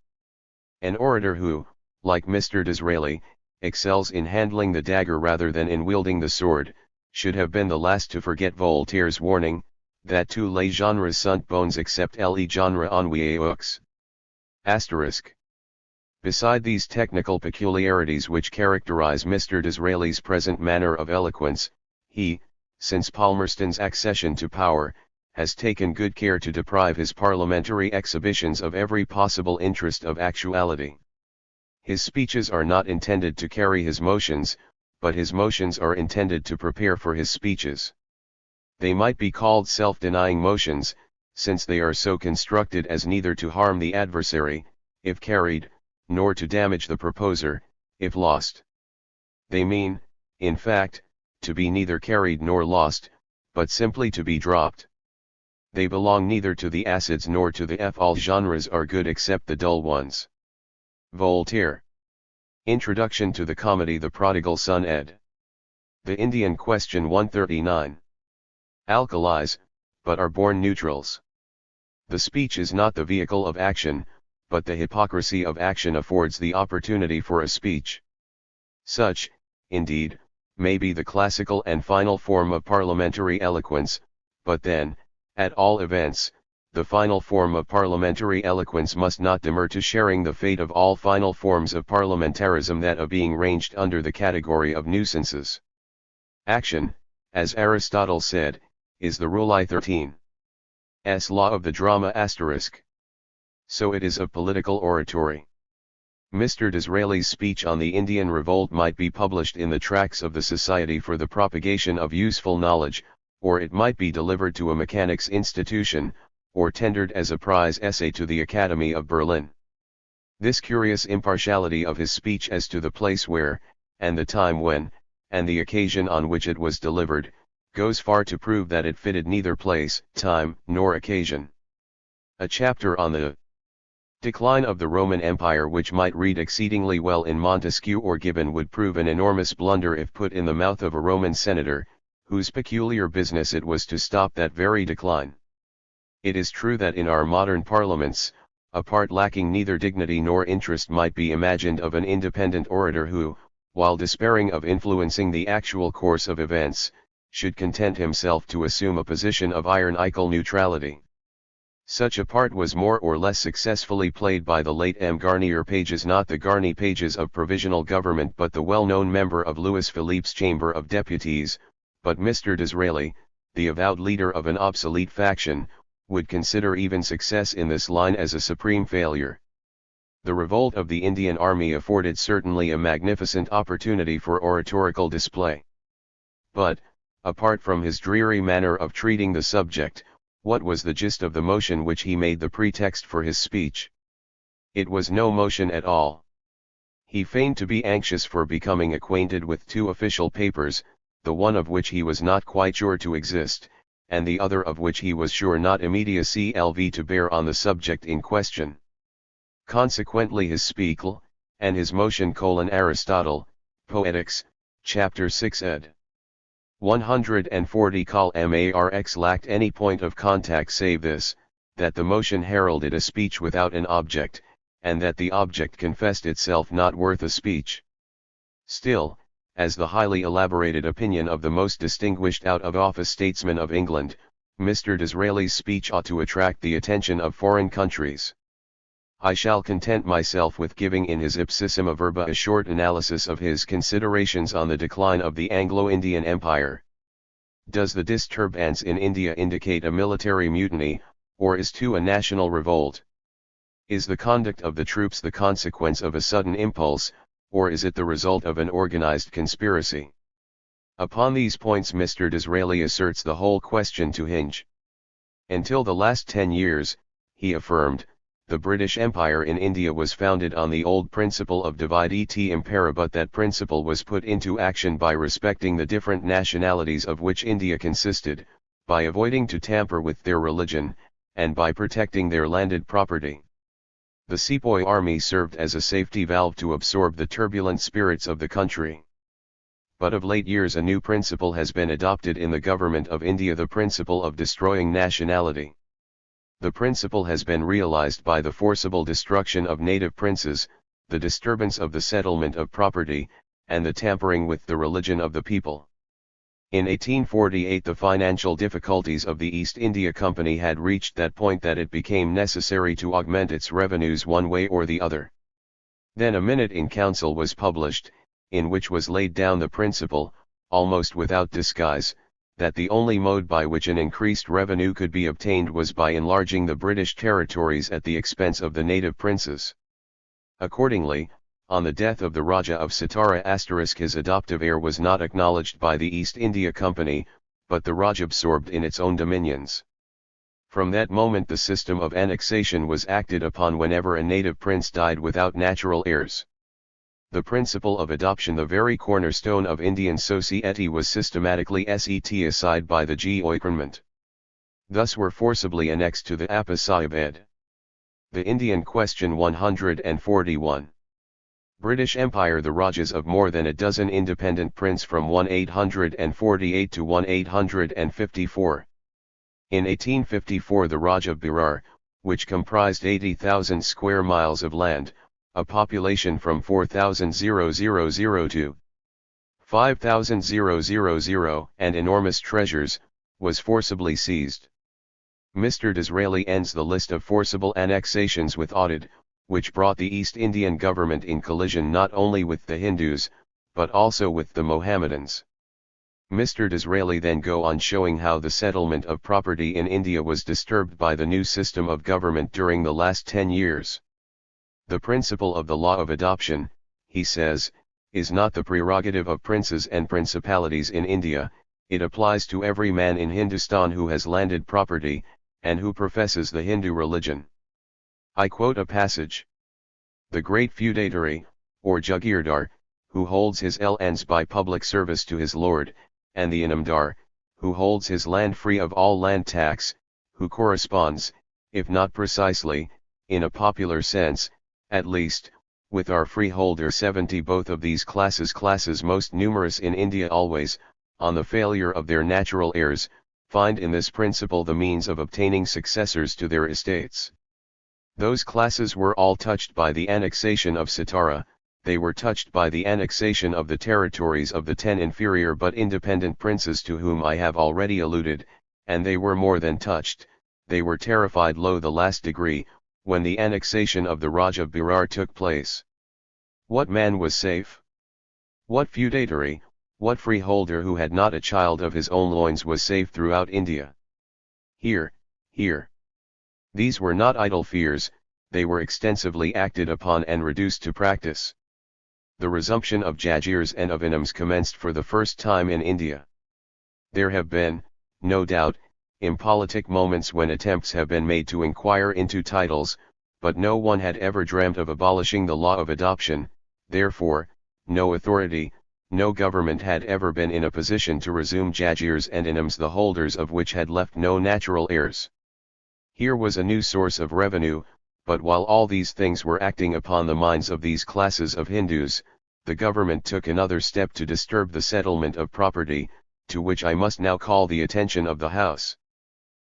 An orator who, like Mr. Disraeli, excels in handling the dagger rather than in wielding the sword, should have been the last to forget Voltaire's warning, that tous les genres sont bons except le genre ennuyeux. Asterisk. Beside these technical peculiarities which characterize Mr. Disraeli's present manner of eloquence, he, since Palmerston's accession to power, has taken good care to deprive his parliamentary exhibitions of every possible interest of actuality. His speeches are not intended to carry his motions, but his motions are intended to prepare for his speeches. They might be called self-denying motions, since they are so constructed as neither to harm the adversary, if carried, nor to damage the proposer, if lost. They mean, in fact, to be neither carried nor lost, but simply to be dropped. They belong neither to the acids nor to the F. All genres are good except the dull ones. Voltaire. Introduction to the comedy The Prodigal Son ed. The Indian Question 139. Alkalis, but are born neutrals. The speech is not the vehicle of action, but the hypocrisy of action affords the opportunity for a speech. Such, indeed, may be the classical and final form of parliamentary eloquence, but then, at all events, the final form of parliamentary eloquence must not demur to sharing the fate of all final forms of parliamentarism, that of being ranged under the category of nuisances. Action, as Aristotle said, is the rule I13's law of the drama *. So it is of political oratory. Mr. Disraeli's speech on the Indian revolt might be published in the Tracts of the Society for the Propagation of Useful Knowledge, or it might be delivered to a mechanics institution, or tendered as a prize essay to the Academy of Berlin. This curious impartiality of his speech as to the place where, and the time when, and the occasion on which it was delivered, goes far to prove that it fitted neither place, time, nor occasion. A chapter on the decline of the Roman Empire, which might read exceedingly well in Montesquieu or Gibbon, would prove an enormous blunder if put in the mouth of a Roman senator, whose peculiar business it was to stop that very decline. It is true that in our modern parliaments, a part lacking neither dignity nor interest might be imagined of an independent orator who, while despairing of influencing the actual course of events, should content himself to assume a position of iron-equal neutrality. Such a part was more or less successfully played by the late M. Garnier Pages, not the Garni Pages of Provisional Government but the well-known member of Louis Philippe's Chamber of Deputies, but Mr. Disraeli, the avowed leader of an obsolete faction, would consider even success in this line as a supreme failure. The revolt of the Indian Army afforded certainly a magnificent opportunity for oratorical display. But, apart from his dreary manner of treating the subject, what was the gist of the motion which he made the pretext for his speech? It was no motion at all. He feigned to be anxious for becoming acquainted with two official papers, the one of which he was not quite sure to exist, and the other of which he was sure not immediately to bear on the subject in question. Consequently his speech, and his motion Aristotle, Poetics, chapter 6 ed. 140 col marx lacked any point of contact save this, that the motion heralded a speech without an object, and that the object confessed itself not worth a speech. Still, as the highly elaborated opinion of the most distinguished out-of-office statesman of England, Mr. Disraeli's speech ought to attract the attention of foreign countries. I shall content myself with giving in his ipsissima verba a short analysis of his considerations on the decline of the Anglo-Indian Empire. Does the disturbance in India indicate a military mutiny, or is it a national revolt? Is the conduct of the troops the consequence of a sudden impulse, or is it the result of an organized conspiracy? Upon these points Mr. Disraeli asserts the whole question to hinge. Until the last 10 years, he affirmed, the British Empire in India was founded on the old principle of divide et impera, but that principle was put into action by respecting the different nationalities of which India consisted, by avoiding to tamper with their religion, and by protecting their landed property. The sepoy army served as a safety valve to absorb the turbulent spirits of the country. But of late years a new principle has been adopted in the government of India, the principle of destroying nationality. The principle has been realized by the forcible destruction of native princes, the disturbance of the settlement of property, and the tampering with the religion of the people. In 1848 the financial difficulties of the East India Company had reached that point that it became necessary to augment its revenues one way or the other. Then a minute in council was published, in which was laid down the principle, almost without disguise, that the only mode by which an increased revenue could be obtained was by enlarging the British territories at the expense of the native princes. Accordingly, on the death of the Raja of Satara * his adoptive heir was not acknowledged by the East India Company, but the Raj absorbed in its own dominions. From that moment the system of annexation was acted upon whenever a native prince died without natural heirs. The principle of adoption, the very cornerstone of Indian society, was systematically set aside by the government. Thus were forcibly annexed to the Appa Sahib Ed. The Indian Question 141. British Empire. The Rajas of more than a dozen independent princes from 1848 to 1854. In 1854 the Raj of Berar, which comprised 80,000 square miles of land, a population from 4,000 to 5,000 and enormous treasures, was forcibly seized. Mr. Disraeli ends the list of forcible annexations with Oudh, which brought the East Indian government in collision not only with the Hindus, but also with the Mohammedans. Mr. Disraeli then go on showing how the settlement of property in India was disturbed by the new system of government during the last 10 years. The principle of the law of adoption, he says, is not the prerogative of princes and principalities in India, it applies to every man in Hindustan who has landed property, and who professes the Hindu religion. I quote a passage. The great feudatory, or Jagirdar, who holds his lands by public service to his lord, and the inamdar, who holds his land free of all land tax, who corresponds, if not precisely, in a popular sense, at least, with our freeholder 70. Both of these classes most numerous in India always, on the failure of their natural heirs, find in this principle the means of obtaining successors to their estates. Those classes were all touched by the annexation of Satara, they were touched by the annexation of the territories of the 10 inferior but independent princes to whom I have already alluded, and they were more than touched, they were terrified low the last degree, when the annexation of the Raj of Berar took place. What man was safe? What feudatory, what freeholder who had not a child of his own loins was safe throughout India? Here. These were not idle fears, they were extensively acted upon and reduced to practice. The resumption of Jagirs and of inams commenced for the first time in India. There have been, no doubt, impolitic moments when attempts have been made to inquire into titles, but no one had ever dreamt of abolishing the law of adoption, therefore, no authority, no government had ever been in a position to resume Jagirs and inams, the holders of which had left no natural heirs. Here was a new source of revenue, but while all these things were acting upon the minds of these classes of Hindus, the government took another step to disturb the settlement of property, to which I must now call the attention of the House.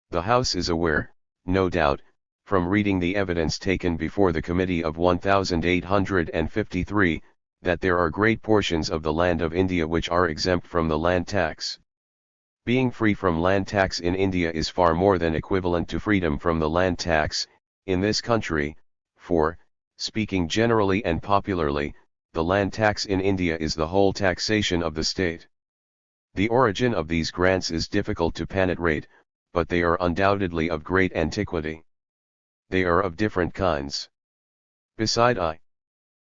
The House is aware, no doubt, from reading the evidence taken before the Committee of 1853, that there are great portions of the land of India which are exempt from the land tax. Being free from land tax in India is far more than equivalent to freedom from the land tax in this country, for, speaking generally and popularly, the land tax in India is the whole taxation of the state. The origin of these grants is difficult to penetrate, but they are undoubtedly of great antiquity. They are of different kinds. Beside I.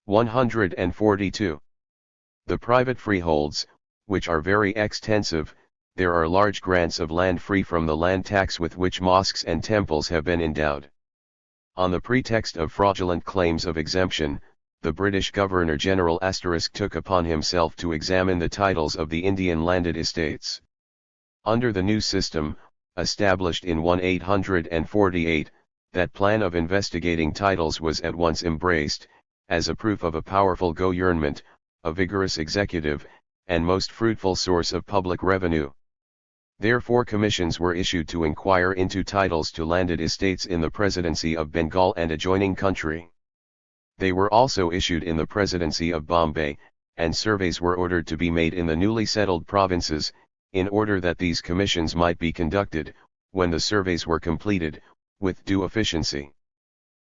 142. The private freeholds, which are very extensive, there are large grants of land free from the land tax with which mosques and temples have been endowed. On the pretext of fraudulent claims of exemption, the British Governor-General * took upon himself to examine the titles of the Indian landed estates. Under the new system, established in 1848, that plan of investigating titles was at once embraced, as a proof of a powerful government, a vigorous executive, and most fruitful source of public revenue. Therefore commissions were issued to inquire into titles to landed estates in the Presidency of Bengal and adjoining country. They were also issued in the Presidency of Bombay, and surveys were ordered to be made in the newly settled provinces, in order that these commissions might be conducted, when the surveys were completed, with due efficiency.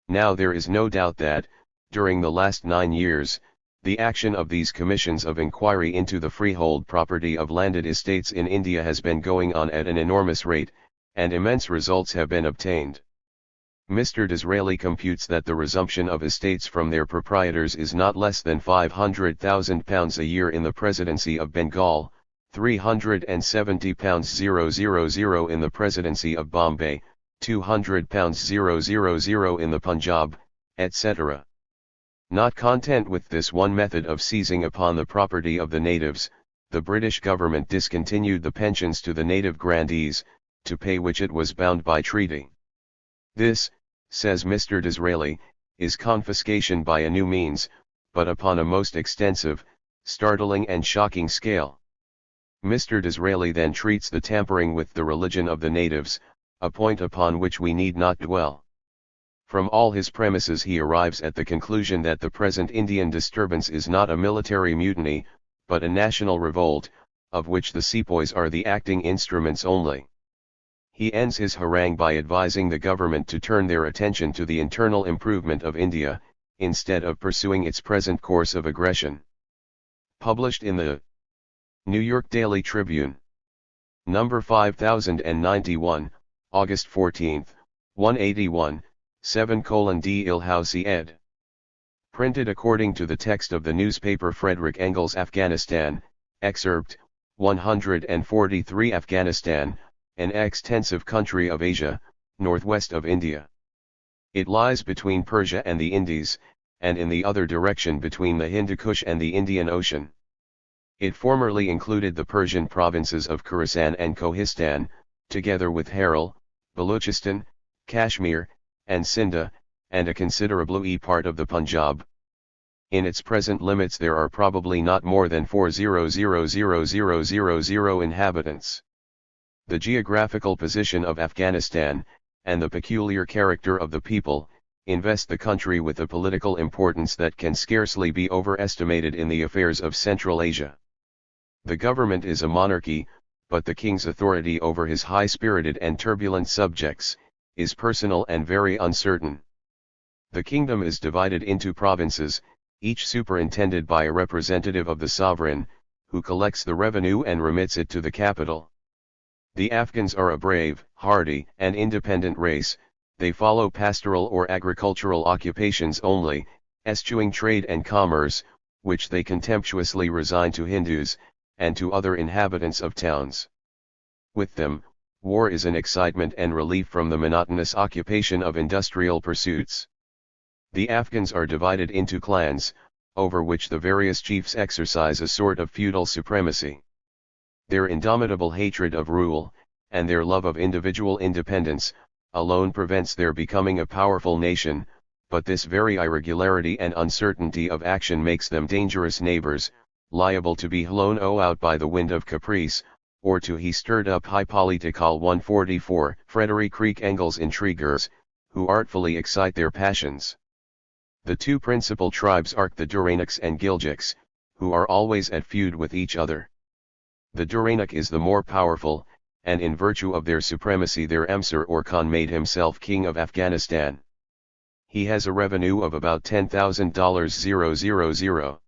Now there is no doubt that, during the last 9 years, the action of these commissions of inquiry into the freehold property of landed estates in India has been going on at an enormous rate, and immense results have been obtained. Mr. Disraeli computes that the resumption of estates from their proprietors is not less than £500,000 a year in the Presidency of Bengal, £370,000 in the Presidency of Bombay, £200,000 in the Punjab, etc. Not content with this one method of seizing upon the property of the natives, the British government discontinued the pensions to the native grandees, to pay which it was bound by treaty. This, says Mr. Disraeli, is confiscation by a new means, but upon a most extensive, startling and shocking scale. Mr. Disraeli then treats the tampering with the religion of the natives, a point upon which we need not dwell. From all his premises he arrives at the conclusion that the present Indian disturbance is not a military mutiny, but a national revolt, of which the sepoys are the acting instruments only. He ends his harangue by advising the government to turn their attention to the internal improvement of India, instead of pursuing its present course of aggression. Published in the New York Daily Tribune. Number 5091, August 14, 181, 7:D Ilhousie ed. Printed according to the text of the newspaper Friedrich Engels Afghanistan, excerpt, 143 Afghanistan, an extensive country of Asia, northwest of India. It lies between Persia and the Indies, and in the other direction between the Hindu Kush and the Indian Ocean. It formerly included the Persian provinces of Khorasan and Kohistan, together with Heral, Baluchistan, Kashmir, and Sindh, and a considerable part of the Punjab. In its present limits there are probably not more than 4,000,000 inhabitants. The geographical position of Afghanistan, and the peculiar character of the people, invest the country with a political importance that can scarcely be overestimated in the affairs of Central Asia. The government is a monarchy, but the king's authority over his high-spirited and turbulent subjects, is personal and very uncertain. The kingdom is divided into provinces, each superintended by a representative of the sovereign, who collects the revenue and remits it to the capital. The Afghans are a brave, hardy, and independent race. They follow pastoral or agricultural occupations only, eschewing trade and commerce, which they contemptuously resign to Hindus, and to other inhabitants of towns. With them, war is an excitement and relief from the monotonous occupation of industrial pursuits. The Afghans are divided into clans, over which the various chiefs exercise a sort of feudal supremacy. Their indomitable hatred of rule, and their love of individual independence, alone prevents their becoming a powerful nation, but this very irregularity and uncertainty of action makes them dangerous neighbors, liable to be blown out by the wind of caprice, or to he stirred up Hypolitical 144, Friedrich Engels intriguers, who artfully excite their passions. The two principal tribes are the Duranics and Gilgics, who are always at feud with each other. The Duranic is the more powerful, and in virtue of their supremacy their Emsir or Khan made himself king of Afghanistan. He has a revenue of about $10,000.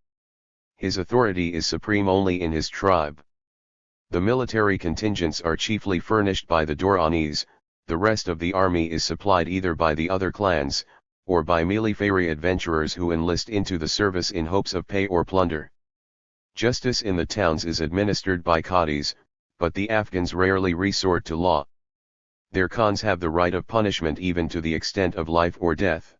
His authority is supreme only in his tribe. The military contingents are chiefly furnished by the Duranis, the rest of the army is supplied either by the other clans, or by Milifari adventurers who enlist into the service in hopes of pay or plunder. Justice in the towns is administered by Qadis, but the Afghans rarely resort to law. Their Khans have the right of punishment even to the extent of life or death.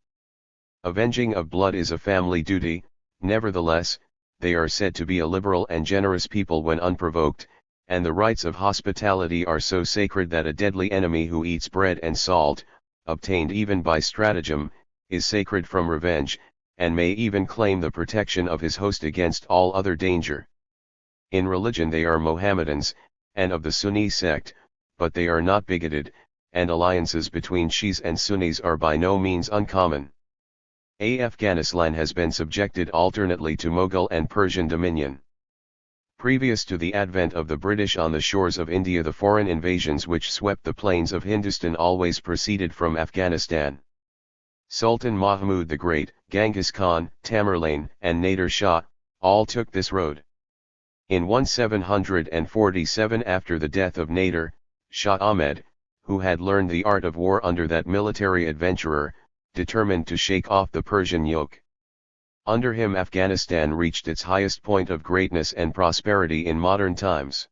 Avenging of blood is a family duty, nevertheless, they are said to be a liberal and generous people when unprovoked, and the rights of hospitality are so sacred that a deadly enemy who eats bread and salt, obtained even by stratagem, is sacred from revenge, and may even claim the protection of his host against all other danger. In religion they are Mohammedans, and of the Sunni sect, but they are not bigoted, and alliances between Shias and Sunnis are by no means uncommon. Afghanistan has been subjected alternately to Mughal and Persian dominion. Previous to the advent of the British on the shores of India, the foreign invasions which swept the plains of Hindustan always proceeded from Afghanistan. Sultan Mahmud the Great, Genghis Khan, Tamerlane, and Nader Shah, all took this road. In 1747, after the death of Nader, Shah Ahmed, who had learned the art of war under that military adventurer, determined to shake off the Persian yoke. Under him Afghanistan reached its highest point of greatness and prosperity in modern times.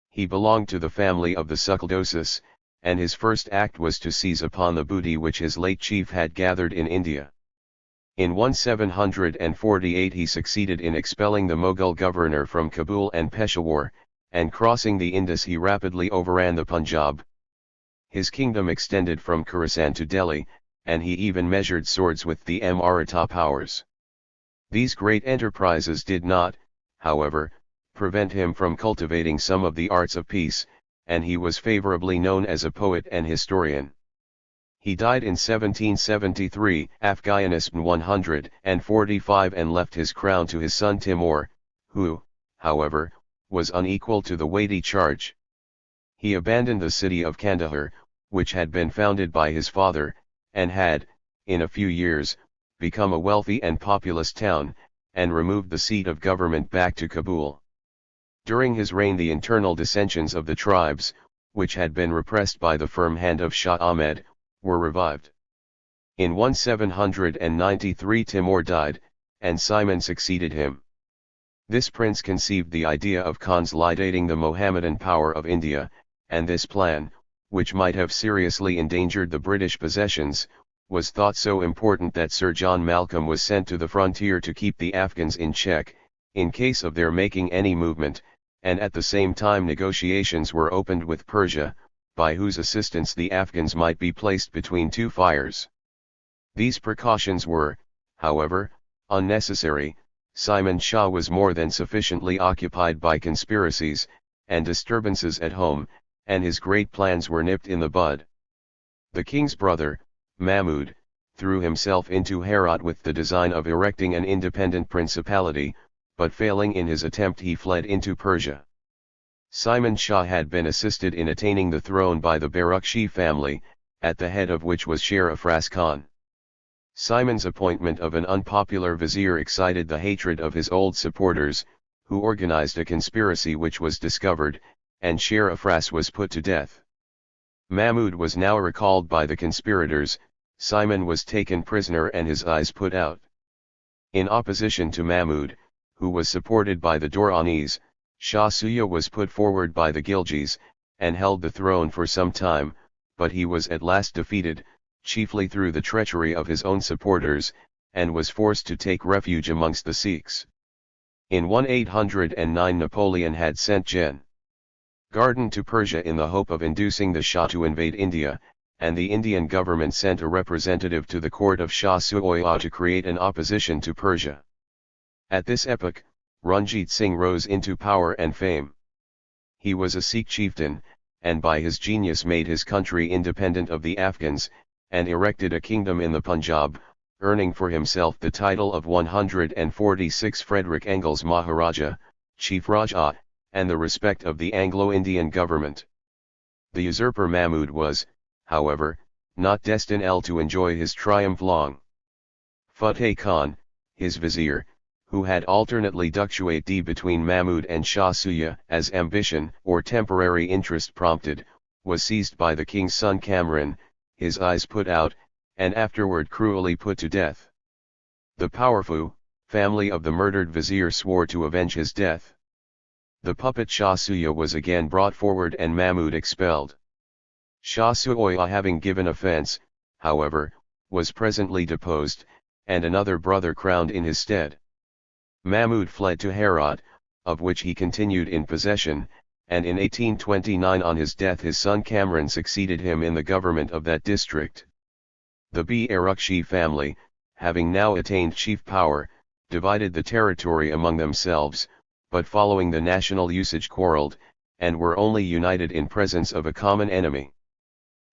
He belonged to the family of the Suchaldosis, and his first act was to seize upon the booty which his late chief had gathered in India. In 1748 he succeeded in expelling the Mughal governor from Kabul and Peshawar, and crossing the Indus he rapidly overran the Punjab. His kingdom extended from Khorasan to Delhi, and he even measured swords with the Maratha powers. These great enterprises did not, however, prevent him from cultivating some of the arts of peace, and he was favorably known as a poet and historian. He died in 1773, Afghanistan 145, and left his crown to his son Timur, who, however, was unequal to the weighty charge. He abandoned the city of Kandahar, which had been founded by his father, and had, in a few years, become a wealthy and populous town, and removed the seat of government back to Kabul. During his reign the internal dissensions of the tribes, which had been repressed by the firm hand of Shah Ahmed, were revived. In 1793 Timur died, and Simon succeeded him. This prince conceived the idea of consolidating the Mohammedan power of India, and this plan, which might have seriously endangered the British possessions, was thought so important that Sir John Malcolm was sent to the frontier to keep the Afghans in check, in case of their making any movement, and at the same time negotiations were opened with Persia, by whose assistance the Afghans might be placed between two fires. These precautions were, however, unnecessary. Simon Shah was more than sufficiently occupied by conspiracies, and disturbances at home, and his great plans were nipped in the bud. The king's brother, Mahmud, threw himself into Herat with the design of erecting an independent principality, but failing in his attempt he fled into Persia. Simon Shah had been assisted in attaining the throne by the Barakshi family, at the head of which was Sher Afras Khan. Simon's appointment of an unpopular vizier excited the hatred of his old supporters, who organized a conspiracy which was discovered, and Sher Afras was put to death. Mahmud was now recalled by the conspirators. Simon was taken prisoner and his eyes put out. In opposition to Mahmud, who was supported by the Doranis, Shah Suya was put forward by the Gilgis, and held the throne for some time, but he was at last defeated, chiefly through the treachery of his own supporters, and was forced to take refuge amongst the Sikhs. In 1809 Napoleon had sent Gen. Garden to Persia in the hope of inducing the Shah to invade India, and the Indian government sent a representative to the court of Shah Suya to create an opposition to Persia. At this epoch, Ranjit Singh rose into power and fame. He was a Sikh chieftain, and by his genius made his country independent of the Afghans, and erected a kingdom in the Punjab, earning for himself the title of 146 Friedrich Engels Maharaja, Chief Raja, and the respect of the Anglo-Indian government. The usurper Mahmud was, however, not destined to enjoy his triumph long. Fateh Khan, his vizier, who had alternately ductuated between Mahmud and Shah Suya as ambition or temporary interest prompted, was seized by the king's son Kamran, his eyes put out, and afterward cruelly put to death. The powerful family of the murdered vizier swore to avenge his death. The puppet Shah Suya was again brought forward and Mahmud expelled. Shah Suya, having given offense, however, was presently deposed, and another brother crowned in his stead. Mahmud fled to Herat, of which he continued in possession, and in 1829 on his death his son Kamran succeeded him in the government of that district. The Barakshi family, having now attained chief power, divided the territory among themselves, but following the national usage quarreled, and were only united in presence of a common enemy.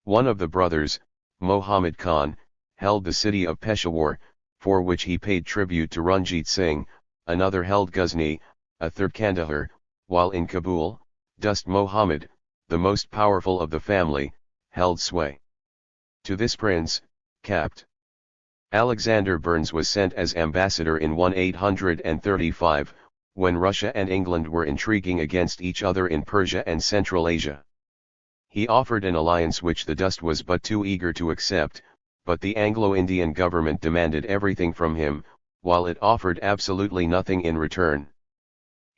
One of the brothers, Muhammad Khan, held the city of Peshawar, for which he paid tribute to Ranjit Singh. Another held Ghazni, a third Kandahar, while in Kabul, Dost Muhammad, the most powerful of the family, held sway. To this prince, Capt. Alexander Burnes was sent as ambassador in 1835, when Russia and England were intriguing against each other in Persia and Central Asia. He offered an alliance which the Dost was but too eager to accept, but the Anglo-Indian government demanded everything from him, while it offered absolutely nothing in return.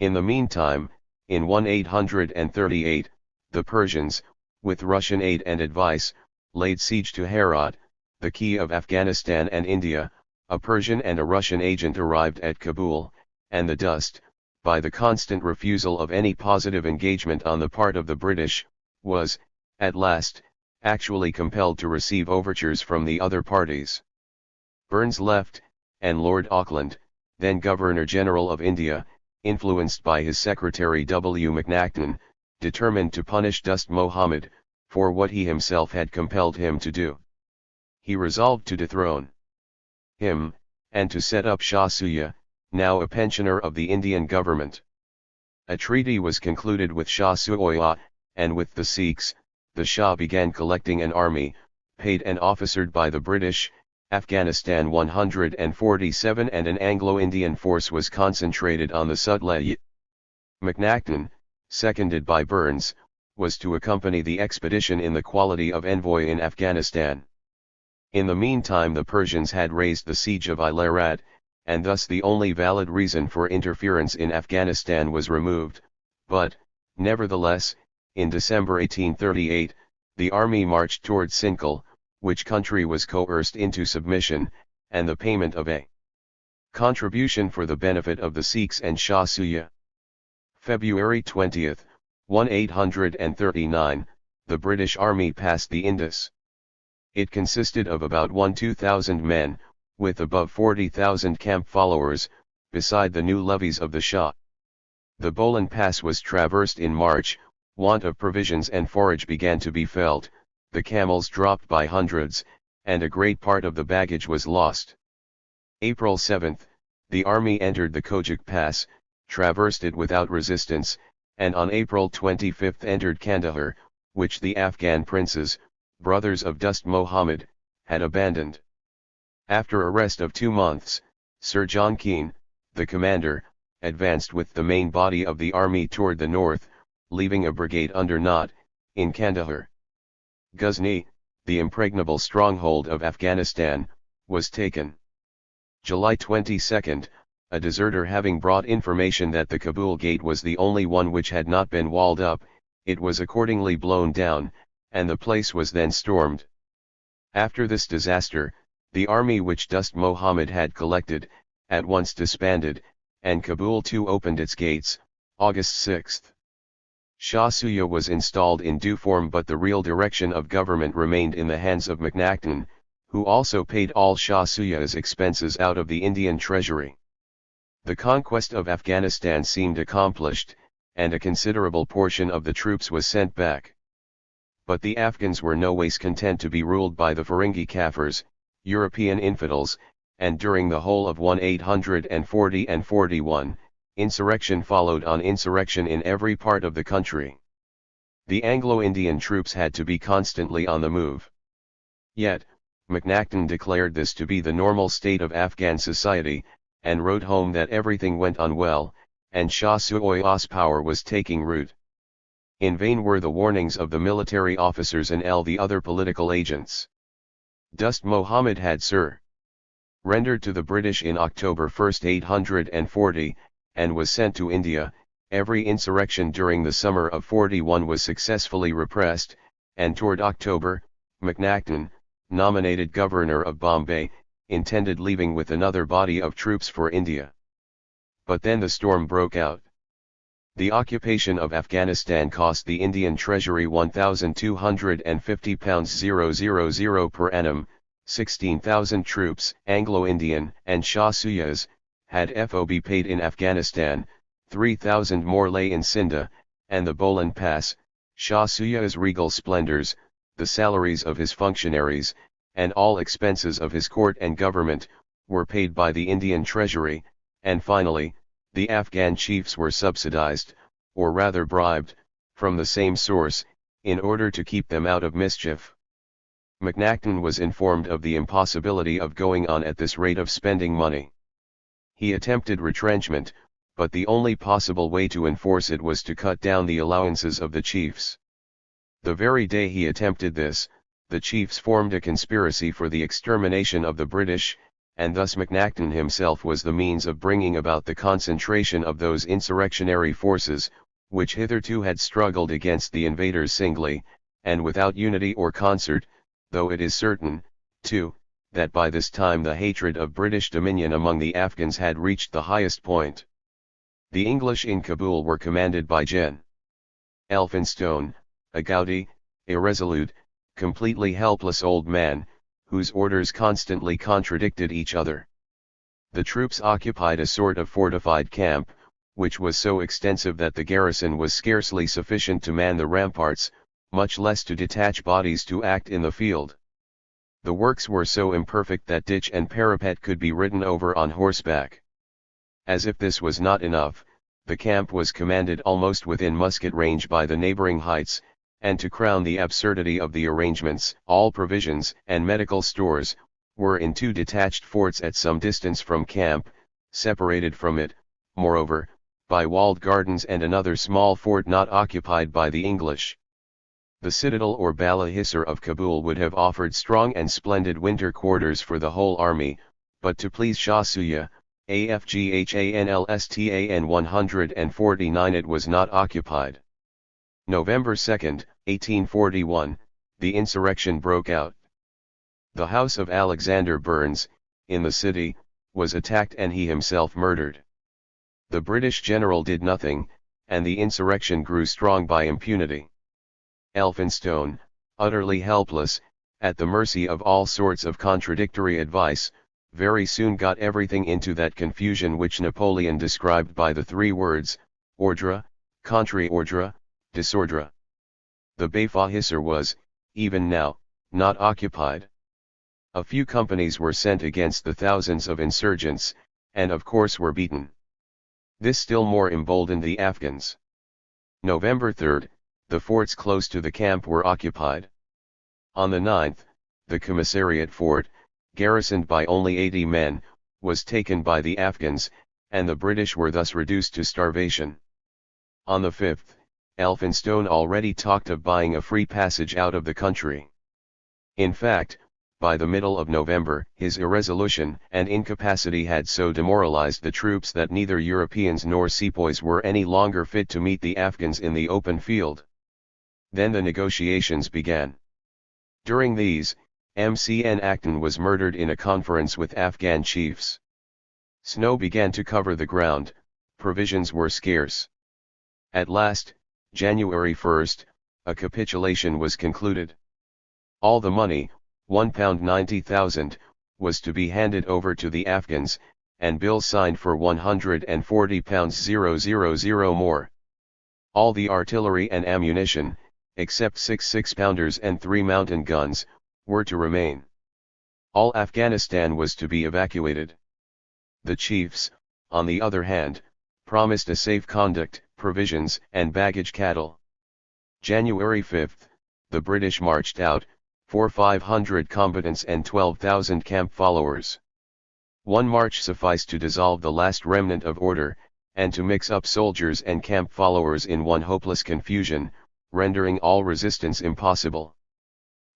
In the meantime, in 1838, the Persians, with Russian aid and advice, laid siege to Herat, the key of Afghanistan and India, a Persian and a Russian agent arrived at Kabul, and the Dost, by the constant refusal of any positive engagement on the part of the British, was, at last, actually compelled to receive overtures from the other parties. Burnes left, and Lord Auckland, then Governor-General of India, influenced by his secretary W. Macnaghten, determined to punish Dost Muhammad, for what he himself had compelled him to do. He resolved to dethrone him, and to set up Shah Suja, now a pensioner of the Indian government. A treaty was concluded with Shah Suja, and with the Sikhs, the Shah began collecting an army, paid and officered by the British, Afghanistan 147, and an Anglo-Indian force was concentrated on the Sutlej. Macnaghten, seconded by Burnes, was to accompany the expedition in the quality of envoy in Afghanistan. In the meantime the Persians had raised the siege of Ilarat, and thus the only valid reason for interference in Afghanistan was removed, but, nevertheless, in December 1838, the army marched towards Sinkal, which country was coerced into submission, and the payment of a contribution for the benefit of the Sikhs and Shah Suja. February 20, 1839, the British army passed the Indus. It consisted of about 2,000 men, with above 40,000 camp followers, beside the new levies of the Shah. The Bolan Pass was traversed in March, want of provisions and forage began to be felt, the camels dropped by hundreds, and a great part of the baggage was lost. April 7, the army entered the Kojak Pass, traversed it without resistance, and on April 25 entered Kandahar, which the Afghan princes, brothers of Dost Muhammad, had abandoned. After a rest of 2 months, Sir John Keane, the commander, advanced with the main body of the army toward the north, leaving a brigade under Nott, in Kandahar. Ghazni, the impregnable stronghold of Afghanistan, was taken. July 22, a deserter having brought information that the Kabul gate was the only one which had not been walled up, it was accordingly blown down, and the place was then stormed. After this disaster, the army which Dost Muhammad had collected, at once disbanded, and Kabul too opened its gates, August 6. Shah Suja was installed in due form, but the real direction of government remained in the hands of Macnaghten, who also paid all Shah Suja's expenses out of the Indian treasury. The conquest of Afghanistan seemed accomplished, and a considerable portion of the troops was sent back. But the Afghans were no ways content to be ruled by the Ferengi Kafirs, European infidels, and during the whole of 1840 and 41, insurrection followed on insurrection in every part of the country. The Anglo-Indian troops had to be constantly on the move. Yet, Macnaghten declared this to be the normal state of Afghan society, and wrote home that everything went on well, and Shah Suja's power was taking root. In vain were the warnings of the military officers and the other political agents. Dost Muhammad had surrendered to the British in October 1, 1840, and was sent to India. Every insurrection during the summer of 41 was successfully repressed, and toward October, Macnaghten, nominated governor of Bombay, intended leaving with another body of troops for India. But then the storm broke out. The occupation of Afghanistan cost the Indian treasury £1,250 per annum, 16,000 troops, Anglo-Indian and Shah Suja's, had FOB paid in Afghanistan, 3,000 more lay in Scinde, and the Bolan Pass, Shah Suja's regal splendors, the salaries of his functionaries, and all expenses of his court and government, were paid by the Indian treasury, and finally, the Afghan chiefs were subsidized, or rather bribed, from the same source, in order to keep them out of mischief. Macnaghten was informed of the impossibility of going on at this rate of spending money. He attempted retrenchment, but the only possible way to enforce it was to cut down the allowances of the chiefs. The very day he attempted this, the chiefs formed a conspiracy for the extermination of the British, and thus Macnaghten himself was the means of bringing about the concentration of those insurrectionary forces, which hitherto had struggled against the invaders singly, and without unity or concert, though it is certain, too, that by this time the hatred of British dominion among the Afghans had reached the highest point. The English in Kabul were commanded by Gen. Elphinstone, a gouty, irresolute, completely helpless old man, whose orders constantly contradicted each other. The troops occupied a sort of fortified camp, which was so extensive that the garrison was scarcely sufficient to man the ramparts, much less to detach bodies to act in the field. The works were so imperfect that ditch and parapet could be ridden over on horseback. As if this was not enough, the camp was commanded almost within musket range by the neighboring heights, and to crown the absurdity of the arrangements, all provisions and medical stores were in two detached forts at some distance from camp, separated from it, moreover, by walled gardens and another small fort not occupied by the English. The citadel or Bala Hissar of Kabul would have offered strong and splendid winter quarters for the whole army, but to please Shah Suja, Afghanistan 149 it was not occupied. November 2, 1841, the insurrection broke out. The house of Alexander Burnes, in the city, was attacked and he himself murdered. The British general did nothing, and the insurrection grew strong by impunity. Elphinstone, utterly helpless, at the mercy of all sorts of contradictory advice, very soon got everything into that confusion which Napoleon described by the three words, ordre, contre-ordre, disordre. The Bala Hissar was, even now, not occupied. A few companies were sent against the thousands of insurgents, and of course were beaten. This still more emboldened the Afghans. November 3, the forts close to the camp were occupied. On the 9th, the Commissariat fort, garrisoned by only 80 men, was taken by the Afghans, and the British were thus reduced to starvation. On the 5th, Elphinstone already talked of buying a free passage out of the country. In fact, by the middle of November, his irresolution and incapacity had so demoralized the troops that neither Europeans nor sepoys were any longer fit to meet the Afghans in the open field. Then the negotiations began. During these, MCN Acton was murdered in a conference with Afghan chiefs. Snow began to cover the ground, provisions were scarce. At last, January 1, a capitulation was concluded. All the money, £190,000, was to be handed over to the Afghans, and bills signed for £140,000 more. All the artillery and ammunition, except 6 6-pounders and 3 mountain guns, were to remain. All Afghanistan was to be evacuated. The chiefs, on the other hand, promised a safe conduct, provisions and baggage cattle. January 5, the British marched out, for 500 combatants and 12,000 camp followers. One march sufficed to dissolve the last remnant of order, and to mix up soldiers and camp followers in one hopeless confusion, rendering all resistance impossible.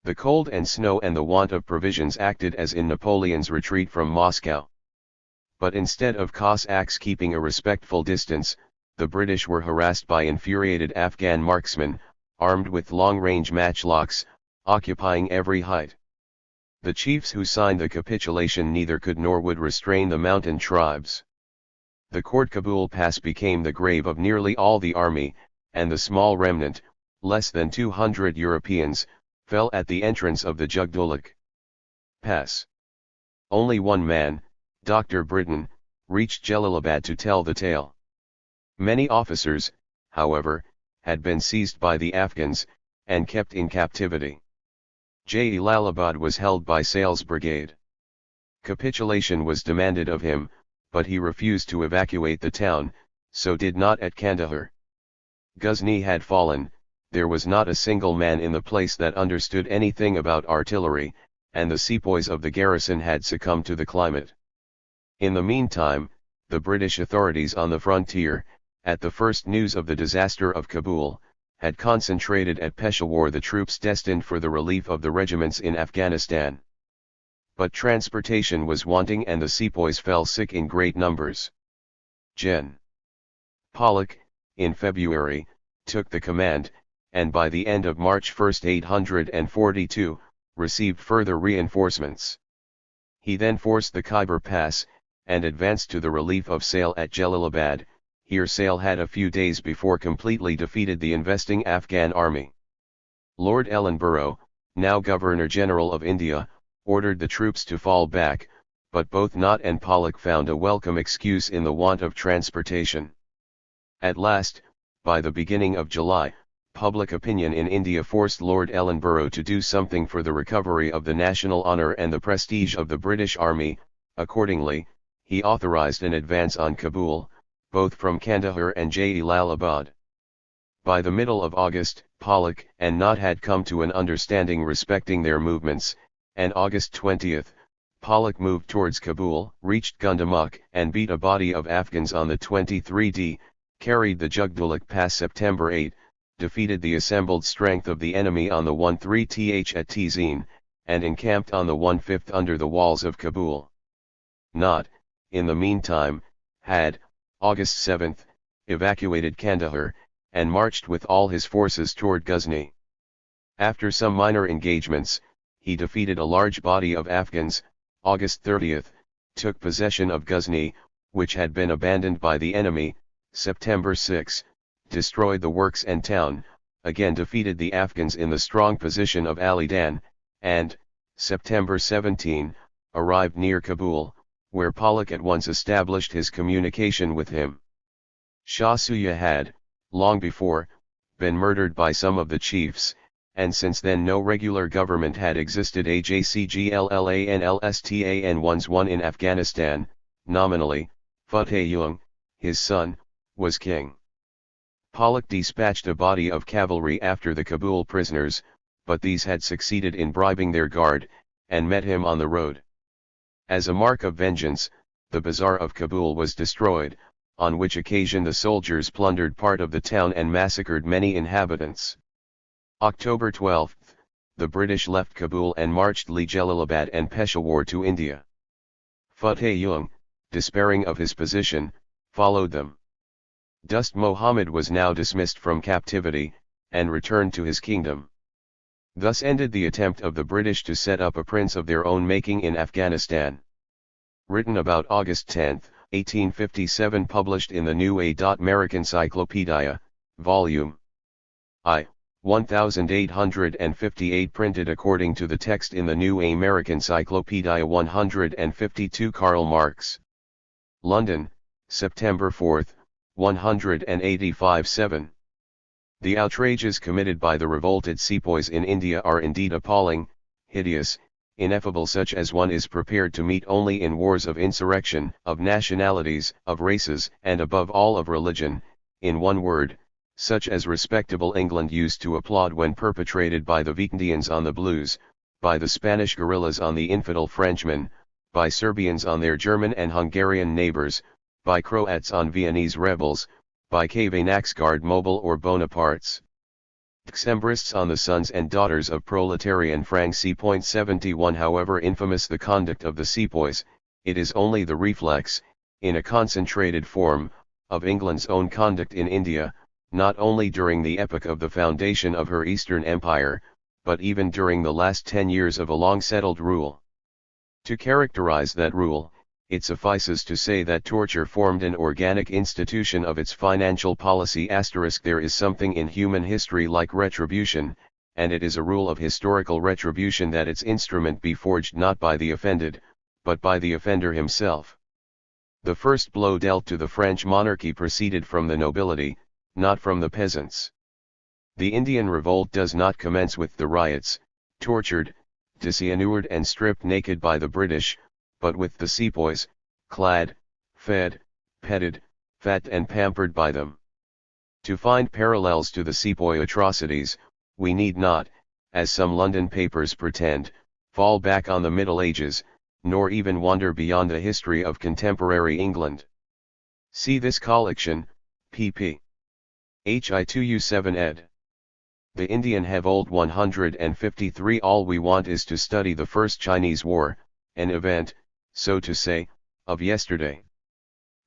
The cold and snow and the want of provisions acted as in Napoleon's retreat from Moscow. But instead of Cossacks keeping a respectful distance, the British were harassed by infuriated Afghan marksmen, armed with long-range matchlocks, occupying every height. The chiefs who signed the capitulation neither could nor would restrain the mountain tribes. The Khoord Kabul Pass became the grave of nearly all the army, and the small remnant, less than 200 Europeans, fell at the entrance of the Jugdulluk Pass. Only one man, Dr. Britton, reached Jalalabad to tell the tale. Many officers, however, had been seized by the Afghans, and kept in captivity. Jalalabad was held by Sale's brigade. Capitulation was demanded of him, but he refused to evacuate the town, so did not at Kandahar. Ghazni had fallen, there was not a single man in the place that understood anything about artillery, and the sepoys of the garrison had succumbed to the climate. In the meantime, the British authorities on the frontier, at the first news of the disaster of Kabul, had concentrated at Peshawar the troops destined for the relief of the regiments in Afghanistan. But transportation was wanting and the sepoys fell sick in great numbers. Gen. Pollock, in February, took the command, and by the end of March 1, 842, received further reinforcements. He then forced the Khyber Pass, and advanced to the relief of Sale at Jalalabad. Here Sale had a few days before completely defeated the investing Afghan army. Lord Ellenborough, now Governor-General of India, ordered the troops to fall back, but both Nott and Pollock found a welcome excuse in the want of transportation. At last, by the beginning of July, public opinion in India forced Lord Ellenborough to do something for the recovery of the national honour and the prestige of the British Army. Accordingly, he authorised an advance on Kabul, both from Kandahar and Jalalabad. By the middle of August, Pollock and Nott had come to an understanding respecting their movements, and August 20, Pollock moved towards Kabul, reached Gundamuk and beat a body of Afghans on the 23d, carried the Jugdulik Pass September 8, defeated the assembled strength of the enemy on the 13th at Tizin, and encamped on the 15th under the walls of Kabul. Nott, in the meantime, had, August 7, evacuated Kandahar, and marched with all his forces toward Ghazni. After some minor engagements, he defeated a large body of Afghans. August 30, took possession of Ghazni, which had been abandoned by the enemy. September 6, destroyed the works and town, again defeated the Afghans in the strong position of Alidan, and, September 17, arrived near Kabul, where Pollock at once established his communication with him. Shah Suja had, long before, been murdered by some of the chiefs, and since then no regular government had existed. AJCGLLANLSTAN in Afghanistan. Nominally, Futteh Jung, his son, was king. Pollock dispatched a body of cavalry after the Kabul prisoners, but these had succeeded in bribing their guard, and met him on the road. As a mark of vengeance, the bazaar of Kabul was destroyed, on which occasion the soldiers plundered part of the town and massacred many inhabitants. October 12, the British left Kabul and marched Li Jalalabad and Peshawar to India. Futteh Jung, despairing of his position, followed them. Dost Muhammad was now dismissed from captivity, and returned to his kingdom. Thus ended the attempt of the British to set up a prince of their own making in Afghanistan. Written about August 10, 1857, published in the New American Cyclopedia, Volume I, 1858, printed according to the text in the New American Cyclopedia 152. Karl Marx. London, September 4, 185-7. The outrages committed by the revolted sepoys in India are indeed appalling, hideous, ineffable, such as one is prepared to meet only in wars of insurrection, of nationalities, of races, and above all of religion, in one word, such as respectable England used to applaud when perpetrated by the Vikendians on the Blues, by the Spanish guerrillas on the infidel Frenchmen, by Serbians on their German and Hungarian neighbors, by Croats on Viennese rebels, by Kavanaxguard Mobile or Bonapartes. Decembrists on the sons and daughters of proletarian Franc C.71. However infamous the conduct of the sepoys, it is only the reflex, in a concentrated form, of England's own conduct in India, not only during the epoch of the foundation of her Eastern Empire, but even during the last 10 years of a long-settled rule. To characterize that rule, it suffices to say that torture formed an organic institution of its financial policy. There is something in human history like retribution, and it is a rule of historical retribution that its instrument be forged not by the offended, but by the offender himself. The first blow dealt to the French monarchy proceeded from the nobility, not from the peasants. The Indian revolt does not commence with the riots, tortured, disinured and stripped naked by the British, but with the sepoys, clad, fed, petted, fat and pampered by them. To find parallels to the sepoy atrocities, we need not, as some London papers pretend, fall back on the Middle Ages, nor even wander beyond the history of contemporary England. See this collection, pp. Hi2U7 ed. The Indian have old 153. All we want is to study the First Chinese War, an event, so to say, of yesterday.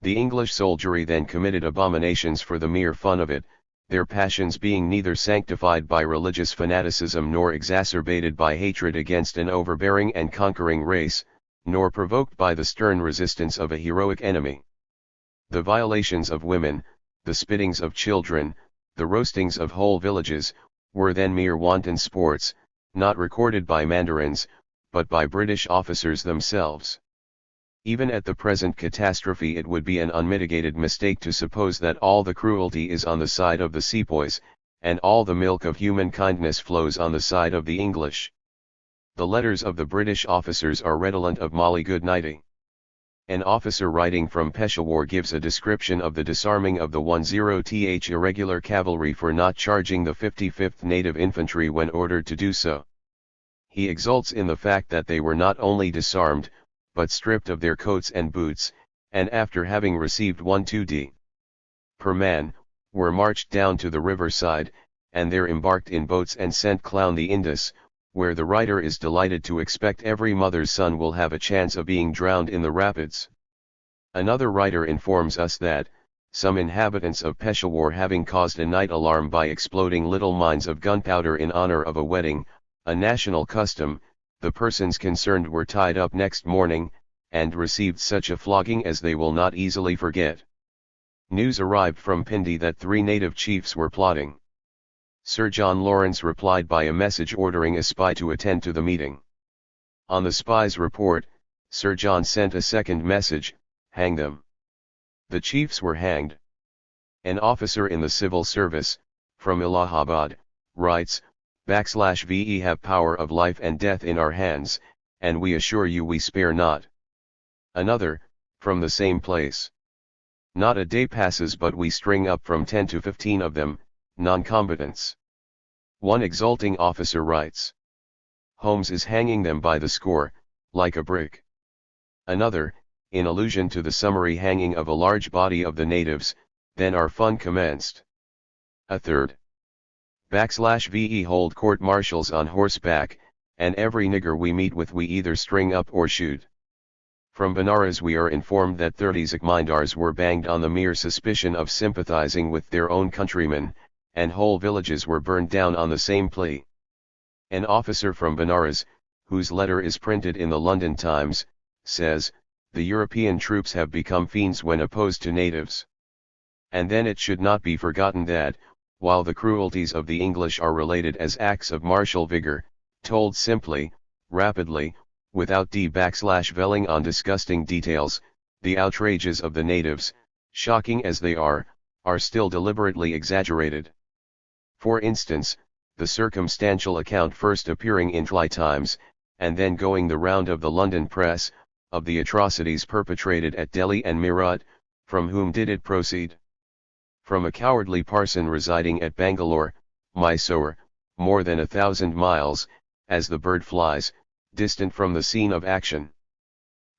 The English soldiery then committed abominations for the mere fun of it, their passions being neither sanctified by religious fanaticism nor exacerbated by hatred against an overbearing and conquering race, nor provoked by the stern resistance of a heroic enemy. The violations of women, the spittings of children, the roastings of whole villages, were then mere wanton sports, not recorded by mandarins, but by British officers themselves. Even at the present catastrophe it would be an unmitigated mistake to suppose that all the cruelty is on the side of the sepoys, and all the milk of human kindness flows on the side of the English. The letters of the British officers are redolent of Molly Goodnighty. An officer writing from Peshawar gives a description of the disarming of the 10th Irregular Cavalry for not charging the 55th Native Infantry when ordered to do so. He exults in the fact that they were not only disarmed, but stripped of their coats and boots, and after having received 1/2d per man, were marched down to the riverside, and there embarked in boats and sent clown the Indus, where the writer is delighted to expect every mother's son will have a chance of being drowned in the rapids. Another writer informs us that, some inhabitants of Peshawar having caused a night alarm by exploding little mines of gunpowder in honor of a wedding, a national custom, the persons concerned were tied up next morning, and received such a flogging as they will not easily forget. News arrived from Pindi that 3 native chiefs were plotting. Sir John Lawrence replied by a message ordering a spy to attend to the meeting. On the spy's report, Sir John sent a second message, hang them. The chiefs were hanged. An officer in the civil service, from Allahabad, writes, /we have power of life and death in our hands, and we assure you we spare not. Another, from the same place. Not a day passes but we string up from 10 to 15 of them, non-combatants. One exulting officer writes, Holmes is hanging them by the score, like a brick. Another, in allusion to the summary hanging of a large body of the natives, then our fun commenced. A third. /we hold court-martials on horseback, and every nigger we meet with we either string up or shoot. From Benares we are informed that 30 Zakmindars were banged on the mere suspicion of sympathizing with their own countrymen, and whole villages were burned down on the same plea. An officer from Benares, whose letter is printed in the London Times, says, the European troops have become fiends when opposed to natives. And then it should not be forgotten that, while the cruelties of the English are related as acts of martial vigor, told simply, rapidly, without dwelling on disgusting details, the outrages of the natives, shocking as they are still deliberately exaggerated. For instance, the circumstantial account first appearing in Fly Times, and then going the round of the London press, of the atrocities perpetrated at Delhi and Meerut, from whom did it proceed? From a cowardly parson residing at Bangalore, Mysore, more than 1,000 miles, as the bird flies, distant from the scene of action.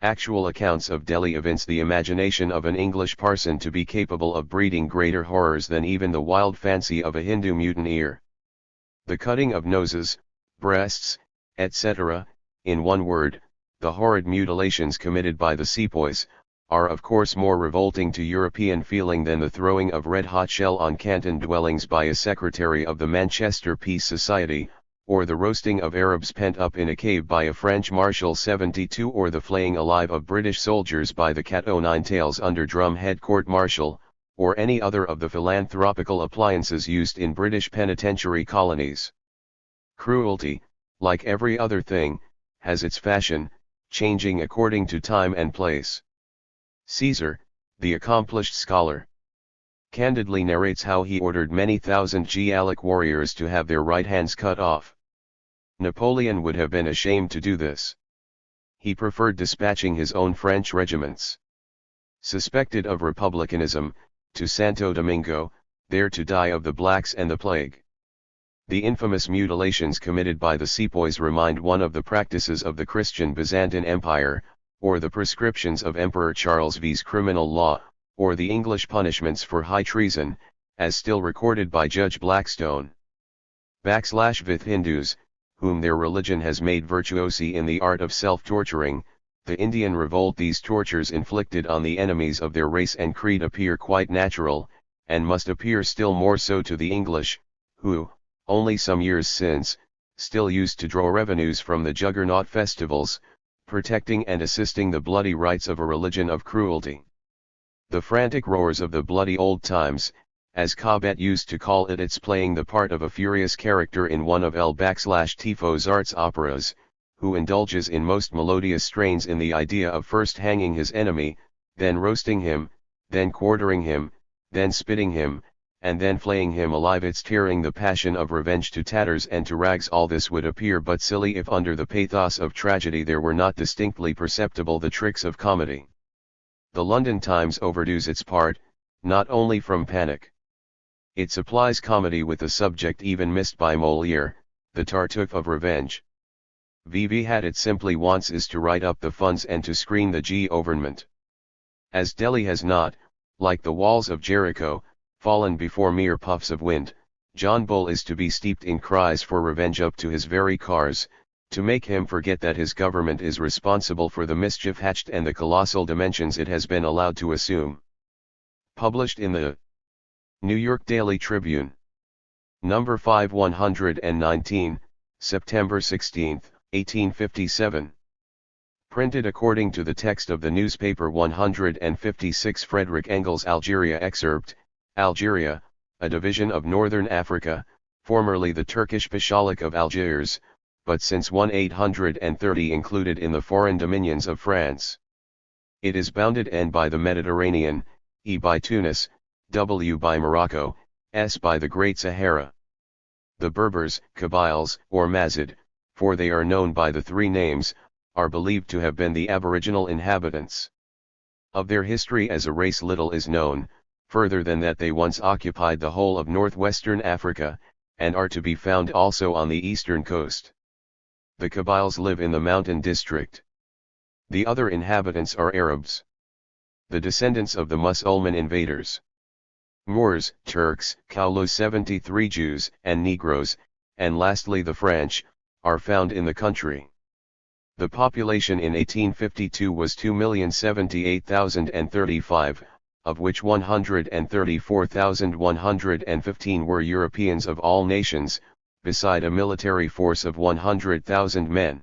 Actual accounts of Delhi evince the imagination of an English parson to be capable of breeding greater horrors than even the wild fancy of a Hindu mutineer. The cutting of noses, breasts, etc., in one word, the horrid mutilations committed by the sepoys, are of course more revolting to European feeling than the throwing of red-hot shell on Canton dwellings by a secretary of the Manchester Peace Society, or the roasting of Arabs pent up in a cave by a French Marshal 72, or the flaying alive of British soldiers by the Cat O' Nine Tails under Drumhead Court-Martial, or any other of the philanthropical appliances used in British penitentiary colonies. Cruelty, like every other thing, has its fashion, changing according to time and place. Caesar, the accomplished scholar, candidly narrates how he ordered many thousand Gallic warriors to have their right hands cut off. Napoleon would have been ashamed to do this. He preferred dispatching his own French regiments, suspected of republicanism, to Santo Domingo, there to die of the blacks and the plague. The infamous mutilations committed by the sepoys remind one of the practices of the Christian Byzantine Empire, or the prescriptions of Emperor Charles V's criminal law, or the English punishments for high treason, as still recorded by Judge Blackstone. /with Hindus, whom their religion has made virtuosi in the art of self-torturing, the Indian revolt. These tortures inflicted on the enemies of their race and creed appear quite natural, and must appear still more so to the English, who, only some years since, still used to draw revenues from the Juggernaut festivals, protecting and assisting the bloody rites of a religion of cruelty. The frantic roars of the bloody old times, as Cobbett used to call it, it's playing the part of a furious character in one of L/Tiffo's arts operas, who indulges in most melodious strains in the idea of first hanging his enemy, then roasting him, then quartering him, then spitting him, and then flaying him alive. It's tearing the passion of revenge to tatters and to rags. All this would appear but silly if under the pathos of tragedy there were not distinctly perceptible the tricks of comedy. The London Times overdoes its part, not only from panic. It supplies comedy with a subject even missed by Molière, the Tartuffe of revenge. VV had it simply wants is to write up the funds and to screen the government. As Delhi has not, like the walls of Jericho, fallen before mere puffs of wind, John Bull is to be steeped in cries for revenge up to his very cars, to make him forget that his government is responsible for the mischief hatched and the colossal dimensions it has been allowed to assume. Published in the New York Daily Tribune. Number 5 119, September 16, 1857. Printed according to the text of the newspaper 156. Friedrich Engels. Algeria. Excerpt: Algeria, a division of northern Africa, formerly the Turkish Pashalik of Algiers, but since 1830 included in the foreign dominions of France. It is bounded N by the Mediterranean, E by Tunis, W by Morocco, S by the Great Sahara. The Berbers, Kabyles, or Mazid, for they are known by the three names, are believed to have been the aboriginal inhabitants. Of their history as a race little is known, further than that they once occupied the whole of northwestern Africa, and are to be found also on the eastern coast. The Kabyles live in the mountain district. The other inhabitants are Arabs, the descendants of the Mussulman invaders. Moors, Turks, Kaulos, 73 Jews and Negroes, and lastly the French, are found in the country. The population in 1852 was 2,078,035, of which 134,115 were Europeans of all nations, beside a military force of 100,000 men.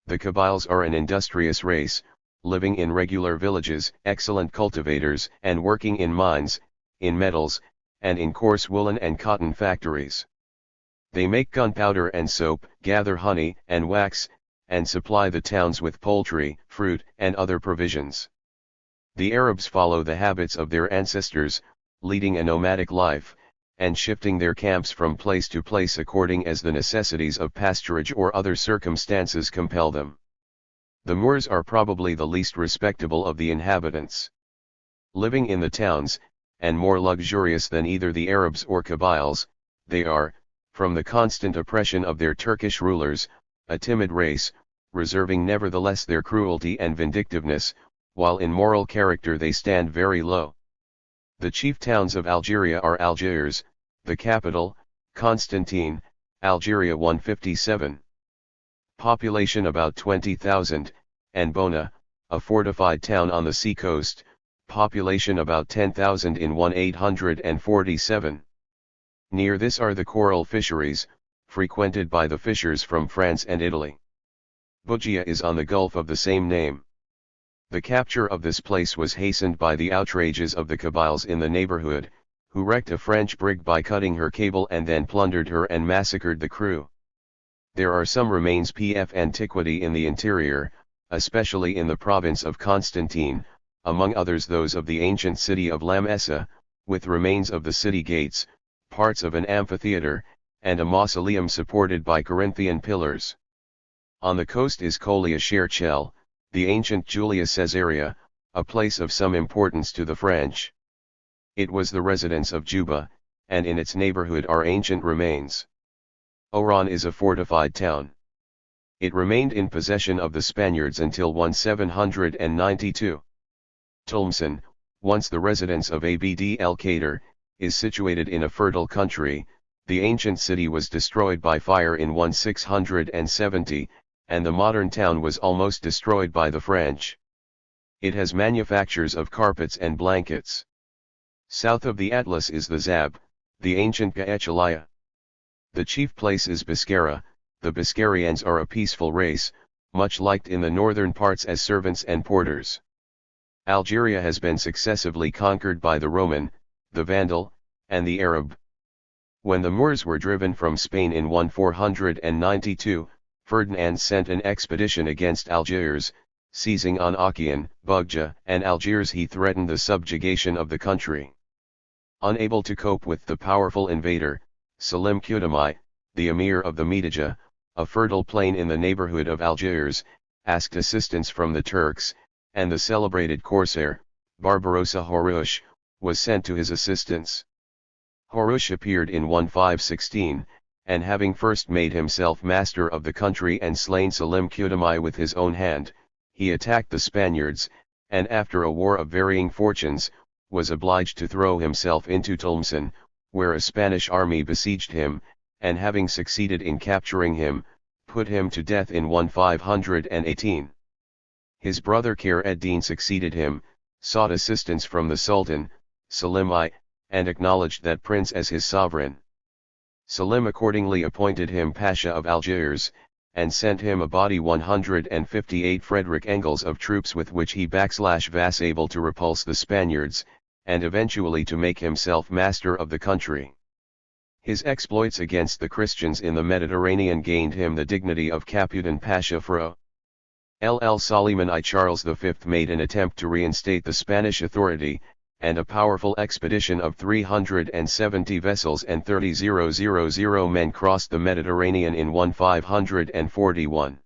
The Kabyles are an industrious race, living in regular villages, excellent cultivators, and working in mines, in metals, and in coarse woolen and cotton factories. They make gunpowder and soap, gather honey and wax, and supply the towns with poultry, fruit, and other provisions. The Arabs follow the habits of their ancestors, leading a nomadic life, and shifting their camps from place to place according as the necessities of pasturage or other circumstances compel them. The Moors are probably the least respectable of the inhabitants. Living in the towns, and more luxurious than either the Arabs or Kabyles, they are, from the constant oppression of their Turkish rulers, a timid race, reserving nevertheless their cruelty and vindictiveness, while in moral character they stand very low. The chief towns of Algeria are Algiers, the capital, Constantine, Algeria 157. Population about 20,000, and Bona, a fortified town on the sea coast, population about 10,000 in 1847. Near this are the coral fisheries, frequented by the fishers from France and Italy. Bougia is on the Gulf of the same name. The capture of this place was hastened by the outrages of the Kabyles in the neighborhood, who wrecked a French brig by cutting her cable and then plundered her and massacred the crew. There are some remains of antiquity in the interior, especially in the province of Constantine, among others those of the ancient city of Lamessa, with remains of the city gates, parts of an amphitheater, and a mausoleum supported by Corinthian pillars. On the coast is Colia Cherchel, the ancient Julia Caesarea, a place of some importance to the French. It was the residence of Juba, and in its neighborhood are ancient remains. Oran is a fortified town. It remained in possession of the Spaniards until 1792. Tlemcen, once the residence of Abd el-Kader, is situated in a fertile country. The ancient city was destroyed by fire in 1670, and the modern town was almost destroyed by the French. It has manufactures of carpets and blankets. South of the Atlas is the Zab, the ancient Gaechalia. The chief place is Biscara. The Biscarians are a peaceful race, much liked in the northern parts as servants and porters. Algeria has been successively conquered by the Roman, the Vandal, and the Arab. When the Moors were driven from Spain in 1492, Ferdinand sent an expedition against Algiers, seizing on Achian, Bugja, and Algiers he threatened the subjugation of the country. Unable to cope with the powerful invader, Selim Qutami, the emir of the Medija, a fertile plain in the neighborhood of Algiers, asked assistance from the Turks, and the celebrated corsair, Barbarossa Harouche, was sent to his assistance. Harouche appeared in 1516, and having first made himself master of the country and slain Selim Qutami with his own hand, he attacked the Spaniards, and after a war of varying fortunes, was obliged to throw himself into Tlemcen, where a Spanish army besieged him, and having succeeded in capturing him, put him to death in 1518. His brother Khayr ed-Din succeeded him, sought assistance from the Sultan, Selim I, and acknowledged that prince as his sovereign. Selim accordingly appointed him Pasha of Algiers, and sent him a body 158 Friedrich Engels of troops with which he was able to repulse the Spaniards, and eventually to make himself master of the country. His exploits against the Christians in the Mediterranean gained him the dignity of Caputan Pasha Fro. Suleiman I. Charles V made an attempt to reinstate the Spanish authority, and a powerful expedition of 370 vessels and 30,000 men crossed the Mediterranean in 1541.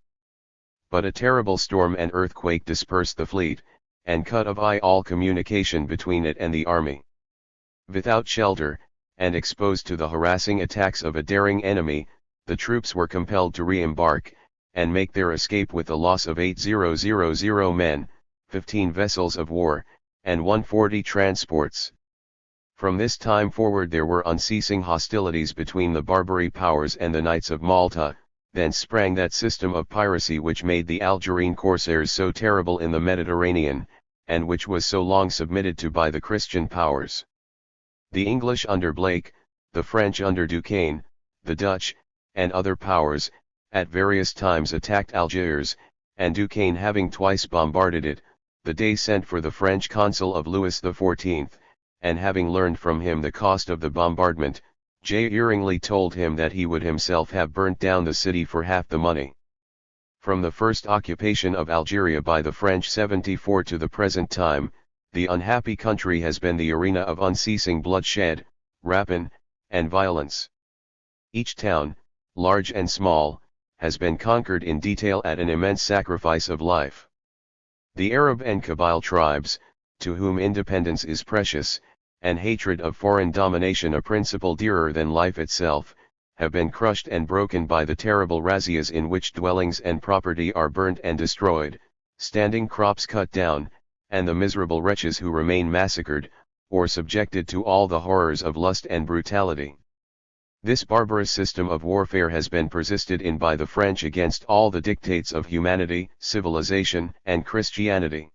But a terrible storm and earthquake dispersed the fleet, and cut off all communication between it and the army. Without shelter, and exposed to the harassing attacks of a daring enemy, the troops were compelled to re-embark, and make their escape with a loss of 8,000 men, 15 vessels of war, and 140 transports. From this time forward there were unceasing hostilities between the Barbary powers and the Knights of Malta. Thence sprang that system of piracy which made the Algerine corsairs so terrible in the Mediterranean, and which was so long submitted to by the Christian powers. The English under Blake, the French under Duquesne, the Dutch, and other powers, at various times attacked Algiers, and Duquesne having twice bombarded it, the Dey sent for the French consul of Louis XIV, and having learned from him the cost of the bombardment, jeeringly told him that he would himself have burnt down the city for half the money. From the first occupation of Algeria by the French 74 to the present time, the unhappy country has been the arena of unceasing bloodshed, rapine, and violence. Each town, large and small, has been conquered in detail at an immense sacrifice of life. The Arab and Kabyle tribes, to whom independence is precious, and hatred of foreign domination a principle dearer than life itself, have been crushed and broken by the terrible razzias in which dwellings and property are burnt and destroyed, standing crops cut down, and the miserable wretches who remain massacred, or subjected to all the horrors of lust and brutality. This barbarous system of warfare has been persisted in by the French against all the dictates of humanity, civilization, and Christianity.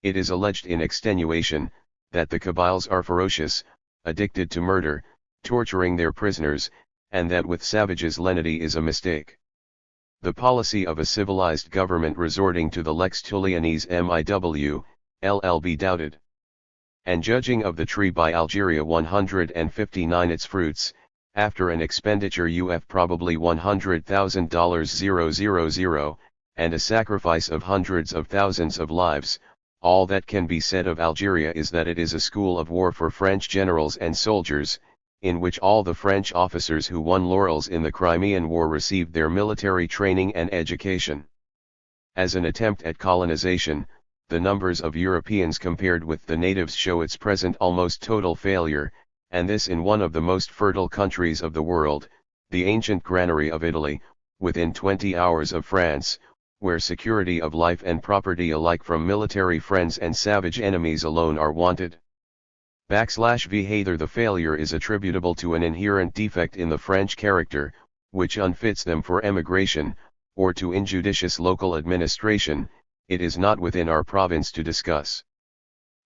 It is alleged in extenuation, that the Kabyles are ferocious, addicted to murder, torturing their prisoners, and that with savages lenity is a mistake. The policy of a civilized government resorting to the lex talionis miw, ll be doubted. And judging of the tree by Algeria 159 its fruits, after an expenditure of probably $100,000 and a sacrifice of hundreds of thousands of lives, all that can be said of Algeria is that it is a school of war for French generals and soldiers, in which all the French officers who won laurels in the Crimean War received their military training and education. As an attempt at colonization, the numbers of Europeans compared with the natives show its present almost total failure, and this in one of the most fertile countries of the world, the ancient granary of Italy, within 20 hours of France, where security of life and property alike from military friends and savage enemies alone are wanted. /v the failure is attributable to an inherent defect in the French character, which unfits them for emigration, or to injudicious local administration. It is not within our province to discuss.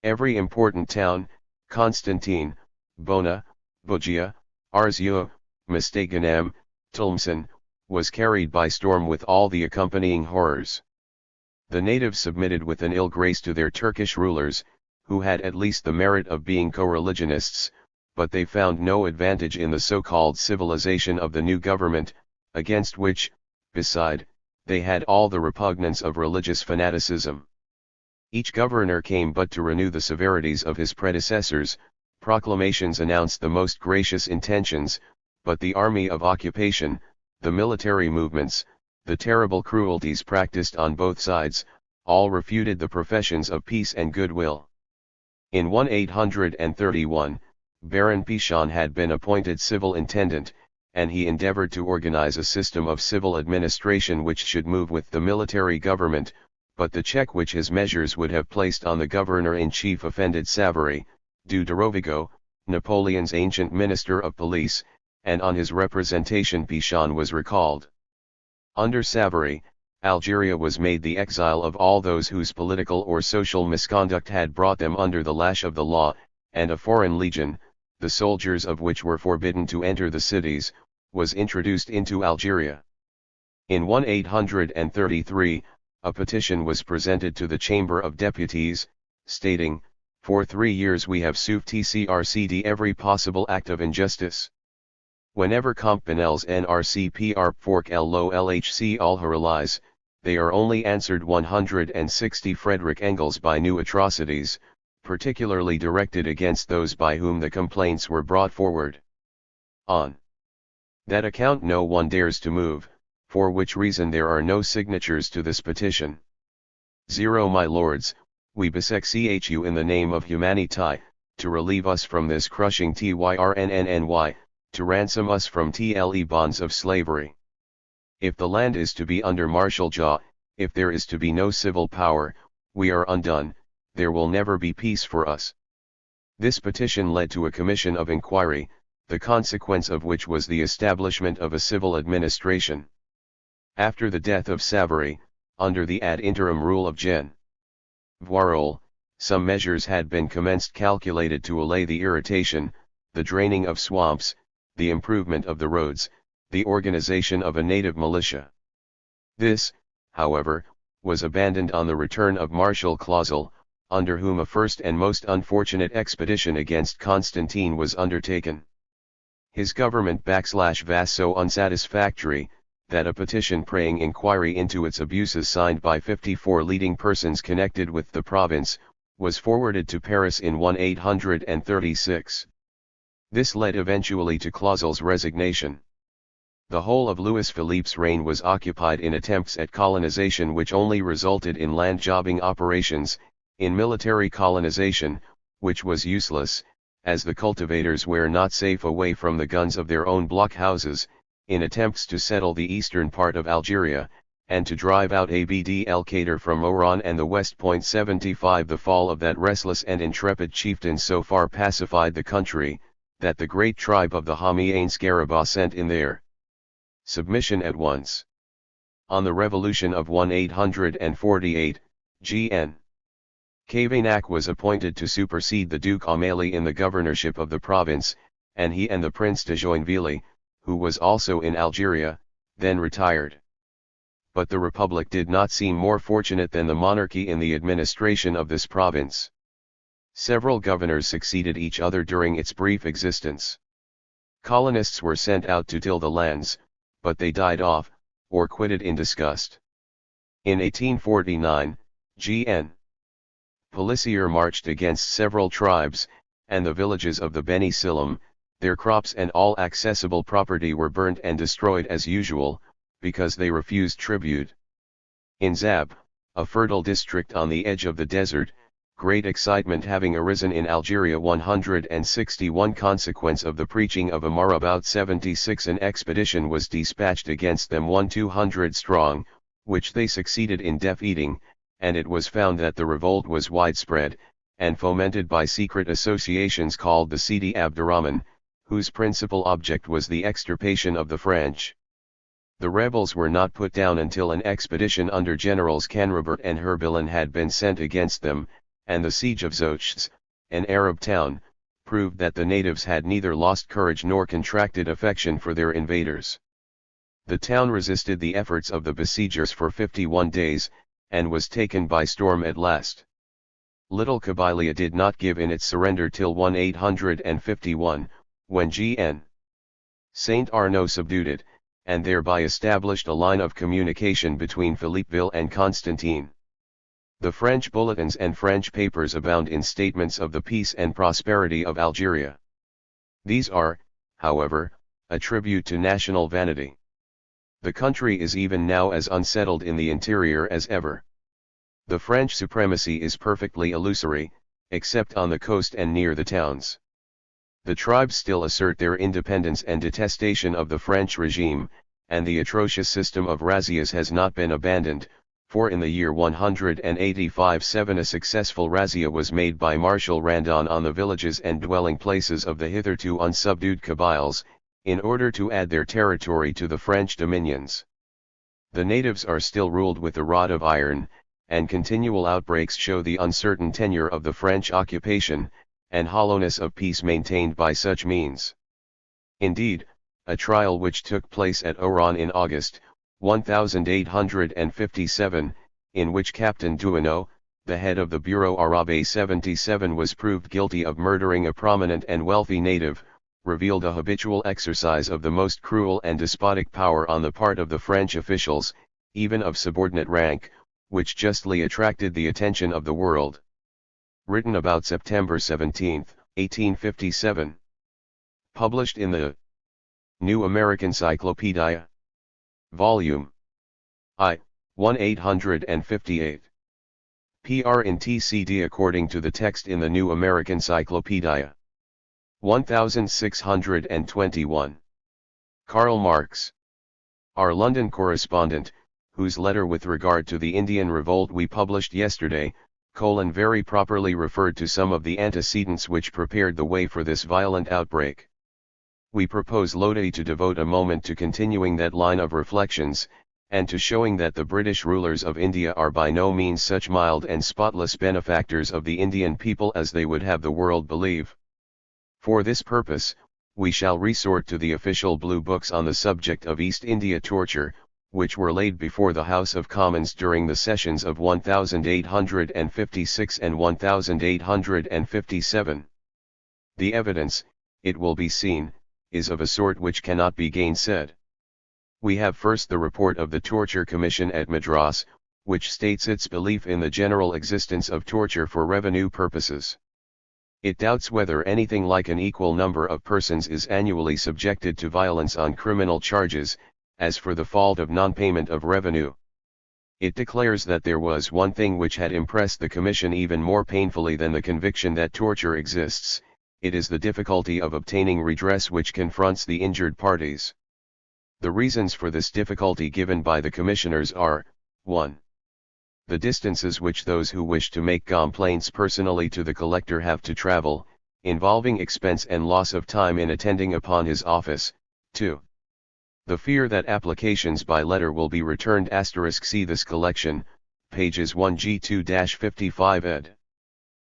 Every important town, Constantine, Bona, Bujia, Arzio, Mostaganem, Tlemcen, was carried by storm with all the accompanying horrors. The natives submitted with an ill grace to their Turkish rulers, who had at least the merit of being co-religionists, but they found no advantage in the so-called civilization of the new government, against which, beside, they had all the repugnance of religious fanaticism. Each governor came but to renew the severities of his predecessors. Proclamations announced the most gracious intentions, but the army of occupation, the military movements, the terrible cruelties practiced on both sides, all refuted the professions of peace and goodwill. In 1831, Baron Pichon had been appointed civil intendant, and he endeavored to organize a system of civil administration which should move with the military government, but the check which his measures would have placed on the governor-in-chief offended Savary, du Rovigo, Napoleon's ancient minister of police, and on his representation Pichon was recalled. Under Savary, Algeria was made the exile of all those whose political or social misconduct had brought them under the lash of the law, and a foreign legion, the soldiers of which were forbidden to enter the cities, was introduced into Algeria. In 1833, a petition was presented to the Chamber of Deputies, stating, "For 3 years we have souffré every possible act of injustice. Whenever Compagnies NRCPR fork lo LHC all realize, they are only answered 160 Friedrich Engels by new atrocities, particularly directed against those by whom the complaints were brought forward. On that account no one dares to move, for which reason there are no signatures to this petition. 0 My lords, we beseech you in the name of humanity, to relieve us from this crushing tyrannny, to ransom us from tle bonds of slavery. If the land is to be under martial law, if there is to be no civil power, we are undone, there will never be peace for us." This petition led to a commission of inquiry, the consequence of which was the establishment of a civil administration. After the death of Savary, under the ad interim rule of Gen. Voirol, some measures had been commenced calculated to allay the irritation, the draining of swamps, the improvement of the roads, the organization of a native militia. This, however, was abandoned on the return of Marshal Clausel, under whom a first and most unfortunate expedition against Constantine was undertaken. His government was so unsatisfactory, that a petition praying inquiry into its abuses signed by 54 leading persons connected with the province, was forwarded to Paris in 1836. This led eventually to Clausel's resignation. The whole of Louis Philippe's reign was occupied in attempts at colonization which only resulted in land jobbing operations, in military colonization, which was useless, as the cultivators were not safe away from the guns of their own blockhouses, in attempts to settle the eastern part of Algeria, and to drive out Abd el-Kader from Oran and the West. 75 The fall of that restless and intrepid chieftain so far pacified the country, that the great tribe of the Hamiain Scaraba sent in their submission at once. On the revolution of 1848, G.N. Cavaignac was appointed to supersede the Duke Amélie in the governorship of the province, and he and the Prince de Joinville, who was also in Algeria, then retired. But the Republic did not seem more fortunate than the monarchy in the administration of this province. Several governors succeeded each other during its brief existence. Colonists were sent out to till the lands, but they died off, or quitted in disgust. In 1849, G.N. Pelissier marched against several tribes, and the villages of the Beni Silim, their crops and all accessible property were burnt and destroyed as usual, because they refused tribute. In Zab, a fertile district on the edge of the desert, great excitement having arisen in Algeria 161 consequence of the preaching of Amar about 76 an expedition was dispatched against them 200 strong, which they succeeded in defeating, and it was found that the revolt was widespread, and fomented by secret associations called the Sidi Abdurrahman, whose principal object was the extirpation of the French. The rebels were not put down until an expedition under Generals Canrobert and Herbilin had been sent against them, and the siege of Zochts, an Arab town, proved that the natives had neither lost courage nor contracted affection for their invaders. The town resisted the efforts of the besiegers for 51 days, and was taken by storm at last. Little Kabylia did not give in its surrender till 1851, when G.N. Saint Arnaud subdued it, and thereby established a line of communication between Philippeville and Constantine. The French bulletins and French papers abound in statements of the peace and prosperity of Algeria. These are, however, a tribute to national vanity. The country is even now as unsettled in the interior as ever. The French supremacy is perfectly illusory, except on the coast and near the towns. The tribes still assert their independence and detestation of the French regime, and the atrocious system of razzias has not been abandoned, for in the year 185-7 a successful razzia was made by Marshal Randon on the villages and dwelling places of the hitherto unsubdued Kabyles, in order to add their territory to the French dominions. The natives are still ruled with a rod of iron, and continual outbreaks show the uncertain tenure of the French occupation, and hollowness of peace maintained by such means. Indeed, a trial which took place at Oran in August, 1857, in which Captain Duenot, the head of the Bureau Arabe 77, was proved guilty of murdering a prominent and wealthy native, revealed a habitual exercise of the most cruel and despotic power on the part of the French officials, even of subordinate rank, which justly attracted the attention of the world. Written about September 17, 1857. Published in the New American Cyclopedia. Volume I, 1858. PR in TCD according to the text in the New American Cyclopedia. 1621. Karl Marx. Our London correspondent, whose letter with regard to the Indian revolt we published yesterday, very properly referred to some of the antecedents which prepared the way for this violent outbreak. We propose Lodi to devote a moment to continuing that line of reflections, and to showing that the British rulers of India are by no means such mild and spotless benefactors of the Indian people as they would have the world believe. For this purpose, we shall resort to the official blue books on the subject of East India torture, which were laid before the House of Commons during the sessions of 1856 and 1857. The evidence, it will be seen, is of a sort which cannot be gainsaid. We have first the report of the Torture Commission at Madras, which states its belief in the general existence of torture for revenue purposes. It doubts whether anything like an equal number of persons is annually subjected to violence on criminal charges, as for the fault of non-payment of revenue. It declares that there was one thing which had impressed the Commission even more painfully than the conviction that torture exists: it is the difficulty of obtaining redress which confronts the injured parties. The reasons for this difficulty given by the Commissioners are, 1. The distances which those who wish to make complaints personally to the collector have to travel, involving expense and loss of time in attending upon his office. 2. The fear that applications by letter will be returned. See this collection, pages 1G2-55 ed.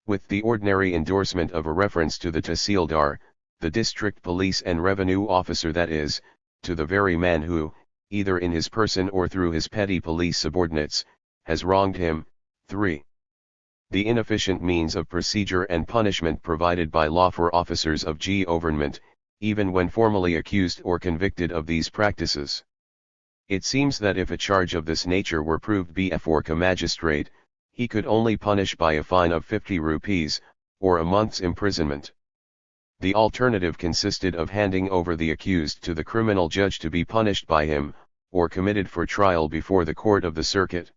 With the ordinary endorsement of a reference to the Tahsildar, the district police and revenue officer, that is, to the very man who, either in his person or through his petty police subordinates, has wronged him. 3. The inefficient means of procedure and punishment provided by law for officers of government, even when formally accused or convicted of these practices. It seems that if a charge of this nature were proved before a magistrate, he could only punish by a fine of 50 rupees, or a month's imprisonment. The alternative consisted of handing over the accused to the criminal judge to be punished by him, or committed for trial before the court of the circuit.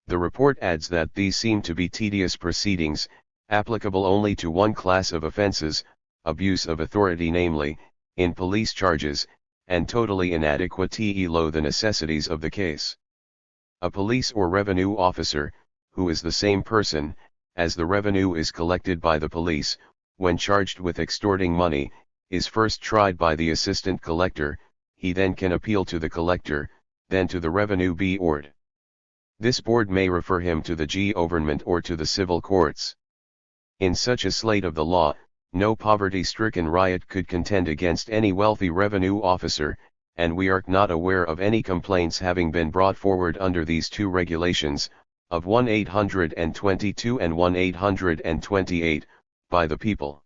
The report adds that these seem to be tedious proceedings, applicable only to one class of offences, abuse of authority, namely, in police charges, and totally inadequate to the necessities of the case. A police or revenue officer, who is the same person, as the revenue is collected by the police, when charged with extorting money, is first tried by the assistant collector. He then can appeal to the collector, then to the revenue board. This board may refer him to the government or to the civil courts. In such a slate of the law, no poverty-stricken riot could contend against any wealthy revenue officer, and we are not aware of any complaints having been brought forward under these two regulations, of 1822 and 1828, by the people.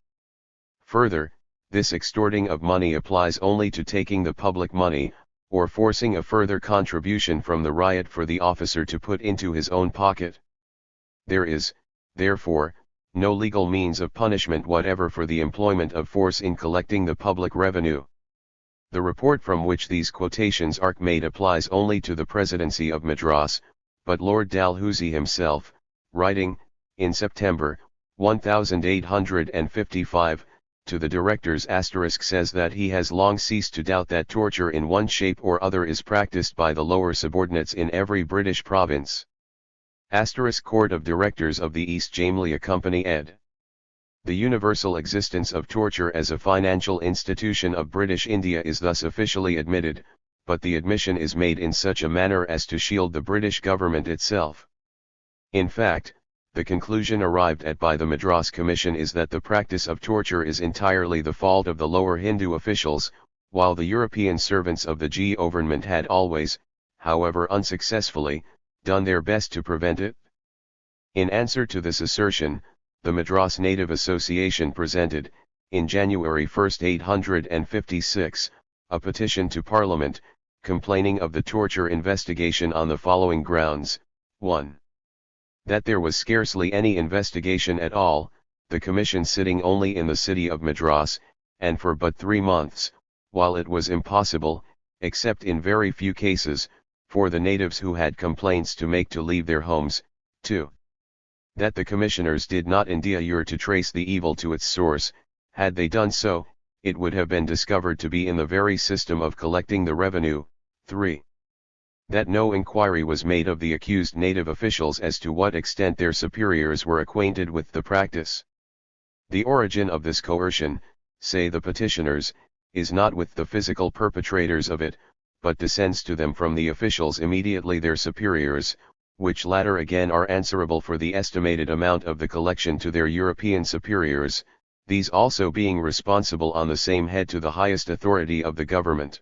Further, this extorting of money applies only to taking the public money, or forcing a further contribution from the riot for the officer to put into his own pocket. There is, therefore, no legal means of punishment whatever for the employment of force in collecting the public revenue. The report from which these quotations are made applies only to the Presidency of Madras, but Lord Dalhousie himself, writing, in September, 1855, to the directors says that he has long ceased to doubt that torture in one shape or other is practiced by the lower subordinates in every British province. Court of Directors of the East Jamlia Company ed. The universal existence of torture as a financial institution of British India is thus officially admitted, but the admission is made in such a manner as to shield the British government itself. In fact, the conclusion arrived at by the Madras Commission is that the practice of torture is entirely the fault of the lower Hindu officials, while the European servants of the government had always, however unsuccessfully, done their best to prevent it. In answer to this assertion, the Madras Native Association presented, in January 1, 1856, a petition to Parliament, complaining of the torture investigation on the following grounds: 1. That there was scarcely any investigation at all, the Commission sitting only in the city of Madras, and for but 3 months, while it was impossible, except in very few cases, for the natives who had complaints to make to leave their homes. 2. That the Commissioners did not endeavour to trace the evil to its source; had they done so, it would have been discovered to be in the very system of collecting the revenue. 3. That no inquiry was made of the accused native officials as to what extent their superiors were acquainted with the practice. The origin of this coercion, say the petitioners, is not with the physical perpetrators of it, but descends to them from the officials immediately their superiors, which latter again are answerable for the estimated amount of the collection to their European superiors, these also being responsible on the same head to the highest authority of the government.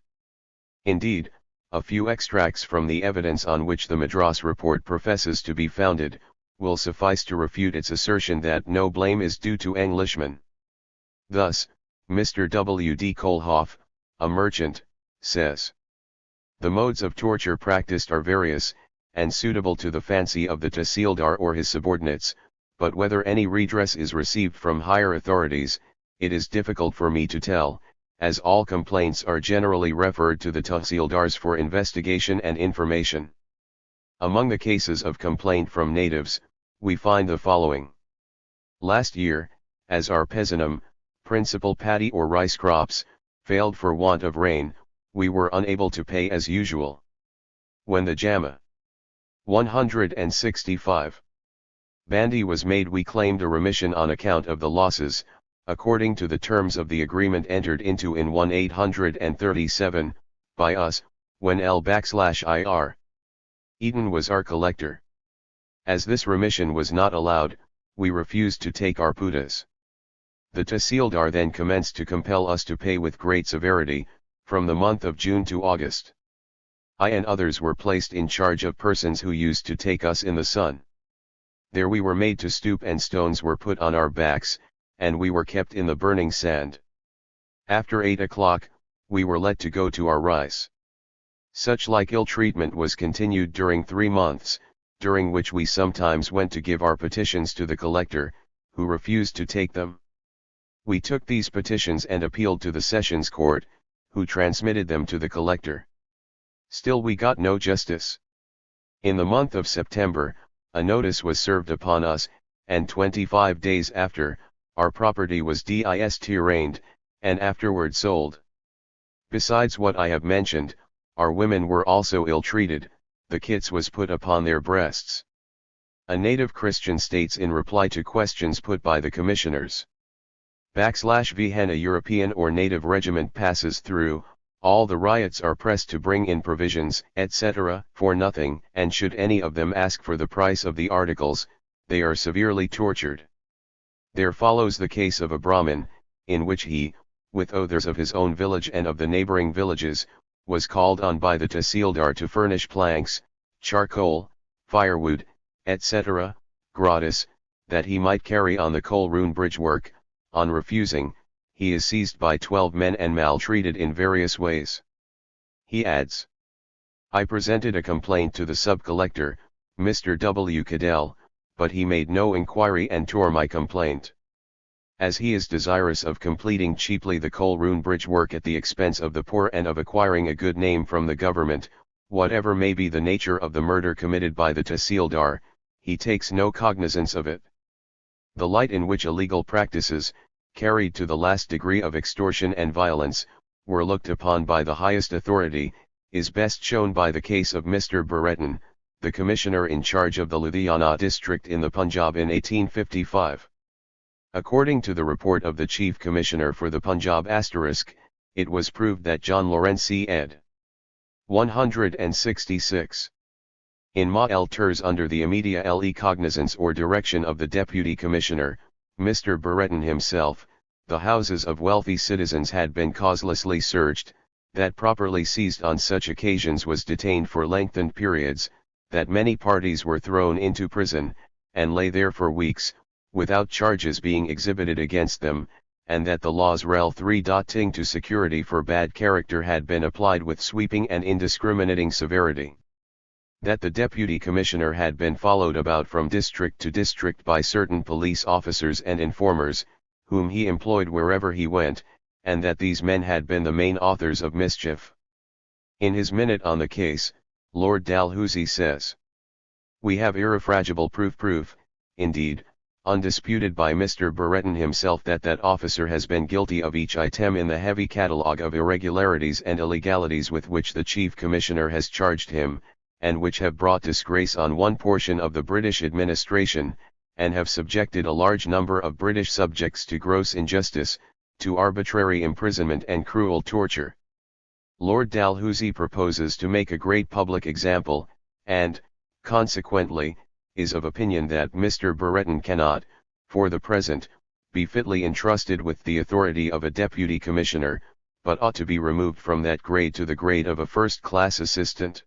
Indeed, a few extracts from the evidence on which the Madras report professes to be founded, will suffice to refute its assertion that no blame is due to Englishmen. Thus, Mr. W. D. Kohlhoff, a merchant, says: "The modes of torture practiced are various, and suitable to the fancy of the Tahsildar or his subordinates, but whether any redress is received from higher authorities, it is difficult for me to tell, as all complaints are generally referred to the Tahsildars for investigation and information. Among the cases of complaint from natives, we find the following. Last year, as our Pesanum, principal paddy or rice crops, failed for want of rain, we were unable to pay as usual. When the Jamma 165 Bandi was made, we claimed a remission on account of the losses, according to the terms of the agreement entered into in 1837, by us, when L/IR. Eaton was our collector. As this remission was not allowed, we refused to take our putas. The Tahsildar then commenced to compel us to pay with great severity, from the month of June to August. I and others were placed in charge of persons who used to take us in the sun. There we were made to stoop and stones were put on our backs, and we were kept in the burning sand. After 8 o'clock, we were let to go to our rice. Such like ill treatment was continued during 3 months, during which we sometimes went to give our petitions to the collector, who refused to take them. We took these petitions and appealed to the Sessions Court, who transmitted them to the collector. Still we got no justice. In the month of September, a notice was served upon us, and 25 days after, our property was disarranged, and afterward sold. Besides what I have mentioned, our women were also ill-treated, the kits was put upon their breasts. A native Christian states in reply to questions put by the commissioners. /When a European or native regiment passes through, all the riots are pressed to bring in provisions, etc., for nothing, and should any of them ask for the price of the articles, they are severely tortured. There follows the case of a Brahmin, in which he, with others of his own village and of the neighboring villages, was called on by the Tahsildar to furnish planks, charcoal, firewood, etc., gratis, that he might carry on the Colroon bridge work. On refusing, he is seized by 12 men and maltreated in various ways. He adds, I presented a complaint to the sub-collector, Mr. W. Cadell, but he made no inquiry and tore my complaint. As he is desirous of completing cheaply the Colroon bridge work at the expense of the poor and of acquiring a good name from the government, whatever may be the nature of the murder committed by the Tahsildar, he takes no cognizance of it. The light in which illegal practices, carried to the last degree of extortion and violence, were looked upon by the highest authority, is best shown by the case of Mr. Brereton, the commissioner in charge of the Ludhiana district in the Punjab in 1855. According to the report of the Chief Commissioner for the Punjab *, it was proved that John Lawrence ed. 166. In Ma-el Turs under the immediate cognizance or direction of the Deputy Commissioner, Mr. Brereton himself, the houses of wealthy citizens had been causelessly searched, that properly seized on such occasions was detained for lengthened periods, that many parties were thrown into prison, and lay there for weeks, without charges being exhibited against them, and that the laws rel. 3. Ting to security for bad character had been applied with sweeping and indiscriminating severity. That the Deputy Commissioner had been followed about from district to district by certain police officers and informers, whom he employed wherever he went, and that these men had been the main authors of mischief. In his minute on the case, Lord Dalhousie says, we have irrefragable proof, indeed, undisputed by Mr. Brereton himself that that officer has been guilty of each item in the heavy catalogue of irregularities and illegalities with which the Chief Commissioner has charged him, and which have brought disgrace on one portion of the British administration, and have subjected a large number of British subjects to gross injustice, to arbitrary imprisonment and cruel torture. Lord Dalhousie proposes to make a great public example, and, consequently, is of opinion that Mr. Brereton cannot, for the present, be fitly entrusted with the authority of a Deputy Commissioner, but ought to be removed from that grade to the grade of a first-class assistant.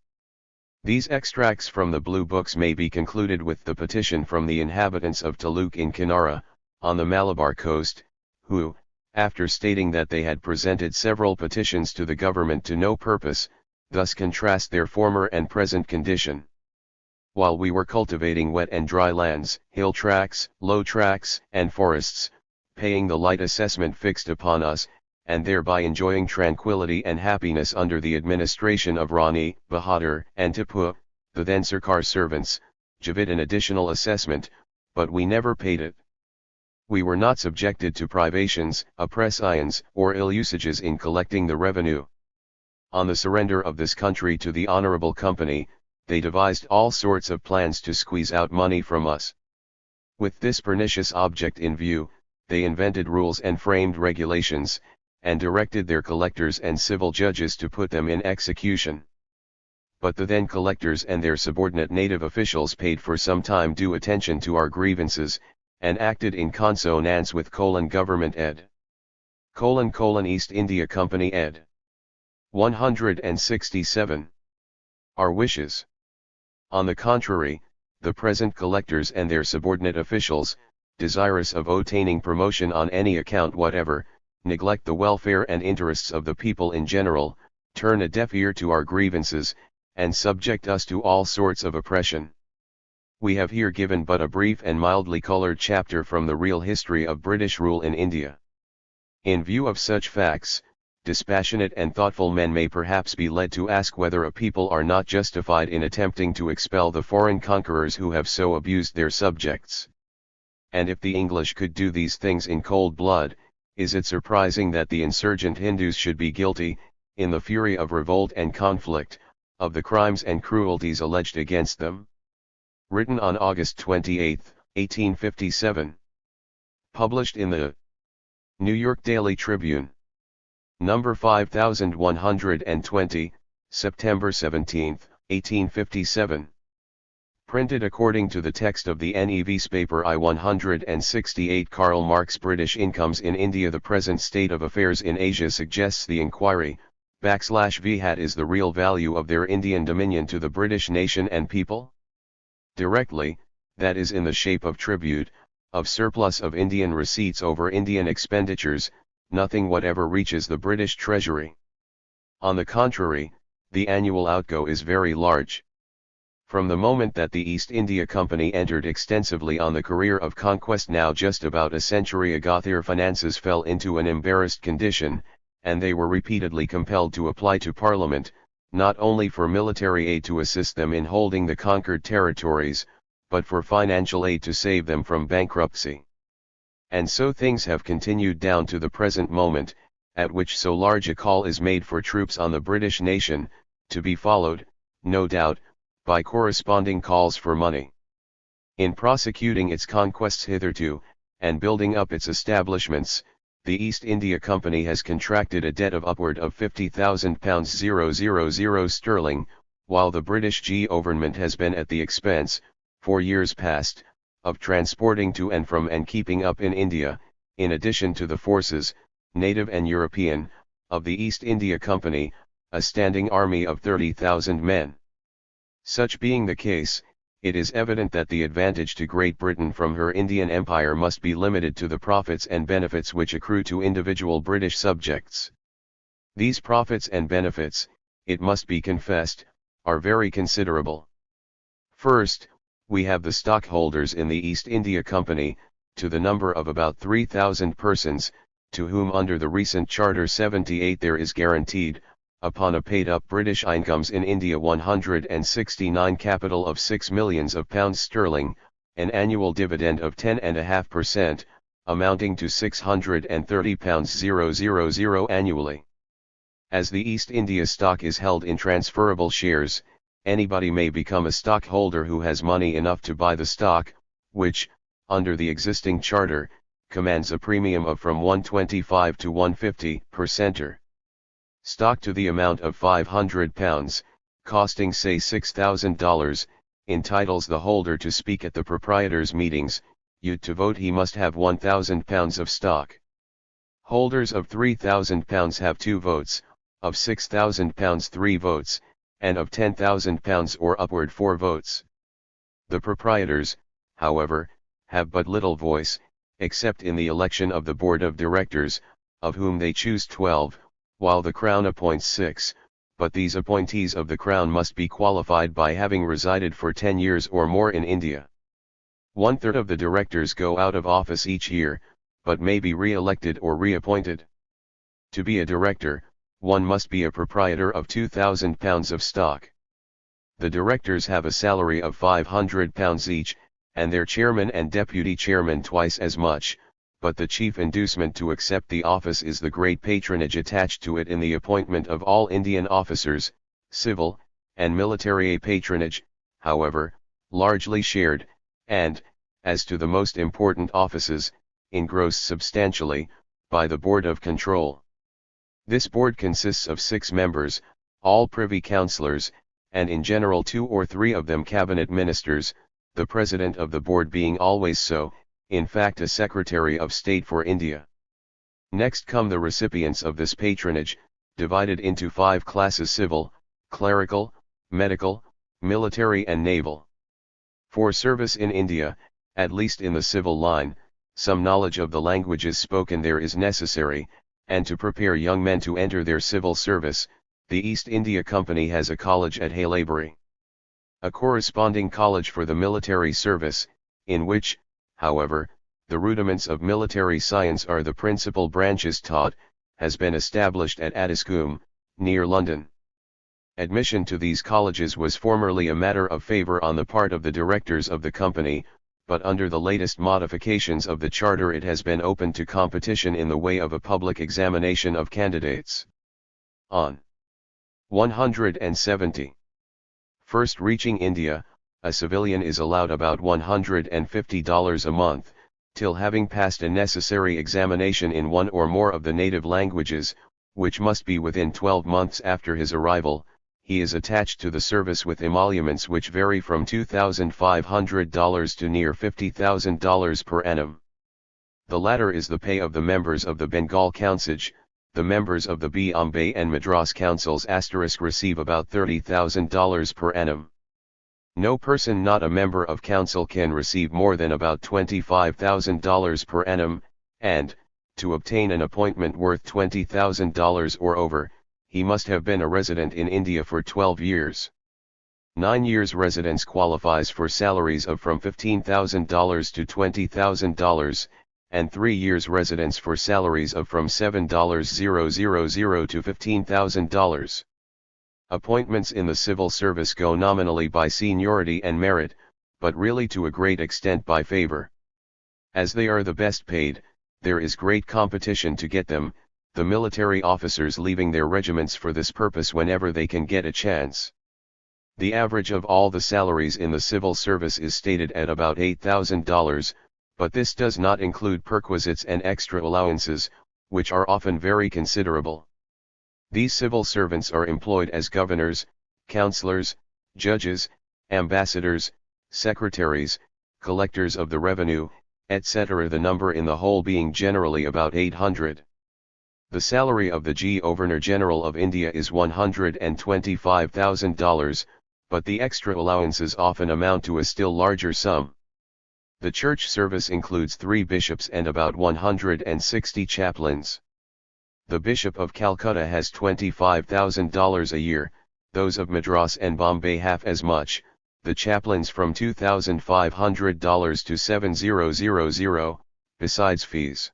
These extracts from the Blue Books may be concluded with the petition from the inhabitants of Taluk in Kinara, on the Malabar coast, who, after stating that they had presented several petitions to the government to no purpose, thus contrast their former and present condition. While we were cultivating wet and dry lands, hill tracts, low tracts, and forests, paying the light assessment fixed upon us, and thereby enjoying tranquility and happiness under the administration of Rani, Bahadur, and Tipu, the then Sarkar servants, Javid an additional assessment, but we never paid it. We were not subjected to privations, oppressions, or ill usages in collecting the revenue. On the surrender of this country to the Honourable Company, they devised all sorts of plans to squeeze out money from us. With this pernicious object in view, they invented rules and framed regulations, and directed their collectors and civil judges to put them in execution. But the then collectors and their subordinate native officials paid for some time due attention to our grievances, and acted in consonance with Government ed. East India Company ed. 167. Our wishes. On the contrary, the present collectors and their subordinate officials, desirous of obtaining promotion on any account whatever, neglect the welfare and interests of the people in general, turn a deaf ear to our grievances, and subject us to all sorts of oppression. We have here given but a brief and mildly coloured chapter from the real history of British rule in India. In view of such facts, dispassionate and thoughtful men may perhaps be led to ask whether a people are not justified in attempting to expel the foreign conquerors who have so abused their subjects. And if the English could do these things in cold blood, is it surprising that the insurgent Hindus should be guilty, in the fury of revolt and conflict, of the crimes and cruelties alleged against them? Written on August 28, 1857. Published in the New York Daily Tribune. Number 5120, September 17, 1857. Printed according to the text of the NEV's paper I-168. Karl Marx. British incomes in India. The present state of affairs in Asia suggests the inquiry, \V hat is the real value of their Indian dominion to the British nation and people? Directly, that is in the shape of tribute, of surplus of Indian receipts over Indian expenditures, nothing whatever reaches the British treasury. On the contrary, the annual outgo is very large. From the moment that the East India Company entered extensively on the career of conquest now just about a century ago, their finances fell into an embarrassed condition, and they were repeatedly compelled to apply to Parliament, not only for military aid to assist them in holding the conquered territories, but for financial aid to save them from bankruptcy. And so things have continued down to the present moment, at which so large a call is made for troops on the British nation, to be followed, no doubt, by corresponding calls for money. In prosecuting its conquests hitherto, and building up its establishments, the East India Company has contracted a debt of upward of £50,000 sterling, while the British government has been at the expense, for years past, of transporting to and from and keeping up in India, in addition to the forces, native and European, of the East India Company, a standing army of 30,000 men. Such being the case, it is evident that the advantage to Great Britain from her Indian Empire must be limited to the profits and benefits which accrue to individual British subjects. These profits and benefits, it must be confessed, are very considerable. First, we have the stockholders in the East India Company, to the number of about 3,000 persons, to whom under the recent Charter 78 there is guaranteed, upon a paid-up British incomes in India 169 capital of £6 millions, an annual dividend of 10.5%, amounting to £630,000 annually. As the East India stock is held in transferable shares, anybody may become a stockholder who has money enough to buy the stock, which, under the existing charter, commands a premium of from 125 to 150 per center. Stock to the amount of £500, costing say $6,000, entitles the holder to speak at the proprietors' meetings. To vote he must have £1,000 of stock. Holders of £3,000 have 2 votes, of £6,000 3 votes, and of £10,000 or upward 4 votes. The proprietors, however, have but little voice, except in the election of the board of directors, of whom they choose 12, while the Crown appoints 6, but these appointees of the Crown must be qualified by having resided for 10 years or more in India. 1/3 of the directors go out of office each year, but may be re-elected or reappointed. To be a director, one must be a proprietor of £2,000 of stock. The directors have a salary of £500 each, and their chairman and deputy chairman twice as much, but the chief inducement to accept the office is the great patronage attached to it in the appointment of all Indian officers, civil, and military. A patronage, however, largely shared, and, as to the most important offices, engrossed substantially, by the Board of Control. This board consists of 6 members, all privy councillors, and in general 2 or 3 of them cabinet ministers, the president of the board being always so, in fact a Secretary of State for India. Next come the recipients of this patronage, divided into 5 classes: civil, clerical, medical, military and naval. For service in India, at least in the civil line, some knowledge of the languages spoken there is necessary, and to prepare young men to enter their civil service, the East India Company has a college at Haileybury. A corresponding college for the military service, in which, however, the rudiments of military science are the principal branches taught, has been established at Addiscombe, near London. Admission to these colleges was formerly a matter of favour on the part of the directors of the company, but under the latest modifications of the charter it has been open to competition in the way of a public examination of candidates. On 170. First reaching India, a civilian is allowed about $150 a month, till having passed a necessary examination in one or more of the native languages, which must be within 12 months after his arrival, he is attached to the service with emoluments which vary from $2,500 to near $50,000 per annum. The latter is the pay of the members of the Bengal Council, the members of the Bombay and Madras councils * receive about $30,000 per annum. No person not a member of council can receive more than about $25,000 per annum, and, to obtain an appointment worth $20,000 or over, he must have been a resident in India for 12 years. 9 years residence qualifies for salaries of from $15,000 to $20,000, and 3 years residence for salaries of from $7,000 to $15,000. Appointments in the civil service go nominally by seniority and merit, but really to a great extent by favor. As they are the best paid, there is great competition to get them, the military officers leaving their regiments for this purpose whenever they can get a chance. The average of all the salaries in the civil service is stated at about $8,000, but this does not include perquisites and extra allowances, which are often very considerable. These civil servants are employed as governors, councillors, judges, ambassadors, secretaries, collectors of the revenue, etc., the number in the whole being generally about 800. The salary of the Governor-General of India is $125,000, but the extra allowances often amount to a still larger sum. The church service includes 3 bishops and about 160 chaplains. The Bishop of Calcutta has $25,000 a year, those of Madras and Bombay half as much, the chaplains from $2,500 to $7,000, besides fees.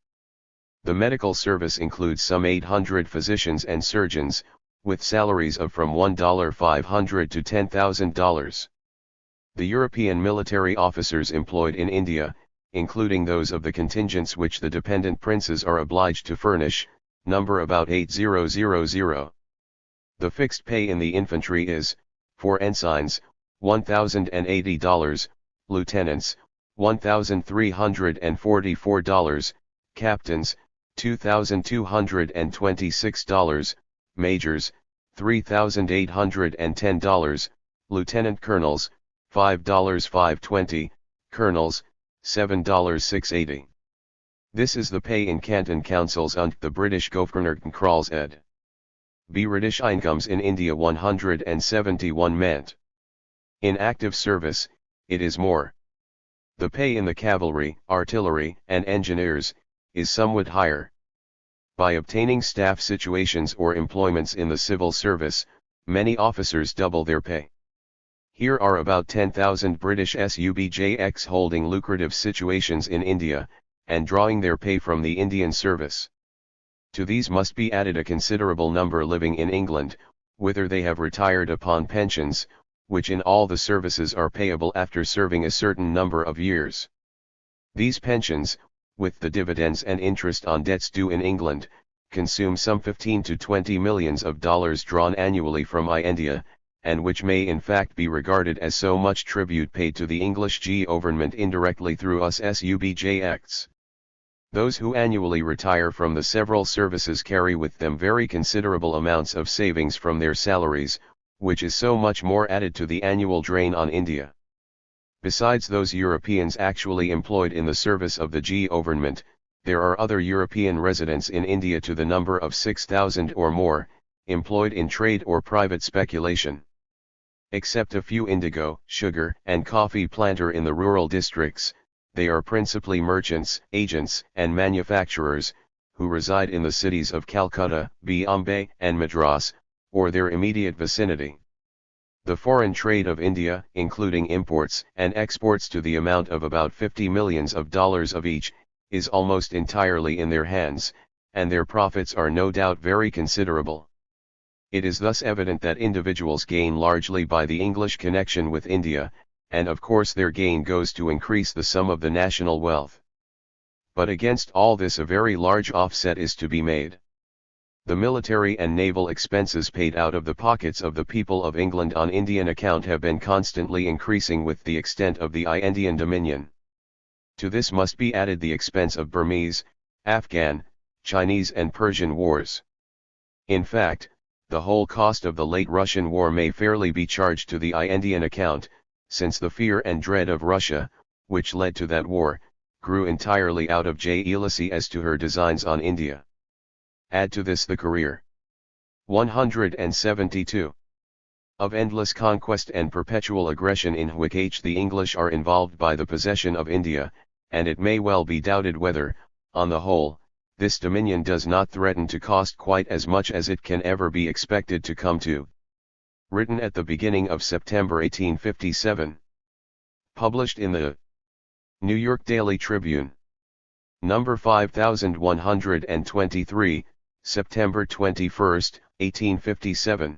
The medical service includes some 800 physicians and surgeons, with salaries of from $1,500 to $10,000. The European military officers employed in India, including those of the contingents which the dependent princes are obliged to furnish, number about 8,000. The fixed pay in the infantry is, for ensigns, $1,080, lieutenants, $1,344, captains, $2,226, majors, $3,810, lieutenant colonels, $5,520, colonels, $7,680. This is the pay in Canton councils und the British Governor Karl's ed. British incomes in India 171 ment. In active service, it is more. The pay in the cavalry, artillery, and engineers, is somewhat higher. By obtaining staff situations or employments in the civil service, many officers double their pay. Here are about 10,000 British subjects holding lucrative situations in India, and drawing their pay from the Indian service. To these must be added a considerable number living in England, whither they have retired upon pensions, which in all the services are payable after serving a certain number of years. These pensions, with the dividends and interest on debts due in England, consume some 15 to 20 millions of dollars drawn annually from India, and which may in fact be regarded as so much tribute paid to the English government indirectly through us subjects. Those who annually retire from the several services carry with them very considerable amounts of savings from their salaries, which is so much more added to the annual drain on India. Besides those Europeans actually employed in the service of the government, there are other European residents in India to the number of 6,000 or more, employed in trade or private speculation. Except a few indigo, sugar, and coffee planter in the rural districts, they are principally merchants, agents, and manufacturers, who reside in the cities of Calcutta, Bombay, and Madras, or their immediate vicinity. The foreign trade of India, including imports and exports to the amount of about $50 millions of each, is almost entirely in their hands, and their profits are no doubt very considerable. It is thus evident that individuals gain largely by the English connection with India, and of course their gain goes to increase the sum of the national wealth. But against all this a very large offset is to be made. The military and naval expenses paid out of the pockets of the people of England on Indian account have been constantly increasing with the extent of the Indian dominion. To this must be added the expense of Burmese, Afghan, Chinese and Persian wars. In fact, the whole cost of the late Russian war may fairly be charged to the Indian account, since the fear and dread of Russia, which led to that war, grew entirely out of jealousy as to her designs on India. Add to this the career 172 of endless conquest and perpetual aggression in which the English are involved by the possession of India, and it may well be doubted whether, on the whole, this dominion does not threaten to cost quite as much as it can ever be expected to come to. Written at the beginning of September 1857. Published in the New York Daily Tribune. Number 5123, September 21, 1857.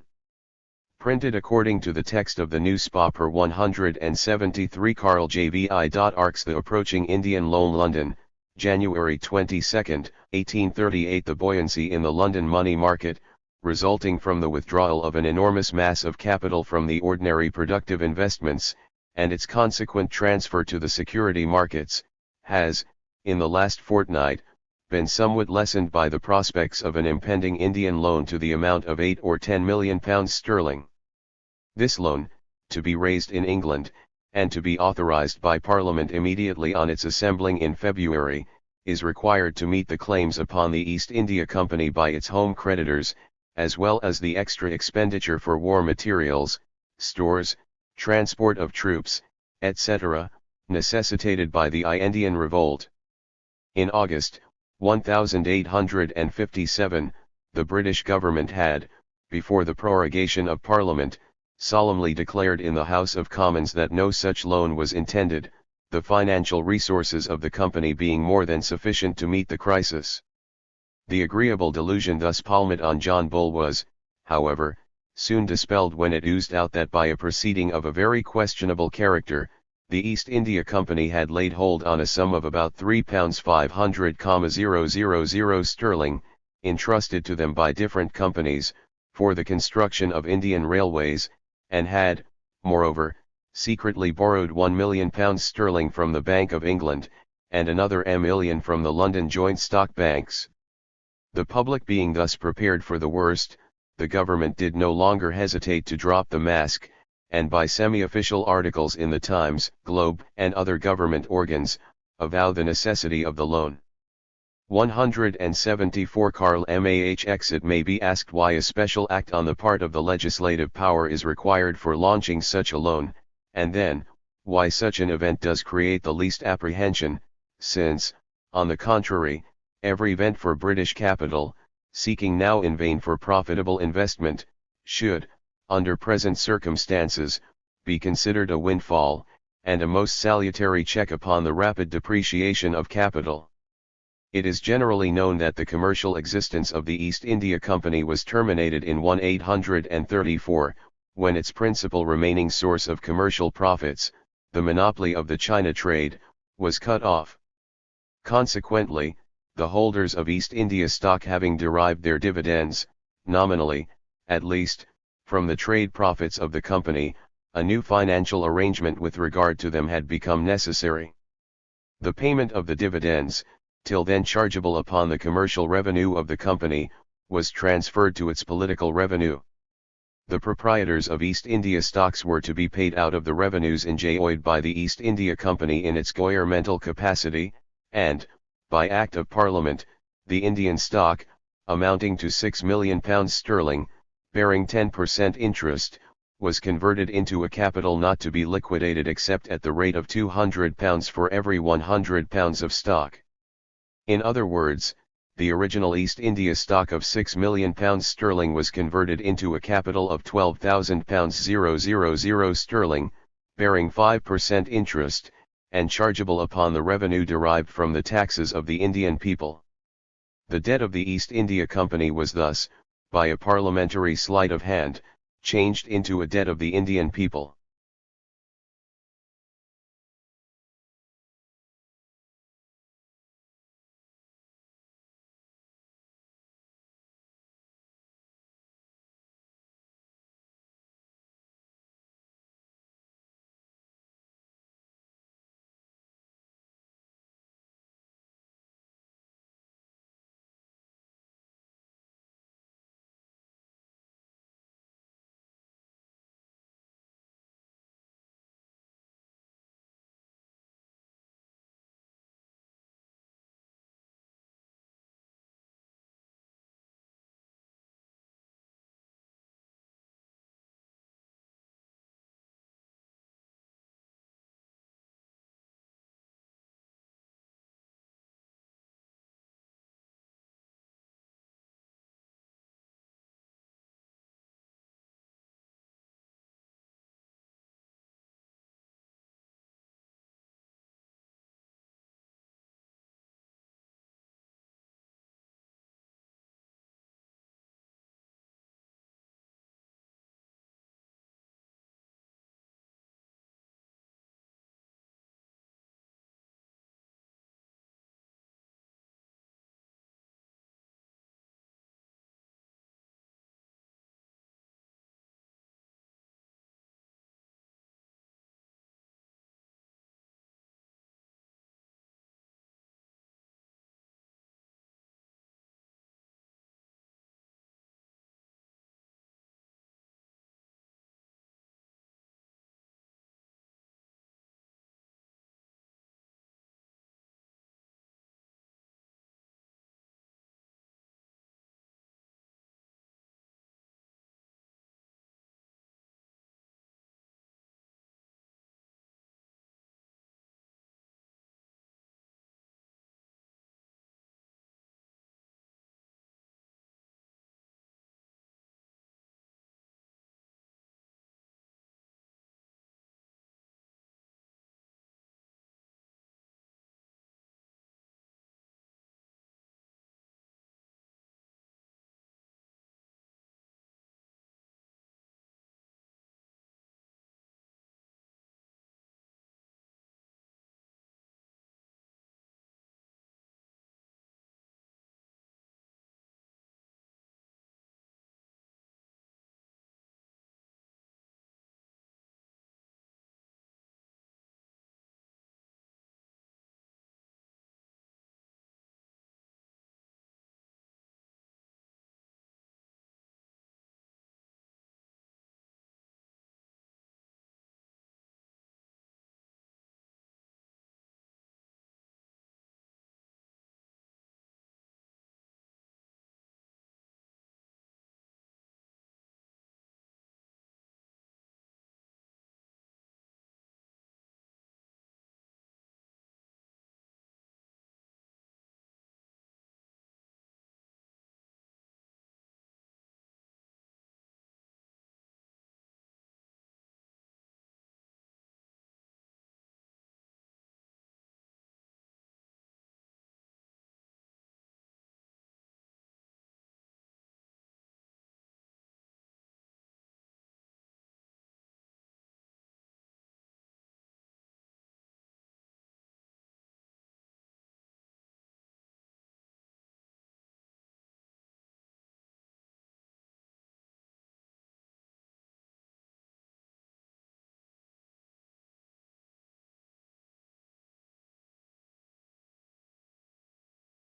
Printed according to the text of the newspaper 173 Karl JVI.Arcs. The Approaching Indian Loan, London, January 22, 1838. The buoyancy in the London money market, resulting from the withdrawal of an enormous mass of capital from the ordinary productive investments, and its consequent transfer to the security markets, has, in the last fortnight, been somewhat lessened by the prospects of an impending Indian loan to the amount of £8 or £10 million sterling. This loan, to be raised in England, and to be authorised by Parliament immediately on its assembling in February, is required to meet the claims upon the East India Company by its home creditors, as well as the extra expenditure for war materials, stores, transport of troops, etc., necessitated by the Indian revolt. In August 1857, the British government had, before the prorogation of Parliament, solemnly declared in the House of Commons that no such loan was intended, the financial resources of the company being more than sufficient to meet the crisis. The agreeable delusion thus palmed on John Bull was, however, soon dispelled when it oozed out that by a proceeding of a very questionable character, the East India Company had laid hold on a sum of about £3,500,000 sterling, entrusted to them by different companies, for the construction of Indian railways, and had, moreover, secretly borrowed £1 million sterling from the Bank of England, and another £1 million from the London Joint Stock Banks. The public being thus prepared for the worst, the government did no longer hesitate to drop the mask, and by semi-official articles in the Times, Globe, and other government organs, avow the necessity of the loan. 174 Karl Mahx. It may be asked why a special act on the part of the legislative power is required for launching such a loan, and then, why such an event does create the least apprehension, since, on the contrary, every event for British capital, seeking now in vain for profitable investment, should, under present circumstances, be considered a windfall, and a most salutary check upon the rapid depreciation of capital. It is generally known that the commercial existence of the East India Company was terminated in 1834, when its principal remaining source of commercial profits, the monopoly of the China trade, was cut off. Consequently, the holders of East India stock having derived their dividends, nominally, at least, from the trade profits of the company, a new financial arrangement with regard to them had become necessary. The payment of the dividends, till then chargeable upon the commercial revenue of the company, was transferred to its political revenue. The proprietors of East India stocks were to be paid out of the revenues enjoyed by the East India Company in its governmental capacity, and, by Act of Parliament, the Indian stock, amounting to £6 million sterling, bearing 10% interest, was converted into a capital not to be liquidated except at the rate of £200 for every £100 of stock. In other words, the original East India stock of £6 million sterling was converted into a capital of £12,000 sterling, bearing 5% interest, and chargeable upon the revenue derived from the taxes of the Indian people. The debt of the East India Company was thus, by a parliamentary sleight of hand, changed into a debt of the Indian people.